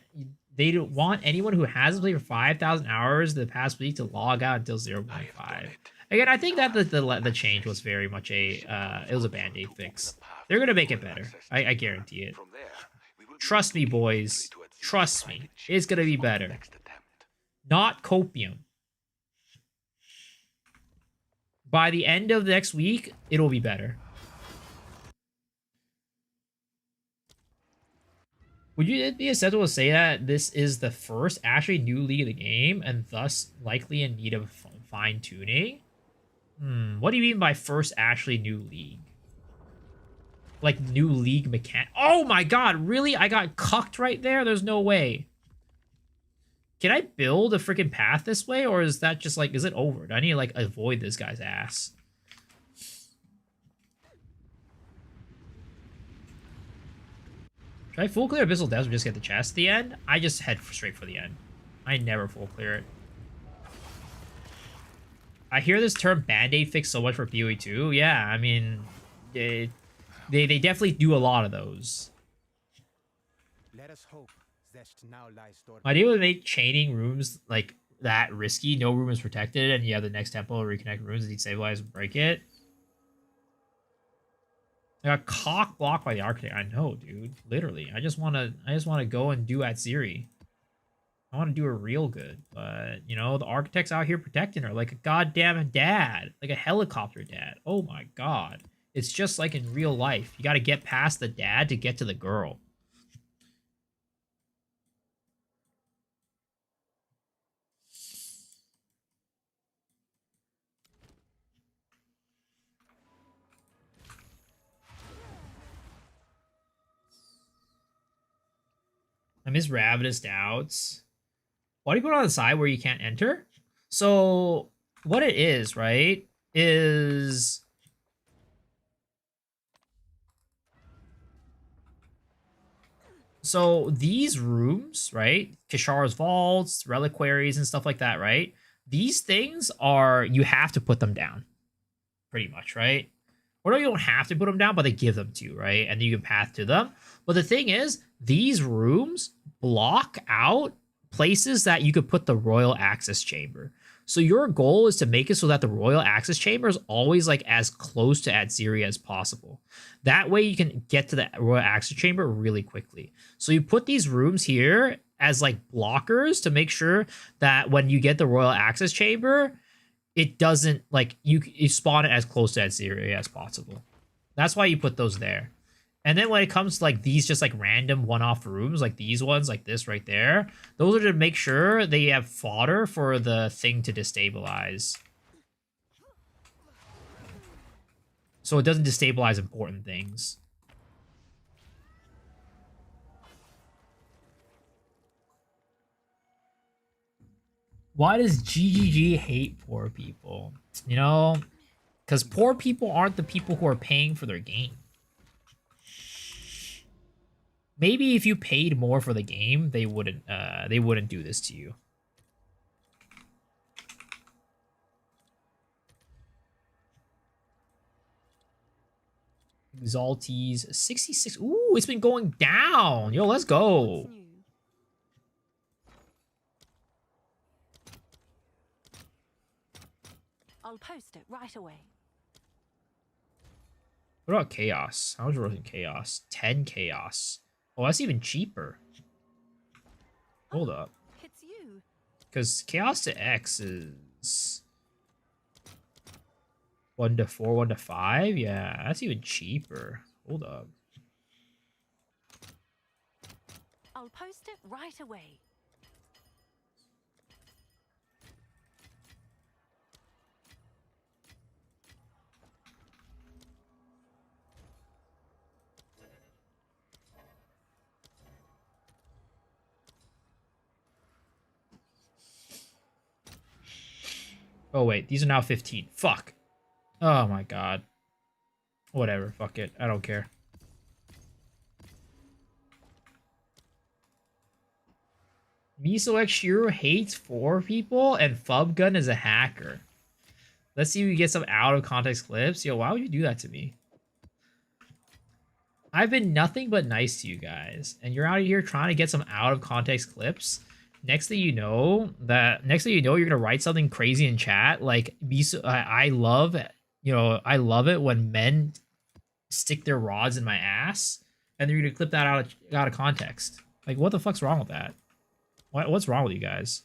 they don't want anyone who hasn't played for 5,000 hours the past week to log out until 0.5. Again, I think that the change was very much it was a band-aid fix. They're gonna make it better. I guarantee it. Trust me, boys. Trust me. It's gonna be better. Not copium. By the end of next week, it'll be better. Would you be acceptable to say that this is the first actually new league of the game and thus likely in need of fine-tuning? What do you mean by first actually new league? Like new league mechanic? Oh my god, really? I got cucked right there? There's no way. Can I build a freaking path this way, or is that just like, is it over? Do I need to like avoid this guy's ass? Should I full clear Abyssal Depths or just get the chest at the end? I just head straight for the end. I never full clear it. I hear this term Band-Aid fix so much for PoE 2. Yeah, I mean, they definitely do a lot of those. Let us hope. My idea would make chaining rooms like that risky. No room is protected, and you have the next temple reconnect rooms and destabilize and break it. I got cock blocked by the architect. I know, dude. Literally. I just wanna go and do Atziri. I want to do her real good, but you know, the architect's out here protecting her like a goddamn dad, like a helicopter dad. Oh my god. It's just like in real life. You got to get past the dad to get to the girl. I miss Ravenous Doubts. Why do you put it on the side where you can't enter? So what it is, right, is so these rooms, right, Kishar's vaults, reliquaries, and stuff like that, right? These things are, you have to put them down, pretty much, right? Or no, you don't have to put them down, but they give them to you, right? And then you can path to them. But the thing is, these rooms block out places that you could put the royal access chamber. So your goal is to make it so that the royal access chamber is always like as close to Atziri as possible. That way you can get to the royal access chamber really quickly. So you put these rooms here as like blockers to make sure that when you get the royal access chamber, it doesn't like you spawn it as close to Atziri as possible. That's why you put those there. And then when it comes to like these just like random one-off rooms, like these ones, like this right there, those are to make sure they have fodder for the thing to destabilize. So it doesn't destabilize important things. Why does GGG hate poor people? You know, because poor people aren't the people who are paying for their game. Maybe if you paid more for the game, they wouldn't do this to you. Exaltees 66. Ooh, it's been going down. Yo, let's go. I'll post it right away. What about chaos? How much was in chaos? 10 chaos. Oh, that's even cheaper. Hold up. It's you. Because chaos to X is 1 to 4, 1 to 5. Yeah, that's even cheaper. Hold up. I'll post it right away. Oh, wait. These are now 15. Fuck. Oh, my God. Whatever. Fuck it. I don't care. Miso X Shiro hates 4 people and Fubgun is a hacker. Let's see if we get some out of context clips. Yo, why would you do that to me? I've been nothing but nice to you guys, and you're out here trying to get some out of context clips. Next thing you know, you're gonna write something crazy in chat. Like, I love it when men stick their rods in my ass, and they're gonna clip that out of context. Like, what the fuck's wrong with that? What's wrong with you guys?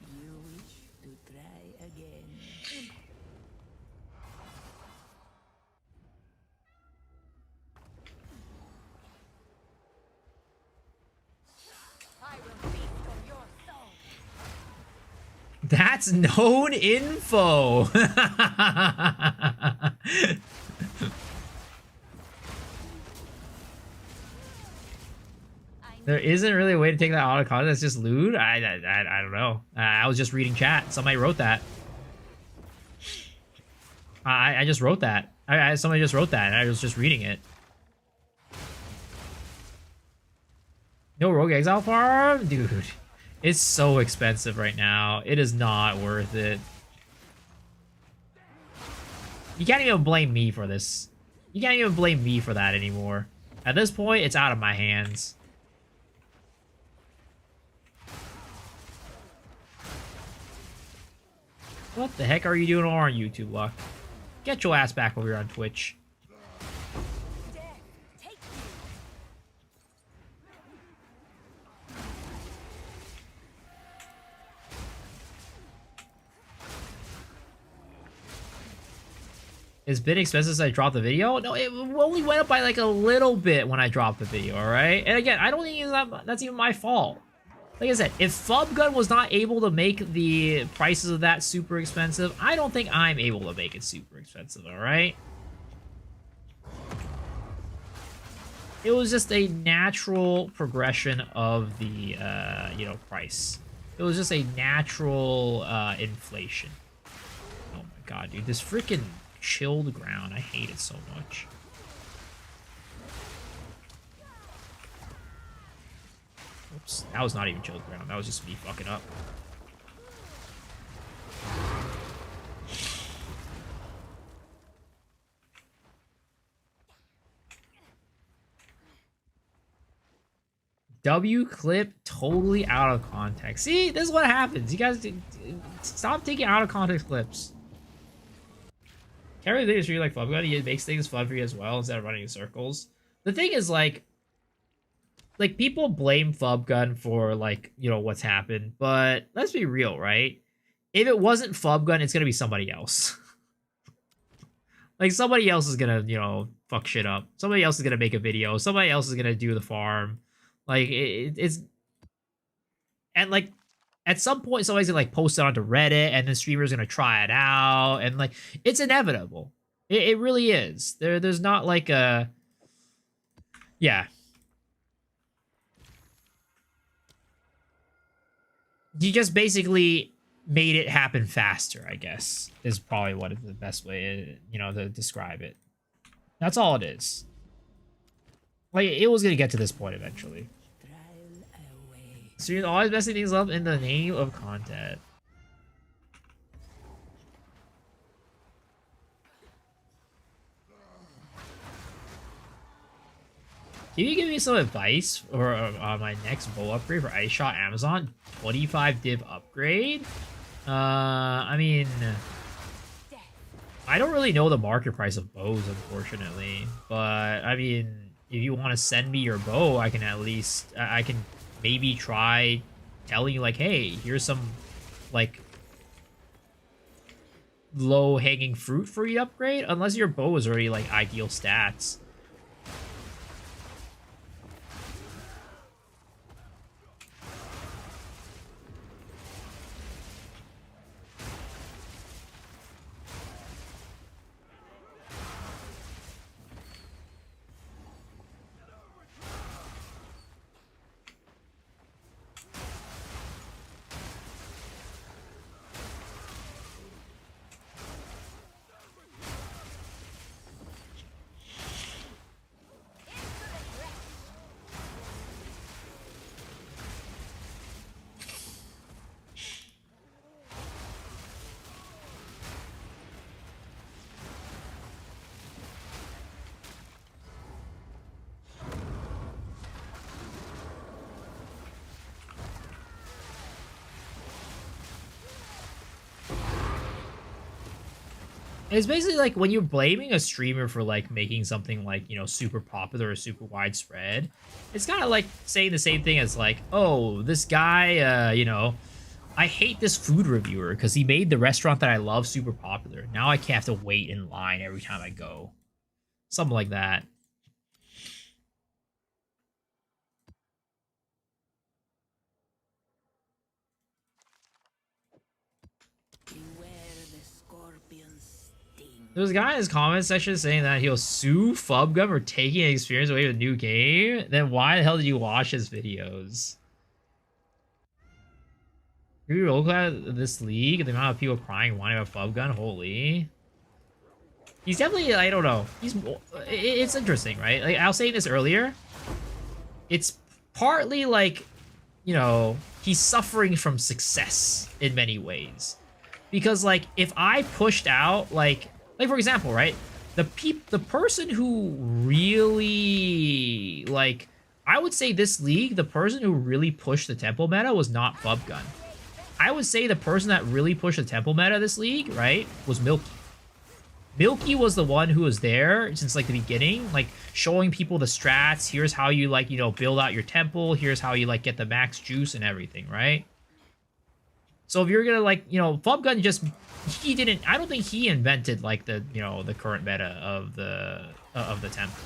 You wish to try again. I will feast on your soul. That's known info. There isn't really a way to take that out of context. That's just lewd. I don't know. I was just reading chat. Somebody wrote that. I just wrote that. Somebody just wrote that, and I was just reading it. No Rogue Exile farm? Dude, it's so expensive right now. It is not worth it. You can't even blame me for this. You can't even blame me for that anymore. At this point, it's out of my hands. What the heck are you doing over on YouTube, Luck? Get your ass back over here on Twitch. Death, take you. It's been expensive since I dropped the video. No, it only went up by like a little bit when I dropped the video, all right? And again, I don't think that's even my fault. Like I said, if Fubgun was not able to make the prices of that super expensive, I don't think I'm able to make it super expensive, all right? It was just a natural progression of the, you know, price. It was just a natural inflation. Oh my god, dude, this freaking chilled ground, I hate it so much. Oops, that was not even chilled ground. That was just me fucking up. W clip totally out of context. See, this is what happens. You guys stop taking out of context clips. Can't really think it's really like Fubgun. He makes things fun for you as well instead of running in circles. The thing is, like people blame Fubgun for, like, you know, what's happened, but let's be real, right? If it wasn't Fubgun, it's gonna be somebody else. Like, somebody else is gonna, you know, fuck shit up. Somebody else is gonna make a video. Somebody else is gonna do the farm. Like, it's... And, like, at some point, somebody's gonna, like, post it onto Reddit, and the streamer's gonna try it out, and, like, it's inevitable. It really is. There's not, like, a... Yeah. You just basically made it happen faster, I guess, is probably what is the best way, you know, to describe it. That's all it is. Like, it was gonna get to this point eventually. So you're always messing things up in the name of content. Can you give me some advice for my next bow upgrade for Ice Shot Amazon? 25 div upgrade? I mean... I don't really know the market price of bows, unfortunately. But, I mean, if you want to send me your bow, I can at least... I can maybe try telling you, like, hey, here's some, like, low-hanging fruit for you to upgrade. Unless your bow is already, like, ideal stats. It's basically like when you're blaming a streamer for, like, making something, like, you know, super popular or super widespread, it's kind of like saying the same thing as, like, oh, this guy, you know, I hate this food reviewer because he made the restaurant that I love super popular. Now I can't have to wait in line every time I go. Something like that. There was a guy in his comment section saying that he'll sue Fubgun for taking an experience away with a new game. Then why the hell did you watch his videos? You look at this league, the amount of people crying, whining about Fubgun, holy. He's definitely, I don't know. It's interesting, right? Like, I was saying this earlier. It's partly like, you know, he's suffering from success in many ways. Because, like, if I pushed out, like for example, right, the person who really, like, I would say this league, the person who really pushed the tempo meta was not Fubgun. I would say the person that really pushed the temple meta this league, right, was Milky. Milky was the one who was there since like the beginning, like showing people the strats. Here's how you like, you know, build out your temple. Here's how you like get the max juice and everything, right? So if you're gonna like, you know, Flubgun just he didn't. I don't think he invented like the, you know, the current meta of the temple.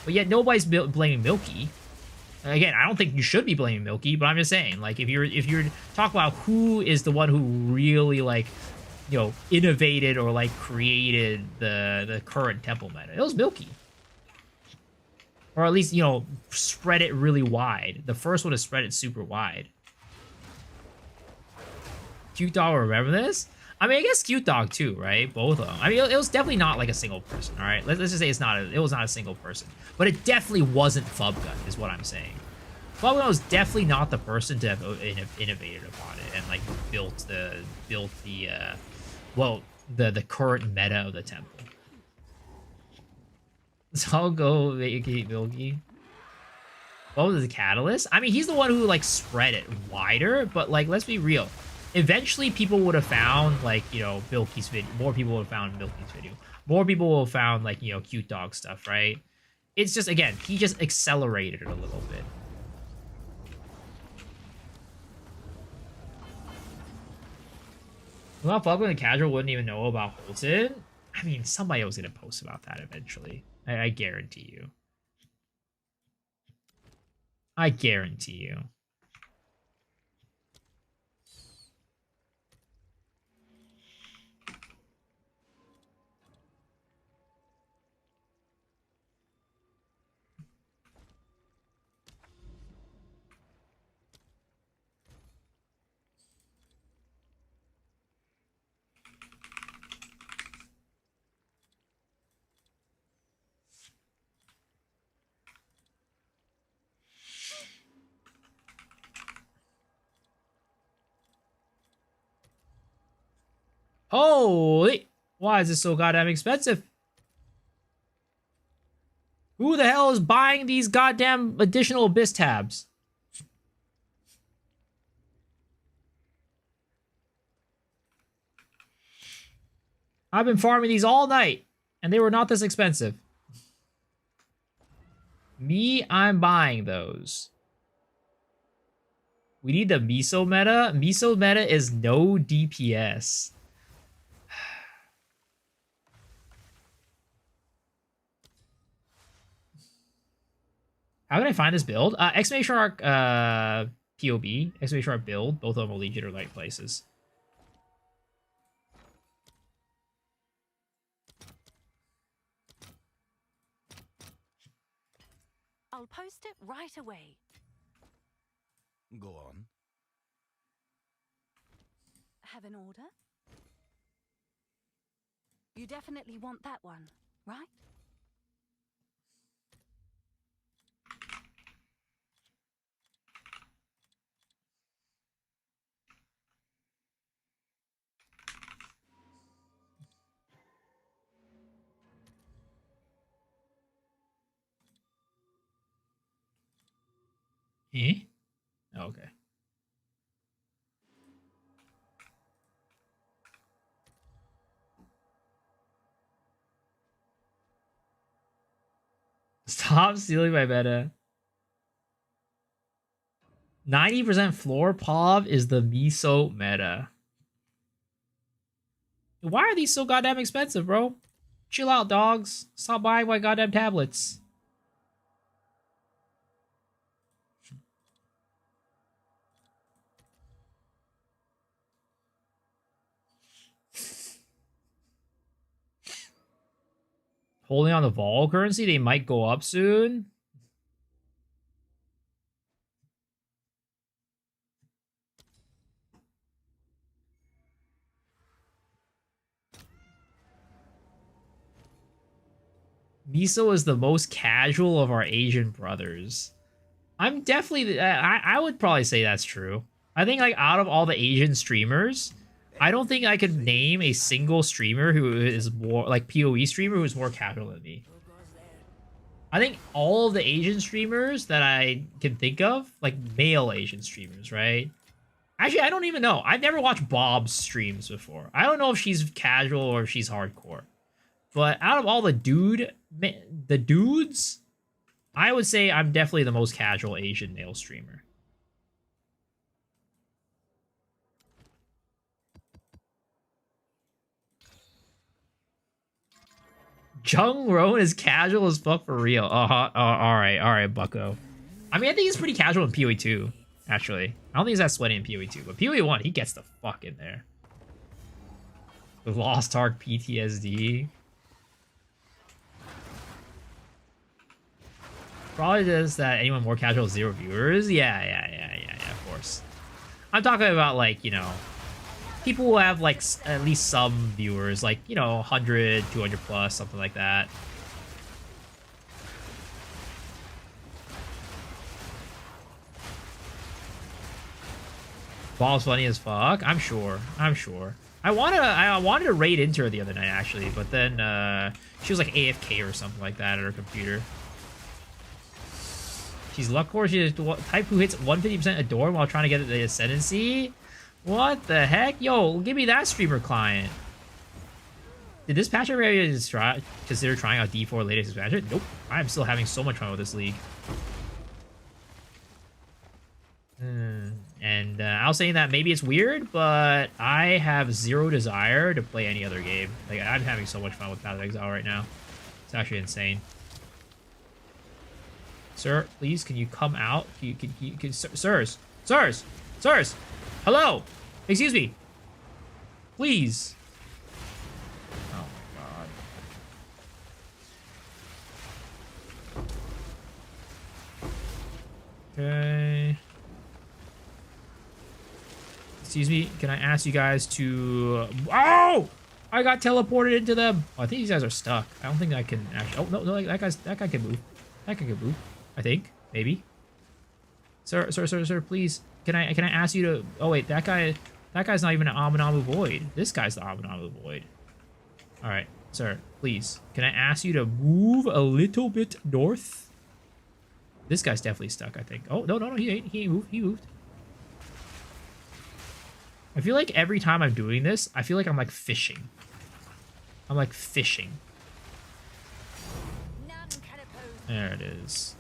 But yet nobody's blaming Milky. Again, I don't think you should be blaming Milky, but I'm just saying, like, if you're talking about who is the one who really like, you know, innovated or like created the current temple meta, it was Milky. Or at least, you know, spread it really wide. The first one to spread it super wide. Cute Dog, remember this? I mean, I guess Cute Dog too, right? Both of them. I mean, it was definitely not like a single person, all right? Let's just say it was not a single person. But it definitely wasn't Flubgun, is what I'm saying. Flubgun was definitely not the person to have innovated upon it and like built the current meta of the temple. So I'll go vacate Milky. What was the catalyst? I mean, he's the one who like spread it wider, but like, let's be real. Eventually, people would have found, like, you know, Milky's video. More people would have found Milky's video. More people would have found, like, you know, Cute Dog stuff, right? It's just, again, he just accelerated it a little bit. Well, Flubgun the Casual wouldn't even know about Holton. I mean, somebody was going to post about that eventually. I guarantee you. I guarantee you. Holy! Why is this so goddamn expensive? Who the hell is buying these goddamn additional Abyss tabs? I've been farming these all night, and they were not this expensive. Me, I'm buying those. We need the Miso meta. Miso meta is no DPS. How can I find this build? Exclamation mark POB, exclamation mark build. Both of them will lead you to the right places. I'll post it right away. Go on. Have an order? You definitely want that one, right? Eh? Okay. Stop stealing my meta. 90% floor POV is the Miso meta. Why are these so goddamn expensive, bro? Chill out, dogs. Stop buying my goddamn tablets. Holding on the vol currency, they might go up soon. Miso is the most casual of our Asian brothers. I'm definitely, I would probably say that's true. I think like out of all the Asian streamers, I don't think I could name a single streamer who is more like PoE streamer who's more casual than me. I think all of the Asian streamers that I can think of, like male Asian streamers, right? Actually, I don't even know. I've never watched Bob's streams before. I don't know if she's casual or if she's hardcore. But out of all the dudes, I would say I'm definitely the most casual Asian male streamer. Jung Roan is casual as fuck for real. All right, Bucko. I mean, I think he's pretty casual in PoE 2, actually. I don't think he's that sweaty in PoE 2, but PoE 1, he gets the fuck in there. The Lost Ark PTSD. Probably just that anyone more casual, 0 viewers. Yeah, of course. I'm talking about, like, you know, people who have, like, at least some viewers, like, you know, 100, 200 plus, something like that. Ball's funny as fuck. I'm sure. I wanted to raid into her the other night, actually, but then she was like AFK or something like that at her computer. She's luck core. She's the type who hits 150% Adorn while trying to get the ascendancy. What the heck? Yo, give me that streamer client. Did this patch area consider trying out D4 latest expansion? Nope. I'm still having so much fun with this league. And I was saying that maybe it's weird, but I have zero desire to play any other game. Like, I'm having so much fun with Path of Exile right now. It's actually insane. Sir, please, can you come out? Sirs! Hello! Excuse me! Please! Oh my god. Okay. Excuse me, can I ask you guys to... Oh! I got teleported into them! Oh, I think these guys are stuck. I don't think I can actually... Oh, no, that guy can move. That guy can move. I think. Maybe. Sir, please. Can I ask you to... Oh, wait, that guy's not even an Aminamu Void. This guy's the Aminamu Void. Alright, sir, please. Can I ask you to move a little bit north? This guy's definitely stuck, I think. Oh, no, he ain't moved. He moved. I feel like every time I'm doing this, I feel like I'm like fishing. I'm like fishing. There it is.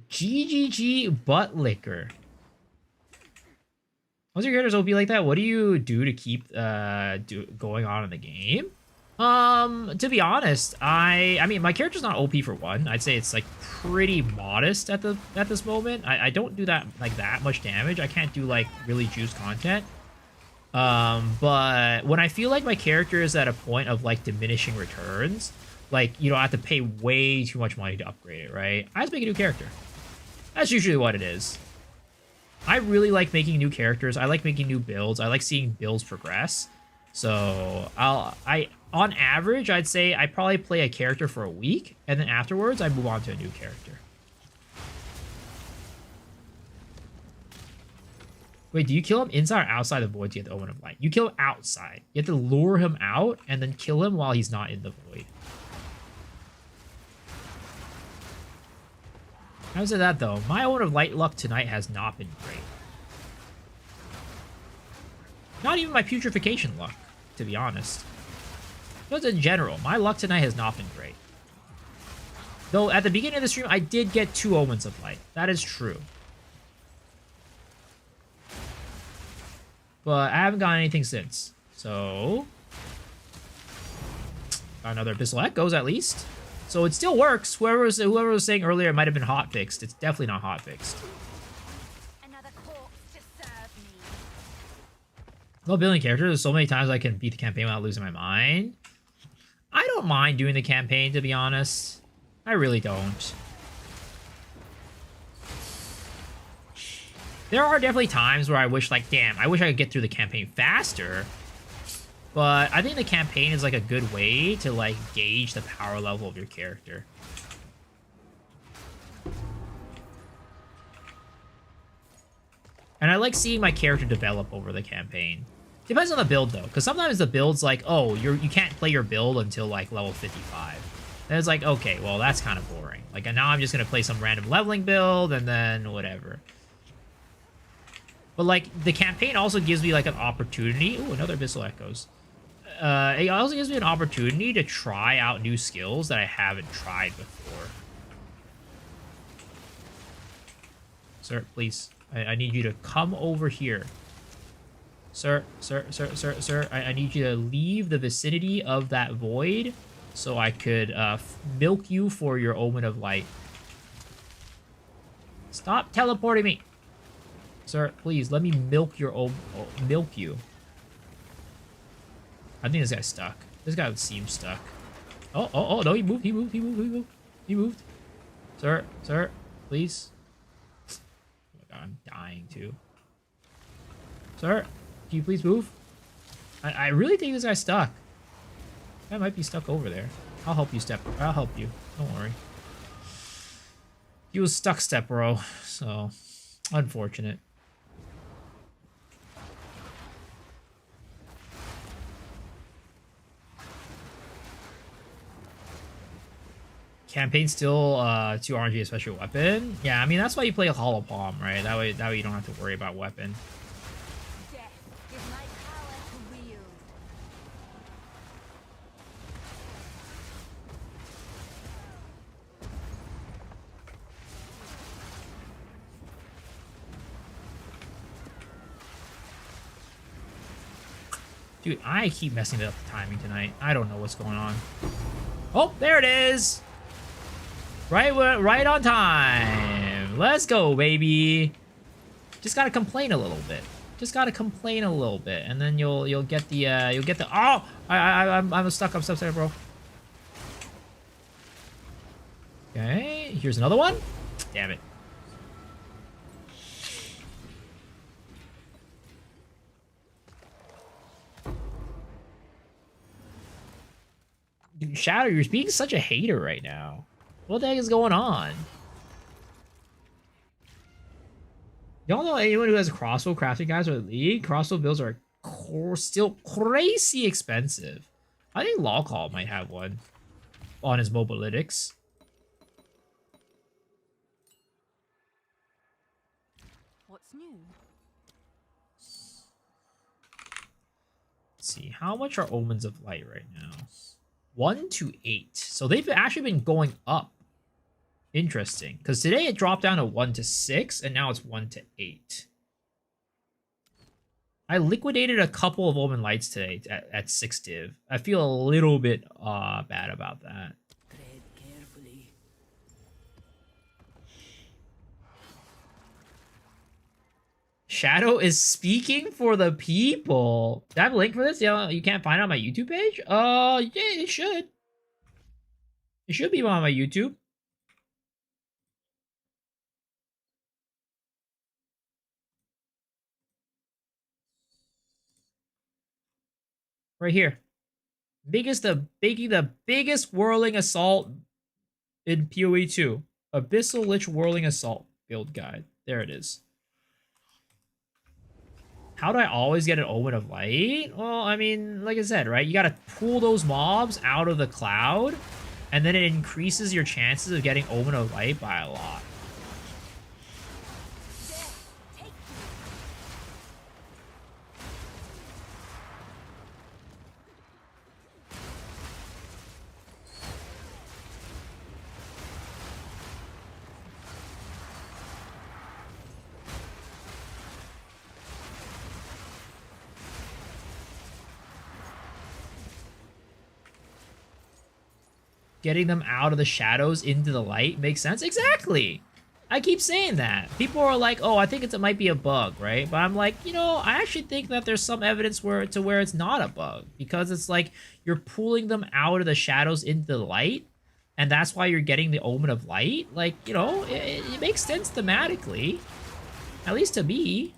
GGG butt licker. Once your characters OP like that, what do you do to keep going on in the game? To be honest, I mean my character's not OP for one. I'd say it's like pretty modest at this moment. I don't do that much damage. I can't do like really juiced content. But when I feel like my character is at a point of like diminishing returns, like, you know, I have to pay way too much money to upgrade it, right? I just make a new character. That's usually what it is. I really like making new characters. I like making new builds. I like seeing builds progress. So on average, I'd say I probably play a character for a week, and then afterwards I move on to a new character. Wait, do you kill him inside or outside the void to get the Omen of Light? You kill him outside. You have to lure him out and then kill him while he's not in the void. How's it that, though? My Omen of Light luck tonight has not been great. Not even my putrefaction luck, to be honest. Just in general, my luck tonight has not been great. Though at the beginning of the stream, I did get 2 Omens of Light. That is true. But I haven't gotten anything since. So... got another Abyssal Echoes, at least. So it still works. Whoever was saying earlier it might have been hotfixed. It's definitely not hotfixed. Another corpse to serve me. Well, building characters, there's so many times I can beat the campaign without losing my mind. I don't mind doing the campaign, to be honest. I really don't. There are definitely times where I wish, like, damn, I wish I could get through the campaign faster. But I think the campaign is, like, a good way to, like, gauge the power level of your character. And I like seeing my character develop over the campaign. Depends on the build, though, because sometimes the build's like, oh, you can't play your build until, like, level 55. And it's like, okay, well, that's kind of boring. Like, and now I'm just going to play some random leveling build and then whatever. But, like, the campaign also gives me, like, an opportunity. Ooh, another Abyssal Echoes. It also gives me an opportunity to try out new skills that I haven't tried before. Sir, please. I need you to come over here. Sir, I need you to leave the vicinity of that void so I could milk you for your Omen of Light. Stop teleporting me! Sir, please, let me milk your milk you. I think this guy's stuck. This guy would seem stuck. Oh, no, he moved. Sir, please. Oh my god, I'm dying too. Sir, can you please move? I really think this guy's stuck. That might be stuck over there. I'll help you, I'll help you. Don't worry. He was stuck, Step Bro. So, unfortunate. Campaign still 2 RNG a special weapon. Yeah, I mean that's why you play a Hollow Palm, right? That way you don't have to worry about weapon. Death is my power to wield. Dude, I keep messing up the timing tonight. I don't know what's going on. Oh, there it is. Right on time. Let's go, baby. Just gotta complain a little bit. And then you'll get the oh, I'm stuck, bro. Okay, here's another one. Damn it. Dude, Shadow, you're being such a hater right now. What the heck is going on? Y'all know anyone who has a crossbow crafting guys or league? Crossbow builds are still crazy expensive. I think Lawcall might have one on his mobalytics. What's new? Let's see, how much are Omens of Light right now? 1 to 8. So they've actually been going up. Interesting. Because today it dropped down to 1 to 6, and now it's 1 to 8. I liquidated a couple of Omen Lights today at 6 div. I feel a little bit bad about that. Tread carefully. Shadow is speaking for the people. Do I have a link for this? Yeah, you can't find it on my YouTube page? Yeah, it should. It should be on my YouTube. Right here. The biggest whirling assault in PoE 2. Abyssal Lich Whirling Assault build guide. There it is. How do I always get an Omen of Light? Well, I mean, like I said, right? You gotta pull those mobs out of the cloud, and then it increases your chances of getting Omen of Light by a lot. Getting them out of the shadows into the light makes sense. Exactly. I keep saying that. People are like, oh, I think it might be a bug, right? But I'm like, you know, I actually think that there's some evidence where it's not a bug, because it's like you're pulling them out of the shadows into the light, and that's why you're getting the Omen of Light. Like, you know, it makes sense thematically, at least to me.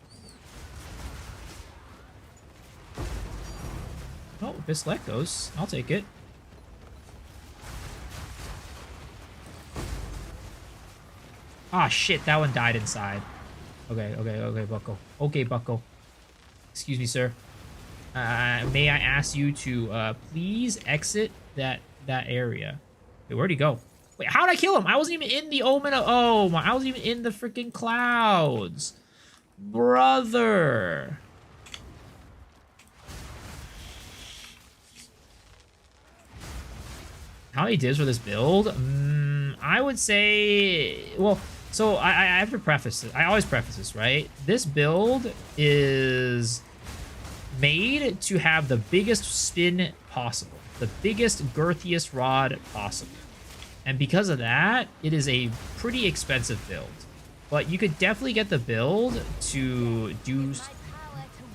Oh, Abyssal Echoes. I'll take it. Ah, shit, that one died inside. Okay, Bucko. Okay, Bucko. Excuse me, sir. May I ask you to please exit that area? Wait, where'd he go? Wait, how'd I kill him? I wasn't even in the omen of... Oh, my... I wasn't even in the freaking clouds. Brother. How many divs for this build? I would say... Well, so I have to preface it. I always preface this, right? This build is made to have the biggest spin possible. The biggest, girthiest rod possible. And because of that, it is a pretty expensive build. But you could definitely get the build to do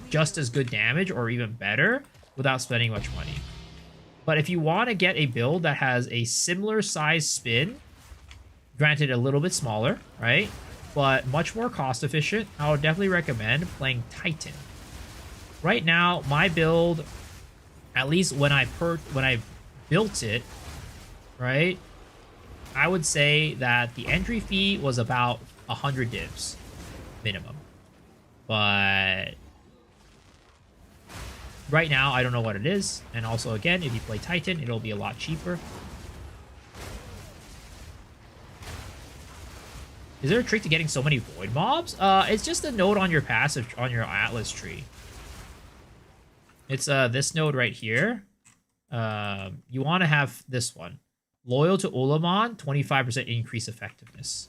just as good damage or even better without spending much money. But if you want to get a build that has a similar size spin, granted a little bit smaller, right? But much more cost efficient, I would definitely recommend playing Titan. Right now, my build, at least when I built it, right? I would say that the entry fee was about 100 divs minimum. But right now, I don't know what it is. And also, again, if you play Titan, it'll be a lot cheaper. Is there a trick to getting so many void mobs? It's just a node on your passive, on your Atlas tree. It's this node right here. You want to have this one. Loyal to Ulamon, 25% increase effectiveness.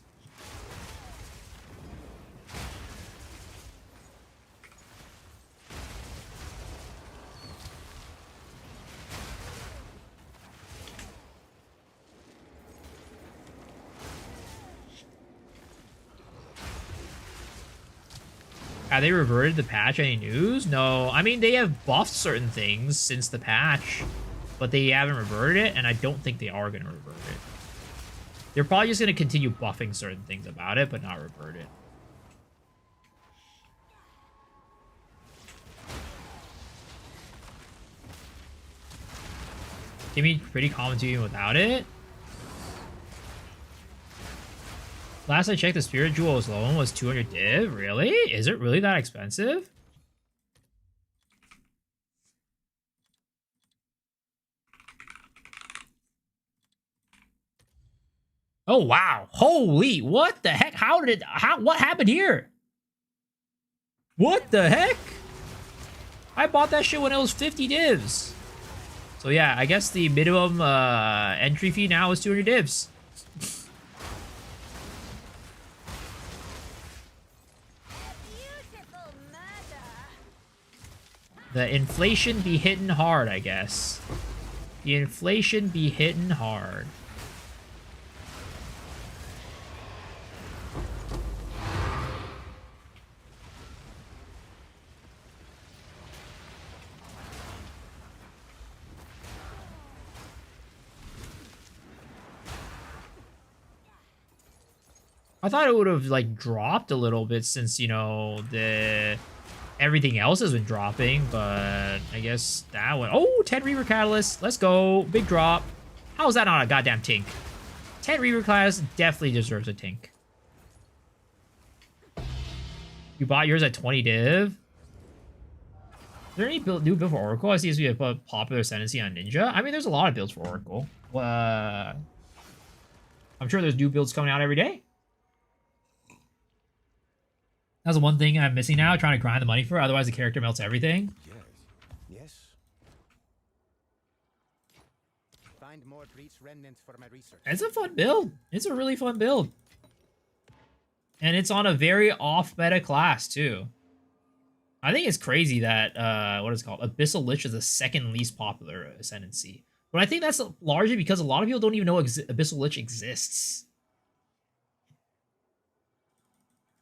Have they reverted the patch? Any news? No. I mean, they have buffed certain things since the patch, but they haven't reverted it, and I don't think they are going to revert it. They're probably just going to continue buffing certain things about it, but not revert it. Give me pretty common to even without it. Last I checked, the Spirit Jewel alone was 200 div. Really? Is it really that expensive? Oh, wow. Holy, what the heck? What happened here? What the heck? I bought that shit when it was 50 divs. So yeah, I guess the minimum entry fee now is 200 divs. The inflation be hitting hard, I guess. The inflation be hitting hard. I thought it would have, like, dropped a little bit since, you know, everything else has been dropping, but I guess that one... Oh, 10 Reaver Catalyst. Let's go. Big drop. How is that not a goddamn tink? 10 Reaver Catalyst definitely deserves a tink. You bought yours at 20 div? Is there any new build for Oracle? I see it's be a popular ascendancy on Ninja. I mean, there's a lot of builds for Oracle. I'm sure there's new builds coming out every day. That's the one thing I'm missing now, trying to grind the money for. Otherwise, the character melts everything. Yes. Find more breach remnants for my research. It's a fun build. It's a really fun build. And it's on a very off-meta class, too. I think it's crazy that, what is it called? Abyssal Lich is the second least popular ascendancy. But I think that's largely because a lot of people don't even know Abyssal Lich exists.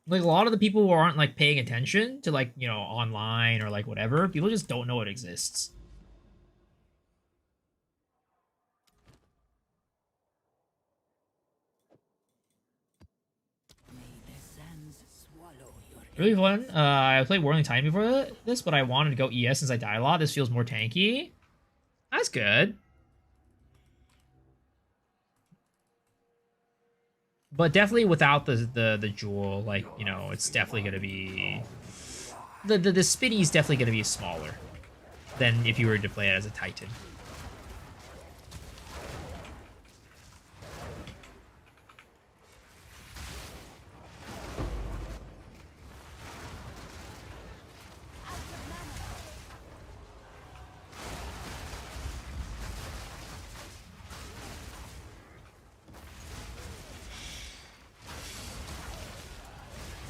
Like, a lot of the people who aren't, like, paying attention to, like, you know, online or, like, whatever, people just don't know it exists. Really fun. I played Whirling Titan before this, but I wanted to go ES since I die a lot. This feels more tanky. That's good. But definitely without the jewel, like, you know, it's definitely gonna be the spinny is definitely gonna be smaller than if you were to play it as a Titan.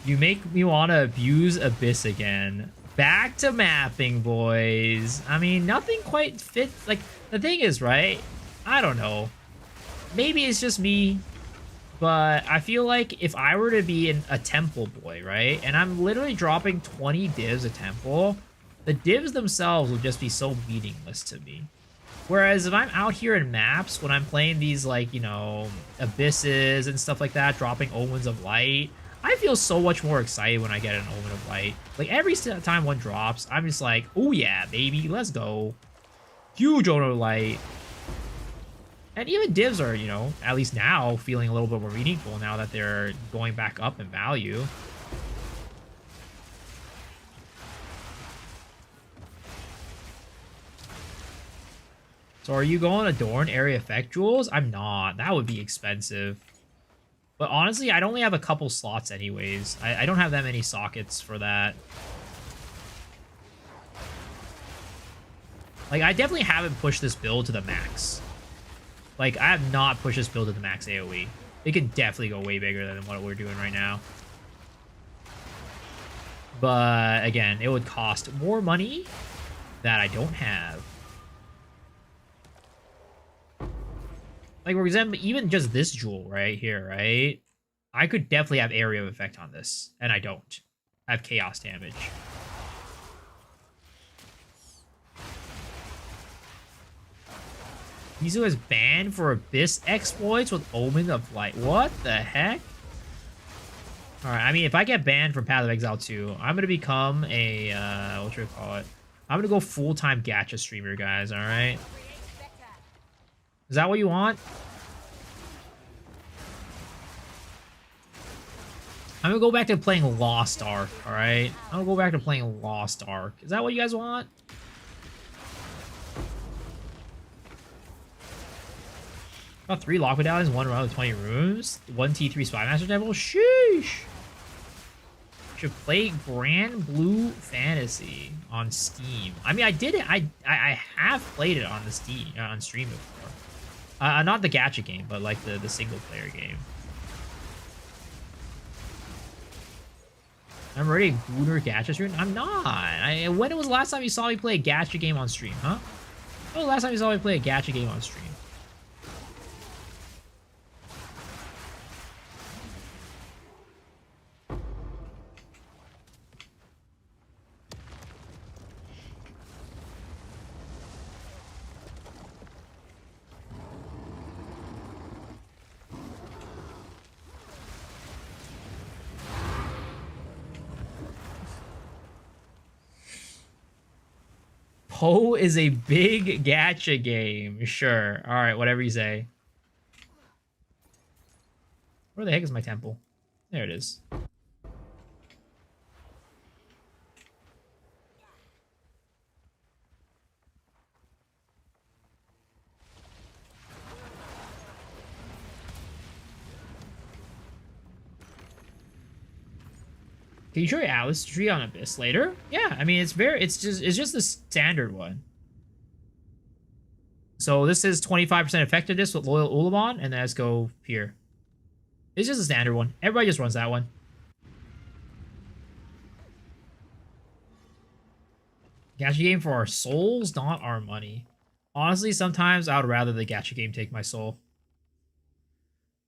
You make me want to abuse Abyss again. Back to mapping, boys. I mean, nothing quite fits. Like, the thing is, right? I don't know. Maybe it's just me, but I feel like if I were to be a temple boy, right? And I'm literally dropping 20 divs a temple, the divs themselves would just be so meaningless to me. Whereas if I'm out here in maps, when I'm playing these, like, you know, Abysses and stuff like that, dropping Omens of Light, I feel so much more excited when I get an Omen of Light. Like, every time one drops, I'm just like, oh yeah, baby, let's go. Huge Omen of Light. And even divs are, you know, at least now, feeling a little bit more meaningful now that they're going back up in value. So are you going Adorn Area Effect Jewels? I'm not. That would be expensive. But honestly, I'd only have a couple slots anyways. I don't have that many sockets for that. Like, I definitely haven't pushed this build to the max. Like, I have not pushed this build to the max AoE. It could definitely go way bigger than what we're doing right now. But, again, it would cost more money that I don't have. Like, for example, even just this jewel right here, right? I could definitely have area of effect on this, and I don't. I have chaos damage. Mizu is banned for Abyss exploits with Omen of Light. What the heck? Alright, I mean, if I get banned from Path of Exile 2, I'm gonna become a, what should I call it? I'm gonna go full-time gacha streamer, guys, alright? Is that what you want? I'm gonna go back to playing Lost Ark, alright? I'm gonna go back to playing Lost Ark. Is that what you guys want? Got 3 lock medallions, 1 round with 20 rooms, 1 T3 Spy Master Devil. Sheesh! Should play Grand Blue Fantasy on Steam. I mean, I did it. I have played it on the Steam on stream before. Not the gacha game, but like the single player game. I'm already a Gooner gacha stream. I'm not. When was the last time you saw me play a gacha game on stream, huh? When was the last time you saw me play a gacha game on stream? Poe is a big gacha game. Sure. All right, whatever you say. Where the heck is my temple? There it is. Can you show your Atlas tree on Abyss later? Yeah, I mean it's just the standard one. So this is 25% effectiveness with Loyal Ulamon, and then let's go here. It's just a standard one. Everybody just runs that one. Gacha game for our souls, not our money. Honestly, sometimes I would rather the gacha game take my soul.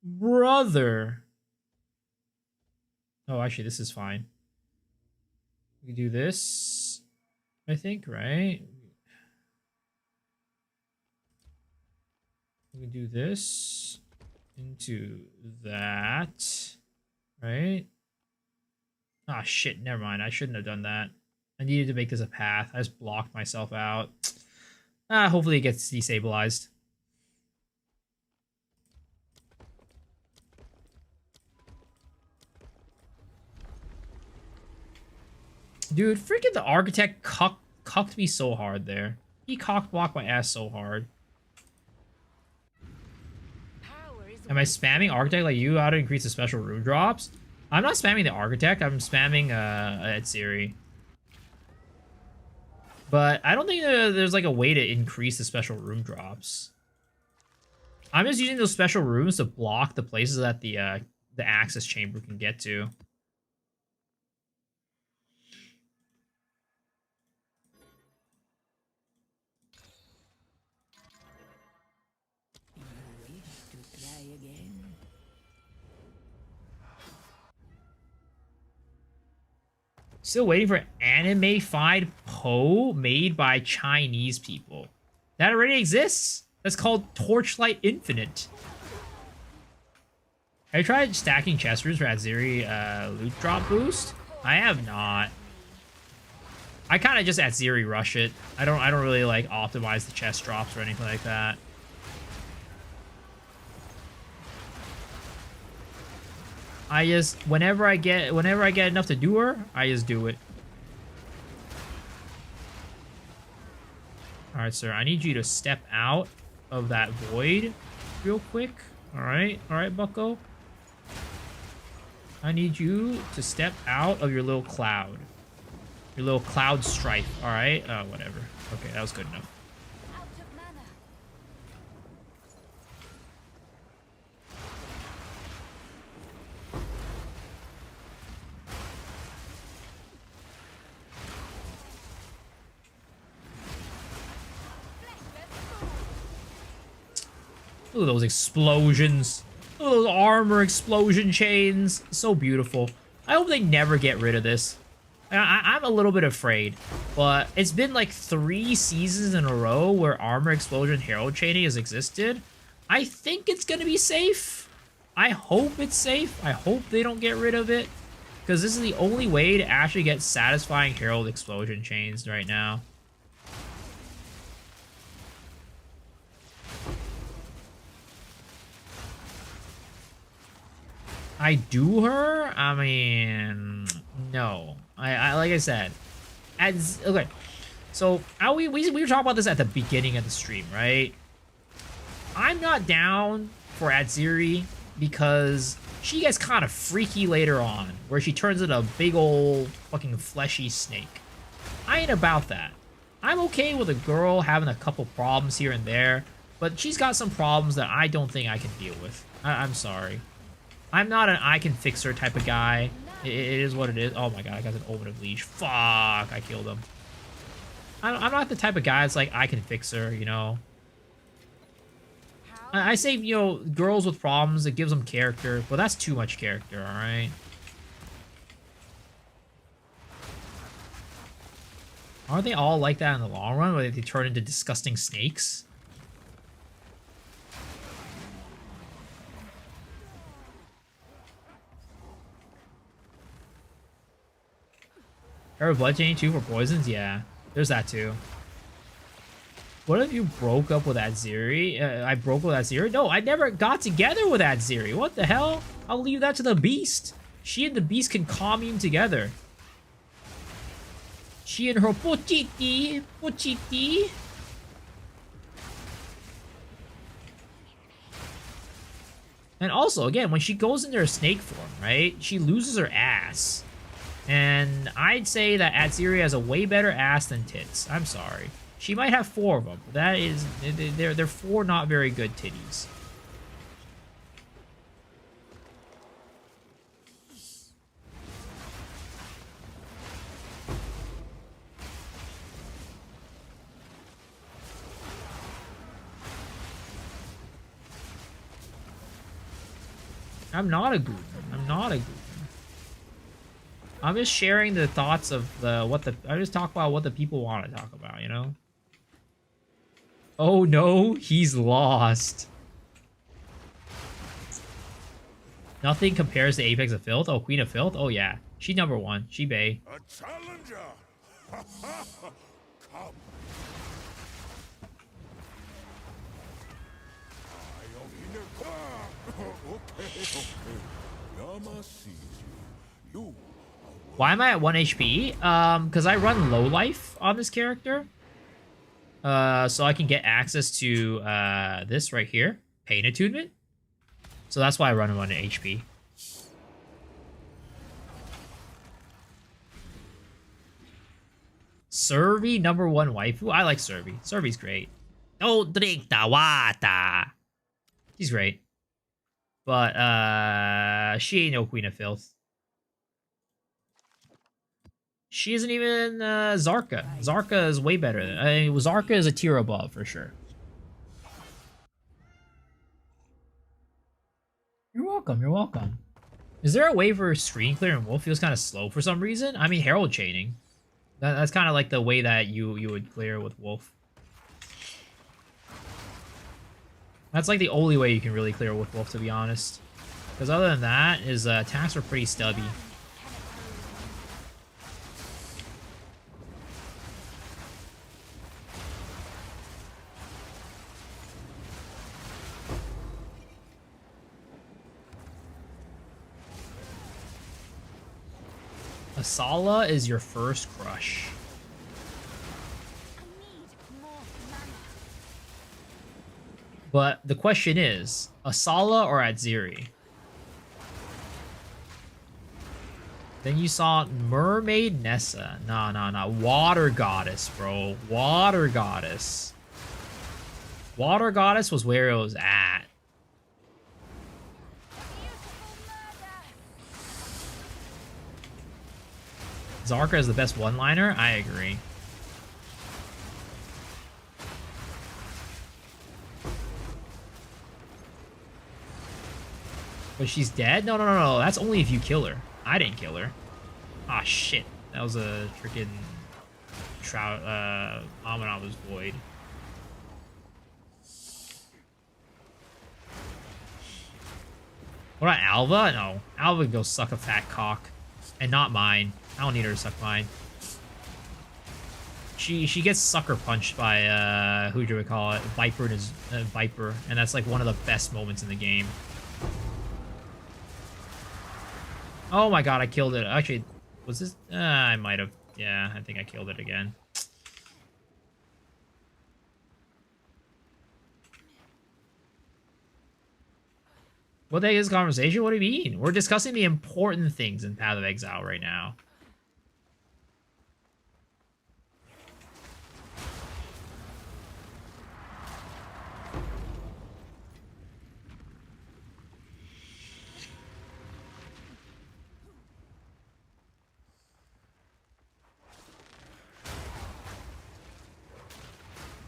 Brother. Oh, actually, this is fine. We can do this, I think, right? We can do this into that, right? Ah, shit, never mind. I shouldn't have done that. I needed to make this a path. I just blocked myself out. Hopefully it gets destabilized. Dude, freaking the architect cucked me so hard there. He cock-blocked my ass so hard. Am I spamming architect like you? How to increase the special room drops? I'm not spamming the architect. I'm spamming Etsiri. But I don't think there's like a way to increase the special room drops. I'm just using those special rooms to block the places that the access chamber can get to. Still waiting for anime-fied Poe made by Chinese people. That already exists. That's called Torchlight Infinite. Have you tried stacking chest rooms for Atziri loot drop boost? I have not. I kind of just Atziri rush it. I don't really like optimize the chest drops or anything like that. I just whenever I get enough to do her, I just do it. All right, sir. I need you to step out of that void real quick. All right, Bucko. I need you to step out of your little cloud. Your little cloud strife. All right. Oh, whatever. Okay, that was good enough. Out of mana. Look at those explosions. Look at those armor explosion chains. So beautiful. I hope they never get rid of this. I'm a little bit afraid, but it's been like 3 seasons in a row where armor explosion herald chaining has existed. I think it's gonna be safe. I hope it's safe. I hope they don't get rid of it, because this is the only way to actually get satisfying herald explosion chains right now. I do her? I mean, no. I like I said, okay. So we were talking about this at the beginning of the stream, right? I'm not down for Atziri because she gets kind of freaky later on, where she turns into a big old fucking fleshy snake. I ain't about that. I'm okay with a girl having a couple problems here and there, but she's got some problems that I don't think I can deal with. I'm sorry. I'm not an I can fix her type of guy. It is what it is. Oh my god, I got an Omen of Leash. Fuck, I killed him. I'm not the type of guy that's like, I can fix her, you know? I say, you know, girls with problems, it gives them character, but that's too much character, alright? Aren't they all like that in the long run, where they turn into disgusting snakes? Her blood chaining too for poisons? Yeah, there's that too. What if you broke up with Atziri? I broke with Atziri? No, I never got together with Atziri. What the hell? I'll leave that to the Beast. She and the Beast can commune together. She and her pochiti. And also, again, when she goes into her snake form, right? She loses her ass. And I'd say that Atziri has a way better ass than tits. I'm sorry. She might have 4 of them. But that is, they're 4 not very good titties. I'm not a goof. I'm not a goof. I'm just sharing the thoughts of I just talk about what the people want to talk about, you know? Oh no, he's lost. Nothing compares to Apex of Filth. Oh, Queen of Filth? Oh yeah. She number 1. She bae. A challenger! Come. Okay. Yama sees you. You. Why am I at 1 HP? Because I run low life on this character. So I can get access to this right here, Pain Attunement. So that's why I run 1 HP. Survey number 1 waifu. I like Survey. Survey's great. Don't drink the water. He's great. But she ain't no Queen of Filth. She isn't even Zarka. Zarka is way better. Zarka is a tier above for sure. You're welcome. You're welcome. Is there a way for screen clear and Wolf feels kind of slow for some reason? I mean, Herald chaining. That's kind of like the way that you would clear with Wolf. That's like the only way you can really clear with Wolf, to be honest. Because other than that, his attacks are pretty stubby. Asala is your first crush. But the question is, Asala or Atziri? Then you saw Mermaid Nessa. Nah. Water Goddess, bro. Water Goddess. Water Goddess was where it was at. Zarka is the best one-liner? I agree. But she's dead? No. That's only if you kill her. I didn't kill her. Ah, shit. That was a freaking Amana's Void. What about Alva? No. Alva can go suck a fat cock. And not mine. I don't need her to suck mine. She gets sucker punched by, who do we call it? Viper and Viper. And that's like one of the best moments in the game. Oh my god, I killed it. Actually, was this? I might have. Yeah, I think I killed it again. What the heck is this conversation? What do you mean? We're discussing the important things in Path of Exile right now.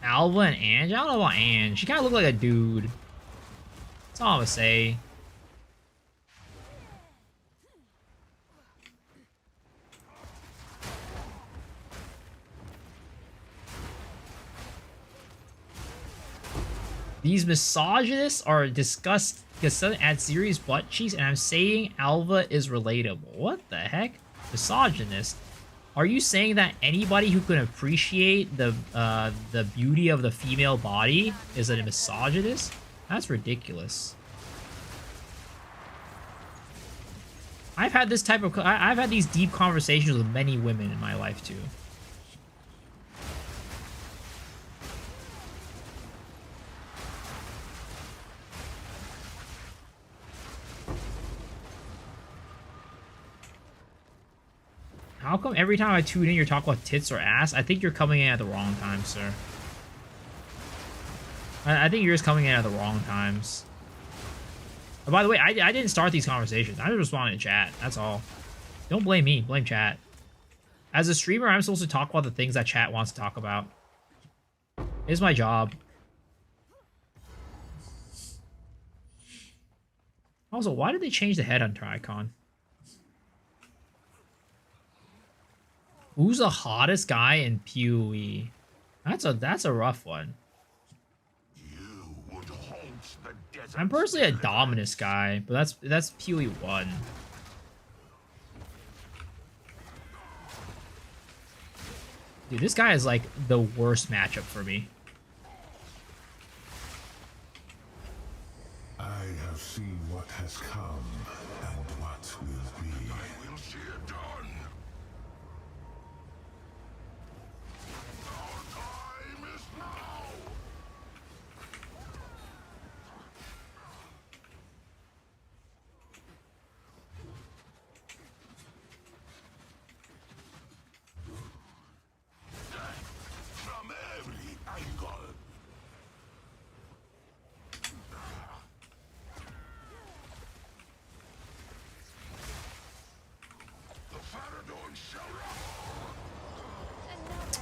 Alva and Ange? I don't know about Ange. She kind of looked like a dude. That's all I'm gonna say. These misogynists are disgusting at series butt cheeks, and I'm saying Alva is relatable. What the heck? Misogynist? Are you saying that anybody who can appreciate the beauty of the female body is a misogynist? That's ridiculous. I've had this type of I've had these deep conversations with many women in my life too. How come every time I tune in you're talking about tits or ass? I think you're coming in at the wrong time, sir. I think you're just coming in at the wrong times. Oh, by the way, I didn't start these conversations. I just responded to chat. That's all. Don't blame me. Blame chat. As a streamer, I'm supposed to talk about the things that chat wants to talk about. It's my job. Also, why did they change the Headhunter icon? Who's the hottest guy in PoE? That's a rough one. I'm personally a Dominus guy, but that's PoE 1. Dude, this guy is like the worst matchup for me. I have seen what has come and what will be. I will see it done. Our time is now. From every angle.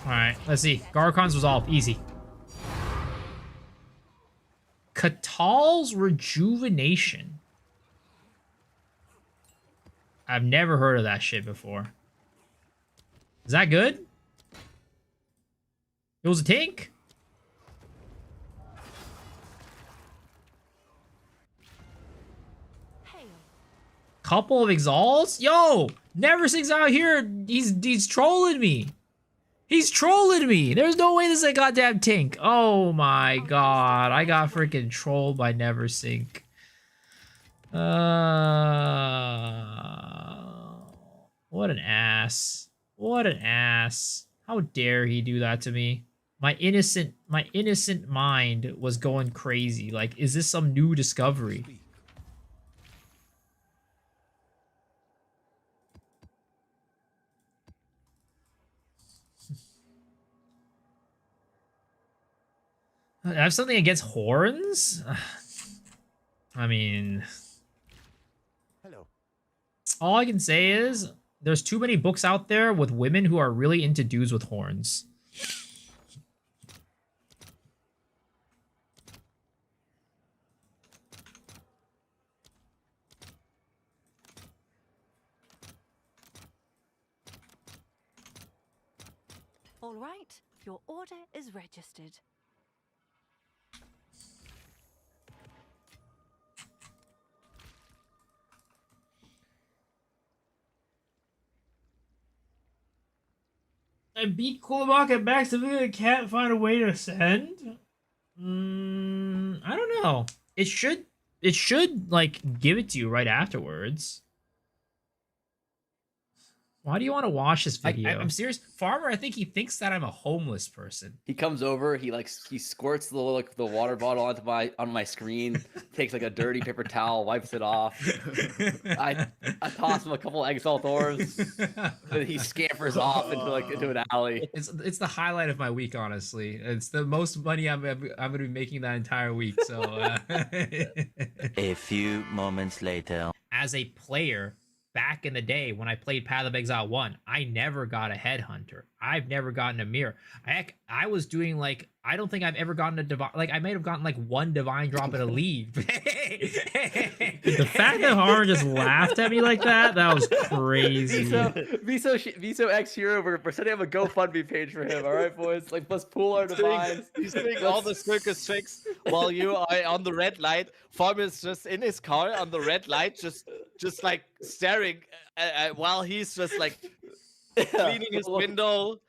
Alright, let's see. Garcon's resolved. Easy. Katal's Rejuvenation. I've never heard of that shit before. Is that good? It was a tank? Hail. Couple of exalts? Yo! Neversing's out here. He's trolling me. He's trolling me. There's no way this is a goddamn tank. Oh my god. I got freaking trolled by Neversing. What an ass. What an ass. How dare he do that to me? My innocent mind was going crazy. Like, is this some new discovery? Speak. I have something against horns? I mean, Hello. all I can say is there's too many books out there with women who are really into dudes with horns. All right, your order is registered. I beat Kulabak at max and can't find a way to ascend? I don't know. It should like give it to you right afterwards. Why do you want to watch this video? I'm serious. Farmer, I think he thinks that I'm a homeless person. He comes over, he squirts the water bottle on my screen, takes like a dirty paper towel, wipes it off. I toss him a couple exalt orbs, and he scampers off into an alley. It's the highlight of my week, honestly. It's the most money I'm gonna be making that entire week. So A few moments later. as a player back in the day when I played Path of Exile 1, I never got a Headhunter. I've never gotten a mirror. I was doing like, I don't think I've ever gotten a divine, like I might have gotten like one divine drop at a lead. The fact that Harmer just laughed at me like that was crazy. Viso X Hero, we're setting up a GoFundMe page for him, alright boys? Like, let's pool our divines. He's doing all the circus tricks while you are on the red light. Farm is just in his car on the red light, just like staring while he's just like cleaning his window.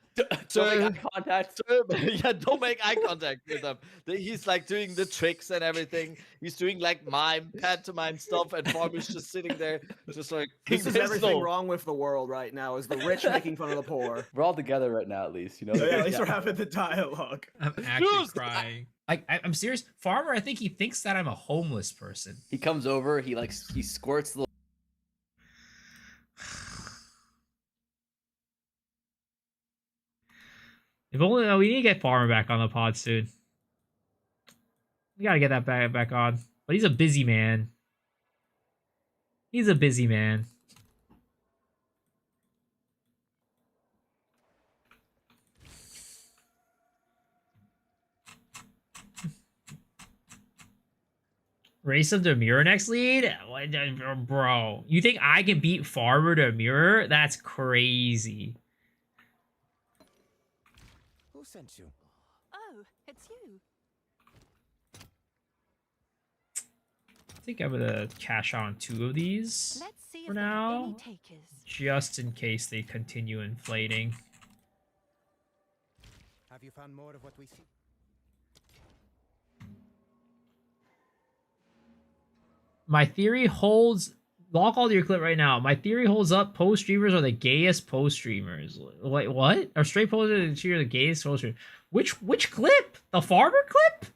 Don't make eye contact. Yeah, don't make eye contact with him. He's like doing the tricks and everything. He's doing like pantomime stuff, and Farm is just sitting there, just like This is "There's everything no-" wrong with the world right now, is the rich making fun of the poor. We're all together right now, at least, you know. Yeah, at least we're having the dialogue. I'm actually Dude, crying. I'm serious. Farmer, I think he thinks that I'm a homeless person. He comes over, he squirts the If only we need to get Farmer back on the pod soon. We gotta get that back on. But he's a busy man. He's a busy man. Race him to mirror next lead? Bro, you think I can beat Farmer to mirror? That's crazy. Who sent you? Oh, it's you. I think I'm gonna cash on 2 of these Let's see for if there are any now, takers. just in case they continue inflating. Have you found more of what we see? My theory holds. Lock all your clip right now. My theory holds up. Post streamers are the gayest post streamers. Wait, what? Are straight posters are the gayest post streamers? Which clip? The Farmer clip?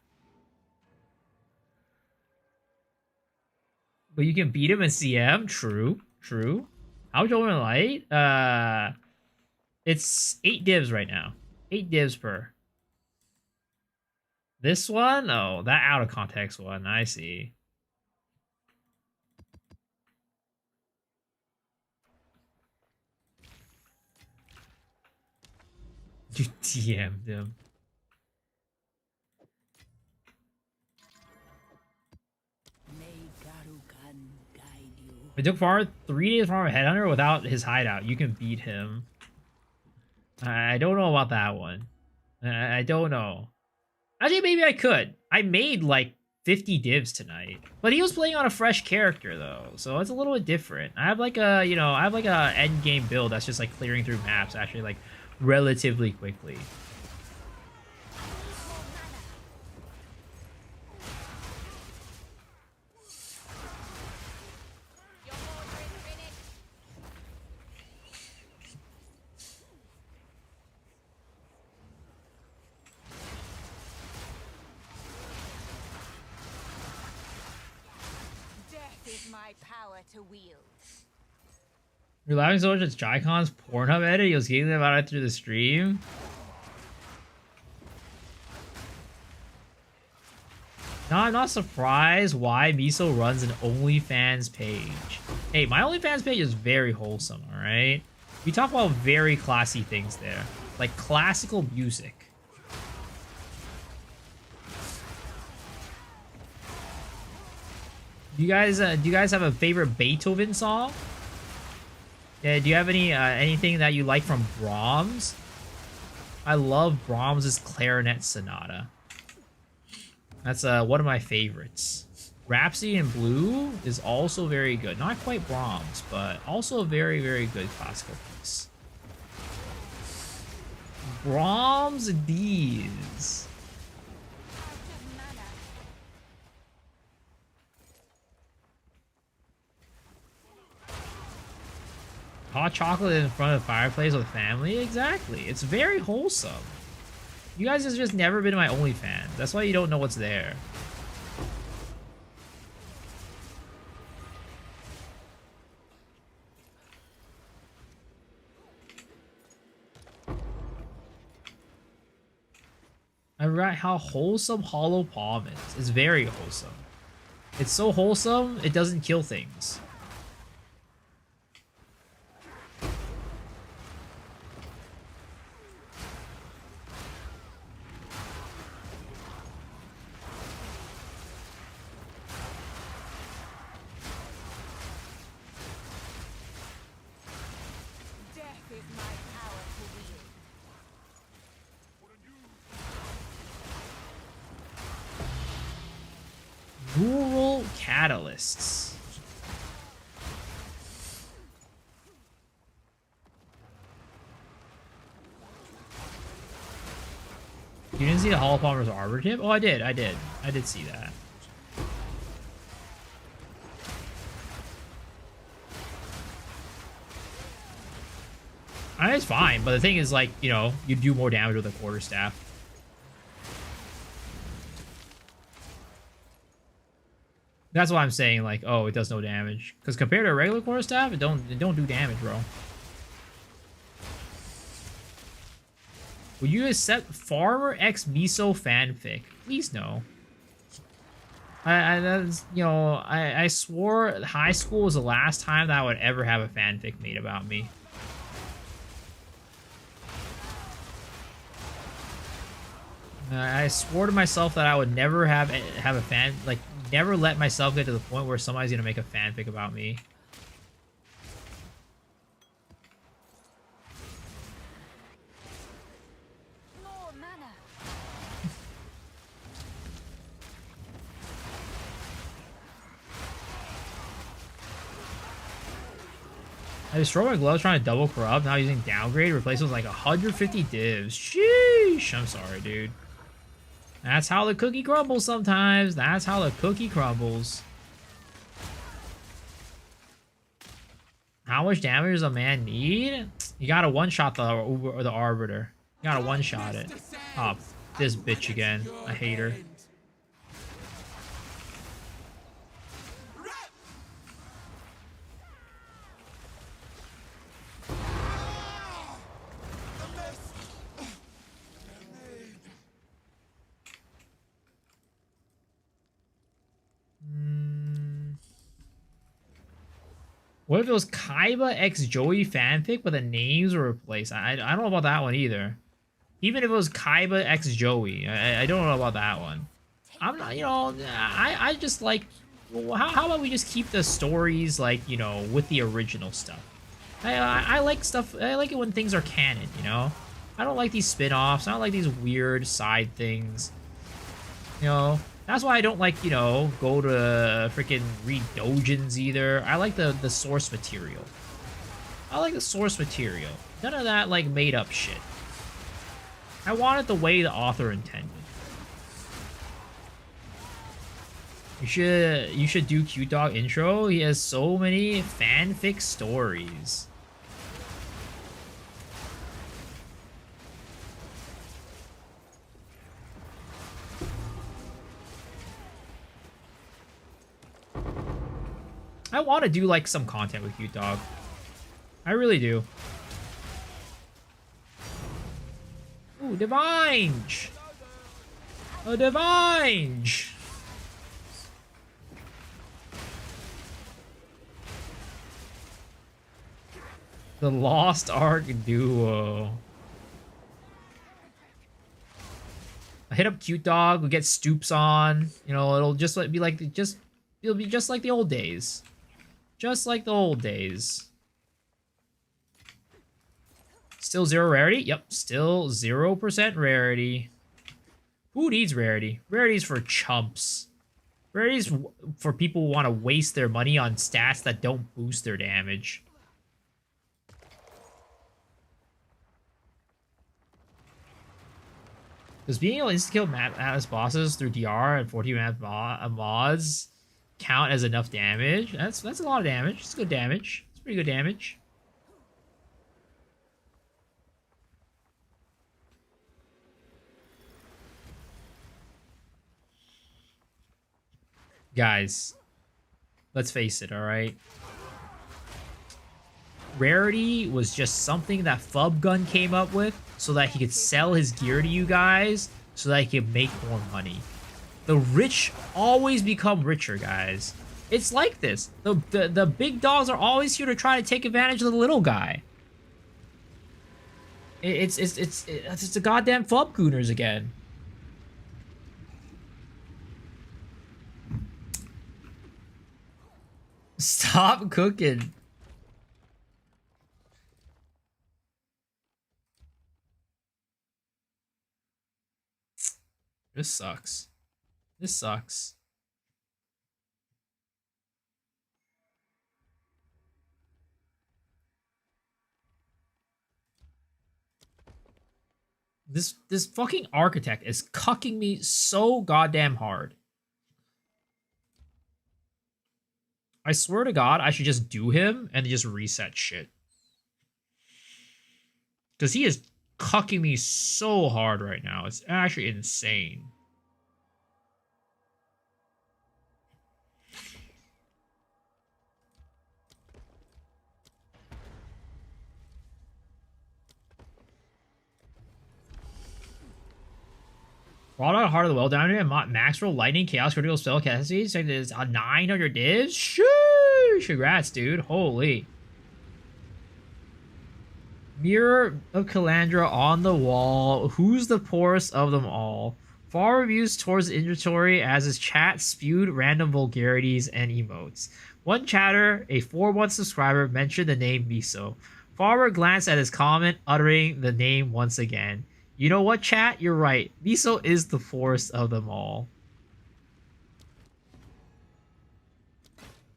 But you can beat him in CM. True. How much over light? It's 8 divs right now. 8 divs per. This one? Oh, that out of context one. I see. You DM'd him. It took far 3 days from a Headhunter without his hideout. You can beat him. I don't know about that one. I don't know. Actually, maybe I could. I made like 50 divs tonight, but he was playing on a fresh character though, so it's a little bit different. I have like a, you know, I have like a end game build that's just like clearing through maps actually like relatively quickly. My power to wield. You're laughing so much at Jaikon's Pornhub edit. He was giggling about it through the stream. Now I'm not surprised why Miso runs an OnlyFans page. Hey, my OnlyFans page is very wholesome, alright? We talk about very classy things there. Like classical music. Do you guys have a favorite Beethoven song? Yeah, do you have any anything that you like from Brahms? I love Brahms's Clarinet Sonata. That's one of my favorites. Rhapsody in Blue is also very good. Not quite Brahms, but also a very, very good classical piece. Brahms D's. Hot chocolate in front of the fireplace with family? Exactly. It's very wholesome. You guys have just never been to my OnlyFans. That's why you don't know what's there. I write how wholesome Hollow Palm is. It's very wholesome. It's so wholesome, it doesn't kill things. Rural catalysts. You didn't see the Hollow Palmer's Arbor tip? Oh, I did see that. I mean, it's fine, but the thing is, like, you know, you do more damage with a quarterstaff. That's why I'm saying, like, oh, it does no damage. Because compared to a regular quarterstaff, it don't do damage, bro. Will you accept Farmer X Miso fanfic? Please no. I swore high school was the last time that I would ever have a fanfic made about me. I swore to myself that I would never have a fan, like, never let myself get to the point where somebody's gonna make a fanfic about me. More mana. I destroyed my gloves trying to double corrupt, now using downgrade, replace it with like 150 divs. Sheesh, I'm sorry, dude. That's how the cookie crumbles sometimes. That's how the cookie crumbles. How much damage does a man need? You gotta one-shot the Arbiter. You gotta one-shot it. Oh, this bitch again. I hate her. What if it was Kaiba x Joey fanfic, but the names were replaced? I don't know about that one either. Even if it was Kaiba x Joey, I don't know about that one. I'm not, you know, I just like Well, how about we just keep the stories like, you know, with the original stuff? I like stuff. I like it when things are canon, you know. I don't like these spin-offs. I don't like these weird side things. You know, that's why I don't like, you know, go to freaking read dojins either. I like the source material. I like the source material. None of that like made up shit. I want it the way the author intended. You should do Cute Dog intro. He has so many fanfic stories. I want to do like some content with Cute Dog. I really do. Ooh, Divinge! A Divinge! The Lost Ark duo. I hit up Cute Dog, we get Stoops on. You know, it'll just be like it'll be just like the old days. Just like the old days. Still 0 rarity? Yep, still 0% rarity. Who needs rarity? Rarity's for chumps. Rarity's for people who want to waste their money on stats that don't boost their damage. Does being able to insta-kill Atlas bosses through DR and 14 mods count as enough damage? That's a lot of damage. It's good damage. It's pretty good damage. Guys, let's face it, alright? Rarity was just something that Fubgun came up with so that he could sell his gear to you guys so that he could make more money. The rich always become richer, guys. It's like this. The big dogs are always here to try to take advantage of the little guy. It's the goddamn Fubgooners again. Stop cooking. This sucks. This sucks. This fucking architect is cucking me so goddamn hard. I swear to God, I should just do him and just reset shit. Because he is cucking me so hard right now. It's actually insane. Brought out Heart of the Well down here and max roll lightning chaos critical spell capacity. So there's 900 divs. Sheesh! Congrats, dude. Holy. Mirror of Calandra on the wall. Who's the poorest of them all? Far reviews towards the inventory as his chat spewed random vulgarities and emotes. One chatter, a 4-month subscriber, mentioned the name Miso. Farmer glanced at his comment, uttering the name once again. You know what, chat? You're right. Miso is the poorest of them all.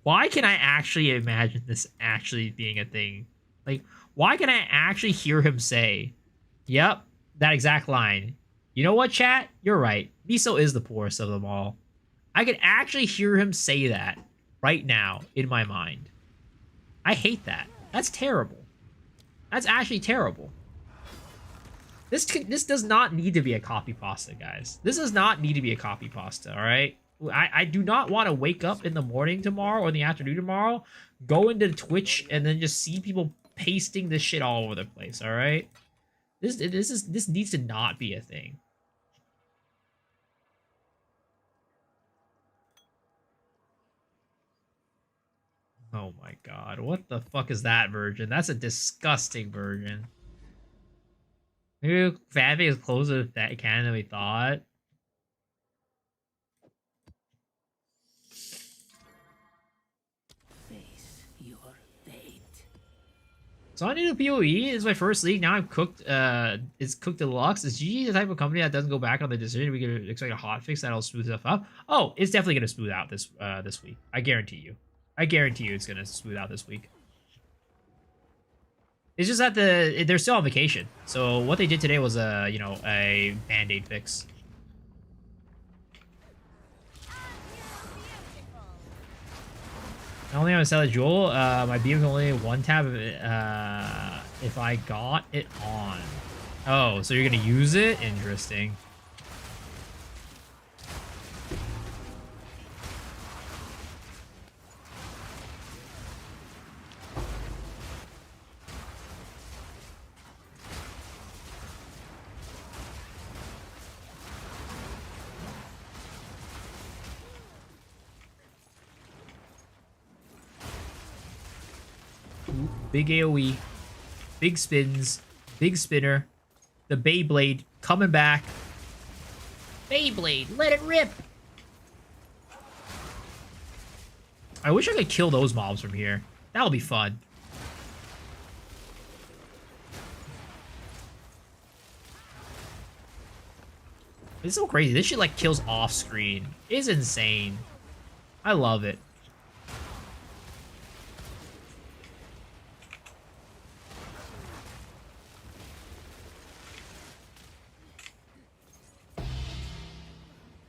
Why can I actually imagine this actually being a thing? Like, why can I actually hear him say, yep, that exact line. You know what, chat? You're right. Miso is the poorest of them all. I could actually hear him say that right now in my mind. I hate that. That's terrible. That's actually terrible. This does not need to be a copy pasta, guys. This does not need to be a copy pasta, all right? I do not want to wake up in the morning tomorrow or in the afternoon tomorrow, go into Twitch, and then just see people pasting this shit all over the place, all right? This needs to not be a thing. Oh my god, what the fuck is that version? That's a disgusting version. Maybe fanfic is closer to that canon than we thought. So I need a PoE. It's my first league. Now I'm cooked. It's cooked deluxe. Is GG the type of company that doesn't go back on the decision? We could expect a hotfix that'll smooth stuff up. Oh, it's definitely gonna smooth out this week. I guarantee you. I guarantee you it's gonna smooth out this week. It's just that they're still on vacation. So what they did today was a band-aid fix. I only have a Stella Jewel. My beam can only one tap if I got it on. Oh, so you're gonna use it? Interesting. Big AoE, big spins, big spinner, the Beyblade coming back. Beyblade, let it rip! I wish I could kill those mobs from here. That would be fun. It's so crazy. This shit like kills off screen. It's insane. I love it.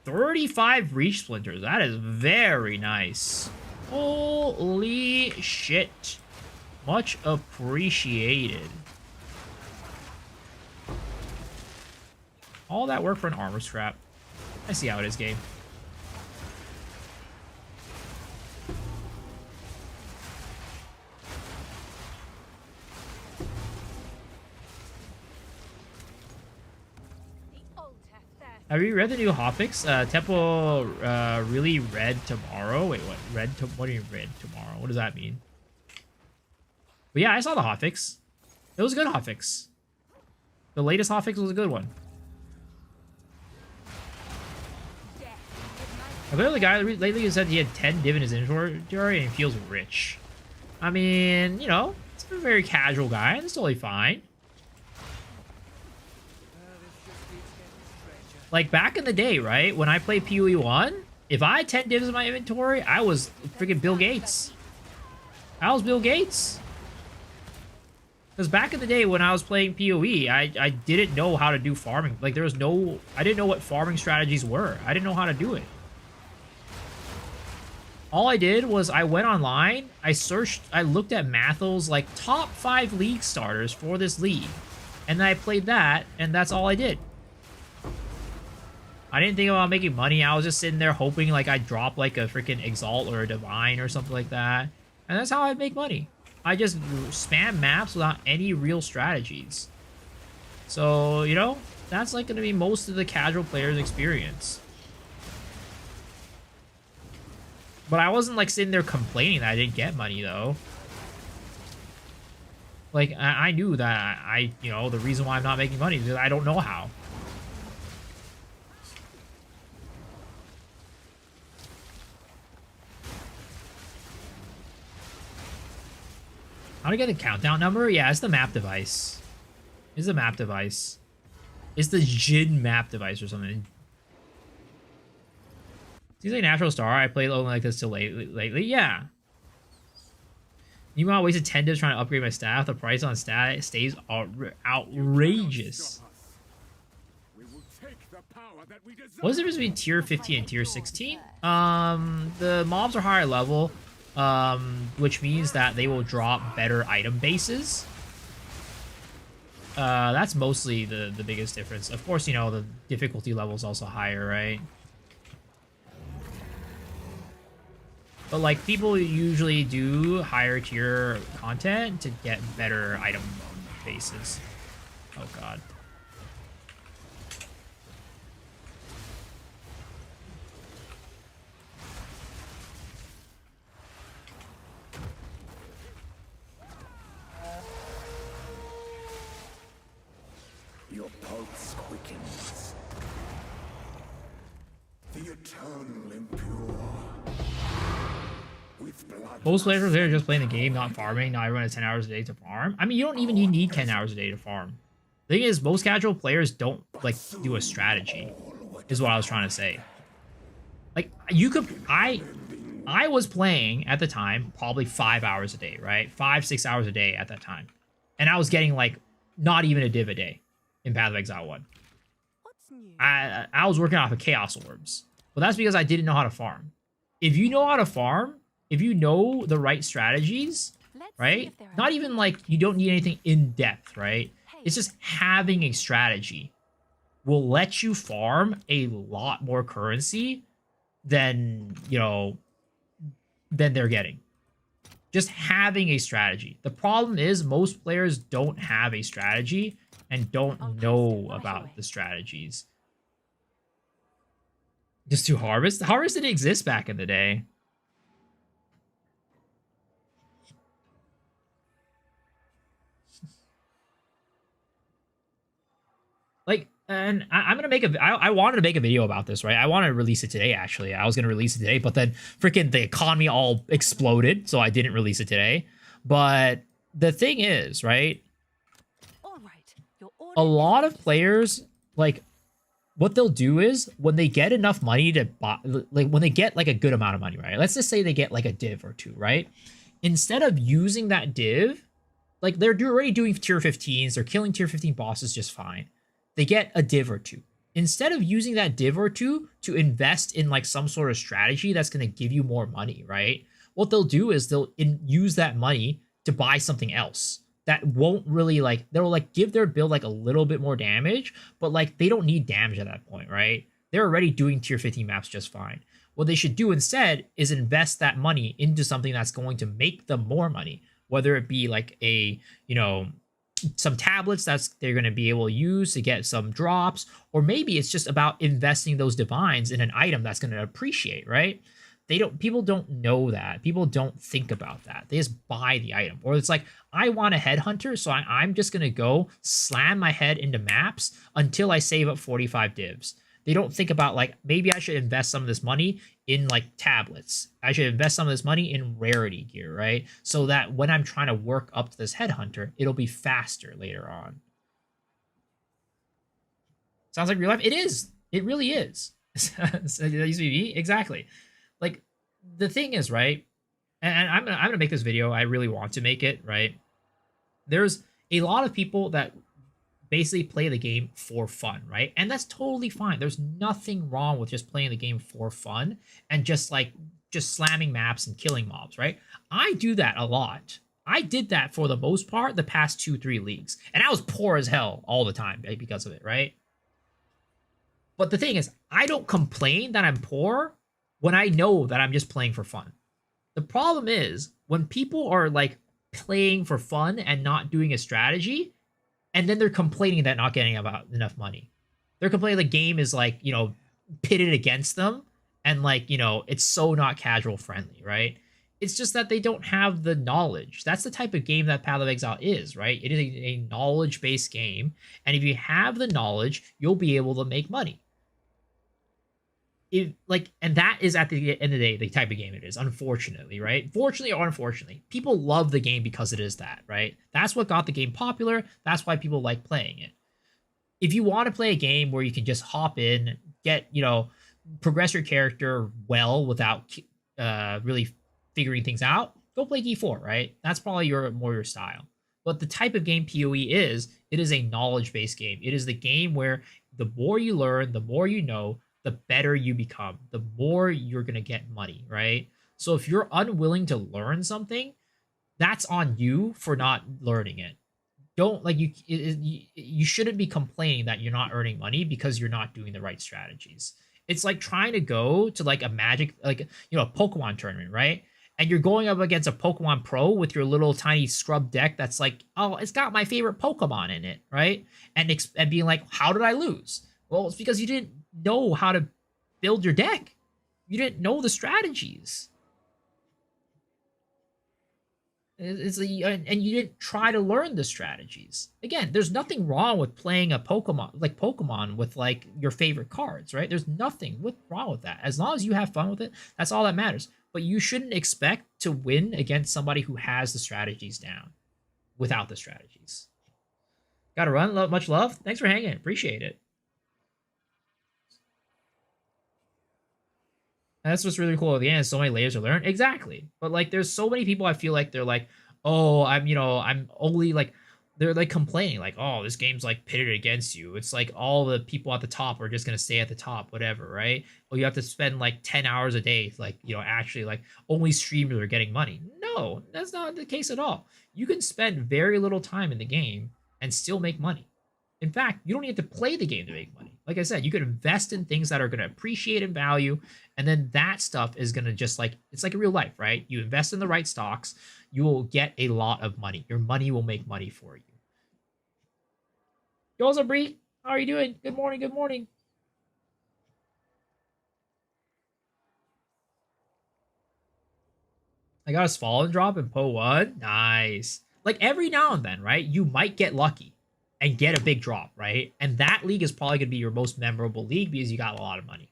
$35 reach splinters. That is very nice. Holy shit. Much appreciated. All that work for an armor scrap. I see how it is, game. Have you read the new Hotfix? Tempo really red tomorrow. Wait, what? What do you red tomorrow? What does that mean? But yeah, I saw the Hotfix. It was a good Hotfix. The latest Hotfix was a good one. I bet the guy lately said he had 10 div in his inventory and he feels rich. I mean, you know, it's a very casual guy. It's totally fine. Like, back in the day, right? When I played PoE 1, if I had 10 divs in my inventory, I was freaking Bill Gates. I was Bill Gates. Because back in the day when I was playing PoE, I didn't know how to do farming. Like, there was no... I didn't know what farming strategies were. I didn't know how to do it. All I did was I went online, I searched, I looked at Mathel's, like, top 5 league starters for this league. And then I played that, and that's all I did. I didn't think about making money. I was just sitting there hoping like I'd drop like a freaking Exalt or a Divine or something like that. And that's how I make money. I just spam maps without any real strategies. So, you know, that's like going to be most of the casual player's experience. But I wasn't like sitting there complaining that I didn't get money though. Like, I knew that you know, the reason why I'm not making money is because I don't know how. How to get a countdown number? Yeah, it's the map device. It's the map device. It's the Jin map device or something. Seems like Natural Star. I played only like this till lately. Yeah. Meanwhile, I wasted 10 divs trying to upgrade my staff. The price on stat stays outrageous. What's the difference between tier 15 and tier 16? The mobs are higher level. Which means that they will drop better item bases. That's mostly the biggest difference. Of course, you know, the difficulty level is also higher, right? But, like, people usually do higher tier content to get better item bases. Oh, God. Your pulse quickens. The eternal impure. With Most players are just playing the game, not farming. Not everyone has 10 hours a day to farm. I mean, you don't even need 10 hours a day to farm. The thing is, most casual players don't like do a strategy, is what I was trying to say. Like, you could, I was playing at the time probably 5 hours a day, right? 5-6 hours a day at that time. And I was getting like not even a div a day in Path of Exile 1. What's new? I was working off of Chaos Orbs. But that's because I didn't know how to farm. If you know how to farm, if you know the right strategies, right? Not even like you don't need anything in depth, right? It's just having a strategy will let you farm a lot more currency than, you know, than they're getting. Just having a strategy. The problem is most players don't have a strategy and don't know about the strategies. Just to harvest? Harvest didn't exist back in the day. Like, and I'm gonna make a. I wanted to make a video about this, right? I wanted to release it today. Actually, I was gonna release it today, but then freaking the economy all exploded, so I didn't release it today. But the thing is, right? All right. Your order A lot of players, like, what they'll do is when they get enough money to buy, like when they get like a good amount of money, right? Let's just say they get like a div or two, right? Instead of using that div, like they're already doing tier 15s, they're killing tier 15 bosses just fine. They get a div or two. Instead of using that div or two to invest in like some sort of strategy that's going to give you more money, right? What they'll do is they'll use that money to buy something else that won't really like, they'll like give their build like a little bit more damage, but like they don't need damage at that point, right? They're already doing tier 15 maps just fine. What they should do instead is invest that money into something that's going to make them more money, whether it be like a, you know, some tablets that's they're going to be able to use to get some drops, or maybe it's just about investing those divines in an item that's going to appreciate, right? People don't know that. People don't think about that. They just buy the item. Or it's like, I want a Headhunter, so I'm just going to go slam my head into maps until I save up 45 divs. They don't think about like, maybe I should invest some of this money in like tablets. I should invest some of this money in rarity gear, right? So that when I'm trying to work up to this Headhunter, it'll be faster later on. Sounds like real life? It is. It really is. Exactly. Like, the thing is, right? And I'm gonna make this video. I really want to make it, right? There's a lot of people that basically play the game for fun, right? And that's totally fine. There's nothing wrong with just playing the game for fun and just slamming maps and killing mobs, right? I do that a lot. I did that for the most part the past 2-3 leagues, and I was poor as hell all the time because of it, right? But the thing is, I don't complain that I'm poor when I know that I'm just playing for fun. The problem is when people are like playing for fun and not doing a strategy, and then they're complaining that not getting about enough money. They're complaining the game is like, you know, pitted against them, and like, you know, it's so not casual friendly, right? It's just that they don't have the knowledge. That's the type of game that Path of Exile is, right? It is a knowledge-based game, and if you have the knowledge, you'll be able to make money. And that is at the end of the day the type of game it is, unfortunately, right? Fortunately or unfortunately, people love the game because it is that, right? That's what got the game popular. That's why people like playing it. If you want to play a game where you can just hop in, get, you know, progress your character well without really figuring things out, go play D4, right? That's probably more your style. But the type of game PoE is, it is a knowledge-based game. It is the game where the more you learn, the more you know, the better you become, the more you're going to get money, right? So if you're unwilling to learn something, that's on you for not learning it. Don't, like, you shouldn't be complaining that you're not earning money because you're not doing the right strategies. It's like trying to go to like a Magic, like, you know, a Pokemon tournament, right? And you're going up against a Pokemon Pro with your little tiny scrub deck that's like, oh, it's got my favorite Pokemon in it, right? And being like, how did I lose? Well, it's because you didn't know how to build your deck. You didn't know the strategies. And you didn't try to learn the strategies. Again, there's nothing wrong with playing a Pokemon with like your favorite cards, right? There's nothing wrong with that. As long as you have fun with it, that's all that matters. but you shouldn't expect to win against somebody who has the strategies down without the strategies. Gotta run. Much love. Thanks for hanging. Appreciate it. And that's what's really cool at the end. So many layers to learn. Exactly. But like, there's so many people I feel like they're like, oh, I'm only like, they're like complaining like, oh, this game's like pitted against you. It's like all the people at the top are just gonna stay at the top, whatever, right? Well, you have to spend like 10 hours a day, like, actually like only streamers are getting money. No, that's not the case at all. You can spend very little time in the game and still make money. In fact, you don't need to play the game to make money. Like I said, you could invest in things that are going to appreciate in value, and then that stuff is going to just like, it's like in real life, right? You invest in the right stocks, you will get a lot of money. Your money will make money for you. Yo, what's up, Bree? How are you doing? Good morning, good morning. I got a Fallen drop in Po 1. Nice. Like every now and then, right? You might get lucky and get a big drop, right? And that league is probably going to be your most memorable league because you got a lot of money.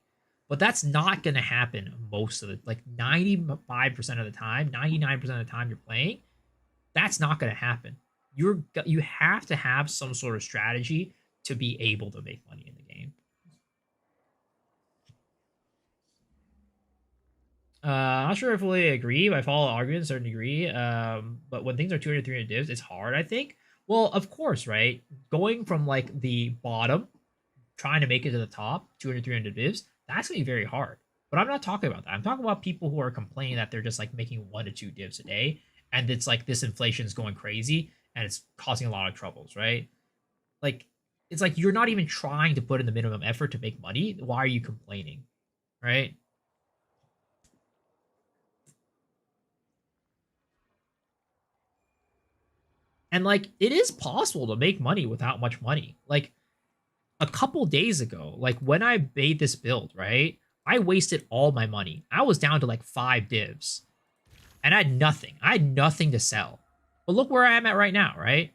But that's not going to happen most of the, like 95% of the time, 99% of the time you're playing. That's not going to happen. You have to have some sort of strategy to be able to make money in the game. I'm not sure I fully agree, but I follow the argument to a certain degree. But when things are 200, 300 divs, it's hard, I think. Well, of course, right? Going from like the bottom, trying to make it to the top, 200, 300 divs, that's going to be very hard. But I'm not talking about that. I'm talking about people who are complaining that they're just like making 1 to 2 divs a day. And it's like this inflation is going crazy and it's causing a lot of troubles, right? Like, it's like you're not even trying to put in the minimum effort to make money. Why are you complaining, right? And like, it is possible to make money without much money. Like a couple days ago, like when I made this build, right? I wasted all my money. I was down to like 5 divs and I had nothing. I had nothing to sell. But look where I am at right now, right?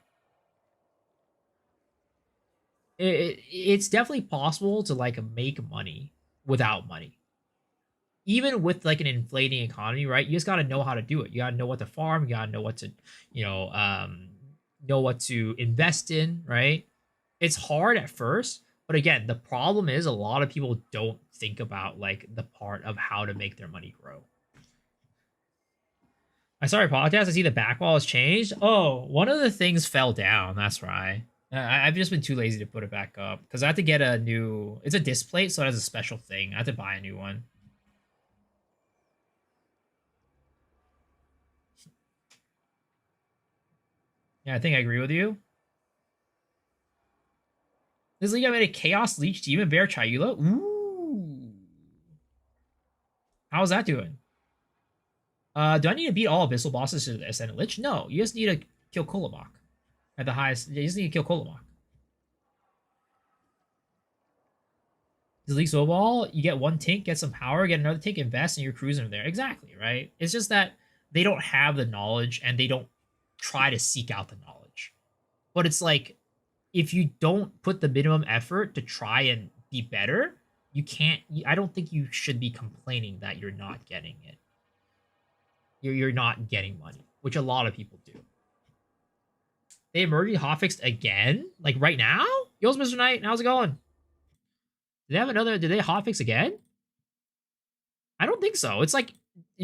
It's definitely possible to like make money without money. Even with like an inflating economy, right? You just got to know how to do it. You got to know what to farm. You got to know what to, know what to invest in, right? It's hard at first, but again, the problem is a lot of people don't think about like the part of how to make their money grow. I started podcast. I see the back wall has changed. Oh, one of the things fell down. That's right. I've just been too lazy to put it back up because I have to get a new. It's a disc plate, so it has a special thing. I have to buy a new one. Yeah, I think I agree with you. This league I made a Chaos Leech Demon Bear Chayula. Ooh. How's that doing? Do I need to beat all Abyssal bosses to the Ascendant Lich? No, you just need to kill Kolomok. At the highest, you just need to kill Kolomok. This league snowball, you get 1 tink, get some power, get another tink, invest, and you're cruising there. Exactly, right? It's just that they don't have the knowledge and they don't try to seek out the knowledge. But it's like, if you don't put the minimum effort to try and be better, you can't. I don't think you should be complaining that you're not getting it. You're not getting money, which a lot of people do. They emerging hotfixed again, like right now. Yo, Mr. Knight, how's it going? Did they have another? Did they hotfix again? I don't think so. It's like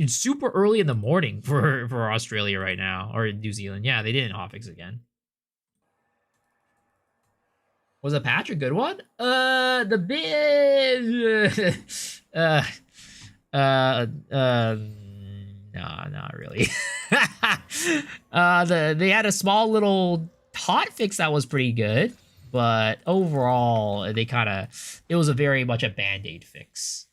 super early in the morning for Australia right now, or New Zealand. Yeah, they didn't hotfix again. Was the patch a good one? The bit. No, not really. They had a small little hotfix that was pretty good, but overall they it was a very much a band-aid fix.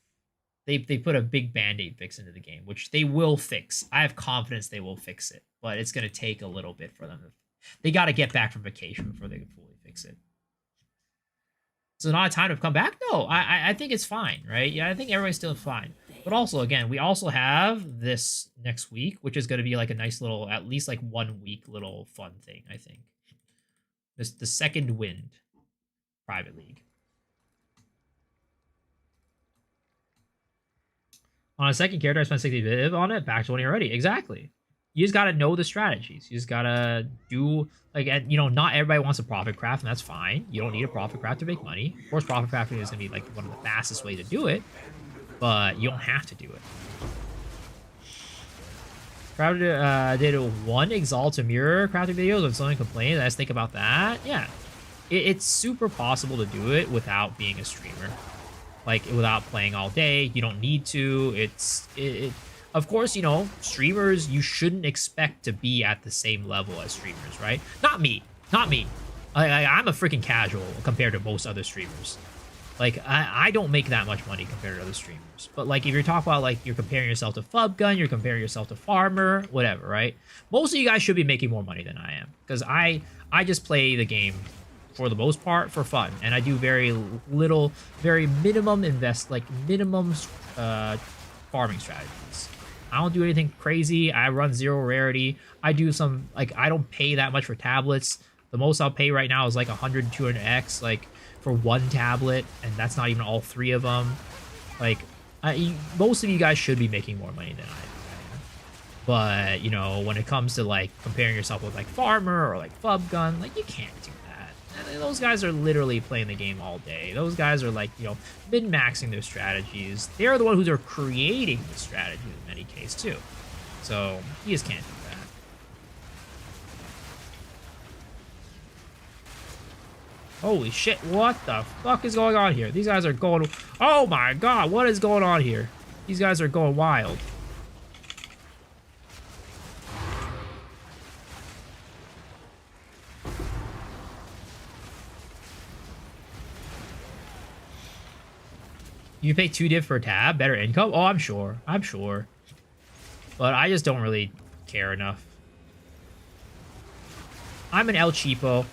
They put a big band-aid fix into the game, which they will fix. I have confidence they will fix it, but it's gonna take a little bit for them. They got to get back from vacation before they can fully fix it. So not a time to come back? No, I think it's fine, right? Yeah, I think everybody's still fine. But also, again, we also have this next week, which is going to be like a nice little, at least like 1 week little fun thing, I think. The Second Wind Private League. On a second character, I spent 60 viv on it, back 20 already. Exactly. You just gotta know the strategies. You just gotta do, like, you know, not everybody wants a profit craft, and that's fine. You don't need a profit craft to make money. Of course, profit crafting is gonna be, like, one of the fastest ways to do it, but you don't have to do it. Crowd did one Exalt to Mirror crafting videos when someone complained. Let's think about that. Yeah. It's super possible to do it without being a streamer. Like, without playing all day. You don't need to. Of course, you know, streamers, you shouldn't expect to be at the same level as streamers, right? Not me. Not me. I'm a freaking casual compared to most other streamers. Like, I don't make that much money compared to other streamers. But, like, if you're talking about, like, you're comparing yourself to Fubgun, you're comparing yourself to Farmer, whatever, right? Most of you guys should be making more money than I am. Because I just play the game, for the most part, for fun. And I do very little, very minimum minimum farming strategies. I don't do anything crazy. I run 0 rarity. I do some, like, I don't pay that much for tablets. The most I'll pay right now is, like, 100, 200x, like, for one tablet, and that's not even all 3 of them. Like, most of you guys should be making more money than I am. But, you know, when it comes to, like, comparing yourself with, like, Farmer or, like, Fubgun, like, you can't do that. And those guys are literally playing the game all day. Those guys are, like, you know, min-maxing their strategies. They're the ones who are creating the strategy in many cases, too. So, you just can't do that. Holy shit, what the fuck is going on here? These guys are going... Oh my god, what is going on here? These guys are going wild. You pay 2 div for a tab, better income? Oh, I'm sure. I'm sure. But I just don't really care enough. I'm an El Cheapo.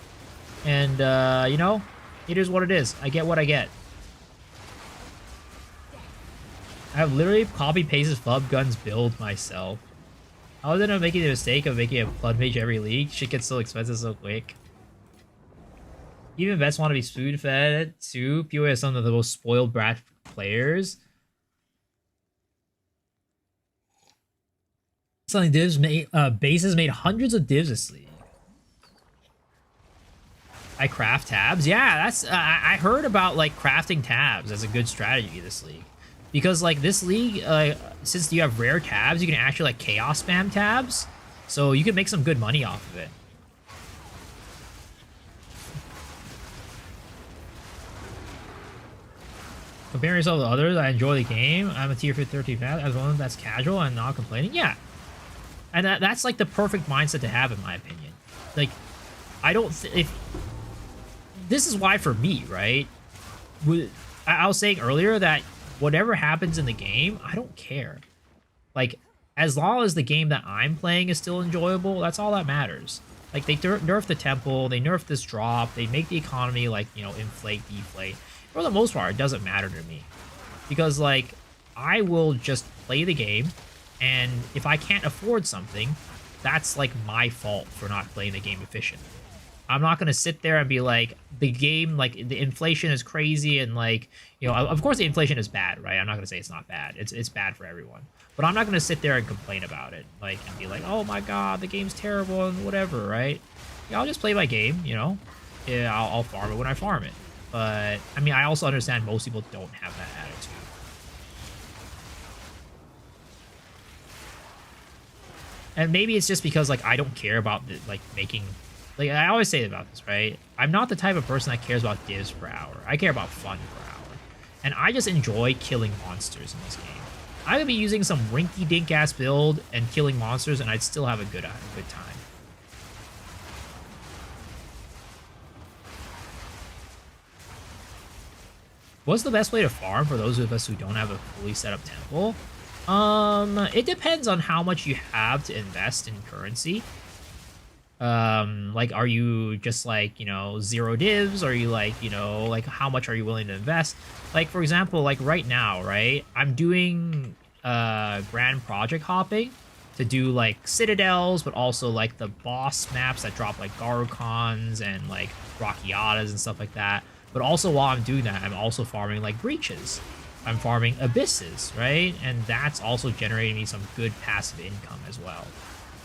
And, you know, it is what it is. I get what I get. I have literally copy-pasted Fubgun's build myself. I was ended up making the mistake of making a flood mage every league. Shit gets so expensive so quick. Even vets want to be spoon-fed, too. PoE is some of the most spoiled brat players. Selling divs made, bases made hundreds of divs this league. I craft tabs. Yeah, that's I heard about, like, crafting tabs as a good strategy this league, because, like, this league, since you have rare tabs, you can actually, like, chaos spam tabs, so you can make some good money off of it. Comparing yourself to others, I enjoy the game. I'm a tier 13 fan as one that's casual and not complaining. Yeah, and that's like the perfect mindset to have, in my opinion. Like, I don't if. This is why, for me, right? I was saying earlier that whatever happens in the game, I don't care. Like, as long as the game that I'm playing is still enjoyable, that's all that matters. Like, they nerf the temple, they nerf this drop, they make the economy, like, you know, inflate, deflate. For the most part, it doesn't matter to me. Because, like, I will just play the game, and if I can't afford something, that's, like, my fault for not playing the game efficiently. I'm not going to sit there and be like, the game, like, the inflation is crazy, and, like, you know, of course the inflation is bad, right? I'm not going to say it's not bad. It's bad for everyone. But I'm not going to sit there and complain about it, like, and be like, oh my god, the game's terrible and whatever, right? Yeah, I'll just play my game, you know? Yeah, I'll farm it when I farm it. But, I mean, I also understand most people don't have that attitude. And maybe it's just because, like, I don't care about, like, making... Like, I always say about this, right? I'm not the type of person that cares about divs per hour. I care about fun per hour. And I just enjoy killing monsters in this game. I could be using some rinky-dink-ass build and killing monsters, and I'd still have a good time. What's the best way to farm for those of us who don't have a fully set up temple? It depends on how much you have to invest in currency. Like, are you just, like, you know, 0 divs? Are you, like, you know, like, how much are you willing to invest? Like, for example, like, right now, right, I'm doing grand project hopping to do, like, citadels, but also, like, the boss maps that drop, like, Garukons and, like, Rockiatas and stuff like that. But also, while I'm doing that, I'm also farming, like, breaches. I'm farming abysses, right? And that's also generating me some good passive income as well.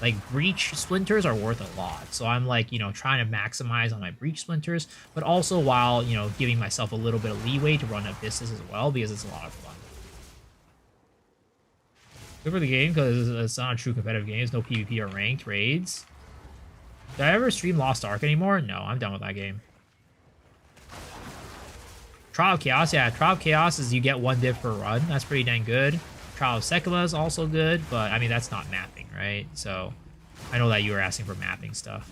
Like, breach splinters are worth a lot. So I'm like, you know, trying to maximize on my breach splinters, but also while, you know, giving myself a little bit of leeway to run abysses as well, because it's a lot of fun. Good for the game, because it's not a true competitive game. There's no PvP or ranked raids. Did I ever stream Lost Ark anymore? No, I'm done with that game. Trial of Chaos, yeah. Trial of Chaos is you get 1 div per run. That's pretty dang good. Trial of Sekima is also good, but I mean, that's not mapping, right? So I know that you were asking for mapping stuff.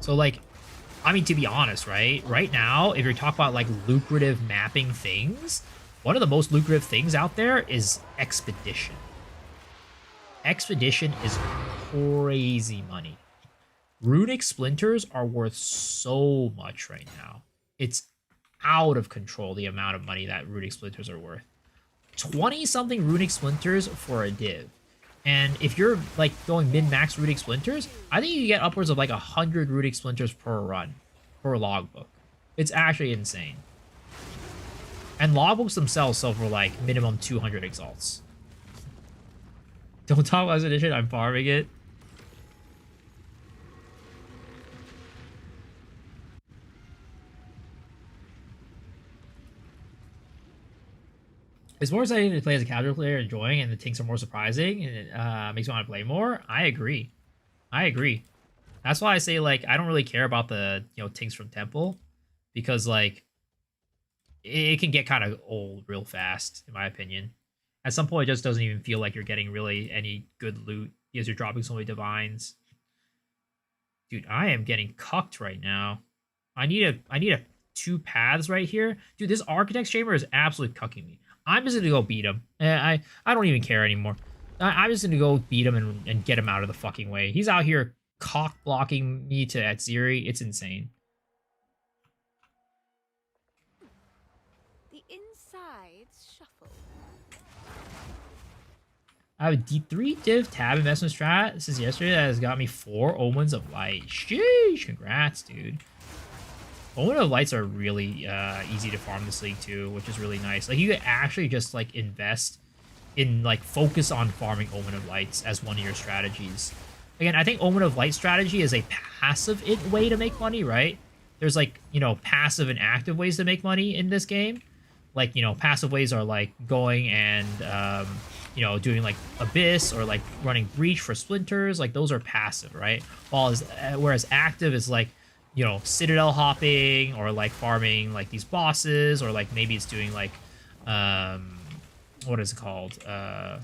So, like, I mean, to be honest, right? Right now, if you're talking about, like, lucrative mapping things, one of the most lucrative things out there is Expedition. Expedition is crazy money. Runic Splinters are worth so much right now. It's out of control the amount of money that Runic Splinters are worth. 20-something Runic Splinters for a div. And if you're, like, going min-max Runic Splinters, I think you get upwards of, like, 100 Runic Splinters per run, per logbook. It's actually insane. And logbooks themselves sell for, like, minimum 200 exalts. Don't talk about Expedition, I'm farming it. It's more exciting to play as a casual player, enjoying, and the tinks are more surprising, and it makes me want to play more. I agree. I agree. That's why I say, like, I don't really care about the, you know, tinks from Temple, because, like, it can get kind of old real fast, in my opinion. At some point, it just doesn't even feel like you're getting really any good loot because you're dropping so many divines. Dude, I am getting cucked right now. I need a 2 paths right here. Dude, this Architect's Chamber is absolutely cucking me. I'm just gonna go beat him. I don't even care anymore. I'm just gonna go beat him and get him out of the fucking way. He's out here cock blocking me to Atziri. It's insane. The insides shuffle. I have a D3 div tab investment strat since yesterday that has got me 4 Omens of Light. Sheesh, congrats, dude. Omen of Lights are really easy to farm this league too, which is really nice. Like, you could actually just, like, invest in, like, focus on farming Omen of Lights as one of your strategies. Again, I think Omen of Light strategy is a passive way to make money, right? There's, like, you know, passive and active ways to make money in this game. Like, you know, passive ways are, like, going and, you know, doing, like, Abyss or, like, running Breach for Splinters. Like, those are passive, right? Whereas active is, like, you know, Citadel hopping, or, like, farming, like, these bosses, or, like, maybe it's doing, like, what is it called? What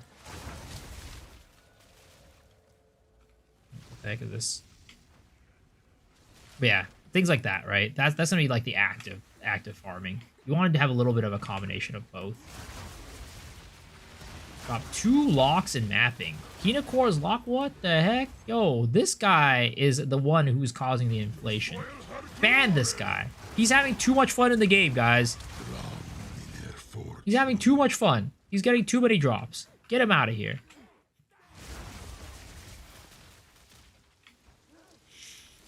the heck is this? But yeah, things like that, right? That's gonna be, like, the active farming. You wanted to have a little bit of a combination of both. Drop 2 locks in mapping. Hinakore's lock? What the heck? Yo, this guy is the one who's causing the inflation. Ban this guy. He's having too much fun in the game, guys. He's having too much fun. He's getting too many drops. Get him out of here.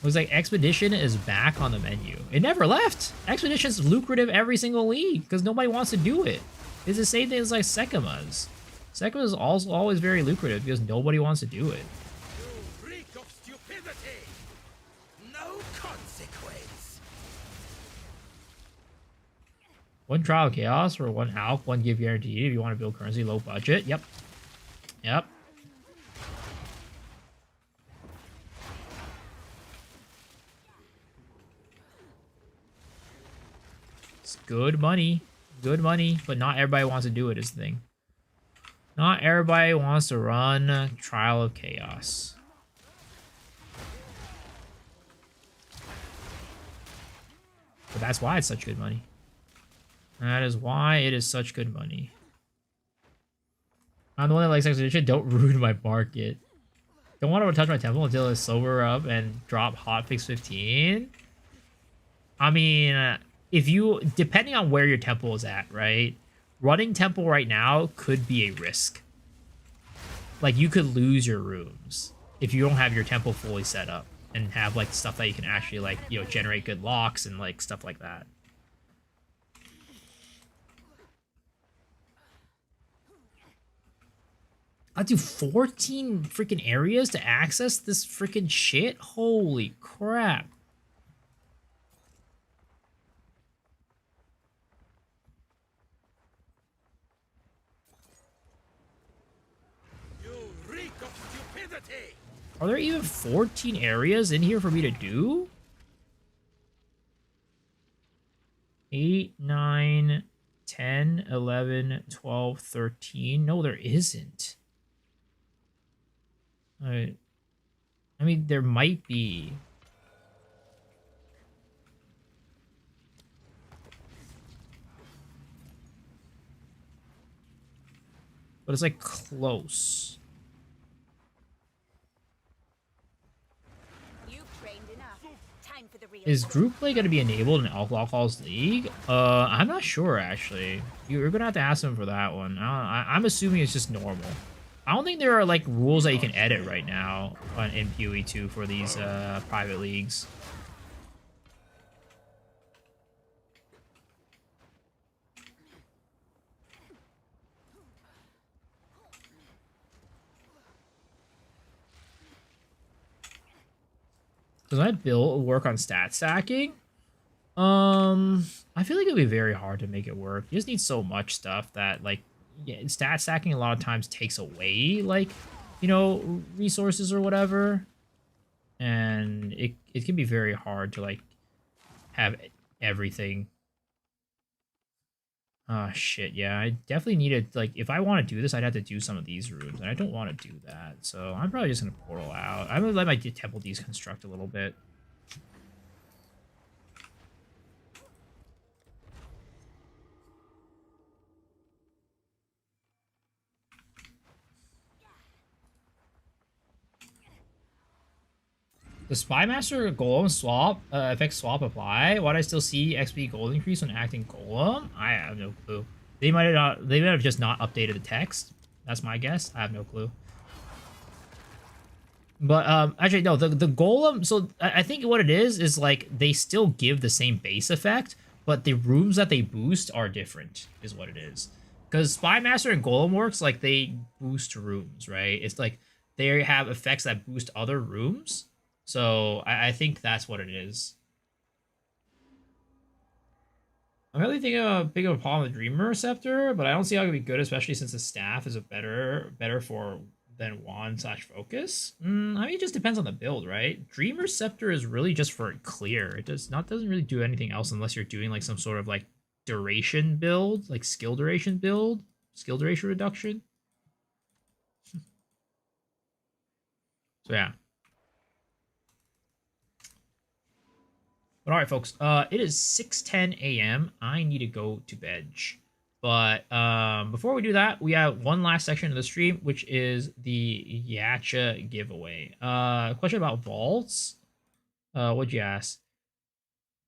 Looks like Expedition is back on the menu. It never left. Expedition's lucrative every single league because nobody wants to do it. It's the same thing as, like, Sekima's. Sekima's also always very lucrative because nobody wants to do it. Freak of stupidity! No consequence! 1 Trial of Chaos or 1 Alch, 1 Give Guaranteed if you want to build currency low budget. Yep. Yep. It's good money. Good money, but not everybody wants to do it is the thing. Not everybody wants to run Trial of Chaos. But that's why it's such good money. That is why it is such good money. I'm the one that likes Expedition. Don't ruin my market. Don't want to touch my temple until it's sober up and drop Hotfix 15. I mean, if you, depending on where your temple is at, right? Running temple right now could be a risk. Like, you could lose your rooms if you don't have your temple fully set up and have, like, stuff that you can actually, like, you know, generate good locks and, like, stuff like that. I do 14 freaking areas to access this freaking shit? Holy crap. You reek of stupidity! Are there even 14 areas in here for me to do? 8, 9, 10, 11, 12, 13. No, there isn't. I mean, there might be. But it's like close. You've trained enough. Time for the real. Is group play going to be enabled in Alcohol's League? I'm not sure, actually. You're going to have to ask them for that one. I'm assuming it's just normal. I don't think there are, like, rules that you can edit right now in PoE 2 for these private leagues. Does my build work on stat stacking? I feel like it'll be very hard to make it work. You just need so much stuff that, like, yeah, stat stacking a lot of times takes away, like, you know, resources or whatever. And it can be very hard to, like, have everything. Oh, shit, yeah. I definitely needed, like, if I want to do this, I'd have to do some of these rooms, and I don't want to do that. So I'm probably just going to portal out. I'm going to let my temple deconstruct a little bit. The Spymaster Golem swap, effect swap apply? Why do I still see XP gold increase when acting Golem? I have no clue. They might have just not updated the text. That's my guess. I have no clue. But actually no, the Golem, so I think what it is like they still give the same base effect, but the rooms that they boost are different, is what it is. Because Spymaster and Golem works like they boost rooms, right? It's like they have effects that boost other rooms. So I think that's what it is. I'm really thinking of a big of a problem with Dreamer Receptor, but I don't see how it could be good, especially since the staff is a better for than wand/focus. I mean, it just depends on the build, right? Dreamer Scepter is really just for clear. It doesn't really do anything else unless you're doing like some sort of like duration build, like skill duration build, skill duration reduction. So yeah. But all right, folks. It is 6:10 a.m. I need to go to bed. But before we do that, we have one last section of the stream, which is the Yacha giveaway. Question about vaults. What'd you ask?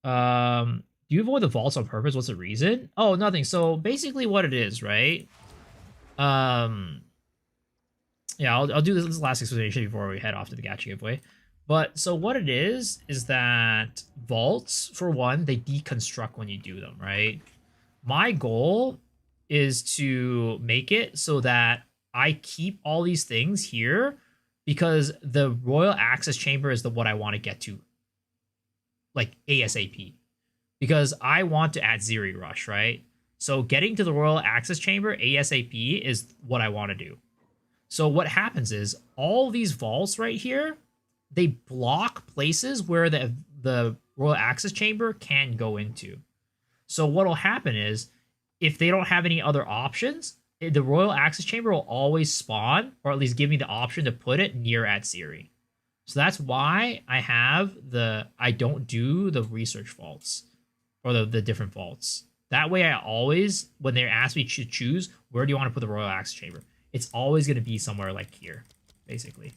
Do you avoid the vaults on purpose? What's the reason? Oh, nothing. So basically, what it is, right? Yeah, I'll do this last explanation before we head off to the gacha giveaway. But so what it is that vaults, for one, they deconstruct when you do them, right? My goal is to make it so that I keep all these things here because the Royal Access Chamber is what I want to get to, like, ASAP. Because I want to add Zeri Rush, right? So getting to the Royal Access Chamber ASAP is what I want to do. So what happens is all these vaults right here, they block places where the Royal Access Chamber can go into. So what'll happen is, if they don't have any other options, the Royal Access Chamber will always spawn, or at least give me the option to put it near Atziri. So that's why I don't do the research vaults, or the different vaults. That way I always, when they ask me to choose, where do you want to put the Royal Access Chamber? It's always going to be somewhere like here, basically.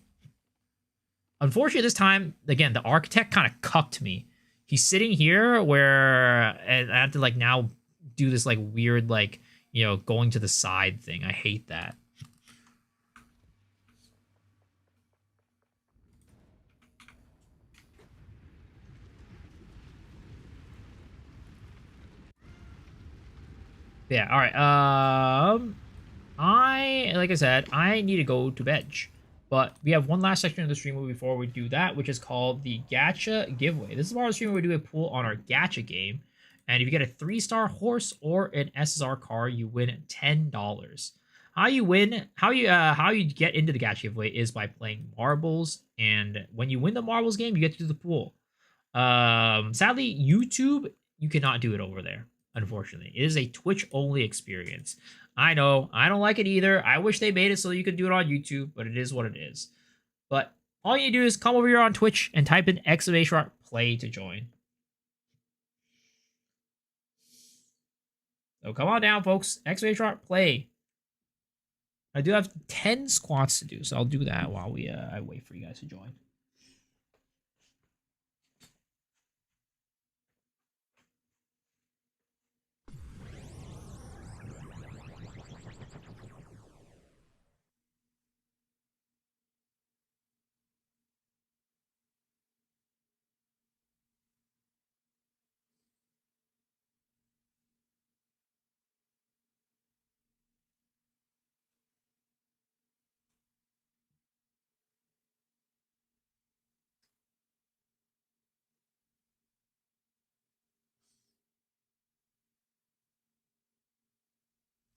Unfortunately, this time, again, the architect kind of cucked me. He's sitting here where and I have to, like, now do this, like, weird, like, you know, going to the side thing. I hate that. Yeah, all right. like I said, I need to go to bed. But we have one last section of the stream before we do that, which is called the Gacha Giveaway. This is part of the stream where we do a pool on our Gacha game. And if you get a 3-star horse or an SSR car, you win $10. How you win, how you get into the Gacha Giveaway is by playing marbles. And when you win the marbles game, you get to the pool. Sadly, YouTube, you cannot do it over there, unfortunately. It is a Twitch-only experience. I know, I don't like it either. I wish they made it so you could do it on YouTube, but it is what it is. But all you do is come over here on Twitch and type in !play to join. So come on down, folks. !play. I do have 10 squats to do, so I'll do that while I wait for you guys to join.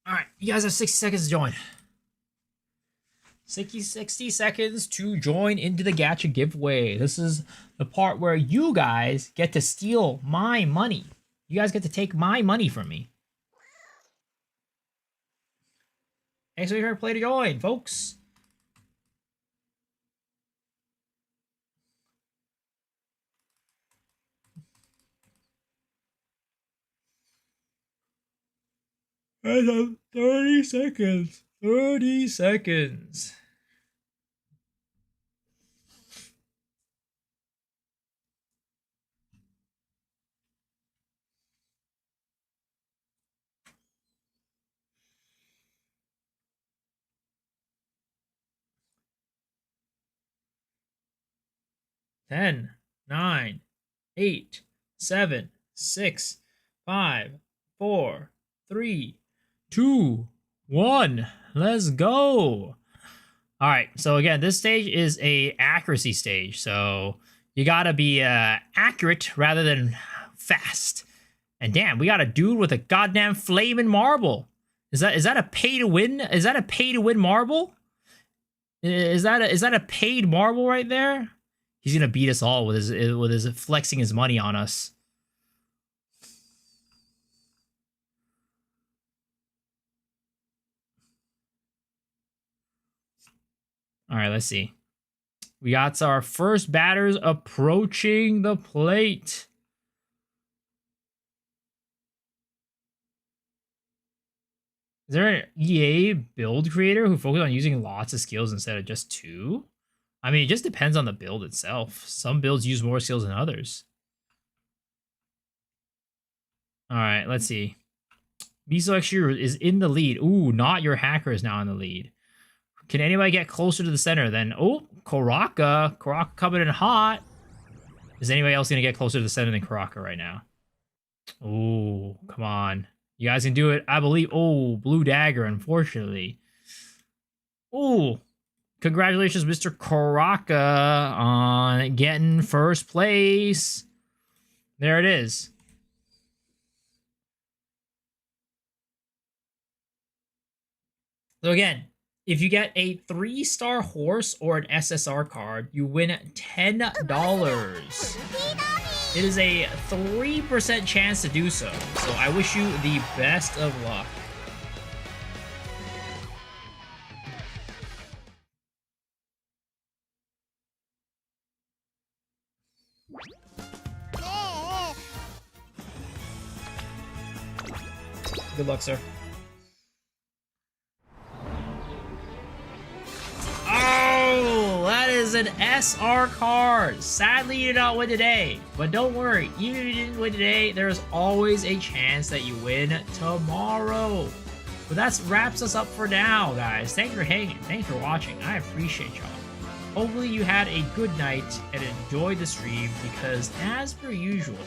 All right, you guys have 60 seconds to join. 60 seconds to join into the Gacha giveaway. This is the part where you guys get to steal my money. You guys get to take my money from me. !play to join, folks. I have 30 seconds. 30 seconds. Ten, 9, 8, 7, 6, 5, 4, 3, 2, 1. Let's go. All right. So again, this stage is a accuracy stage. So you gotta be accurate rather than fast. And damn, we got a dude with a goddamn flaming marble. Is that a pay to win? Is that a pay to win marble? Is that a paid marble right there? He's gonna beat us all with his flexing his money on us. All right, let's see. We got our first batters approaching the plate. Is there an EA build creator who focuses on using lots of skills instead of just 2? I mean, it just depends on the build itself. Some builds use more skills than others. All right, let's see. Miso X is in the lead. Ooh, not your hacker is now in the lead. Can anybody get closer to the center then? Oh, Koraka. Koraka coming in hot. Is anybody else going to get closer to the center than Koraka right now? Oh, come on. You guys can do it. I believe. Oh, Blue Dagger, unfortunately. Oh, congratulations, Mr. Koraka, on getting first place. There it is. So again, if you get a 3-star horse or an SSR card, you win $10. It is a 3% chance to do so. So I wish you the best of luck. Good luck, sir. Oh, that is an SR card. Sadly, you did not win today. But don't worry, even if you didn't win today, there's always a chance that you win tomorrow. But that wraps us up for now, guys. Thanks for hanging. Thanks for watching. I appreciate y'all. Hopefully you had a good night and enjoyed the stream because, as per usual,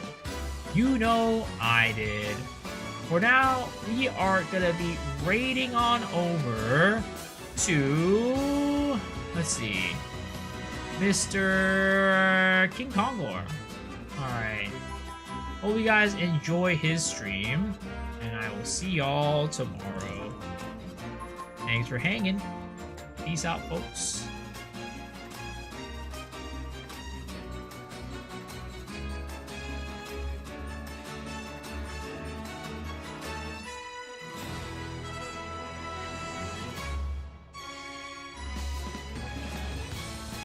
you know I did. For now, we are gonna be raiding on over to, let's see, Mr. King Kongor. Alright. Hope you guys enjoy his stream, and I will see y'all tomorrow. Thanks for hanging. Peace out, folks.